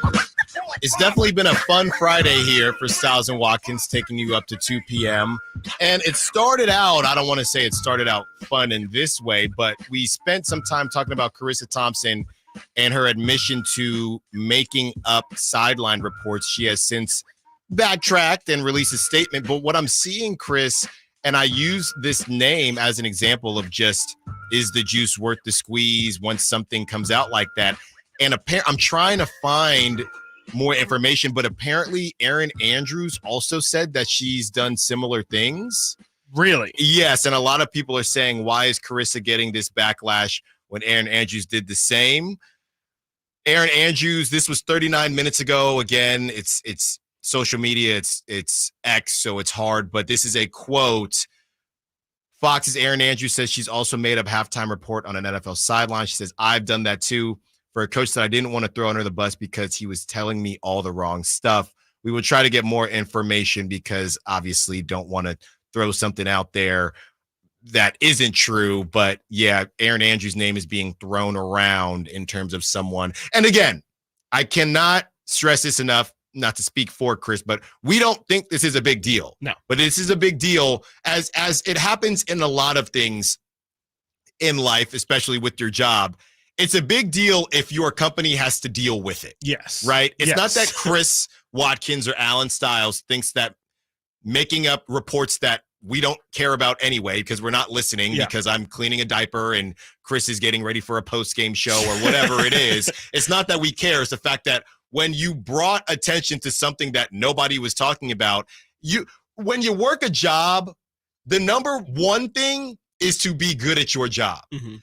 It's definitely been a fun Friday here for Stiles and Watkins, taking you up to 2 p.m. And it started out, I don't want to say it started out fun in this way, but we spent some time talking about Carissa Thompson and her admission to making up sideline reports. She has since backtracked and released a statement. But what I'm seeing, Chris, and I use this name as an example of just, is the juice worth the squeeze once something comes out like that? And I'm trying to find more information, but apparently Erin Andrews also said that she's done similar things. Really? Yes, and a lot of people are saying, why is Carissa getting this backlash when Erin Andrews did the same? Erin Andrews, this was 39 minutes ago. Again, it's social media, it's X, so it's hard, but this is a quote. Fox's Erin Andrews says she's also made up halftime report on an NFL sideline. She says, I've done that too for a coach that I didn't want to throw under the bus because he was telling me all the wrong stuff. We will try to get more information because obviously don't want to throw something out there that isn't true. But yeah, Erin Andrews' name is being thrown around in terms of someone. And again, I cannot stress this enough. not to speak for Chris, but we don't think this is a big deal. No. But this is a big deal as it happens in a lot of things in life, especially with your job. It's a big deal if your company has to deal with it. Yes. Right? It's not Yes. that Chris Watkins or Alan Stiles thinks that making up reports that we don't care about anyway because we're not listening because I'm cleaning a diaper and Chris is getting ready for a post-game show or whatever it is. It's not that we care. It's the fact that when you brought attention to something that nobody was talking about, when you work a job, the number one thing is to be good at your job.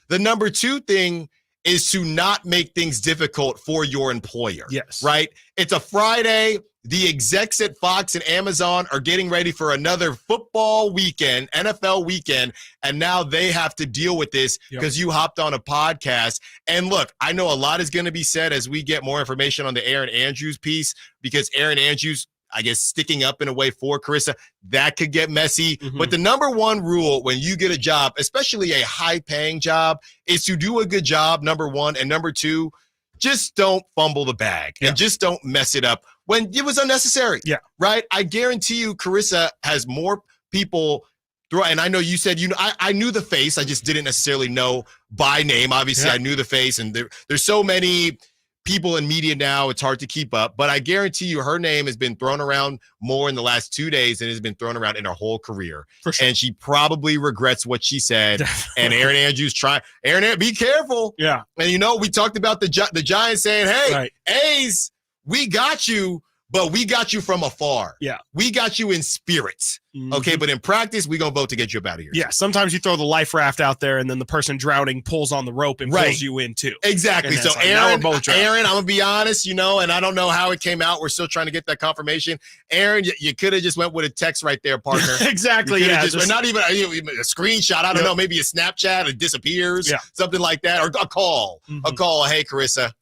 The number two thing is to not make things difficult for your employer. Yes. Right? It's a Friday. The execs at Fox and Amazon are getting ready for another football weekend, NFL weekend, and now they have to deal with this because you hopped on a podcast. And look, I know a lot is going to be said as we get more information on the Aaron Andrews piece because Aaron Andrews, I guess, sticking up in a way for Carissa, that could get messy. But the number one rule when you get a job, especially a high-paying job, is to do a good job, number one. And number two, just don't fumble the bag and just don't mess it up when it was unnecessary. Yeah. Right? I guarantee you Carissa has more people through, and I know you said, I knew the face. I just didn't necessarily know by name. Obviously, I knew the face, and there's so many people in media now, it's hard to keep up. But I guarantee you her name has been thrown around more in the last 2 days than has been thrown around in her whole career. For sure. And she probably regrets what she said. And Aaron Andrews be careful. Yeah. And we talked about the Giants saying, hey, A's, we got you, but we got you from afar. Yeah. We got you in spirit. Okay, but in practice, we're going to vote to get you up out of here. Yeah, sometimes you throw the life raft out there and then the person drowning pulls on the rope and pulls you in too. Exactly. And So like, now we're both drowning. Aaron, I'm going to be honest, and I don't know how it came out. We're still trying to get that confirmation. Aaron, you could have just went with a text right there, partner. Exactly. Yeah. Just, not even a screenshot. I don't know. Maybe a Snapchat. It disappears. Yeah. Something like that. Or a call. A call. Hey, Carissa,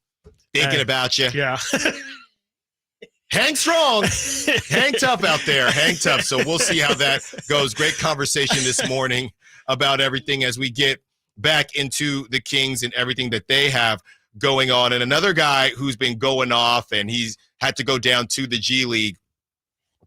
thinking about you. Yeah. Hang strong. Hang tough out there. Hang tough. So we'll see how that goes. Great conversation this morning about everything as we get back into the Kings and everything that they have going on. And another guy who's been going off and he's had to go down to the G-League,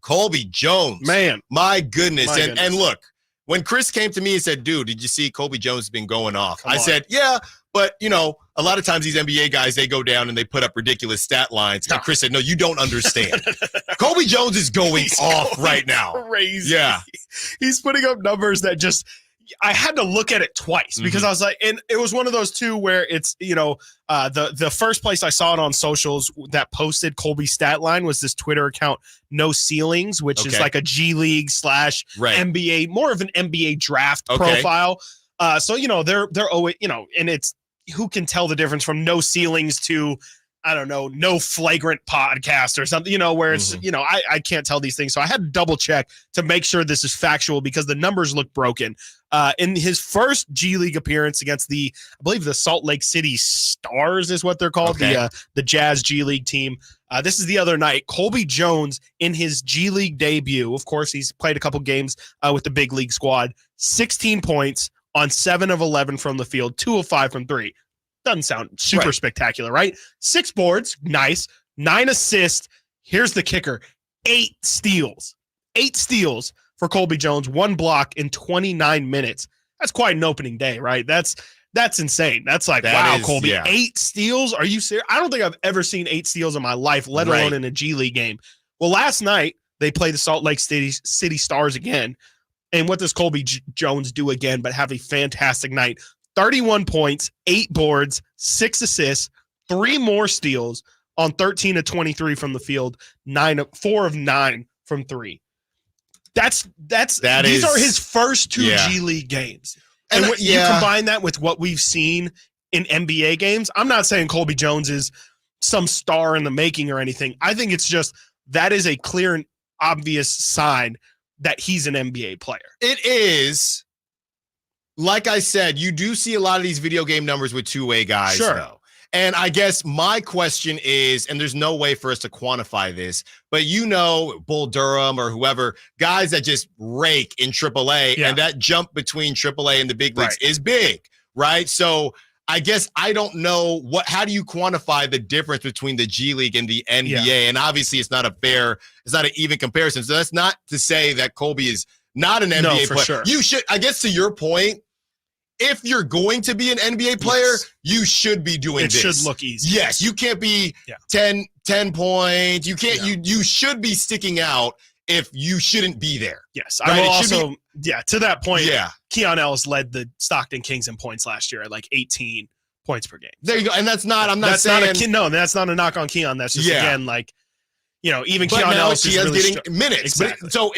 Colby Jones. Man. My goodness. And look, when Chris came to me and said, dude, did you see Colby Jones has been going off? I said, yeah, but, a lot of times these NBA guys, they go down and they put up ridiculous stat lines. And Chris said, no, you don't understand. Colby Jones is going off right now. Crazy. Yeah. He's putting up numbers that I had to look at it twice because I was like, and it was one of those two where it's, the first place I saw it on socials that posted Colby's stat line was this Twitter account, No Ceilings, which is like a G League / NBA, more of an NBA draft profile. So, they're always, and it's, who can tell the difference from No Ceilings to, I don't know, No Flagrant Podcast or something, where it's, I can't tell these things. So I had to double check to make sure this is factual because the numbers look broken. In his first G League appearance against I believe the Salt Lake City Stars is what they're called, the Jazz G League team. This is the other night. Colby Jones in his G League debut, of course, he's played a couple games with the big league squad, 16 points on 7 of 11 from the field, 2 of 5 from 3. Doesn't sound super spectacular, right? 6 boards, nice. 9 assists. Here's the kicker. 8 steals. 8 steals for Colby Jones, 1 block in 29 minutes. That's quite an opening day, right? That's insane. That's like, wow, Colby, 8 steals? Are you serious? I don't think I've ever seen 8 steals in my life, let alone in a G League game. Well, last night, they played the Salt Lake City Stars again. And what does Colby Jones do again but have a fantastic night? 31 points, 8 boards, 6 assists, 3 more steals on 13 of 23 from the field, 4 of 9 from 3. These are his first 2 G League games. And you combine that with what we've seen in NBA games. I'm not saying Colby Jones is some star in the making or anything. I think it's just that is a clear and obvious sign that he's an NBA player. It is. Like I said, you do see a lot of these video game numbers with two-way guys, though. And I guess my question is, and there's no way for us to quantify this, but Bull Durham or whoever, guys that just rake in AAA, and that jump between AAA and the big leagues is big, right? So I guess I don't know how do you quantify the difference between the G League and the NBA? Yeah. And obviously it's not an even comparison. So that's not to say that Colby is not an NBA player. Sure. You should, I guess to your point, if you're going to be an NBA player, you should be doing this. It should look easy. Yes, you can't be 10 points. You can't, you should be sticking out if you shouldn't be there. Yes. Right? I will also, to that point, Keon Ellis led the Stockton Kings in points last year at like 18 points per game. There you go. And that's not, I'm not saying. That's not a knock on Keon. That's just, again, like, even Keon Ellis is really getting minutes. Exactly. But, so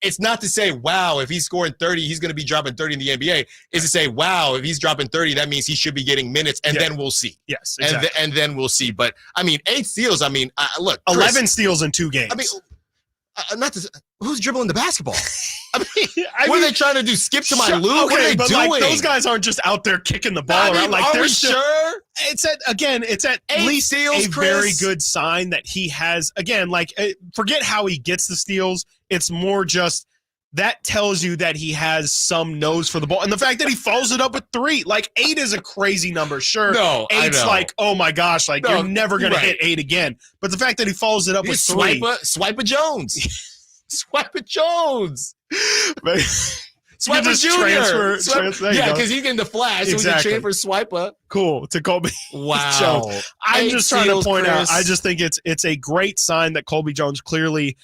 it's not to say, wow, if he's scoring 30, he's going to be dropping 30 in the NBA. It's to say, wow, if he's dropping 30, that means he should be getting minutes, and then we'll see. Yes, exactly. And then we'll see. But, 8 steals, look. Chris, 11 steals in 2 games. Who's dribbling the basketball? What are they trying to do? Skip to my Luke? Okay, what are they but doing? Like, those guys aren't just out there kicking the ball around. Like, are we still, sure? It's at least steals, a Chris? very good sign that he has. Again, like, forget how he gets the steals. It's more just that tells you that he has some nose for the ball. And the fact that he follows it up with 3, like 8 is a crazy number. Sure. No, 8's like, oh my gosh, like you're never going to hit 8 again. But the fact that he follows it up with 3. Swipe a Jones. Swipe a Jones. Swipe a Junior. Yeah, because he can the flash. So we can transfer Swiper. Cool. To Colby. Wow. Jones. I'm just trying to point out, I just think it's a great sign that Colby Jones clearly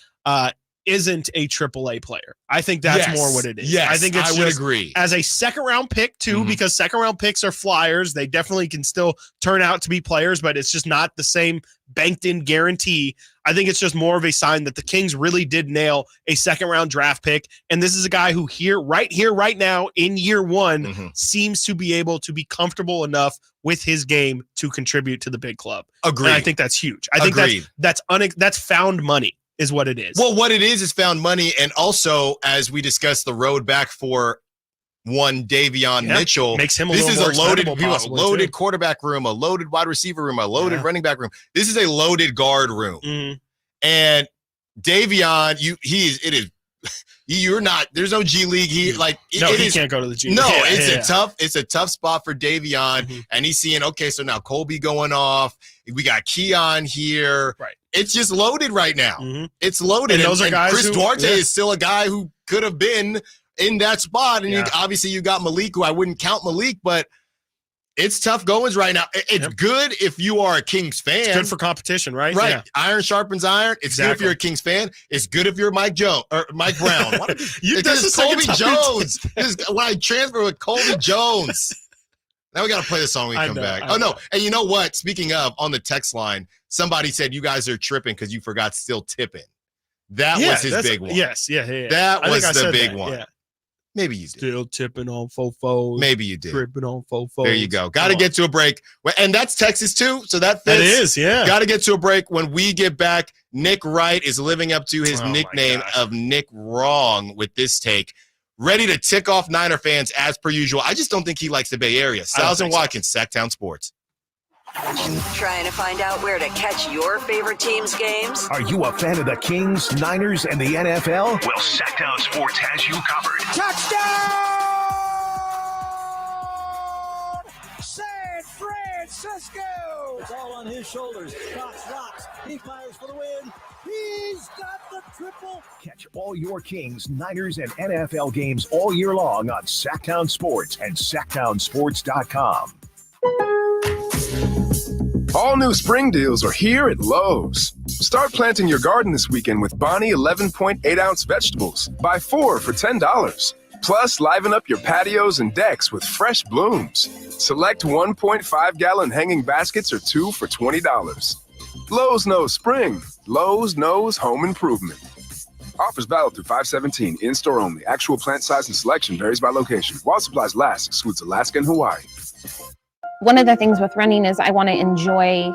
isn't a AAA player. I think that's more what it is. Yes, I think it's I would agree. As a second-round pick, too, because second-round picks are flyers. They definitely can still turn out to be players, but it's just not the same banked-in guarantee. I think it's just more of a sign that the Kings really did nail a second-round draft pick, and this is a guy who right now, in year 1, seems to be able to be comfortable enough with his game to contribute to the big club. Agreed. And I think that's huge. I think that's found money. Is what it is. Well, what it is found money, and also, as we discussed, the road back for one Davion Mitchell. Makes him this is a loaded too. Quarterback room, a loaded wide receiver room, a loaded running back room. This is a loaded guard room. And Davion, there's no G League. He can't go to the G League. No, it's a tough spot for Davion. And he's seeing, okay, so now Colby going off. We got Keon here. Right. It's just loaded right now. It's loaded. And those are guys Chris Duarte is still a guy who could have been in that spot. And obviously you got Malik, who I wouldn't count Malik, but it's tough goings right now. It's good if you are a Kings fan. It's good for competition, right? Right. Yeah. Iron sharpens iron. It's good if you're a Kings fan. It's good if you're Mike Brown. This is Colby Jones. When I transfer with Colby Jones. Now we got to play the song when we come back. Oh, no. And you know what? Speaking of, on the text line, somebody said you guys are tripping because you forgot still tipping. That was his big one. Yes. That was the big one. Yeah. Maybe you did. Still tipping on fofos. Maybe you did. Tripping on fofos. There you go. Got to get to a break. And that's Texas, too. So that fits. That is, yeah. Got to get to a break. When we get back, Nick Wright is living up to his nickname of Nick Wrong with this take. Ready to tick off Niner fans as per usual. I just don't think he likes the Bay Area. Stiles and Watkins, Sactown Sports. Trying to find out where to catch your favorite team's games? Are you a fan of the Kings, Niners, and the NFL? Well, Sactown Sports has you covered. Touchdown! San Francisco! It's all on his shoulders. Fox rocks. He fires for the win. He's got the triple. Catch all your Kings, Niners, and NFL games all year long on Sactown Sports and SactownSports.com. All new spring deals are here at Lowe's. Start planting your garden this weekend with Bonnie 11.8-ounce vegetables. Buy 4 for $10. Plus, liven up your patios and decks with fresh blooms. Select 1.5-gallon hanging baskets or 2 for $20. Lowe's knows spring. Lowe's knows home improvement. Offers valid through 5/17. In-store only. Actual plant size and selection varies by location. While supplies last, excludes Alaska and Hawaii. One of the things with running is I want to enjoy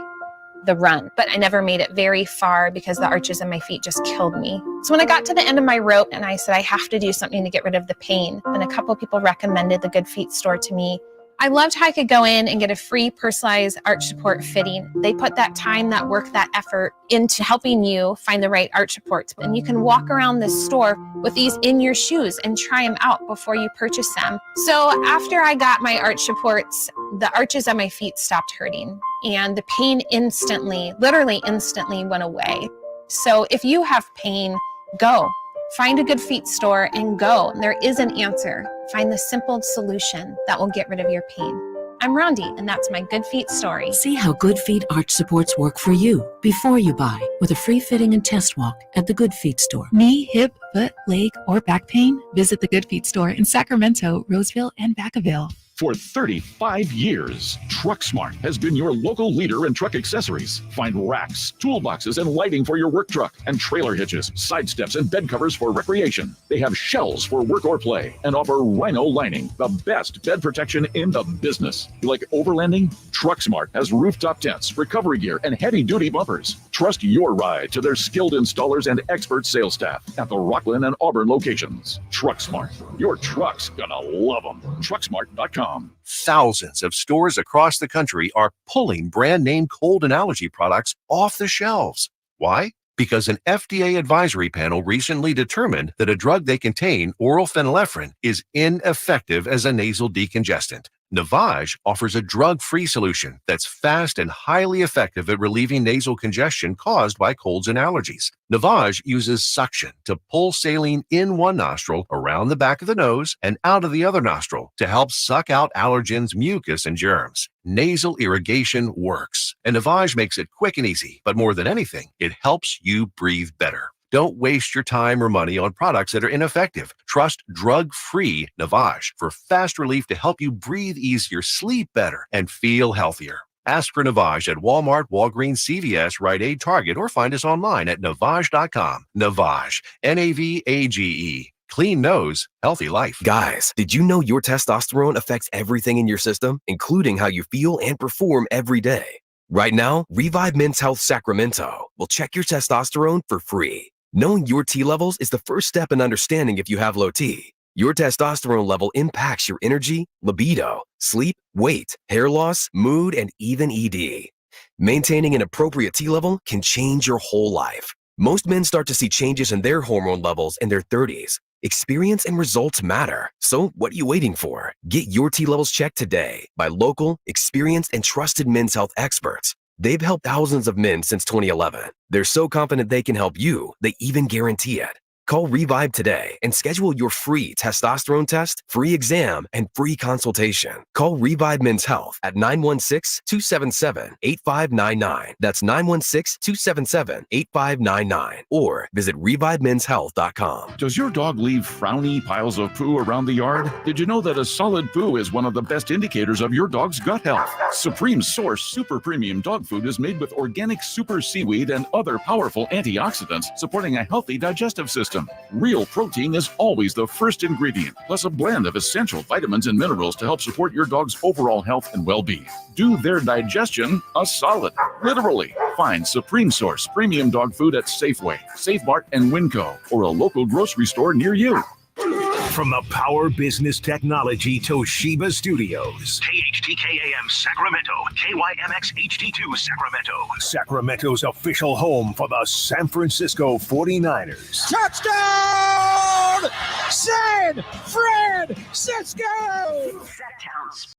the run, but I never made it very far because the arches in my feet just killed me. So when I got to the end of my rope and I said, I have to do something to get rid of the pain, and a couple people recommended the Good Feet store to me, I loved how I could go in and get a free personalized arch support fitting. They put that time, that work, that effort into helping you find the right arch supports. And you can walk around this store with these in your shoes and try them out before you purchase them. So after I got my arch supports, the arches on my feet stopped hurting and the pain instantly, literally instantly went away. So if you have pain, go. Find a good feet store and go. There is an answer. Find the simple solution that will get rid of your pain. I'm Rondi, and that's my Good Feet story. See how Good Feet arch supports work for you before you buy with a free fitting and test walk at the Good Feet store. Knee, hip, foot, leg, or back pain? Visit the Good Feet store in Sacramento, Roseville, and Vacaville. For 35 years, TruckSmart has been your local leader in truck accessories. Find racks, toolboxes, and lighting for your work truck, and trailer hitches, side steps, and bed covers for recreation. They have shells for work or play, and offer Rhino lining, the best bed protection in the business. You like overlanding? TruckSmart has rooftop tents, recovery gear, and heavy-duty bumpers. Trust your ride to their skilled installers and expert sales staff at the Rockland and Auburn locations. TruckSmart. Your truck's gonna love them. TruckSmart.com. Thousands of stores across the country are pulling brand name cold and allergy products off the shelves. Why? Because an FDA advisory panel recently determined that a drug they contain, oral phenylephrine, is ineffective as a nasal decongestant. Navage offers a drug-free solution that's fast and highly effective at relieving nasal congestion caused by colds and allergies. Navage uses suction to pull saline in one nostril, around the back of the nose, and out of the other nostril to help suck out allergens, mucus, and germs. Nasal irrigation works, and Navage makes it quick and easy. But more than anything, it helps you breathe better. Don't waste your time or money on products that are ineffective. Trust drug-free Navage for fast relief to help you breathe easier, sleep better, and feel healthier. Ask for Navage at Walmart, Walgreens, CVS, Rite Aid, Target, or find us online at Navage.com. Navage, Navage. Clean nose, healthy life. Guys, did you know your testosterone affects everything in your system, including how you feel and perform every day? Right now, Revive Men's Health Sacramento will check your testosterone for free. Knowing your T levels is the first step in understanding if you have low T. Your testosterone level impacts your energy, libido, sleep, weight, hair loss, mood, and even ED. Maintaining an appropriate T level can change your whole life. Most men start to see changes in their hormone levels in their 30s. Experience and results matter. So what are you waiting for? Get your T levels checked today by local, experienced, and trusted men's health experts. They've helped thousands of men since 2011. They're so confident they can help you, they even guarantee it. Call Revive today and schedule your free testosterone test, free exam, and free consultation. Call Revive Men's Health at 916-277-8599. That's 916-277-8599. Or visit ReviveMen'sHealth.com. Does your dog leave frowny piles of poo around the yard? Did you know that a solid poo is one of the best indicators of your dog's gut health? Supreme Source Super Premium Dog Food is made with organic super seaweed and other powerful antioxidants, supporting a healthy digestive system. Real protein is always the first ingredient, plus a blend of essential vitamins and minerals to help support your dog's overall health and well-being. Do their digestion a solid, literally. Find Supreme Source Premium Dog Food at Safeway, Safe Mart, and Winco, or a local grocery store near you. From the Power Business Technology Toshiba Studios. KHTK-AM Sacramento. KYMX HD2 Sacramento. Sacramento's official home for the San Francisco 49ers. Touchdown! San Francisco! Sactown.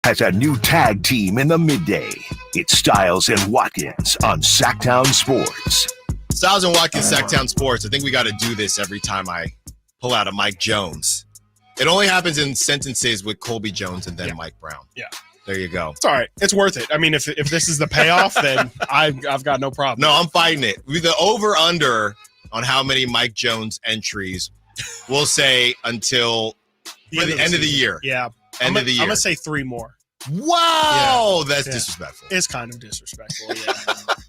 Has a new tag team in the midday. It's Stiles and Watkins on Sactown Sports. Stiles and Watkins, Sactown Sports. I think we got to do this every time I pull out a Mike Jones. It only happens in sentences with Colby Jones and then Mike Brown. Yeah. There you go. It's all right. It's worth it. I mean, if this is the payoff, then I've got no problem. No, I'm fighting it. The over-under on how many Mike Jones entries we'll say until the end of the year. Yeah. End of the year. I'm going to say 3 more. Wow, that's disrespectful. It's kind of disrespectful. Yeah.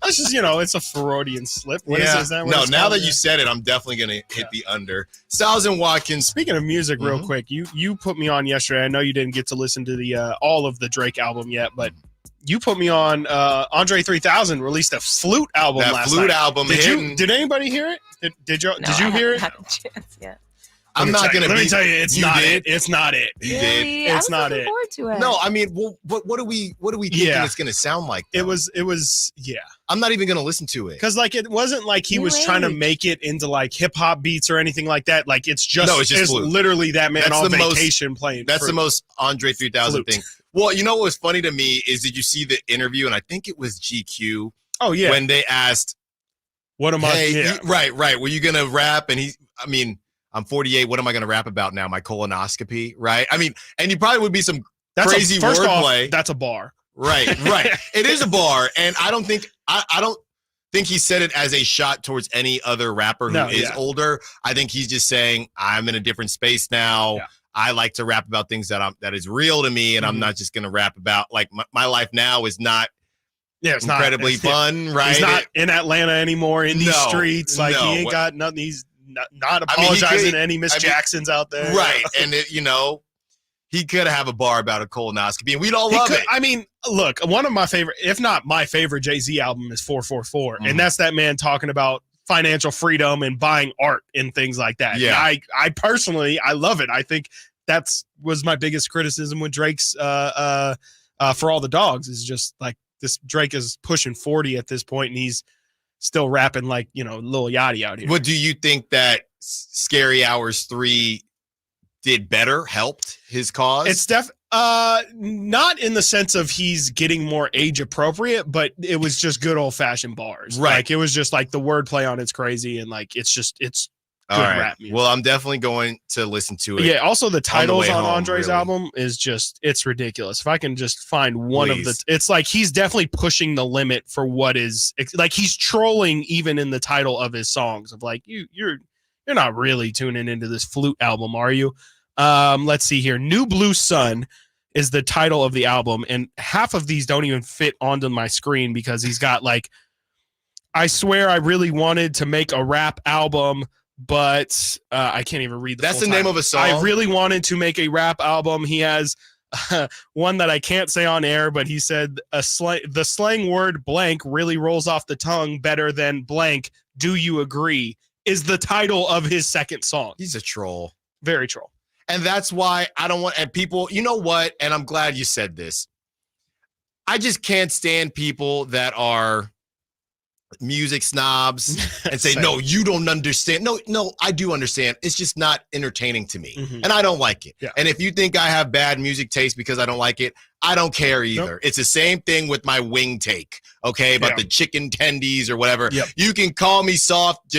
This is, it's a Freudian slip. What is that? No, now that you said it, I'm definitely going to hit the under. Stiles and Watkins. Speaking of music, real quick, you put me on yesterday. I know you didn't get to listen to the all of the Drake album yet, but you put me on Andre 3000 released a flute album That last flute night. album Did anybody hear it? Did you hear it? Had a chance yet. I'm not going to Let me tell you, it's not did. it. It's not it. You Really? did. I It's was not looking it. forward to it. No, I mean, well, what do we thinking Yeah. it's going to sound like? Though? It was yeah. I'm not even going to listen to it. Because like it wasn't like he New was trying to age. make it into like hip hop beats or anything like that. Like it's just flute. literally that man That's on the most- vacation playing. That's the flute. most Andre 3000 Flute. thing. Well, you know what was funny to me is did you see the interview? And I think it was GQ. Oh yeah. When they asked, what am I? hey, Yeah. right. Were you going to rap? And I'm 48. What am I going to rap about now? My colonoscopy, right? I mean, and you probably would be some crazy first off, wordplay. that's a bar. Right. It is a bar, and I don't think he said it as a shot towards any other rapper who is older. I think he's just saying I'm in a different space now. Yeah. I like to rap about things that is real to me, and I'm not just going to rap about like my life now is not. Yeah, it's incredibly not, fun, right? He's not in Atlanta anymore in these No, streets. Like no. he ain't got nothing. He's not I mean, he apologizing could- to any Miss Jacksons out there. Right. And he could have a bar about a colonoscopy, and we'd all love it. I mean, look, one of my favorite, if not my favorite Jay-Z album is 444. Mm-hmm. And that's that man talking about financial freedom and buying art and things like that. Yeah. And I personally, I love it. I think was my biggest criticism with Drake's For All the Dogs is just like this Drake is pushing 40 at this point and he's still rapping like, Lil Yachty out here. But do you think that Scary Hours 3 did better, helped his cause? It's not in the sense of he's getting more age appropriate, but it was just good old fashioned bars. Right. Like it was just like the wordplay on it's crazy and like it's good all right. rap music. Well, I'm definitely going to listen to it. Yeah. Also, the titles way on home, Andre's really. album is it's ridiculous. If I can just find one of Please. it's like he's definitely pushing the limit for what is like he's trolling even in the title of his songs of like you're not really tuning into this flute album, are you? Let's see here. New Blue Sun is the title of the album, and half of these don't even fit onto my screen because he's got like, I swear I really wanted to make a rap album, but I can't even read That's full the name title. of a song? I really wanted to make a rap album. He has one that I can't say on air, but he said the slang word blank really rolls off the tongue better than blank. Do you agree? Is the title of his second song. He's a troll. Very troll. And that's why I don't want, and people, you know what? And I'm glad you said this. I just can't stand people that are music snobs and say, no, you don't understand. No, I do understand. It's just not entertaining to me. Mhm. And I don't like it. Yeah. And if you think I have bad music taste because I don't like it, I don't care either. Nope. It's the same thing with my wing take, okay, about the chicken tendies or whatever. Yep. You can call me soft,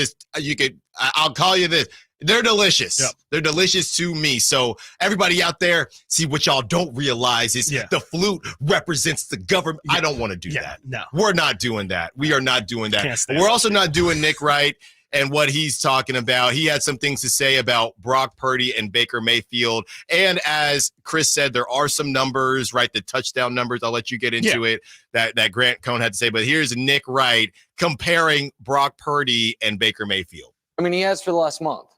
I'll call you this. They're delicious. Yep. They're delicious to me. So everybody out there, see what y'all don't realize is the flute represents the government. I don't want to do that. No. We're not doing that. We are not doing Can't that. stand We're it. also not doing Nick Wright and what he's talking about. He had some things to say about Brock Purdy and Baker Mayfield. And as Chris said, there are some numbers, right? The touchdown numbers. I'll let you get into it that Grant Cohn had to say. But here's Nick Wright comparing Brock Purdy and Baker Mayfield. I mean, he has for the last month.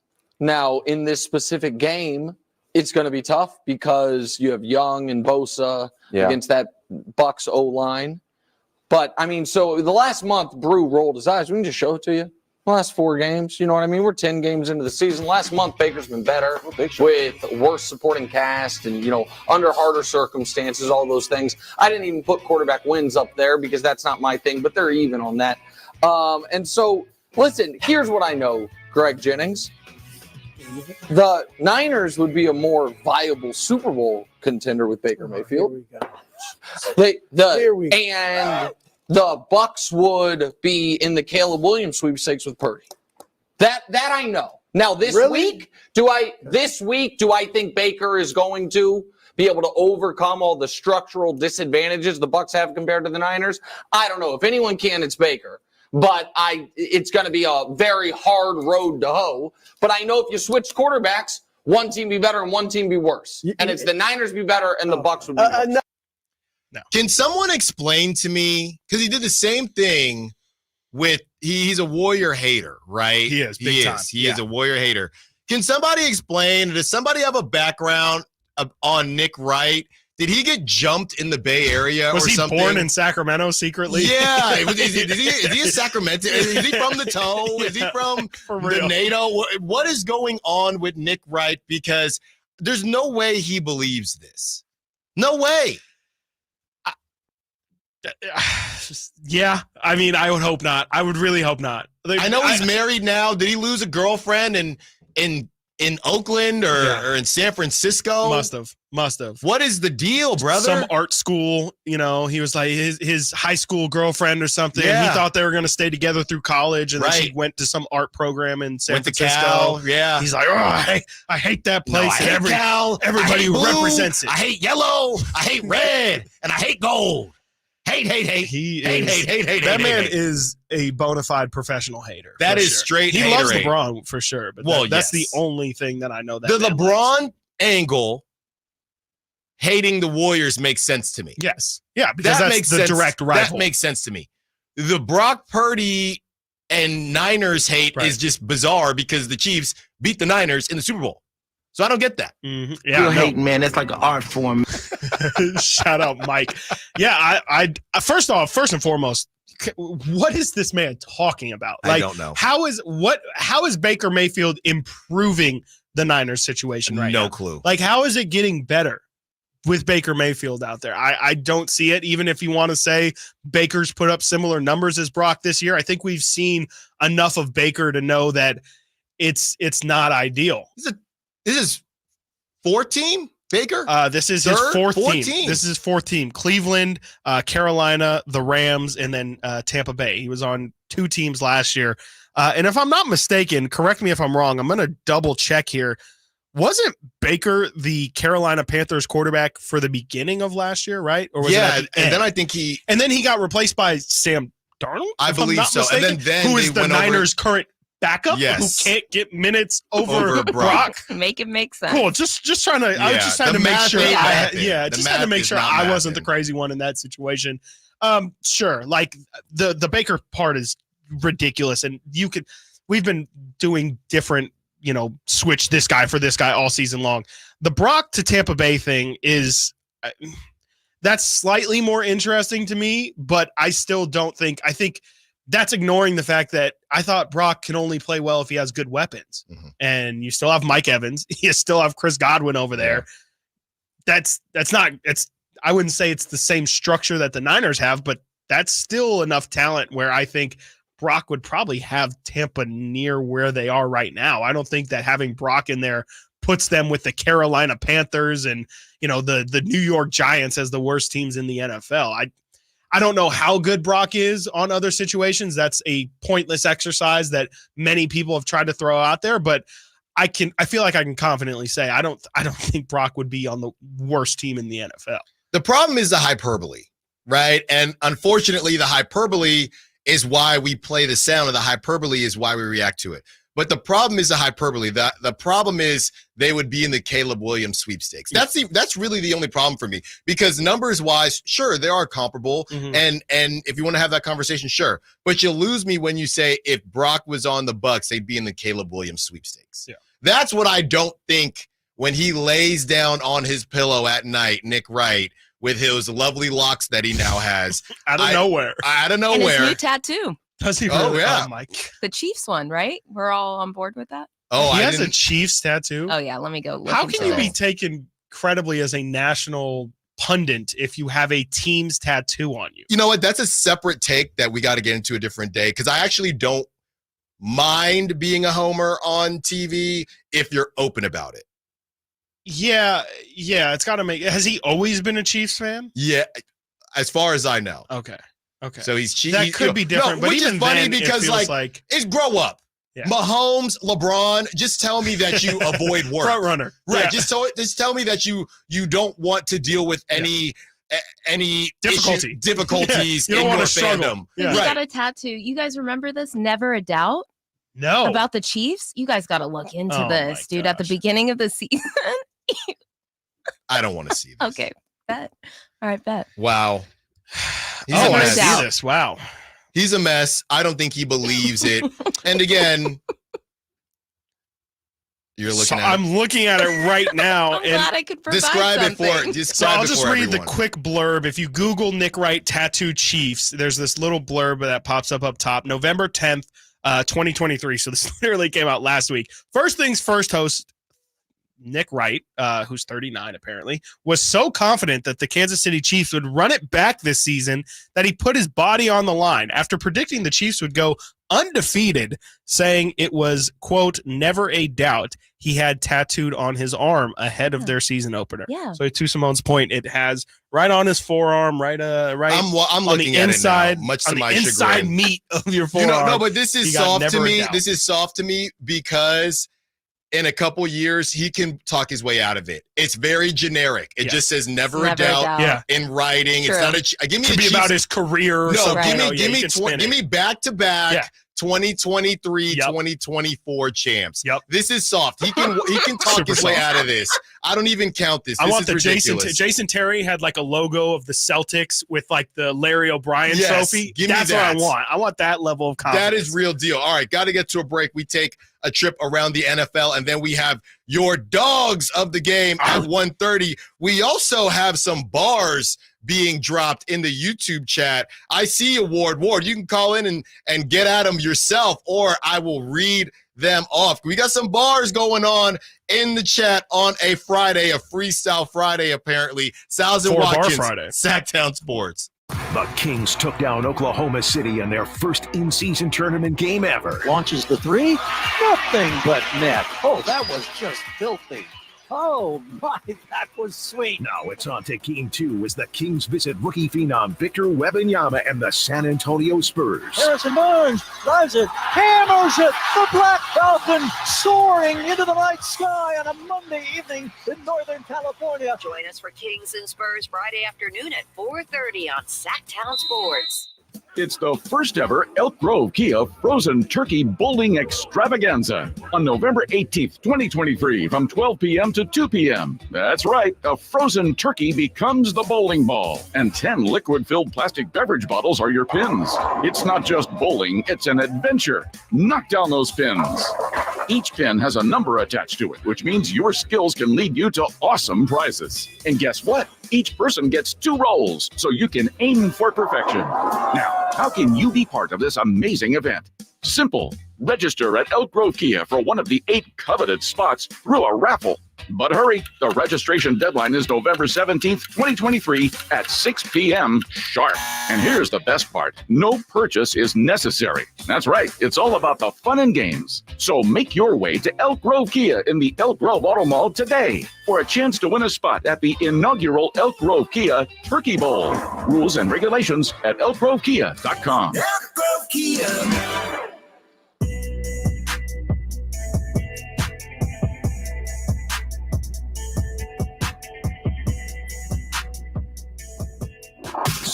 Now, in this specific game, it's going to be tough because you have Young and Bosa against that Bucs O-line. But, I mean, so the last month, Brew rolled his eyes. We can just show it to you. The last 4 games, you know what I mean? We're 10 games into the season. Last month, Baker's been better with worse supporting cast and, under harder circumstances, all those things. I didn't even put quarterback wins up there because that's not my thing, but they're even on that. And so, listen, here's what I know, Greg Jennings. The Niners would be a more viable Super Bowl contender with Baker Mayfield. And the Bucs would be in the Caleb Williams sweepstakes with Purdy. That I know. Now this week, do I think Baker is going to be able to overcome all the structural disadvantages the Bucs have compared to the Niners? I don't know. If anyone can, it's Baker. But it's going to be a very hard road to hoe. But I know if you switch quarterbacks, one team be better and one team be worse. And it's the Niners be better and the Bucs would be worse. No. Can someone explain to me, because he did the same thing with, he's a Warrior hater, right? He is, big time. He is a Warrior hater. Can somebody explain, does somebody have a background on Nick Wright Did he get jumped in the Bay Area Was or he something? born in Sacramento secretly? Yeah. Is he a Sacramento? Is he from the toe? Yeah, Is he from for the real. NATO? What is going on with Nick Wright? Because there's no way he believes this. No way. Yeah, I mean, I would hope not. I would really hope not. Like, I know he's married now. Did he lose a girlfriend in Oakland or in San Francisco? Must have. What is the deal, brother? Some art school, he was like his high school girlfriend or something. Yeah. He thought they were going to stay together through college, and then she went to some art program in San Francisco. Cal, yeah. He's like, I hate that place. No, I hate Cal. Everybody I hate who blue. represents it. I hate yellow. I hate red. And I hate gold. Hate. That man is a bona fide professional hater. That for is sure. straight He loves haterade. LeBron for sure, but that's the only thing that I know that the man LeBron likes. angle hating the Warriors makes sense to me. Yes. Yeah, because that that's makes the sense. direct rival. That makes sense to me. The Brock Purdy and Niners hate is just bizarre because the Chiefs beat the Niners in the Super Bowl. So I don't get that. Yeah, You're hating, man. That's like an art form. Shout out, Mike. Yeah, I first and foremost, what is this man talking about? I don't know. How is Baker Mayfield improving the Niners situation right now? No clue. Like, how is it getting better with Baker Mayfield out there? I don't see it. Even if you want to say Baker's put up similar numbers as Brock this year, I think we've seen enough of Baker to know that it's not ideal. This is fourth team, Baker? This is his fourth team. This is his fourth team. Cleveland, Carolina, the Rams, and then Tampa Bay. He was on 2 teams last year. And if I'm not mistaken, correct me if I'm wrong, I'm going to double check here. Wasn't Baker the Carolina Panthers quarterback for the beginning of last year, right? Or was it at the and end? then I think he got replaced by Sam Darnold? I if I'm believe not so. mistaken, And then who they is the went over- Niners' current backup Yes. who can't get minutes over Brock. Make it make sense. Cool. Just trying to. I was just trying to make sure. ain't mathing. Just The trying to math make is sure not I wasn't the mathing. crazy one in that situation. Sure. Like the Baker part is ridiculous, and we've been doing different, switch this guy for this guy all season long. The Brock to Tampa Bay thing is. That's slightly more interesting to me, but I still don't think. I think that's ignoring the fact that I thought Brock can only play well if he has good weapons. And you still have Mike Evans. You still have Chris Godwin over there. That's not, I wouldn't say it's the same structure that the Niners have, but that's still enough talent where I think Brock would probably have Tampa near where they are right now. I don't think that having Brock in there puts them with the Carolina Panthers and, the New York Giants as the worst teams in the NFL. I don't know how good Brock is on other situations. That's a pointless exercise that many people have tried to throw out there, but I feel like I can confidently say I don't think Brock would be on the worst team in the NFL. The problem is the hyperbole, right? And unfortunately, the hyperbole is why we play the sound, and the hyperbole is why we react to it. But the problem is the hyperbole. The problem is they would be in the Caleb Williams sweepstakes. That's really the only problem for me, because numbers wise, sure, they are comparable. And if you want to have that conversation, sure. But you'll lose me when you say if Brock was on the Bucs, they'd be in the Caleb Williams sweepstakes. Yeah. That's what I don't think when he lays down on his pillow at night, Nick Wright, with his lovely locks that he now has. Out of nowhere. And his new tattoo. Does he Oh, really? yeah. Oh, Mike. The Chiefs one, right? We're all on board with that? Oh, he I has a didn't. Chiefs tattoo. Oh, yeah. Let me go look How into can you be this. taken credibly as a national pundit if you have a team's tattoo on you? You know what? That's a separate take that we got to get into a different day, because I actually don't mind being a homer on TV if you're open about it. Yeah, it's got to make. Has he always been a Chiefs fan? Yeah, as far as I know. Okay. So he's Chiefs. That could be different, but which even is funny then, it because feels like it's grow up. Yeah. Mahomes, LeBron, just tell me that you avoid work. Front runner. Right. Yeah. Just tell me that you don't want to deal with any difficulties You don't in want your to struggle. fandom. He got a tattoo. You guys remember this? Never a doubt? No. About the Chiefs? You guys got to look into Oh, this, dude. At the beginning of the season. I don't want to see this. Okay. Bet. All right, bet. Wow. He's Oh, a I mess. see this. Wow. He's a mess. I don't think he believes it. And again, You're looking So at I'm looking at it right now. I'm glad I could provide describe something. it for. So I'll just read everyone. the quick blurb. If you Google Nick Wright Tattoo Chiefs, there's this little blurb that pops up top. November 10th, 2023. So this literally came out last week. First things first, host Nick Wright, who's 39 apparently, was so confident that the Kansas City Chiefs would run it back this season that he put his body on the line after predicting the Chiefs would go undefeated, saying it was, quote, never a doubt he had tattooed on his arm ahead of their season opener. Yeah. So to Simone's point, it has right on his forearm, right I'm on looking the at inside, it now, much to on the my inside chagrin. meat of your forearm. No, but this is He got soft to never a me. doubt. This is soft to me because in a couple years, he can talk his way out of it. It's very generic. It just says never a doubt in writing. True. It's not a give me Could a be Chiefs. about his career or No, something. give me back-to-back 2023, 2024 champs. Yep. This is soft. He can talk Super his way soft. out of this. I don't even count this. I This want is the ridiculous. Jason Terry had like a logo of the Celtics with like the Larry O'Brien Yes, trophy. give me That's that. what I want. I want that level of confidence. That is real deal. All right, got to get to a break. We take a trip around the NFL, and then we have your dogs of the game at 1:30. We also have some bars being dropped in the YouTube chat. I see you, Ward. Ward, you can call in and get at them yourself, or I will read them off. We got some bars going on in the chat on a Friday, a Freestyle Friday, apparently. Stiles and 4-bar Watkins, Friday. Sactown Sports. The Kings took down Oklahoma City in their first in-season tournament game ever. Launches the three. Nothing but net. Oh, that was just filthy. Oh, my, that was sweet. Now it's on to Game 2 as the Kings visit rookie phenom Victor Wembanyama and the San Antonio Spurs. Harrison Barnes drives it, hammers it. The Black Falcon soaring into the night sky on a Monday evening in Northern California. Join us for Kings and Spurs Friday afternoon at 4:30 on Sactown Sports. It's the first ever Elk Grove Kia Frozen Turkey Bowling Extravaganza on November 18th, 2023 from 12 p.m. to 2 p.m. That's right, a frozen turkey becomes the bowling ball, and 10 liquid-filled plastic beverage bottles are your pins. It's not just bowling, it's an adventure. Knock down those pins. Each pin has a number attached to it, which means your skills can lead you to awesome prizes. And guess what? Each person gets 2 rolls, so you can aim for perfection. Now, how can you be part of this amazing event? Simple. Register at Elk Grove Kia for one of the 8 coveted spots through a raffle. But hurry, the registration deadline is November 17th, 2023 at 6 p.m. sharp. And here's the best part. No purchase is necessary. That's right. It's all about the fun and games. So make your way to Elk Grove Kia in the Elk Grove Auto Mall today for a chance to win a spot at the inaugural Elk Grove Kia Turkey Bowl. Rules and regulations at elkgrovekia.com. Elk Grove Kia.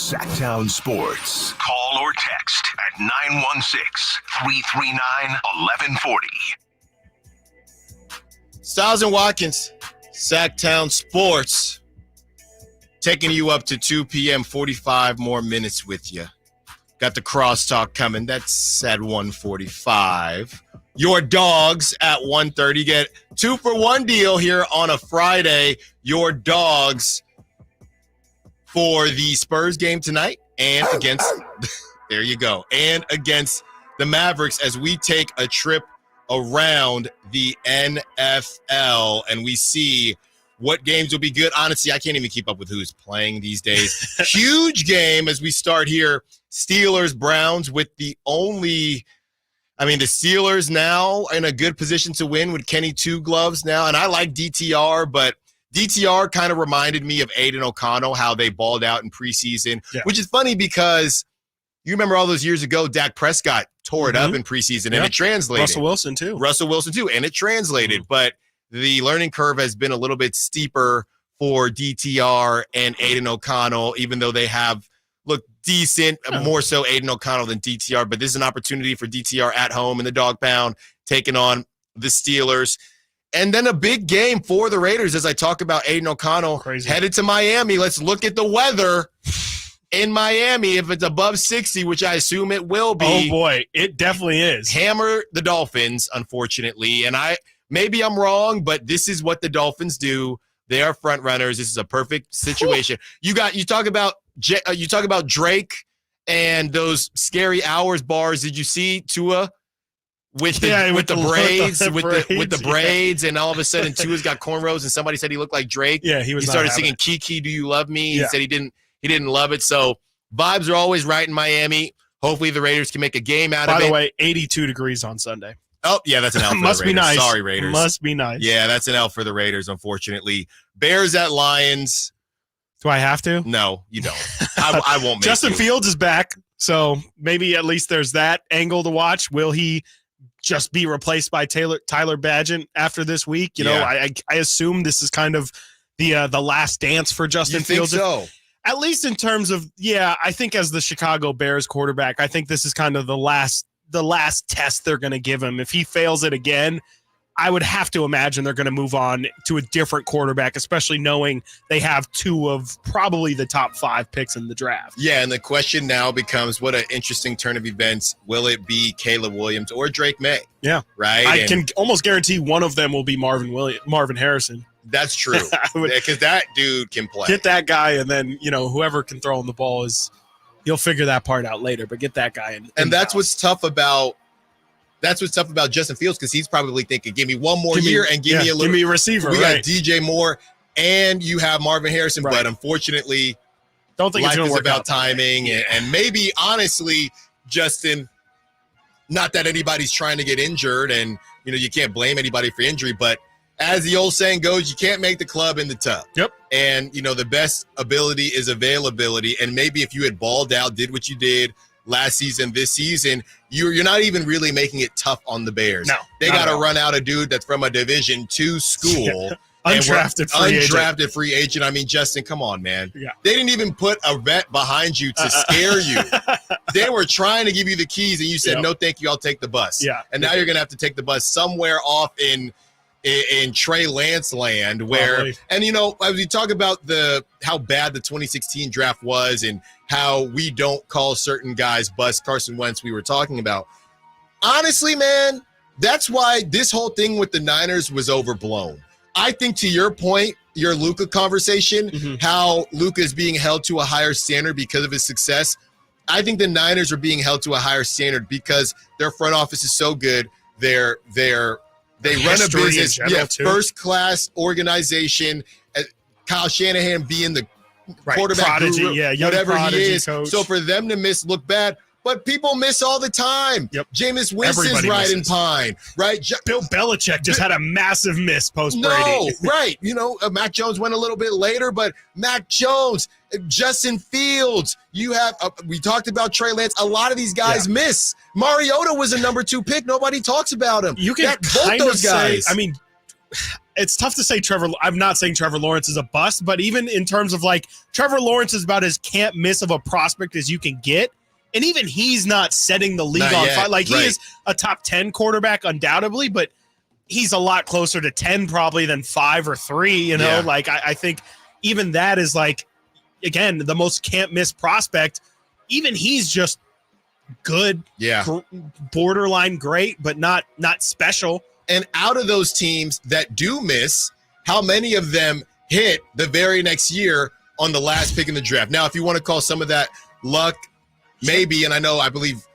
Sactown Sports. Call or text at 916-339-1140. Stiles and Watkins, Sactown Sports, taking you up to 2 p.m., 45 more minutes with you. Got the crosstalk coming. That's at 1:45. Your dogs at 1:30. Get 2-for-1 deal here on a Friday. Your dogs for the Spurs game tonight and against, there you go, and against the Mavericks as we take a trip around the NFL and we see what games will be good. Honestly, I can't even keep up with who's playing these days. Huge game as we start here. Steelers-Browns with the Steelers now in a good position to win with Kenny Two Gloves now. And I like DTR, but DTR kind of reminded me of Aiden O'Connell, how they balled out in preseason, which is funny because you remember all those years ago, Dak Prescott tore it up in preseason and it translated. Russell Wilson too, and it translated. But the learning curve has been a little bit steeper for DTR and Aiden O'Connell, even though they have looked decent, more so Aiden O'Connell than DTR. But this is an opportunity for DTR at home in the dog pound, taking on the Steelers. And then a big game for the Raiders as I talk about Aiden O'Connell headed to Miami. Let's look at the weather in Miami. If it's above 60, which I assume it will be. Oh, boy, it definitely is. Hammer the Dolphins, unfortunately. And Maybe I'm wrong, but this is what the Dolphins do. They are front runners. This is a perfect situation. You talk about Drake and those scary hours bars. Did you see Tua with the braids, and all of a sudden Tua's got cornrows, and somebody said he looked like Drake. Yeah, he started singing "Kiki, Do You Love Me?" He said he didn't love it. So vibes are always right in Miami. Hopefully the Raiders can make a game out of it. By the way, 82 degrees on Sunday. Oh, yeah, that's an L for Must the be Raiders. nice. Sorry, Raiders. Must be nice. Yeah, that's an L for the Raiders, unfortunately. Bears at Lions. Do I have to? No, you don't. I won't make Justin you. Fields is back, so maybe at least there's that angle to watch. Will he just be replaced by Tyler Badgett after this week? You know, I assume this is kind of the last dance for Justin Fields. So? At least in terms of, I think as the Chicago Bears quarterback, I think this is kind of the last test they're going to give him. If he fails it again, I would have to imagine they're going to move on to a different quarterback, especially knowing they have two of probably the top 5 picks in the draft. Yeah, and the question now becomes, what an interesting turn of events. Will it be Caleb Williams or Drake May? Yeah. Right? I can almost guarantee one of them will be Marvin Harrison. That's true. Because that dude can play. Get that guy, and then, whoever can throw him the ball you'll figure that part out later, but get that guy in. And that's what's tough about Justin Fields, because he's probably thinking, give me one more year and give me a receiver. We right. got DJ Moore and you have Marvin Harrison, Right. but unfortunately, don't think it's life going to is work about out. timing and maybe honestly, Justin, not that anybody's trying to get injured, and you can't blame anybody for injury, but as the old saying goes, you can't make the club in the tub. Yep. And the best ability is availability. And maybe if you had balled out, did what you did last season, this season, you're not even really making it tough on the Bears. No, they got to run out a dude that's from a Division II school. Undrafted free agent. I mean, Justin, come on, man. Yeah. They didn't even put a vet behind you to scare you. They were trying to give you the keys, and you said, no, thank you, I'll take the bus. Yeah. And now you're going to have to take the bus somewhere off in Trey Lance land where, Probably. and as we talk about how bad the 2016 draft was and how we don't call certain guys bust, Carson Wentz we were talking about. Honestly, man, that's why this whole thing with the Niners was overblown. I think to your point, your Luka conversation, how Luka is being held to a higher standard because of his success. I think the Niners are being held to a higher standard because their front office is so good. They run a business, first-class organization. Kyle Shanahan being the quarterback prodigy, guru, young whatever prodigy he is. coach. So for them to look bad, but people miss all the time. Yep. Jameis Winston's Everybody riding misses. pine, right? Bill Belichick just had a massive miss post-Brady. No, right. Mac Jones went a little bit later, but Mac Jones, Justin Fields, you have, we talked about Trey Lance. A lot of these guys miss. Mariota was a number 2 pick. Nobody talks about him. You can both kind those of guys. say, I mean, it's tough to say I'm not saying Trevor Lawrence is a bust, but even in terms of Trevor Lawrence is about as can't miss of a prospect as you can get. And even he's not setting the league Not on yet, fire. He right. is a top 10 quarterback undoubtedly, but he's a lot closer to 10 probably than 5 or 3, Yeah. I think even that is again, the most can't miss prospect. Even he's just good, borderline great, but not special. And out of those teams that do miss, how many of them hit the very next year on the last pick in the draft? Now, if you want to call some of that luck, maybe, and I believe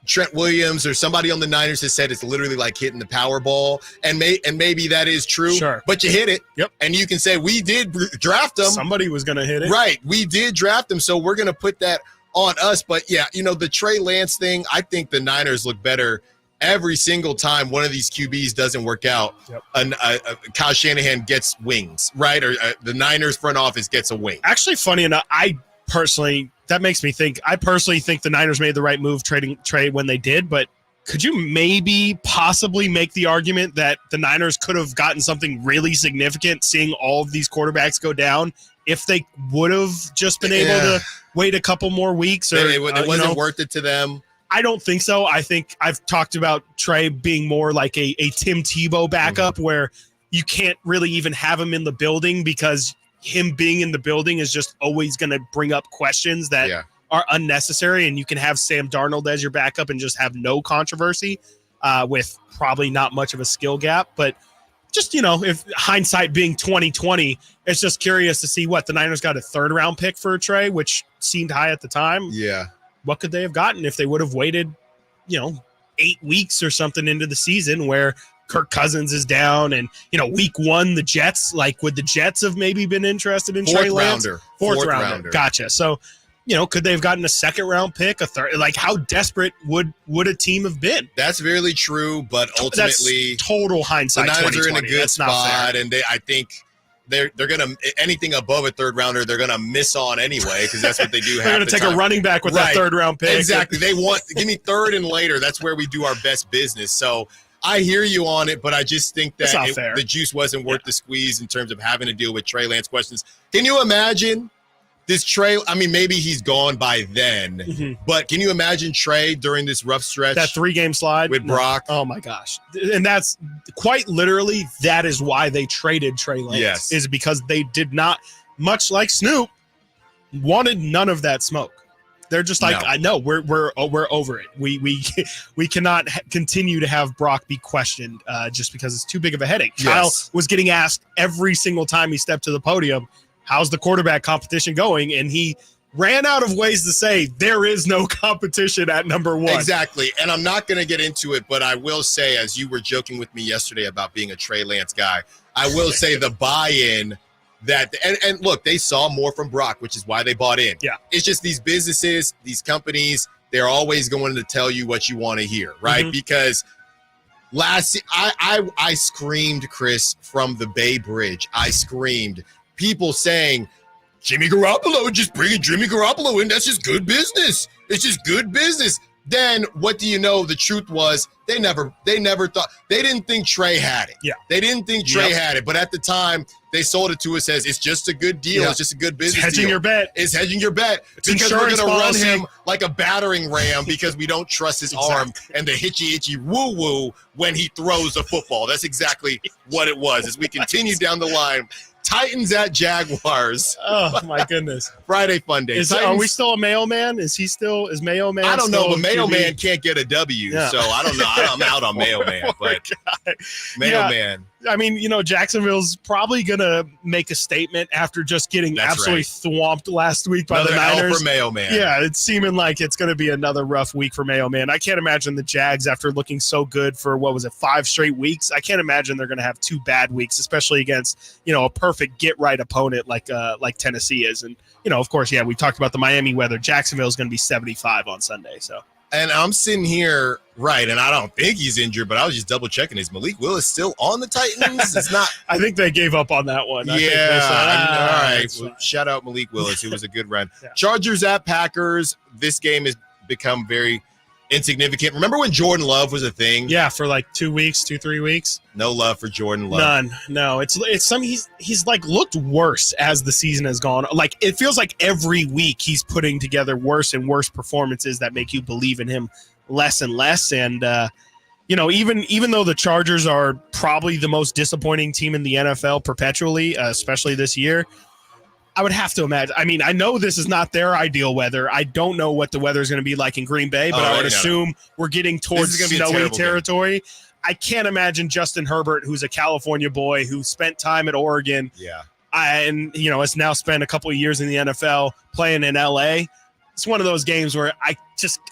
Trent Williams or somebody on the Niners has said it's literally like hitting the Powerball, and maybe that is true. Sure. But you hit it. Yep. And you can say, we did draft them. Somebody was going to hit it. Right. We did draft them, so we're going to put that on us. But, yeah, the Trey Lance thing, I think the Niners look better every single time one of these QBs doesn't work out. Yep. Kyle Shanahan gets wings, right? Or the Niners front office gets a wing. Actually, funny enough, that makes me think. I personally think the Niners made the right move trading Trey when they did, but could you possibly make the argument that the Niners could have gotten something really significant seeing all of these quarterbacks go down if they would have just been able to wait a couple more weeks? Or It wasn't worth it to them. I don't think so. I think I've talked about Trey being more like a Tim Tebow backup where you can't really even have him in the building because him being in the building is just always going to bring up questions that are unnecessary, and you can have Sam Darnold as your backup and just have no controversy. with probably not much of a skill gap. But just, if hindsight being 2020, it's just curious to see what the Niners got a 3rd-round pick for Trey, which seemed high at the time. Yeah. What could they have gotten if they would have waited, 8 weeks or something into the season where Kirk Cousins is down and, week 1, the Jets, would the Jets have maybe been interested in Trey Lance? Fourth rounder. Gotcha. So, could they have gotten a 2nd-round pick, a 3rd? How desperate would a team have been? That's really true, but ultimately, that's total hindsight. The Niners are in a good That's spot, and I think they're gonna anything above a 3rd-rounder, they're gonna miss on anyway because that's what they do. They're gonna take a running back with that 3rd-round pick. Exactly. They want give me 3rd and later. That's where we do our best business. So I hear you on it, but I just think that the juice wasn't worth the squeeze in terms of having to deal with Trey Lance questions. Can you imagine? This Trey, maybe he's gone by then, but can you imagine Trey during this rough stretch? That 3-game slide with Brock? Oh, my gosh. And that's quite literally, that is why they traded Trey Lance. Yes. Is because they did not, much like Snoop, wanted none of that smoke. They're just like, I know, we're over it. We cannot continue to have Brock be questioned just because it's too big of a headache. Yes. Kyle was getting asked every single time he stepped to the podium, how's the quarterback competition going? And he ran out of ways to say there is no competition at number 1. Exactly. And I'm not going to get into it, but I will say, as you were joking with me yesterday about being a Trey Lance guy, I will say the buy-in that and look, they saw more from Brock, which is why they bought in. Yeah. It's just these businesses, these companies, they're always going to tell you what you want to hear, right? Because I screamed, Chris, from the Bay Bridge. I screamed. People saying, Jimmy Garoppolo, just bringing Jimmy Garoppolo in, that's just good business. It's just good business. Then what do you know? The truth was they never thought, they didn't think Trey had it. Yeah. They didn't think Trey had it. But at the time, they sold it to us as it's just a good deal. Yeah. It's just a good business It's hedging deal. your bet. It's hedging your bet. It's because we're insurance going to run policy. him like a battering ram because we don't trust his arm and the hitchy woo-woo when he throws a football. That's exactly what it was. As we continue down the line, Titans at Jaguars. Oh, my goodness. Friday fun day. Are we still a mailman? Is mailman? I don't know, but QB? mailman can't get a W, so I don't know. I'm out on mailman, but mailman. Yeah. Jacksonville's probably going to make a statement after just getting absolutely swamped last week by the Niners. L for mailman. Yeah, it's seeming like it's going to be another rough week for mailman. I can't imagine the Jags, after looking so good for, 5 straight weeks, I can't imagine they're going to have 2 bad weeks, especially against, a perfect get-right opponent like Tennessee is. And, of course, we talked about the Miami weather. Jacksonville is going to be 75 on Sunday, so. And I'm sitting here, right, and I don't think he's injured, but I was just double-checking. Is Malik Willis still on the Titans? It's not. I think they gave up on that one. All right. Well, shout out Malik Willis. It was a good run. Chargers at Packers. This game has become very insignificant. Remember when Jordan Love was a thing? Yeah, for 2 weeks, 3 weeks. No love for Jordan Love. None. No, it's he's looked worse as the season has gone. It feels like every week he's putting together worse and worse performances that make you believe in him less and less. And even though the Chargers are probably the most disappointing team in the NFL perpetually, especially this year, I would have to imagine. I know this is not their ideal weather. I don't know what the weather is going to be like in Green Bay, but I would assume we're getting towards snowy territory. I can't imagine Justin Herbert, who's a California boy who spent time at Oregon, has now spent a couple of years in the NFL playing in LA. It's one of those games where I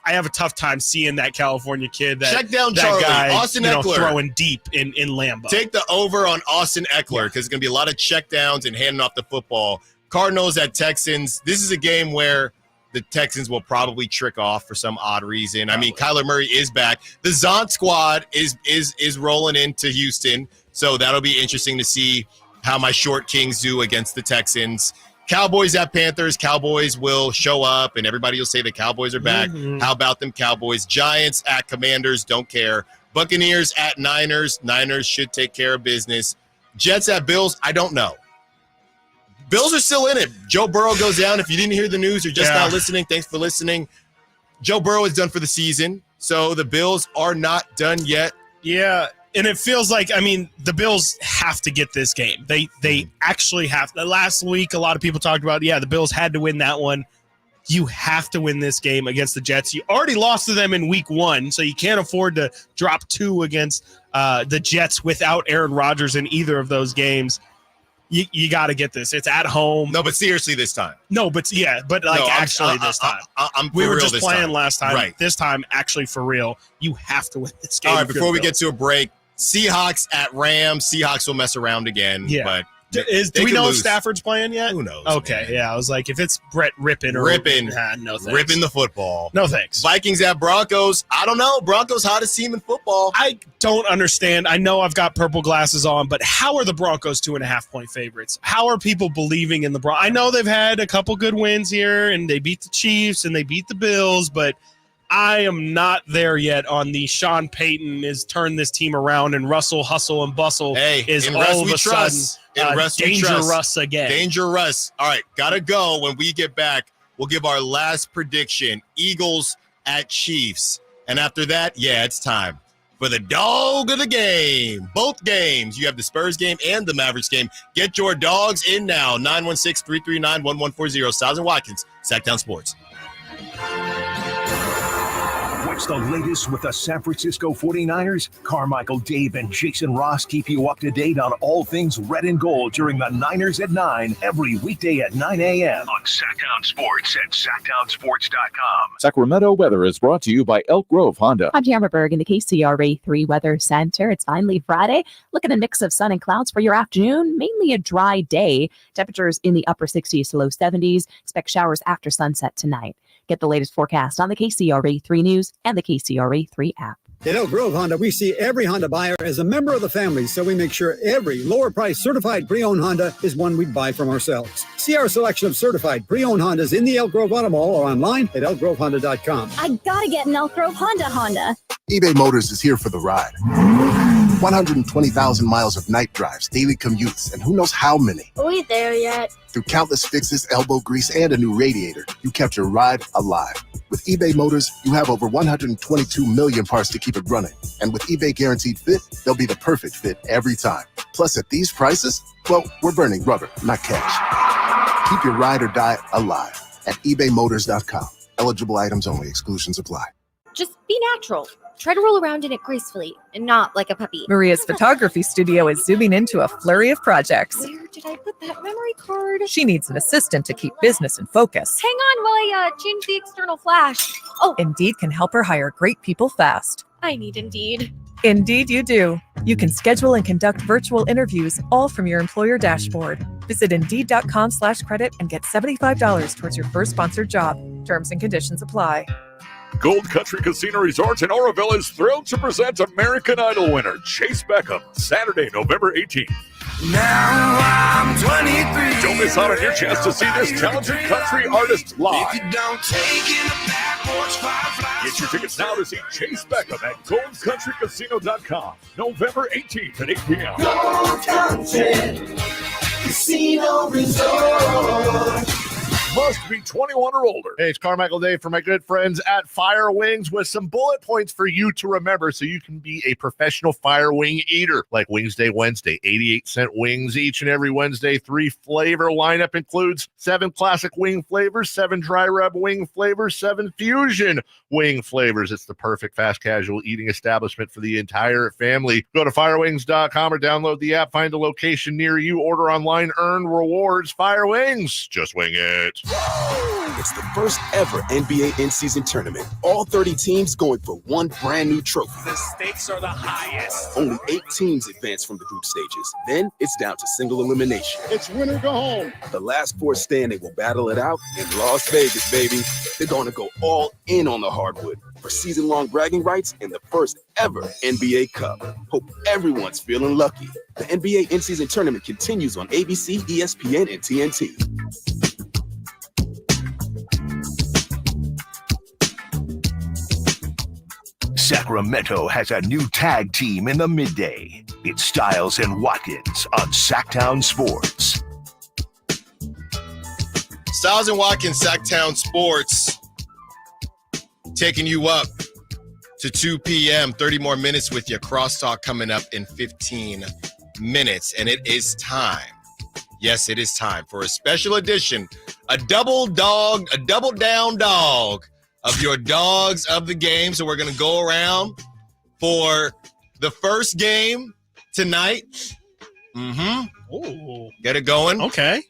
have a tough time seeing that California kid, check down Charlie, guy, Austin Eckler, throwing deep in Lambeau. Take the over on Austin Eckler because it's going to be a lot of check downs and handing off the football. Cardinals at Texans. This is a game where the Texans will probably trick off for some odd reason. Kyler Murray is back. The Zont squad is rolling into Houston, so that'll be interesting to see how my short Kings do against the Texans. Cowboys at Panthers. Cowboys will show up, and everybody will say the Cowboys are back. How about them Cowboys? Giants at Commanders. Don't care. Buccaneers at Niners. Niners should take care of business. Jets at Bills. I don't know. Bills are still in it. Joe Burrow goes down. If you didn't hear the news, you're just not listening. Thanks for listening. Joe Burrow is done for the season, so the Bills are not done yet. Yeah, and it feels like, the Bills have to get this game. They actually have. Last week, a lot of people talked about, the Bills had to win that one. You have to win this game against the Jets. You already lost to them in week 1, so you can't afford to drop 2 against the Jets without Aaron Rodgers in either of those games. You got to get this. It's at home. No, but seriously this time. No, but yeah, but like actually this time. We were just playing last time. Right. This time, actually for real, you have to win this game. All right, before we get to a break, Seahawks at Rams. Seahawks will mess around again. Yeah. But do we know if Stafford's playing yet? Who knows? Okay, man. Yeah, I was like, if it's Brett ripping, no thanks. Ripping the football. No thanks. Vikings at Broncos. I don't know. Broncos hottest team in football. I don't understand. I know I've got purple glasses on, but how are the Broncos 2.5-point favorites? How are people believing in the Broncos? I know they've had a couple good wins here, and they beat the Chiefs and they beat the Bills, but I am not there yet on the Sean Payton is turn this team around and Russell hustle and bustle is all of a sudden dangerous again. Dangerous. All right, gotta go. When we get back, we'll give our last prediction. Eagles at Chiefs. And after that, it's time for the dog of the game. Both games. You have the Spurs game and the Mavericks game. Get your dogs in now. 916-339-1140. Stiles and Watkins, Sactown Sports. What's the latest with the San Francisco 49ers? Carmichael, Dave, and Jason Ross keep you up to date on all things red and gold during the Niners at 9 every weekday at 9 a.m. on Sactown Sports at SactownSports.com. Sacramento weather is brought to you by Elk Grove Honda. I'm Tamara Berg in the KCRA 3 Weather Center. It's finally Friday. Look at a mix of sun and clouds for your afternoon. Mainly a dry day. Temperatures in the upper 60s to low 70s. Expect showers after sunset tonight. Get the latest forecast on the KCRA 3 News and the KCRA 3 app. At Elk Grove Honda, we see every Honda buyer as a member of the family, so we make sure every lower-priced certified pre-owned Honda is one we buy from ourselves. See our selection of certified pre-owned Hondas in the Elk Grove Auto Mall or online at elkgrovehonda.com. I gotta get an Elk Grove Honda. eBay Motors is here for the ride. 120,000 miles of night drives, daily commutes, and who knows how many. Are we there yet? Through countless fixes, elbow grease, and a new radiator, you kept your ride alive. With eBay Motors, you have over 122 million parts to keep it running. And with eBay Guaranteed Fit, they'll be the perfect fit every time. Plus, at these prices, well, we're burning rubber, not cash. Keep your ride or die alive at ebaymotors.com. Eligible items only. Exclusions apply. Just be natural. Try to roll around in it gracefully and not like a puppy. Maria's photography studio is zooming into a flurry of projects. Where did I put that memory card? She needs an assistant to keep business in focus. Hang on while I change the external flash. Oh, Indeed can help her hire great people fast. I need Indeed. Indeed you do. You can schedule and conduct virtual interviews all from your employer dashboard. Visit Indeed.com/credit and get $75 towards your first sponsored job. Terms and conditions apply. Gold Country Casino Resort in Oroville is thrilled to present American Idol winner Chase Beckham, Saturday, November 18th. Now I'm 23. Don't miss out on your chance to see this talented country artist live. If you don't take in the backwards, Get your tickets now to see Chase Beckham at goldcountrycasino.com, November 18th at 8 p.m. Gold Country Casino Resort. Must be 21 or older. Hey, it's Carmichael Dave for my good friends at Fire Wings with some bullet points for you to remember so you can be a professional fire wing eater. Like Wings Day Wednesday, 88-cent wings each and every Wednesday. 3 flavor lineup includes 7 classic wing flavors, 7 dry rub wing flavors, 7 fusion wing flavors. It's the perfect fast casual eating establishment for the entire family. Go to firewings.com or download the app, find a location near you, order online, earn rewards. Fire Wings, just wing it. It's the first ever NBA in-season tournament. All 30 teams going for one brand new trophy. The stakes are the highest. Only 8 teams advance from the group stages. Then it's down to single elimination. It's win or go home. The last 4 standing will battle it out in Las Vegas, baby. They're going to go all in on the hardwood for season-long bragging rights in the first ever NBA Cup. Hope everyone's feeling lucky. The NBA in-season tournament continues on ABC, ESPN, and TNT. Sacramento has a new tag team in the midday. It's Stiles and Watkins on Sactown Sports. Stiles and Watkins, Sactown Sports, taking you up to 2 p.m. 30 more minutes with your crosstalk coming up in 15 minutes. And it is time. Yes, it is time for a special edition a double down dog of your dogs of the game. So we're going to go around for the first game tonight. Ooh. Get it going. Okay.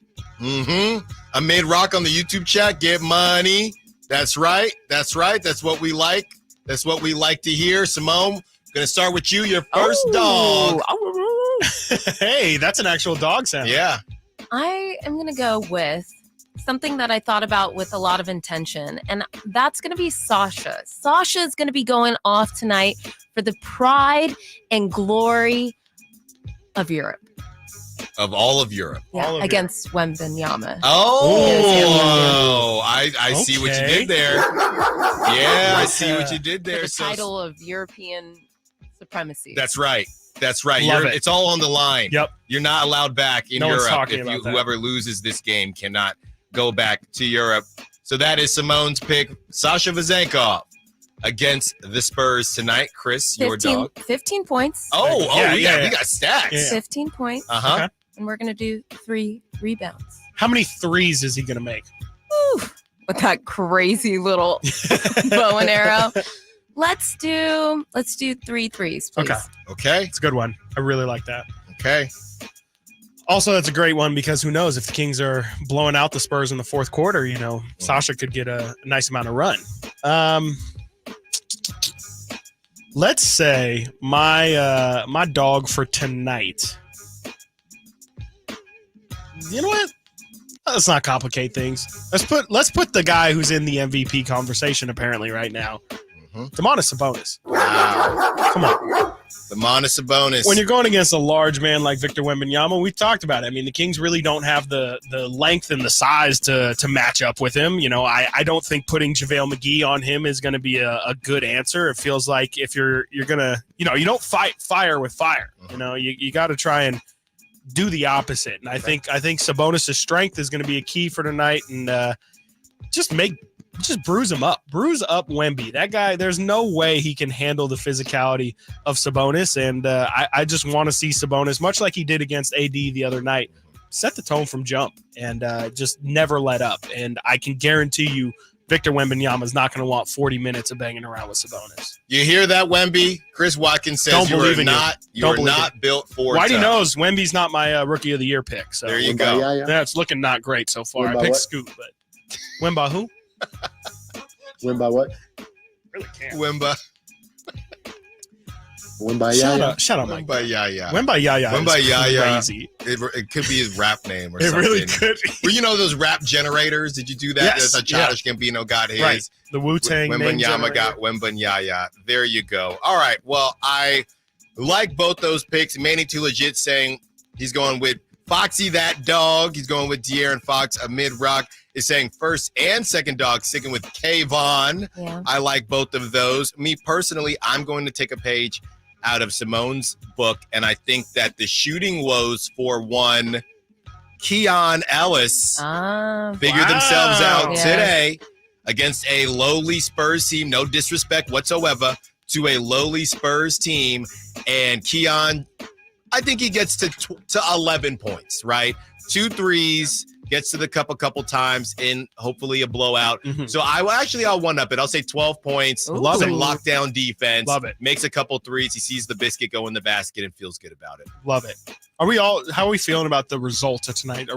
Amid Rock on the YouTube chat. Get money. That's right. That's what we like. That's what we like to hear. Simone, going to start with you. Your first dog. Hey, that's an actual dog sound. Yeah. I am going to go with something that I thought about with a lot of intention, and that's going to be Sasha. Sasha is going to be going off tonight for the pride and glory of Europe. Of all of Europe. Yeah, against Wembanyama. Oh, I see what you did there. Yeah, I see what you did there. For the title of European supremacy. That's right. Love it. It's all on the line. Yep. You're not allowed back in No one's Europe. talking If about that. whoever loses this game cannot go back to Europe. So that is Simone's pick. Sasha Vezenkov against the Spurs tonight. Chris, your dog. 15 points. We got stacks. Yeah. 15 points. Uh-huh. Okay. And we're going to do 3 rebounds. How many threes is he going to make? With that crazy little bow and arrow. Let's do 3 threes, please. Okay. It's a good one. I really like that. Okay. Also, that's a great one because who knows if the Kings are blowing out the Spurs in the fourth quarter, Sasha could get a nice amount of run. Let's say my dog for tonight. You know what? Let's not complicate things. Let's put the guy who's in the MVP conversation apparently right now. Domantas Sabonis. Wow. Come on. Domantas Sabonis. When you're going against a large man like Victor Wembanyama, we've talked about it. I mean, the Kings really don't have the length and the size to match up with him. I don't think putting JaVale McGee on him is going to be a good answer. It feels like if you're going to, you don't fight fire with fire. You got to try and do the opposite. And I think Sabonis' strength is going to be a key for tonight, and just bruise him up. Bruise up Wemby. That guy, there's no way he can handle the physicality of Sabonis. And I just want to see Sabonis, much like he did against AD the other night, set the tone from jump and just never let up. And I can guarantee you Victor Wembanyama is not going to want 40 minutes of banging around with Sabonis. You hear that, Wemby? Chris Watkins says you are not built for Whitey tough. knows Wemby's not my Rookie of the Year pick. So there you go. Yeah, it's looking not great so far. I picked Scoot, but Wemba who? Wemba what? Really can't. Wemba. Wemba Yaya. Shut up, Mike. Wemba Yaya. Wemba Yaya. Wemba Yaya. Crazy. It could be his rap name or It something. really could. Well, those rap generators? Did you do that? Yes. That's how Childish Gambino got his. Right. The Wu-Tang name Wembanyama generator. got Wembanyama. There you go. All right. Well, I like both those picks. Manny Too Legit saying he's going with Foxy that dog. He's going with De'Aaron Fox. Amid Rock is saying first and second dog, sticking with Kayvon. Yeah. I like both of those. Me personally, I'm going to take a page out of Simone's book, and I think that the shooting woes for one Keon Ellis figured themselves out today against a lowly Spurs team. No disrespect whatsoever to a lowly Spurs team. And Keon, I think he gets to 11 points, right? 2 threes, gets to the cup a couple times in hopefully a blowout. So I'll one up it. I'll say 12 points. Love some it. lockdown defense. Love it. Makes a couple threes. He sees the biscuit go in the basket and feels good about it. Love it. How are we feeling about the results of tonight?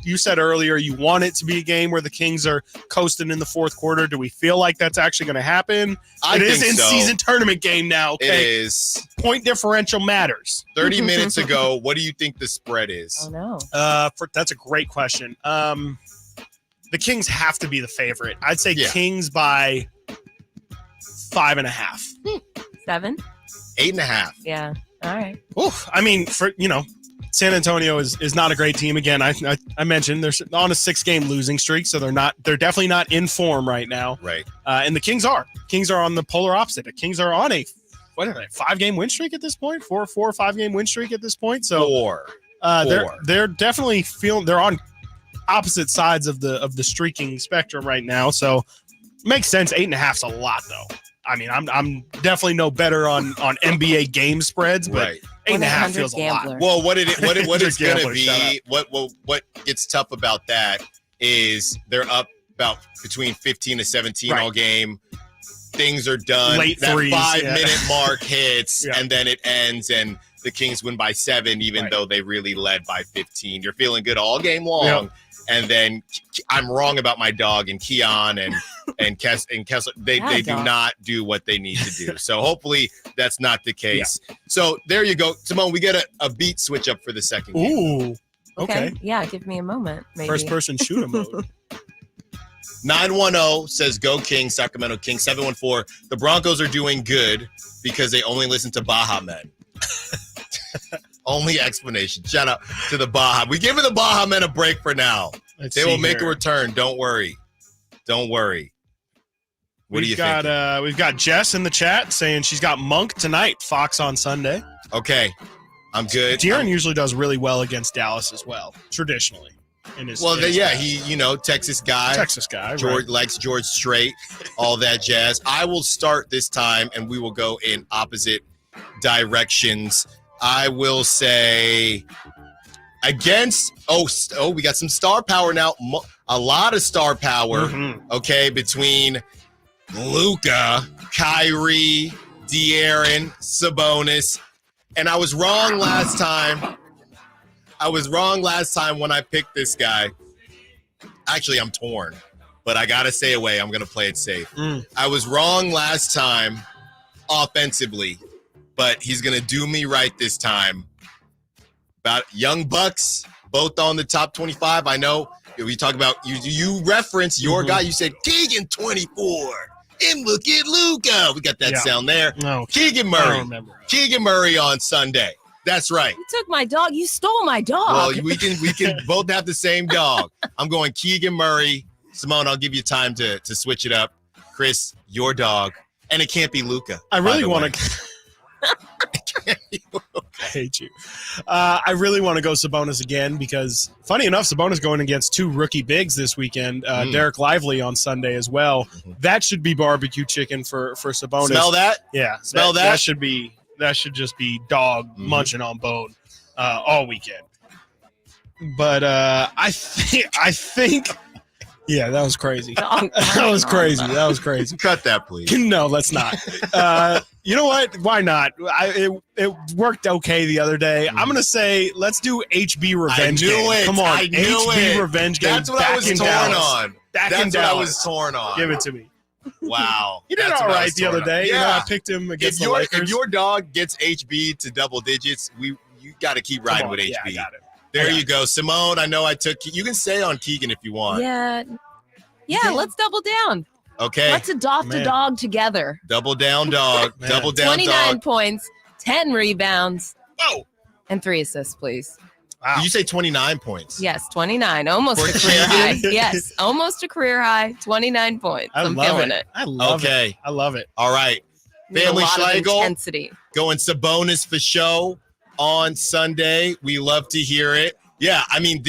You said earlier you want it to be a game where the Kings are coasting in the fourth quarter. Do we feel like that's actually going to happen? It is think in so. Season tournament game now. Okay? It is. Point differential matters. 30 minutes ago, what do you think the spread is? Oh, no. That's a great question. The Kings have to be the favorite. I'd say Kings by 5.5. 7? 8.5. Yeah. All right. Oof. I mean, San Antonio is not a great team. Again, I mentioned they're on a 6-game losing streak, so they're definitely not in form right now. Right. And the Kings are on the polar opposite. The Kings are on a 5-game win streak at this point, 4 or 5-game win streak at this point. So 4. They're definitely they're on opposite sides of the streaking spectrum right now. So makes sense. 8.5's a lot though. I mean, I'm definitely no better on NBA game spreads, but Right. 8.5 feels a lot. Well, what it's going to Gambler, be, what gets tough about that is they're up about between 15 to 17 all game. Things are done. Late that threes, 5-minute mark hits, and then it ends, and the Kings win by 7, even though they really led by 15. You're feeling good all game long, and then I'm wrong about my dog and Keon and Kessler. They do not do what they need to do. So hopefully that's not the case. So there you go, Simone. We get a beat switch up for the second game. Ooh, Okay. Yeah, give me a moment. Maybe. First person shooter mode. 910 says go Kings, Sacramento Kings. 714, the Broncos are doing good because they only listen to Baja Men. Only explanation. Shout out to the Baja. We giving the Baja Men a break for now. They will make a return. Don't worry. What do you think? We've got Jess in the chat saying she's got Monk tonight, Fox on Sunday. Okay, I'm good. De'Aaron usually does really well against Dallas as well, traditionally. Texas guy. George likes George Strait, all that jazz. I will start this time, and we will go in opposite directions. I will say against. We got some star power now. A lot of star power. Okay, between Luka, Kyrie, De'Aaron, Sabonis, and I was wrong last time. When I picked this guy. Actually, I'm torn, but I got to stay away. I'm going to play it safe. I was wrong last time offensively, but he's going to do me right this time. About young Bucks, both on the top 25. I know we talk about you reference your guy. You said Keegan 24. And look at Luka. We got that sound there. No, Keegan Murray. Keegan Murray on Sunday. That's right. You took my dog. You stole my dog. Well, we can both have the same dog. I'm going Keegan Murray. Simone, I'll give you time to switch it up. Chris, your dog. And it can't be Luka. I really want to. I hate you. I really want to go Sabonis again because, funny enough, Sabonis going against 2 rookie bigs this weekend. Derek Lively on Sunday as well. That should be barbecue chicken for Sabonis. Smell that? Yeah. Smell that? That should just be dog munching on bone all weekend. But I think. Yeah, that was crazy. That was crazy. Cut that, please. No, let's not. You know what? Why not? It worked okay the other day. I'm going to say let's do HB Revenge Game. Come on, HB Revenge Game. That's what I was torn on. Give it to me. Wow. He did all right the other day. Yeah. I picked him against the Lakers. If your dog gets HB to double digits, you got to keep riding with HB. Yeah, I got it. There you go. Simone, I know I took – you can stay on Keegan if you want. Yeah, let's double down. Okay. Let's adopt a dog together. Double down, dog. Double down, 29 dog. points, 10 rebounds. Oh. And 3 assists, please. Wow. Did you say 29 points? Yes, 29. Almost a career high. Yes, almost a career high. 29 points. I'm feeling it. I love it. I love it. All right. Family Schlegel. Intensity. Going Sabonis for show on Sunday. We love to hear it. Yeah, I mean,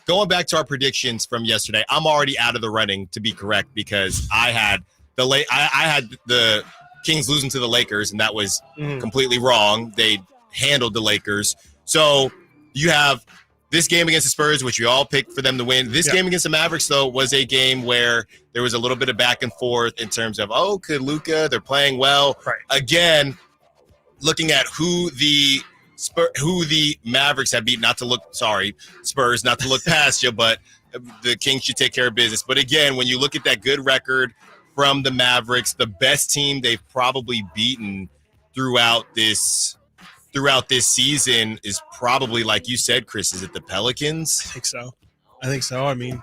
going back to our predictions from yesterday, I'm already out of the running to be correct because I had the Kings losing to the Lakers, and that was completely wrong. They handled the Lakers. So you have this game against the Spurs, which we all picked for them to win. This game against the Mavericks, though, was a game where there was a little bit of back and forth in terms of, could Luka? They're playing well. Right. Again, looking at who the Mavericks have beat, Spurs, not to look past you, but the Kings should take care of business. But again, when you look at that good record from the Mavericks, the best team they've probably beaten throughout this season is probably, like you said, Chris, is it the Pelicans? I think so. I mean,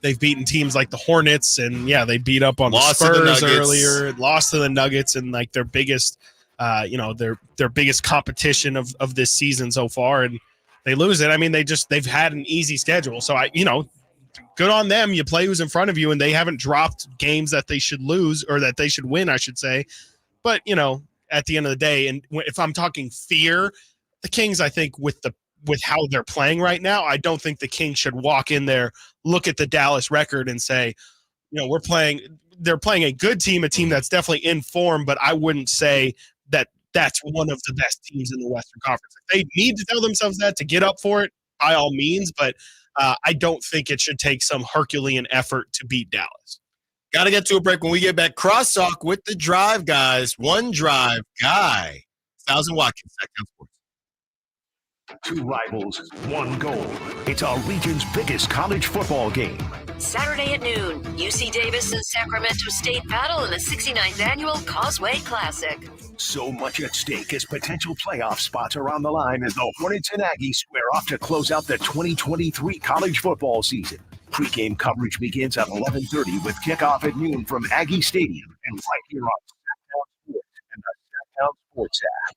they've beaten teams like the Hornets, and they beat up on the Spurs earlier, lost to the Nuggets, and like their biggest, their biggest competition of this season so far, and they lose it. I mean, they've had an easy schedule, so good on them. You play who's in front of you, and they haven't dropped games that they should lose or that they should win, I should say. But at the end of the day, and if I'm talking fear, the Kings, I think with how they're playing right now, I don't think the Kings should walk in there, look at the Dallas record and say, they're playing a good team, a team that's definitely in form, but I wouldn't say that that's one of the best teams in the Western Conference. If they need to tell themselves that to get up for it, by all means, but I don't think it should take some Herculean effort to beat Dallas. Got to get to a break. When we get back, crosstalk with the drive guys. One drive guy. Stiles Watkins, Sactown Sports. Two rivals, one goal. It's our region's biggest college football game. Saturday at noon, UC Davis and Sacramento State battle in the 69th annual Causeway Classic. So much at stake as potential playoff spots are on the line as the Hornets and Aggies square off to close out the 2023 college football season. Pre-game coverage begins at 11:30 with kickoff at noon from Aggie Stadium and right here on Sactown Sports and the Sactown Sports app.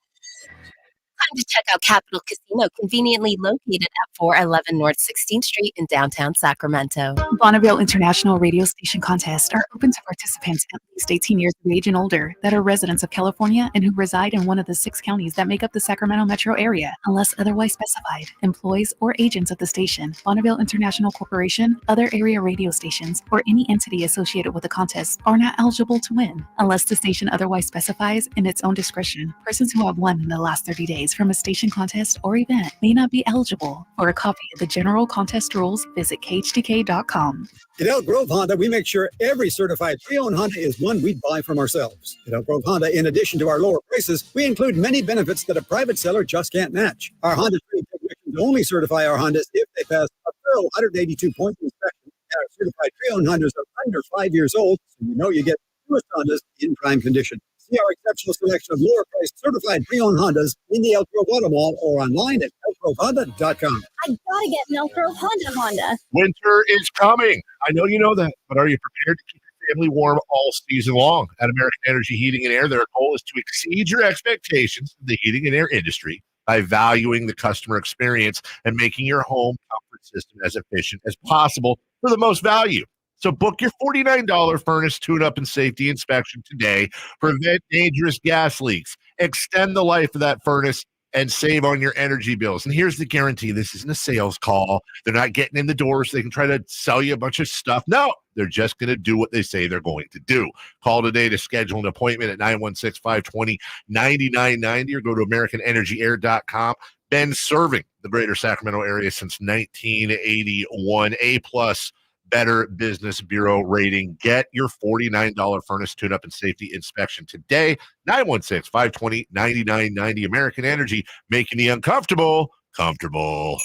Time to check out Capital Casino, conveniently located at 411 North 16th Street in downtown Sacramento. Bonneville International Radio Station contests are open to participants at least 18 years of age and older that are residents of California and who reside in one of the 6 counties that make up the Sacramento metro area, unless otherwise specified. Employees or agents of the station, Bonneville International Corporation, other area radio stations, or any entity associated with the contest are not eligible to win, unless the station otherwise specifies in its own discretion. Persons who have won in the last 30 days from a station contest or event may not be eligible. For a copy of the general contest rules, visit khdk.com. At Elk Grove Honda, we make sure every certified pre-owned Honda is one we'd buy from ourselves. At Elk Grove Honda, in addition to our lower prices, we include many benefits that a private seller just can't match. Our Honda trade technicians only certify our Hondas if they pass a thorough 182-point inspection. And our certified pre-owned Hondas are under 5 years old, so you know you get the newest Hondas in prime condition. See our exceptional selection of lower-priced certified pre-owned Hondas in the Elk Grove Auto Mall or online at elkgrovehonda.com. I gotta get an Elk Grove Honda. Winter is coming. I know you know that, but are you prepared to keep your family warm all season long? At American Energy Heating and Air, their goal is to exceed your expectations of the heating and air industry by valuing the customer experience and making your home comfort system as efficient as possible for the most value. So book your $49 furnace tune-up and safety inspection today. Prevent dangerous gas leaks. Extend the life of that furnace and save on your energy bills. And here's the guarantee. This isn't a sales call. They're not getting in the door so they can try to sell you a bunch of stuff. No, they're just going to do what they say they're going to do. Call today to schedule an appointment at 916-520-9990 or go to AmericanEnergyAir.com. Been serving the greater Sacramento area since 1981. A-plus Better Business Bureau rating. Get your $49 furnace tune-up and safety inspection today. 916-520-9990. American Energy, making the uncomfortable comfortable.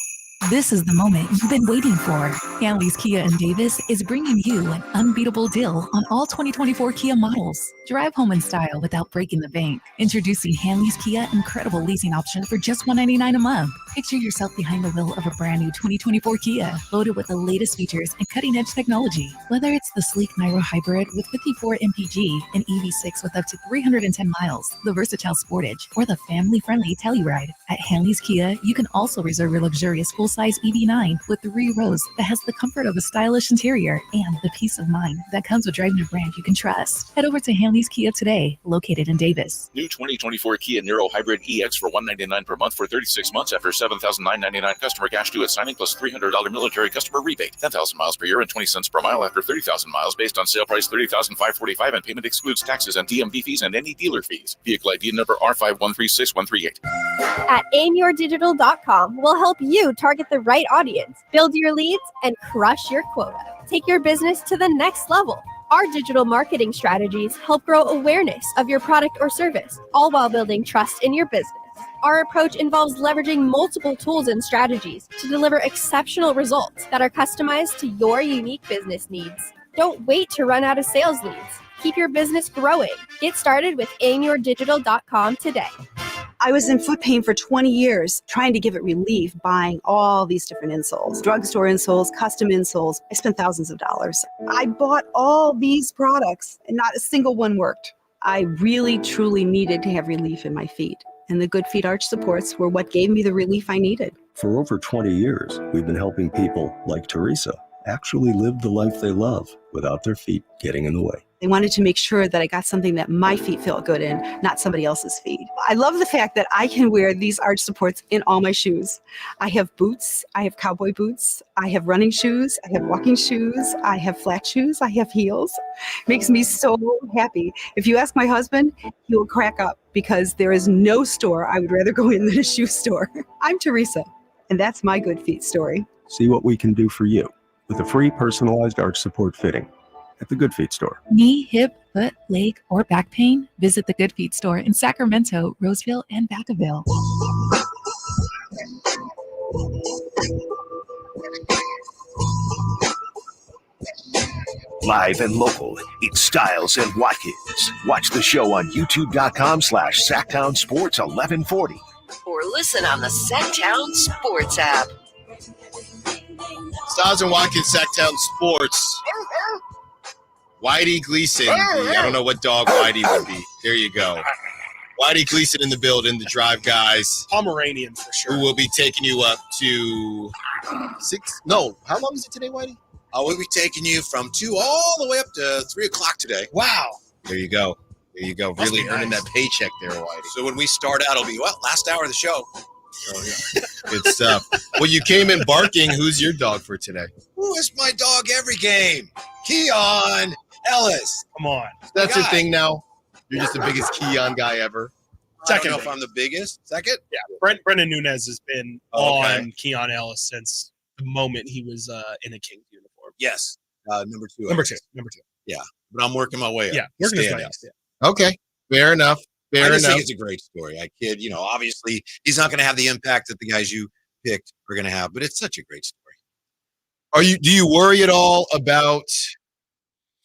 This is the moment you've been waiting for. Hanley's Kia in Davis is bringing you an unbeatable deal on all 2024 Kia models. Drive home in style without breaking the bank. Introducing Hanley's Kia incredible leasing option for just $199 a month. Picture yourself behind the wheel of a brand new 2024 Kia, loaded with the latest features and cutting-edge technology. Whether it's the sleek Niro Hybrid with 54 mpg and EV6 with up to 310 miles, the versatile Sportage, or the family-friendly Telluride. At Hanley's Kia, you can also reserve your luxurious full-size EV9 with 3 rows that has the comfort of a stylish interior and the peace of mind that comes with driving a brand you can trust. Head over to Hanley's Kia today, located in Davis. New 2024 Kia Niro Hybrid EX for $199 per month for 36 months after $7,999 customer cash due at signing plus $300 military customer rebate. 10,000 miles per year and 20 cents per mile after 30,000 miles based on sale price $30,545 and payment excludes taxes and DMV fees and any dealer fees. Vehicle ID number R5136-138. At aimyourdigital.com, we'll help you target the right audience, build your leads, and crush your quota. Take your business to the next level. Our digital marketing strategies help grow awareness of your product or service, all while building trust in your business. Our approach involves leveraging multiple tools and strategies to deliver exceptional results that are customized to your unique business needs. Don't wait to run out of sales leads. Keep your business growing. Get started with aimyourdigital.com today. I was in foot pain for 20 years, trying to give it relief, buying all these different insoles, drugstore insoles, custom insoles. I spent thousands of dollars. I bought all these products and not a single one worked. I really, truly needed to have relief in my feet. And the Good Feet Arch supports were what gave me the relief I needed. For over 20 years, we've been helping people like Teresa actually live the life they love without their feet getting in the way. They wanted to make sure that I got something that my feet felt good in, not somebody else's feet. I love the fact that I can wear these arch supports in all my shoes. I have boots, I have cowboy boots, I have running shoes, I have walking shoes, I have flat shoes, I have heels. Makes me so happy. If you ask my husband, he will crack up because there is no store I would rather go in than a shoe store. I'm Teresa. And that's my good feet story. See what we can do for you with a free personalized arch support fitting at the Good Feet store. Knee, hip, foot, leg, or back pain? Visit the Good Feet store in Sacramento, Roseville, and Vacaville. Live and local, it's Stiles and Watkins. Watch the show on youtube.com/Sactown Sports 1140. Or listen on the Sactown Sports app. Stiles and Watkins, Sactown Sports. Whitey Gleason. I don't know what dog Whitey would be. There you go. Whitey Gleason in the building, the drive guys. Pomeranian for sure. Who will be taking you up to 6? No, how long is it today, Whitey? We'll be taking you from 2 all the way up to 3 o'clock today. Wow. There you go. There you go. Must Really be earning nice. that paycheck there, Whitey. So when we start out, it'll be, last hour of the show. Oh, yeah. Good stuff. Well, you came in barking. Who's your dog for today? Who is my dog every game? Keon Ellis. Come on. That's your thing now? You're just the biggest Keon guy ever? I don't know if I'm the biggest. Second? Yeah. Brendan Nunez has been on Keon Ellis since the moment he was in a Kings uniform. Yes. Number 2. Number two. Yeah. But I'm working my way up. Yeah. Working his Stand way up. up. Yeah. Okay. Fair enough. I just think it's a great story. I kid, obviously he's not going to have the impact that the guys you picked are going to have, but it's such a great story. Do you worry at all about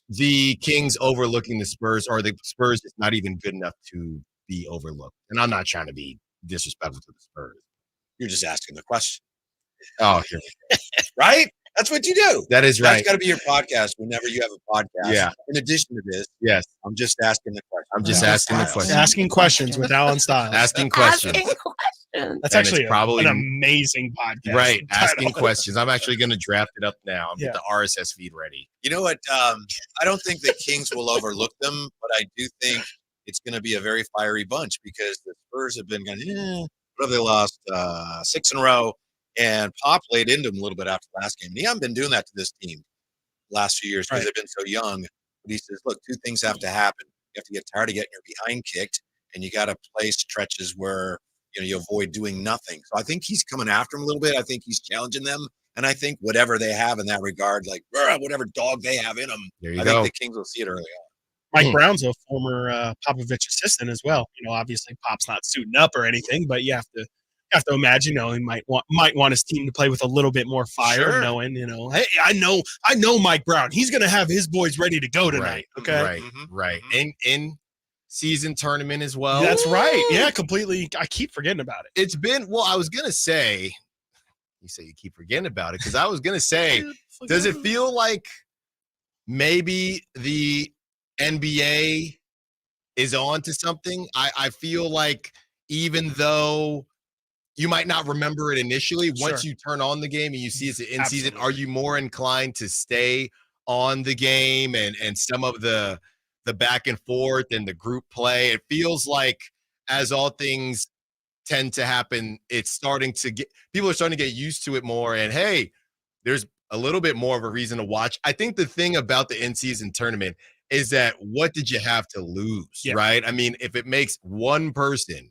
the Kings overlooking the Spurs, or the Spurs is not even good enough to be overlooked? And I'm not trying to be disrespectful to the Spurs. You're just asking the question. Oh, here. Right? That's what you do. That is right. That's got to be your podcast whenever you have a podcast. Yeah. In addition to this, yes, I'm just asking the question. I'm just asking the question. Asking questions with Alan Stiles. Asking questions. That's actually probably an amazing podcast. Right. Asking questions. I'm actually going to draft it up now and get the RSS feed ready. You know what? I don't think the Kings will overlook them, but I do think it's going to be a very fiery bunch because the Spurs have been going, what have they lost? 6 in a row. And Pop laid into him a little bit after the last game. And he hasn't been doing that to this team the last few years because they've been so young. But he says, look, 2 things have to happen. You have to get tired of getting your behind kicked, and you got to play stretches where you avoid doing nothing. So I think he's coming after him a little bit. I think he's challenging them. And I think whatever they have in that regard, like whatever dog they have in them, I think the Kings will see it early on. Mike Brown's a former Popovich assistant as well. Obviously Pop's not suiting up or anything, but you have to imagine, he might want his team to play with a little bit more fire, knowing, hey, I know Mike Brown. He's going to have his boys ready to go tonight. Right, okay. Right. In season tournament as well. That's right. Yeah, completely. I keep forgetting about it. It's been, I was going to say, you say you keep forgetting about it because I was going to say, does it feel like maybe the NBA is on to something? I feel like even though you might not remember it initially, once you turn on the game and you see it's in season, are you more inclined to stay on the game and some of the back and forth and the group play? It feels like as all things tend to happen, people are starting to get used to it more. And hey, there's a little bit more of a reason to watch. I think the thing about the in-season tournament is that what did you have to lose, right? I mean, if it makes one person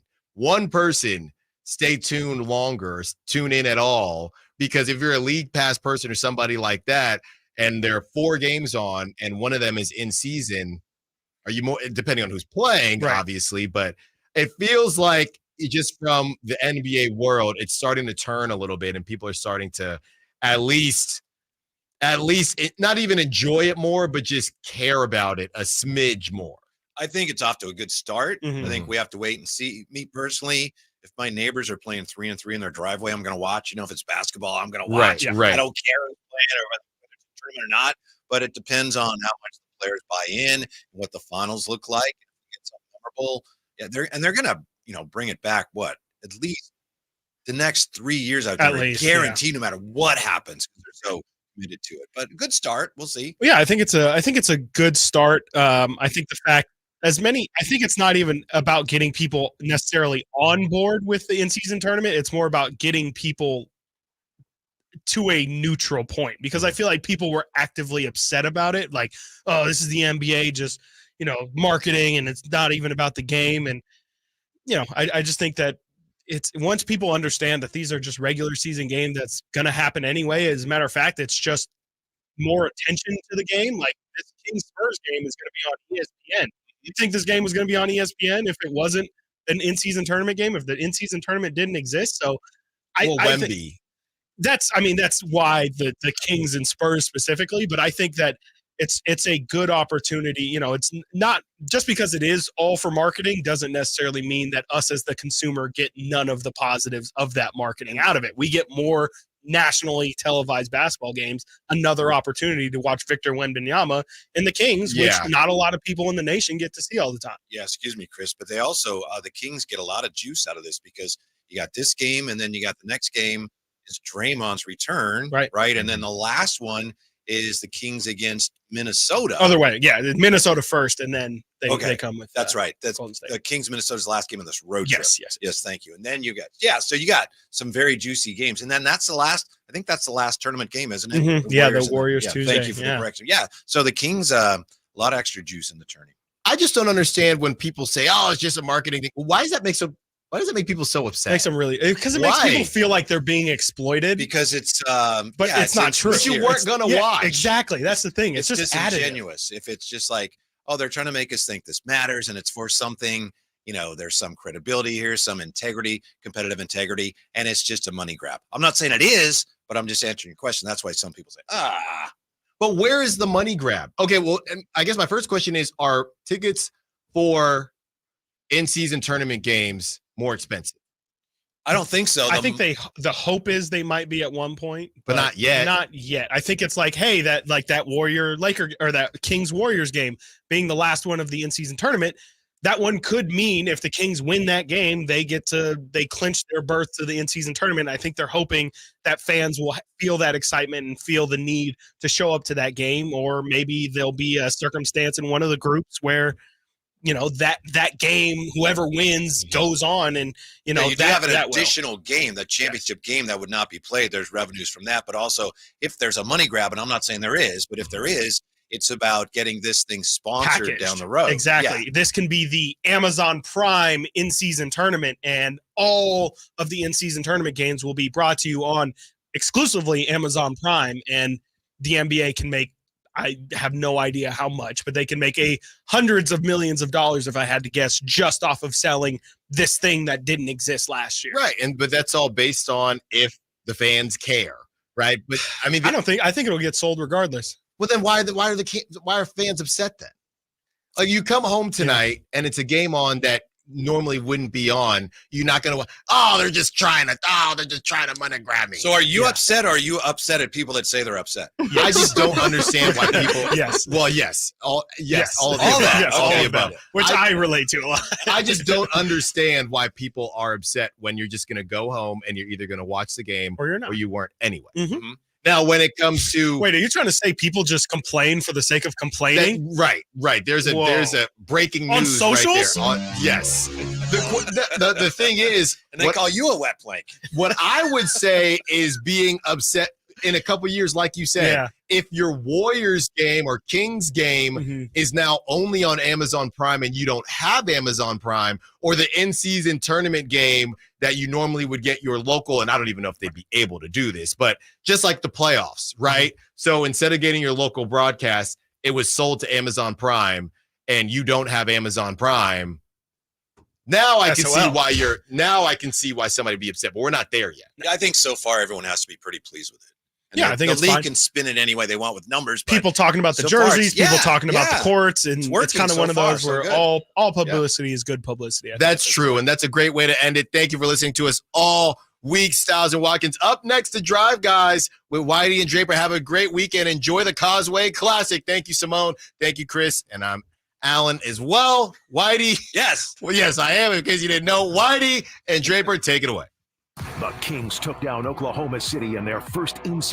stay tuned longer, tune in at all, because if you're a league pass person or somebody like that, and there are 4 games on and one of them is in season, are you more, depending on who's playing, obviously, but it feels like just from the NBA world, it's starting to turn a little bit and people are starting to at least not even enjoy it more, but just care about it a smidge more. I think it's off to a good start. I think we have to wait and see. Me personally, if my neighbors are playing 3-on-3 in their driveway, I'm going to watch. If it's basketball, I'm going to watch. Right. I don't care who's playing or whether it's a tournament or not, but it depends on how much the players buy in and what the finals look like. It's memorable. Yeah, they're going to, bring it back. At least the next 3 years out there, guaranteed, no matter what happens, because they're so committed to it. But a good start. We'll see. Yeah, I think it's a good start. I think the fact. I think it's not even about getting people necessarily on board with the in-season tournament. It's more about getting people to a neutral point, because I feel like people were actively upset about it. Like, oh, this is the NBA just, marketing, and it's not even about the game. And, I just think that it's once people understand that these are just regular season games that's going to happen anyway. As a matter of fact, it's just more attention to the game. Like this Kings Spurs game is going to be on ESPN. You think this game was going to be on ESPN if it wasn't an in-season tournament game, if the in-season tournament didn't exist? So I think that's why the Kings and Spurs specifically, but I think that it's a good opportunity. It's not just because it is all for marketing doesn't necessarily mean that us as the consumer get none of the positives of that marketing out of it. We get more nationally televised basketball games, another opportunity to watch Victor Wembanyama and the Kings, which not a lot of people in the nation get to see all the time. Yeah, excuse me, Chris, but they also, the Kings get a lot of juice out of this because you got this game and then you got the next game is Draymond's return, right? And then the last one is the Kings against Minnesota. Other way, yeah, Minnesota first, and then they come with. That's right. That's the Kings Minnesota's last game of this road trip. Yes. Thank you. And then you got so you got some very juicy games, and then that's the last. I think that's the last tournament game, isn't it? Mm-hmm. The Warriors Tuesday. Thank you for the correction. Yeah. So the Kings, a lot of extra juice in the tourney. I just don't understand when people say, "Oh, it's just a marketing thing." Why does that make people so upset? Makes them because it makes people feel like they're being exploited. Because it's, but it's not true. But you weren't gonna watch. Exactly. That's the thing. It's just disingenuous. If it's just like, oh, they're trying to make us think this matters and it's for something. There's some credibility here, some integrity, competitive integrity, and it's just a money grab. I'm not saying it is, but I'm just answering your question. That's why some people say, But where is the money grab? Okay, well, and I guess my first question is: are tickets for in-season tournament games more expensive? I don't think so. I think the hope is they might be at one point, but not yet. Not yet. I think it's like, hey, that Kings Warriors game being the last one of the in-season tournament, that one could mean if the Kings win that game, they clinch their berth to the in-season tournament. I think they're hoping that fans will feel that excitement and feel the need to show up to that game, or maybe there'll be a circumstance in one of the groups where that game, whoever wins goes on, and you have an additional game, the championship game that would not be played. There's revenues from that, but also if there's a money grab, and I'm not saying there is, but if there is, it's about getting this thing sponsored packaged down the road. Exactly. Yeah. This can be the Amazon Prime in-season tournament, and all of the in-season tournament games will be brought to you on exclusively Amazon Prime, and the NBA can make, I have no idea how much, but they can make hundreds of millions of dollars, if I had to guess, just off of selling this thing that didn't exist last year. Right. But that's all based on if the fans care. Right. But I think it'll get sold regardless. Well, then why are fans upset then? Like, you come home tonight and it's a game on that normally wouldn't be on. You're not going to, they're just trying to money grab me. So are you upset, or are you upset at people that say they're upset? I just don't understand why people. Yes. Well, yes. All of the above. Which I relate to a lot. I just don't understand why people are upset when you're just going to go home and you're either going to watch the game or you're not, or you weren't anyway. Mm-hmm. Now, when it comes to wait, are you trying to say people just complain for the sake of complaining? Right. There's a breaking news on socials. Right there. Yes. The thing is, and they call you a wet blank. What I would say is being upset in a couple of years, like you said, if your Warriors game or Kings game is now only on Amazon Prime and you don't have Amazon Prime, or the in-season tournament game that you normally would get your local, and I don't even know if they'd be able to do this, but just like the playoffs, right? So instead of getting your local broadcast, it was sold to Amazon Prime, and you don't have Amazon Prime. Now I can see why somebody would be upset, but we're not there yet. I think so far everyone has to be pretty pleased with it. And I think the league can spin it any way they want with numbers. People talking about the jerseys, people talking about the courts, and it's kind of one of those where all publicity is good publicity. That's true, and that's a great way to end it. Thank you for listening to us all week, Stiles and Watkins. Up next to Drive Guys with Whitey and Draper. Have a great weekend. Enjoy the Causeway Classic. Thank you, Simone. Thank you, Chris. And I'm Alan as well. Whitey. Yes. Well, yes, I am, in case you didn't know. Whitey and Draper, take it away. The Kings took down Oklahoma City in their first in-season